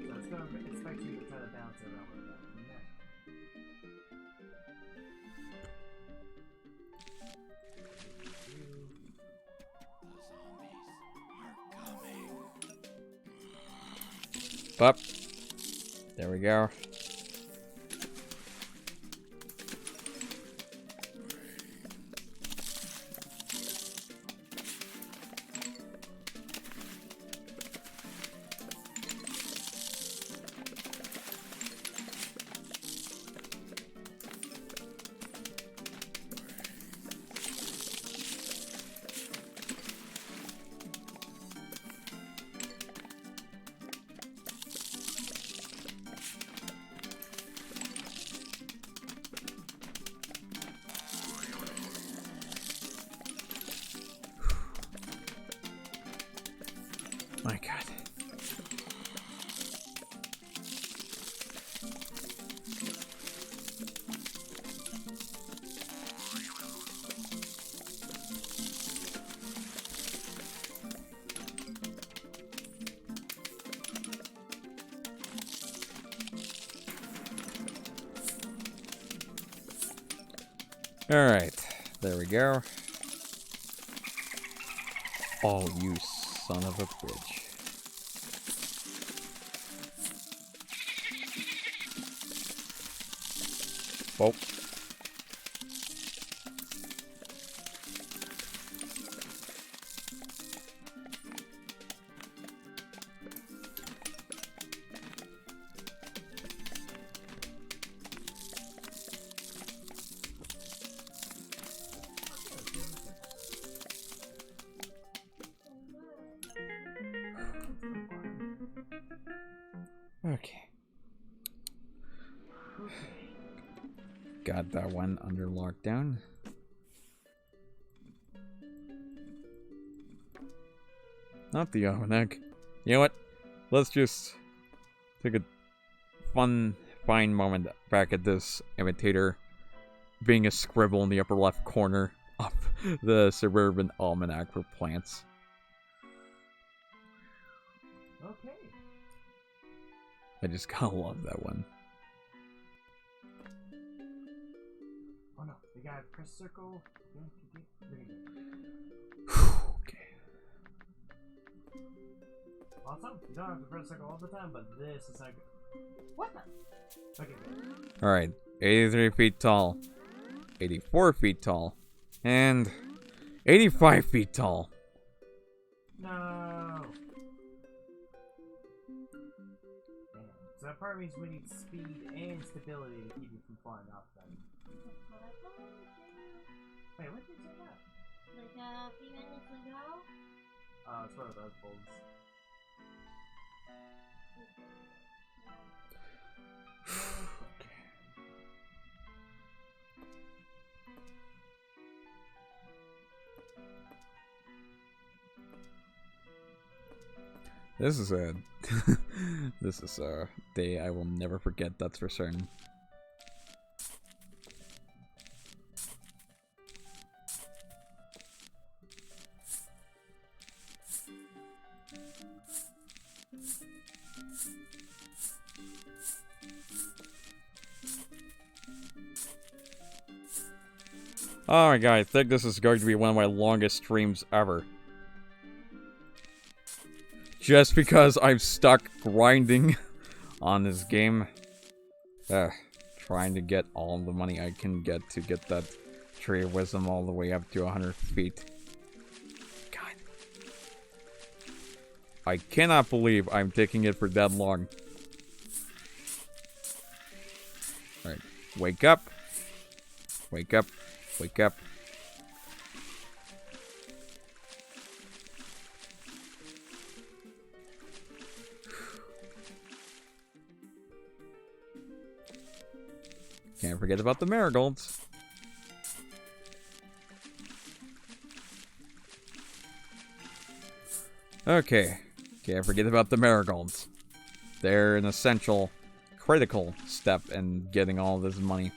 So it's gonna expect you to try to bounce it around like that. Up. There we go. My God. Alright, there we go. Oh, you son of a bitch. Oh. Okay. Got that one under lockdown. Not the almanac. You know what? Let's just take a fine moment back at this imitator being a scribble in the upper left corner of the suburban almanac for plants. Okay. I just gotta love that one. Oh no, you gotta press circle. Okay. Awesome. You don't have to press circle all the time, but this is like. What the? Okay, good. Alright, 83 feet tall, 84 feet tall, and 85 feet tall. No. Damn. So that part means we need speed and stability to keep you from flying off then. That's what I told you. Wait, when did you say that? Like a few minutes ago. It's one of those bulbs. This is a this is a day I will never forget, that's for certain. Oh my god, I think this is going to be one of my longest streams ever. Just because I'm stuck grinding on this game. Trying to get all the money I can get to get that Tree of Wisdom all the way up to 100 feet. God. I cannot believe I'm taking it for that long. Alright, wake up. Wake up. Wake up. Can't forget about the marigolds. Okay. Can't forget about the marigolds. They're an essential, critical step in getting all this money.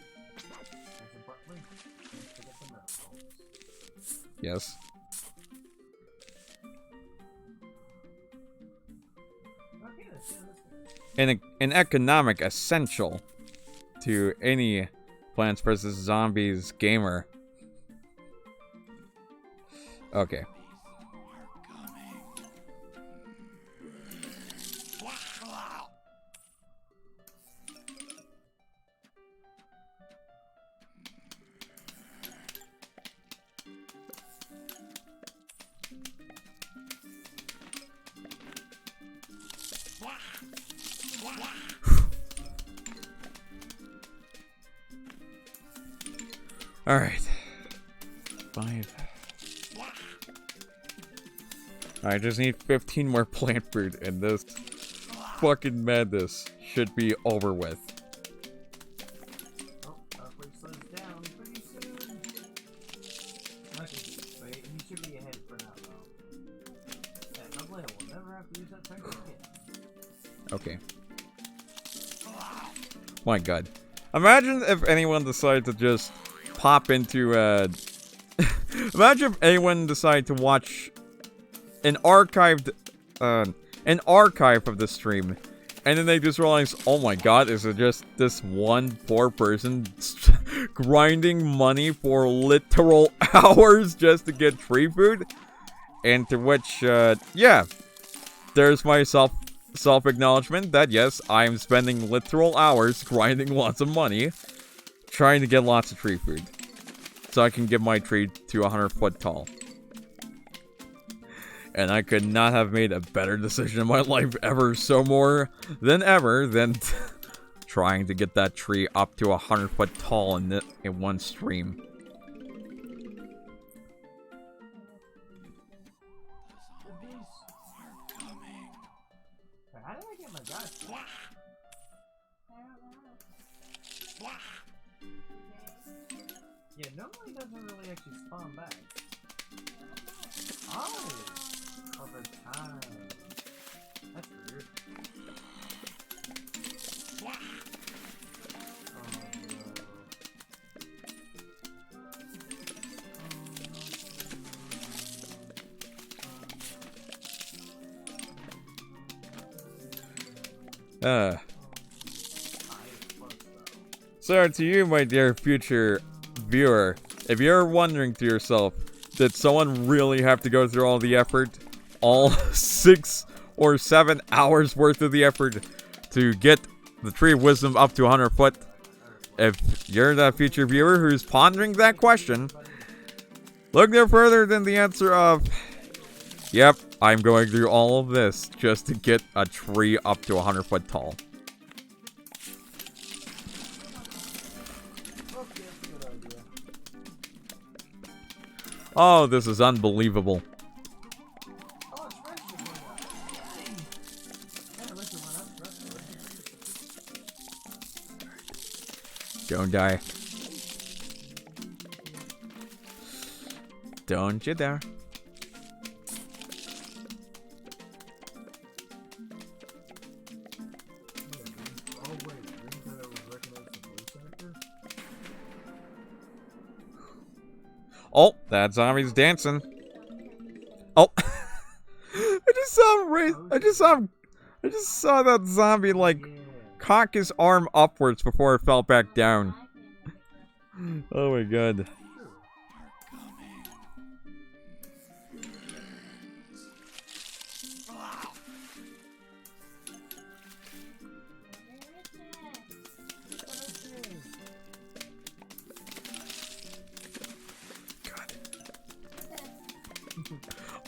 Yes. An economic essential to any Plants vs. Zombies gamer. Okay. Alright. 5. I just need 15 more plant food, and this fucking madness should be over with. Oh, hopefully it slows down pretty soon. Okay, wait, he should be ahead for now, though. Yeah, hopefully I will never have to use that technique again. Okay. My god. Imagine if anyone decided to just pop into, imagine if anyone decided to watch an archived, an archive of the stream, and then they just realize, oh my god, is it just this one poor person grinding money for literal hours just to get tree food. And to which, yeah, there's my self-acknowledgement that yes, I'm spending literal hours grinding lots of money, trying to get lots of tree food, so I can get my tree to 100 foot tall. And I could not have made a better decision in my life ever, so more than ever, than trying to get that tree up to 100 foot tall in one stream. How did I get my guys? Yeah, normally it doesn't really actually spawn back. Oh! Over time. That's weird. So to you, my dear future viewer, if you're wondering to yourself, did someone really have to go through all the effort, all 6 or 7 hours worth of the effort to get the Tree of Wisdom up to 100 foot? If you're that future viewer who's pondering that question, look no further than the answer of, yep, I'm going through all of this just to get a tree up to 100 foot tall. Oh, this is unbelievable. Don't die. Don't you dare. Oh, that zombie's dancing. Oh, I just saw that zombie like cock his arm upwards before it fell back down. Oh my god.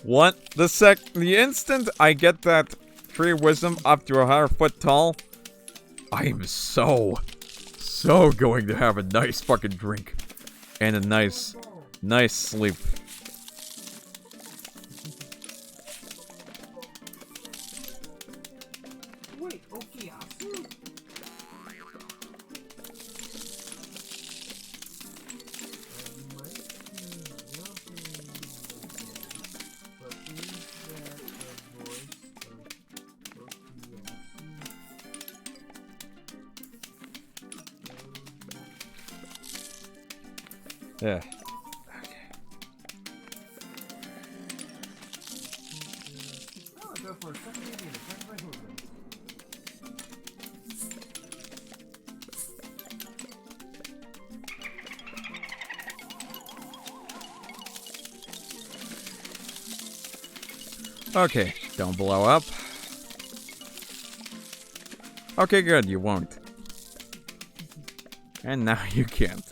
What? The instant I get that Tree of Wisdom up to 100 foot tall, I am so going to have a nice fucking drink. And a nice sleep. Wait, okay, Yeah. Okay, don't blow up. Okay, good, you won't. And now you can't.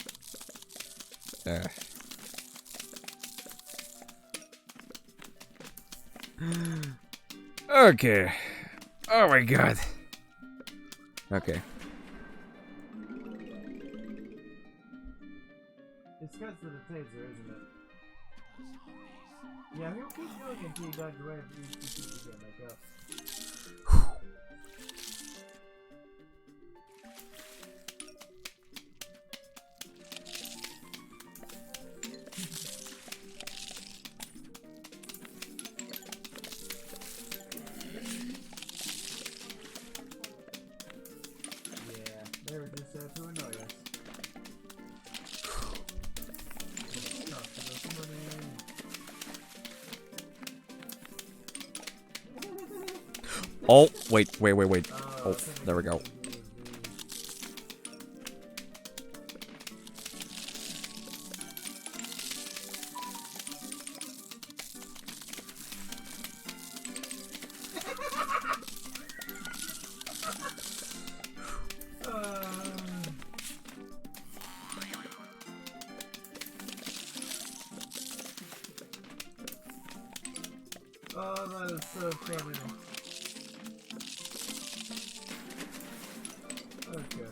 Okay. Oh my god. Okay. It's because of the taser, isn't it? Yeah, he'll keep doing it until he dodges away and you get back up. They were just there to annoy us. Oh, wait. Oh, there we go. Oh, that is so funny. Okay.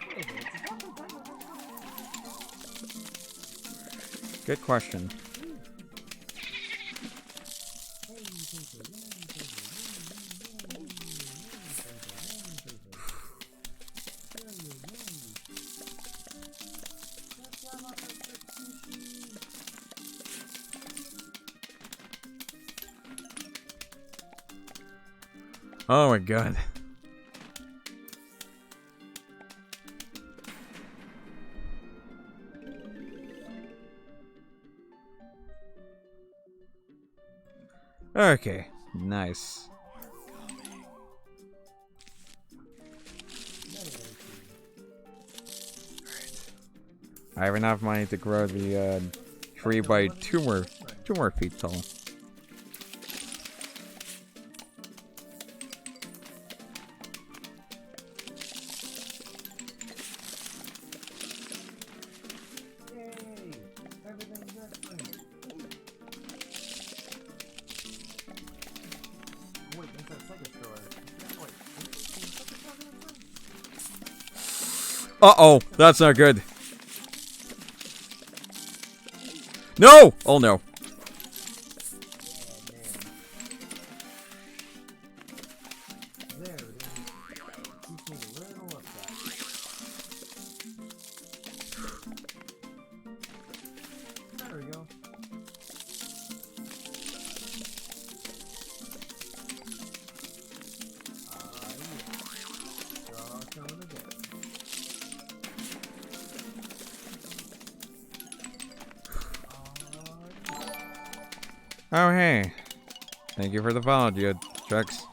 Wait a minute, is that the Good question. Oh my god. Okay, nice. I have enough money to grow the tree by two more feet tall. Uh-oh, that's not good. No! Oh no. There it is. Keeps me a little upset. There we go. Yeah. They're all coming together. Oh hey. Thank you for the follow, dude. Chucks.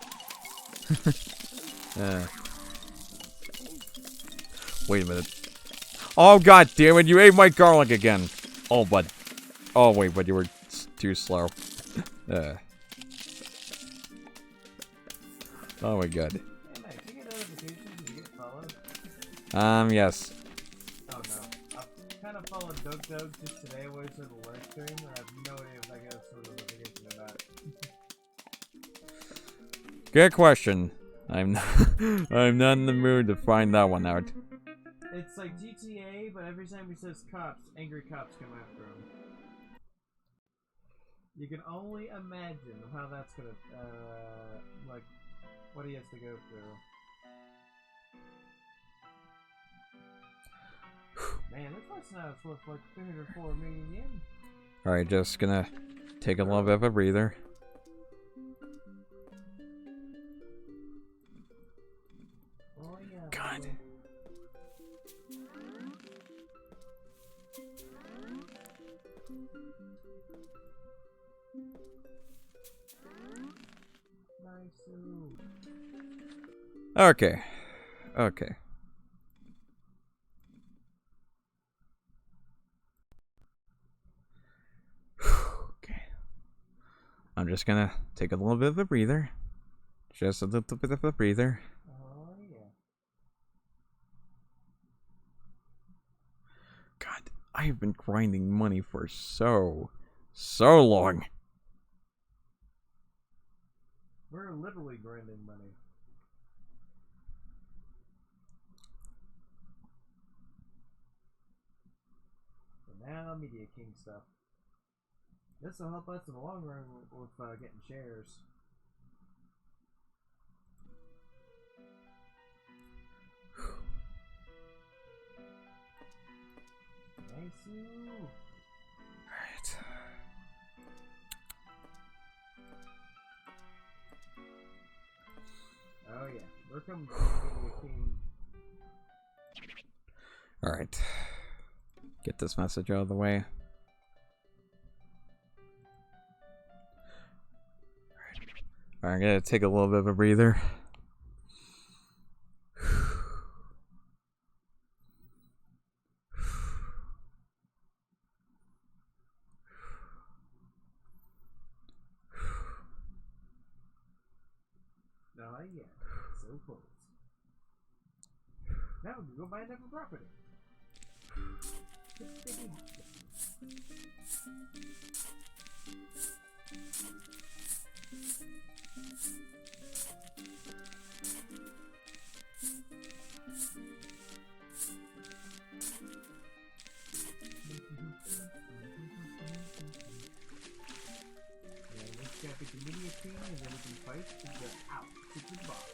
Wait a minute. Oh god damn it, you ate my garlic again. Oh but oh wait, but you were too slow. Oh my god. Hey Max, you get notifications when you get followed? Yes. Oh no. I've kind of followed Doug just today away from the live stream, and I have no idea if I got some notification about it. Good question. I'm I'm not in the mood to find that one out. It's like GTA, but every time he says cops, angry cops come after him. You can only imagine how that's gonna, like, what he has to go through. Man, this last night was worth like 304 million yen. Alright, just gonna take a little bit of a breather. Oh yeah. God. Okay. Okay. Okay. I'm just gonna take a little bit of a breather. Just a little bit of a breather. Oh yeah. God, I've been grinding money for so long. We're literally grinding money. So now Media King stuff. This will help us in the long run with getting shares. Nice. Alright. Oh yeah, we're coming to Media King. Alright. Get this message out of the way. Alright, I'm gonna take a little bit of a breather. Oh yeah, so close. Now we can go buy another property. Get the immediate team, and then we can fight to get out to the box.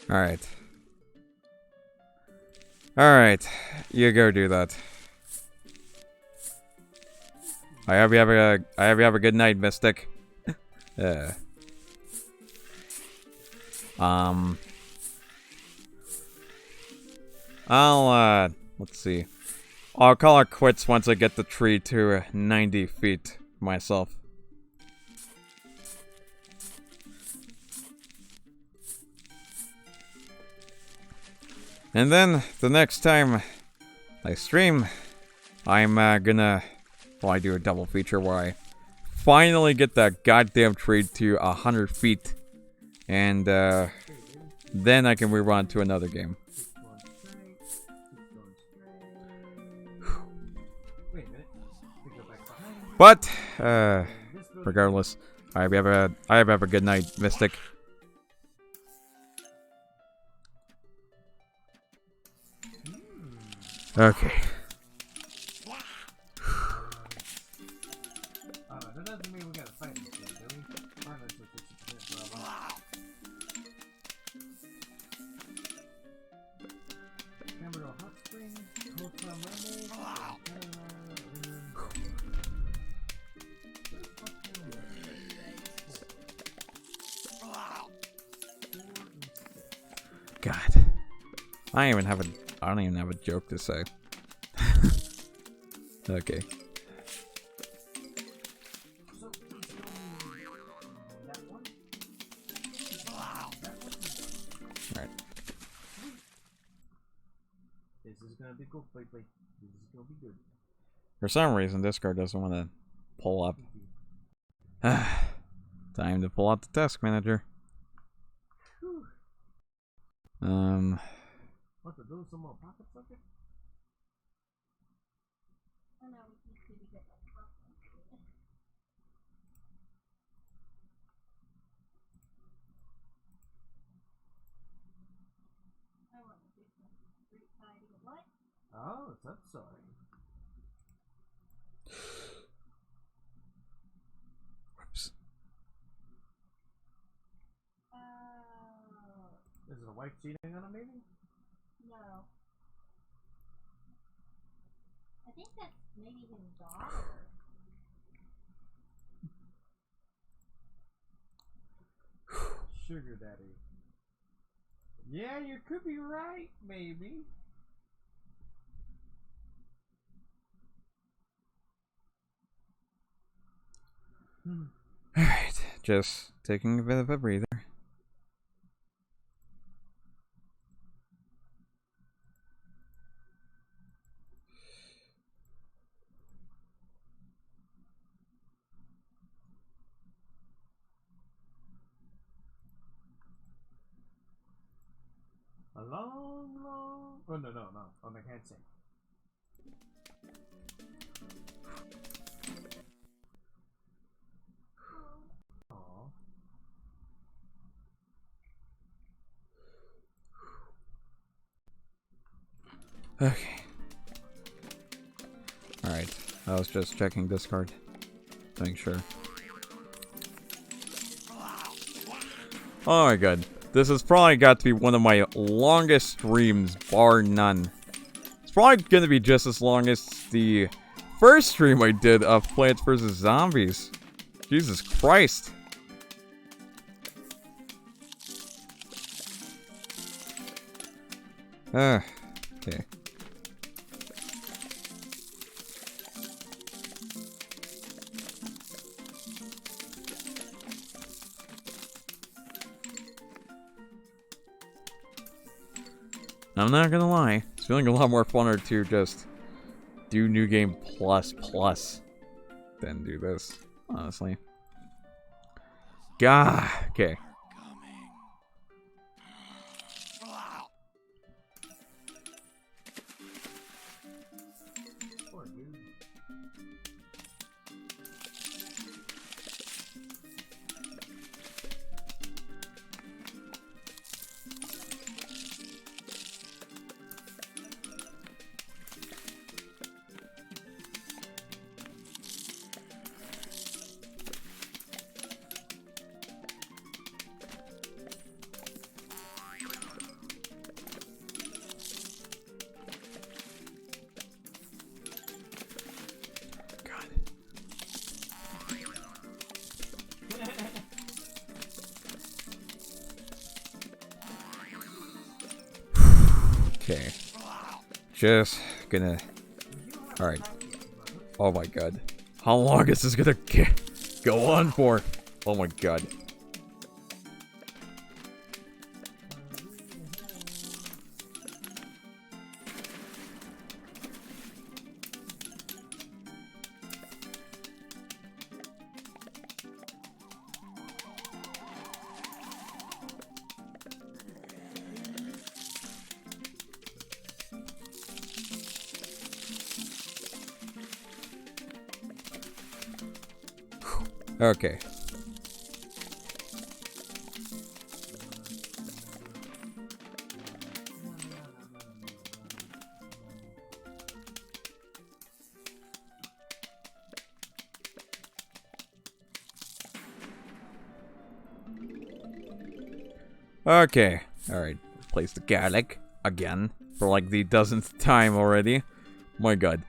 Alright. Alright. You go do that. I hope you have a good night, Mystic. Let's see. I'll call it quits once I get the tree to 90 feet myself. And then, the next time I stream, I'm gonna probably do a double feature where I finally get that goddamn tree to 100 feet. And, then I can move on to another game. But, regardless, I have a good night, Mystic. Okay. That doesn't mean we gotta fight this thing, do we? Fine, let's just get for a while. Emerald Hot Spring, Hotel Mermaid, God. I don't even have a joke to say. Okay. Alright. This is gonna be cool, wait. This is gonna be good. For some reason, Discord doesn't want to pull up. Time to pull out the task manager. Want to do some more pocket socket? Oh no, we need to get that top one. I want to do some street fighting. What? Oh, that's sorry. Whoops. Is it a wife cheating on a maybe? No. I think that's maybe his daughter. Sugar daddy. Yeah, you could be right, maybe. Alright, just taking a bit of a breather. A long. Oh, no. Oh, I can't sing. Aww. Okay. Alright, I was just checking Discord. To make sure. Oh my god. This has probably got to be one of my longest streams, bar none. It's probably gonna be just as long as the first stream I did of Plants vs. Zombies. Jesus Christ. Okay. I'm not gonna lie, it's feeling a lot more funner to just do New Game Plus than do this, honestly. god. Okay. Poor dude. God. Okay. Just gonna. Alright. Oh my god. How long is this gonna go on for? Oh my god. Okay. Okay. Alright. Place the garlic again for like the dozenth time already. My god.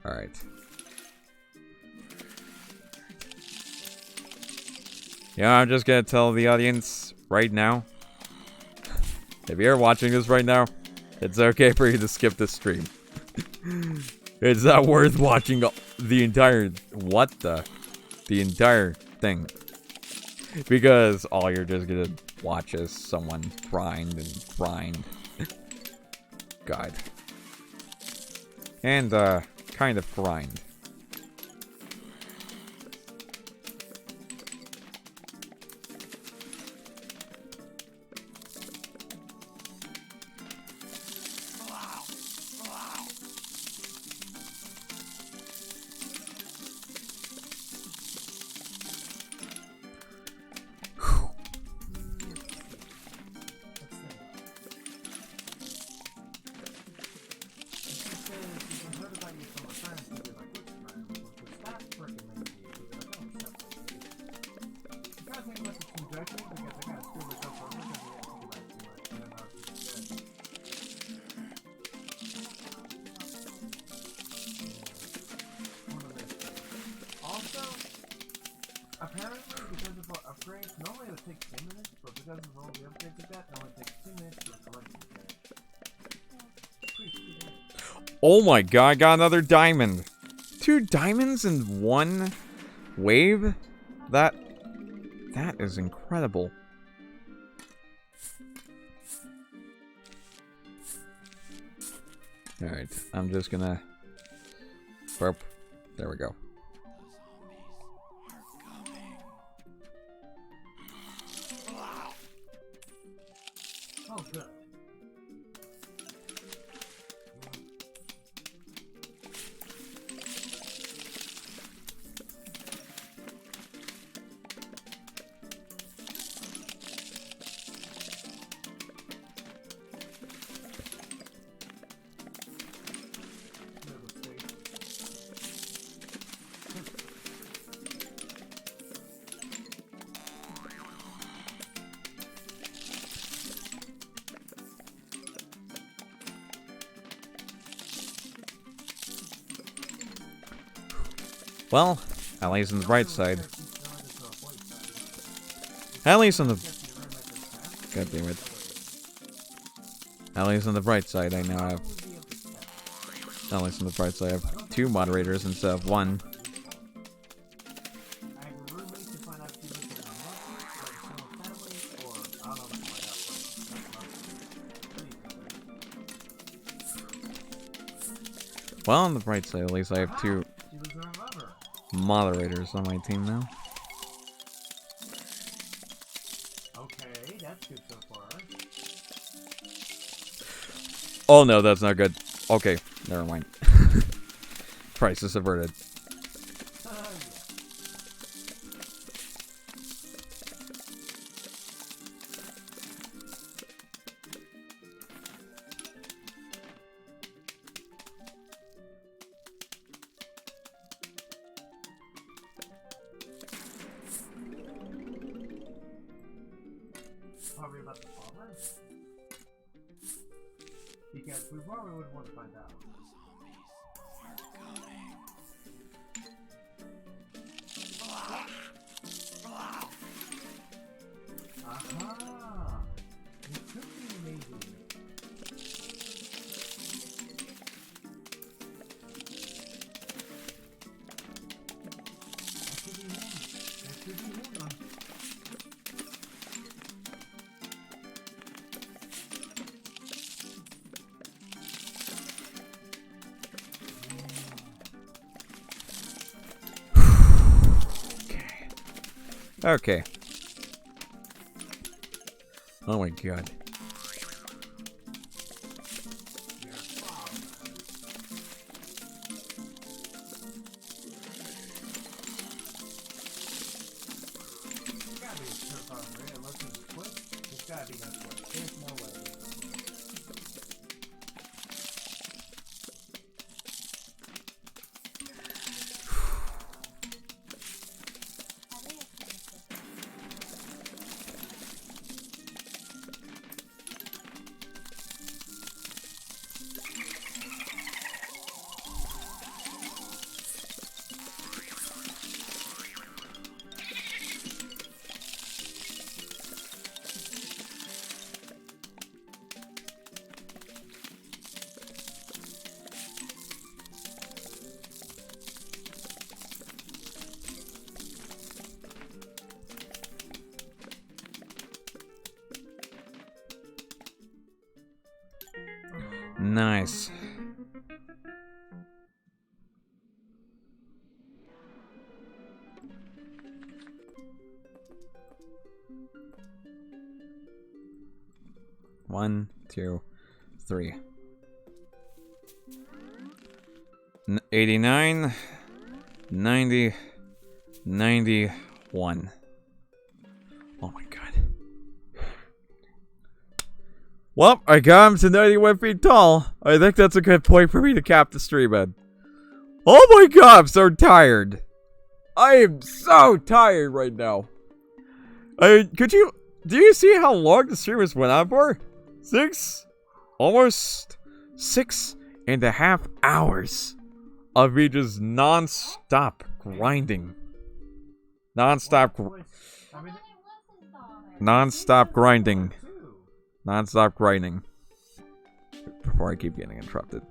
Alright. Yeah, I'm just gonna tell the audience right now. If you're watching this right now, it's okay for you to skip this stream. It's not worth watching the entire... What the? The entire thing. Because all you're just gonna watch is someone grind and grind. God. And, kind of grind. Apparently, because of our upgrades, normally it would take 10 minutes, but because of all the upgrades like that, it only takes 2 minutes to collect the Oh my god, I got another diamond. 2 diamonds in one wave? That is incredible. Alright, I'm just gonna... Burp. There we go. Oh, good. Well, at least on the bright side. At least on the... God damn it. At least on the bright side, I now have... At least on the bright side, I have 2 moderators instead of 1. Well, on the bright side, at least I have 2 She was her lover. moderators on my team now. Okay, that's good so far. Oh no, that's not good. Okay, never mind. Crisis averted. Yeah. Probably about the father? Because we probably wouldn't want to find out. Aha! This could be amazing. That could be him. That could be him. Okay. Oh my god. Nice. One, two, three. 89, 90, 91. Oh my god. Well, I got him to 91 feet tall. I think that's a good point for me to cap the stream at. Oh my god, I'm so tired. I am so tired right now. Do you see how long the stream has went on for? Almost 6.5 hours of me just non-stop grinding. Non-stop grinding. Non-stop grinding. Before I keep getting interrupted.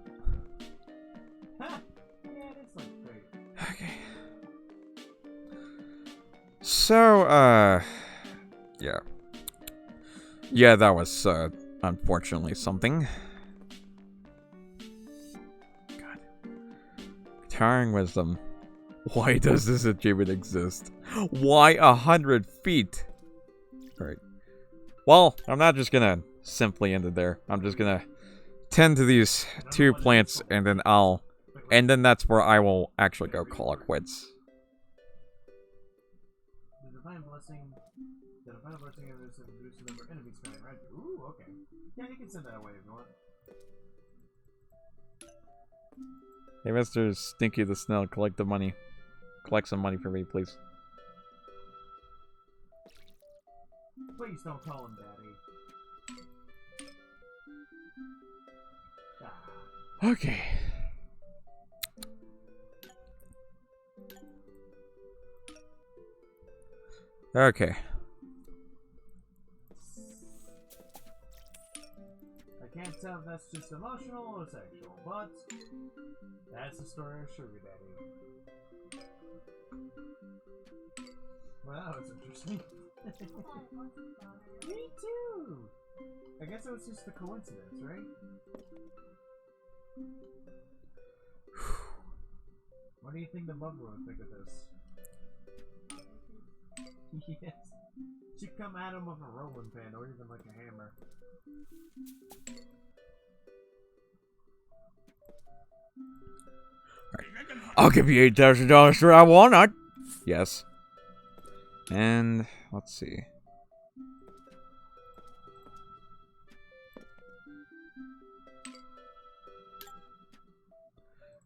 Okay. So, yeah. Yeah, that was, unfortunately something. God. Towering Wisdom. Why does this achievement exist? Why 100 feet? Alright. Well, I'm not just gonna simply end it there. I'm just gonna tend to these 2 plants, and then that's where I will actually go call it quits. The divine blessing of this reduces the number of enemies coming right. Ooh, okay. Yeah, you can send that away if you want. Hey, Mr. Stinky the Snail, collect the money. Collect some money for me, please. Please don't call him Daddy. Ah. Okay. Okay. I can't tell if that's just emotional or sexual, but that's the story of Sugar Daddy. Well, that was interesting. Me too! I guess it was just a coincidence, right? What do you think the mother would think of this? Yes. She'd come at him with a rolling pin or even like a hammer. I'll give you $8,000 for that walnut. Yes. And let's see.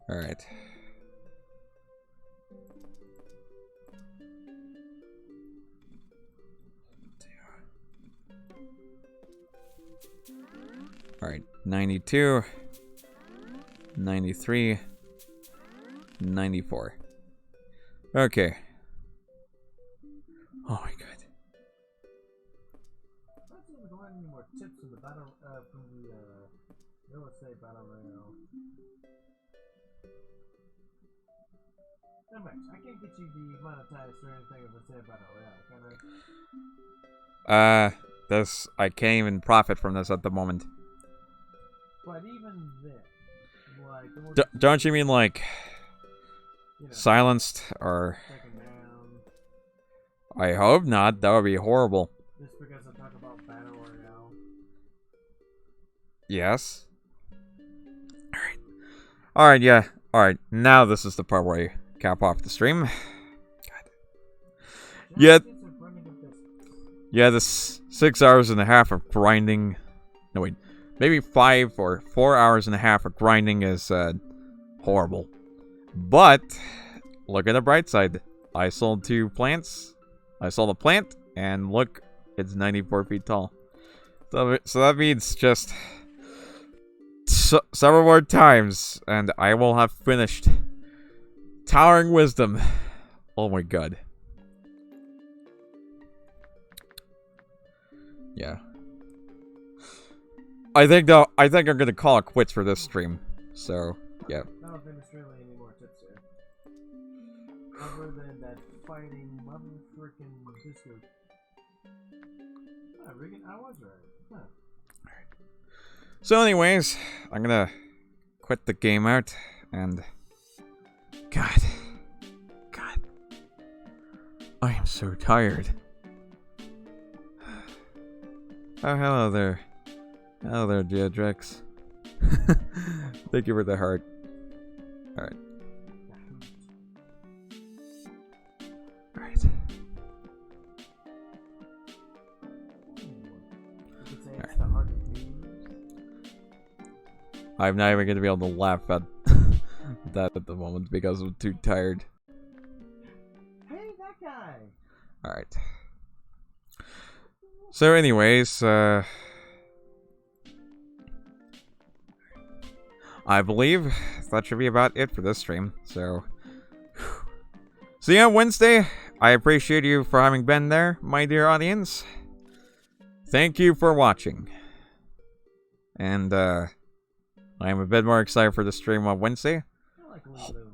All right. All right, 92, 93, 94. Okay. Oh my god. Let's see if we can find any more tips in the battle from the real estate battle royale. No, Max, I can't get you demonetized or anything if it's a battle royale, can I? This I can't even profit from this at the moment. But even then, like, Don't you mean like you know, silenced or? taken down I hope not. That would be horrible. just because I talk about battle royale. Yes. All right. All right. Yeah. All right. Now this is the part where I cap off the stream. God. Yeah. Giants are running a business. Yeah. This 6 hours and a half of grinding. No wait. Maybe 5 or 4 hours and a half of grinding is horrible. But look at the bright side. I sold 2 plants. I sold a plant, and look, it's 94 feet tall. So that means just several more times, and I will have finished Towering Wisdom. Oh my god. Yeah. I think I'm gonna call it quits for this stream. So yeah. I don't think there's really any more tips here. Other than that fighting mother freaking disco. Ah, Regan, I was right. Huh. So anyways, I'm gonna quit the game out, and God, I am so tired. Oh, hello there. Hello there, Geodrex. Thank you for the heart. Alright. Alright. You could say it's the heart of me. I'm not even gonna be able to laugh at that at the moment because I'm too tired. Hey, that guy! Alright. So anyways, I believe that should be about it for this stream. So see you on Wednesday. I appreciate you for having been there, my dear audience. Thank you for watching. And I am a bit more excited for the stream on Wednesday. I like Lulu.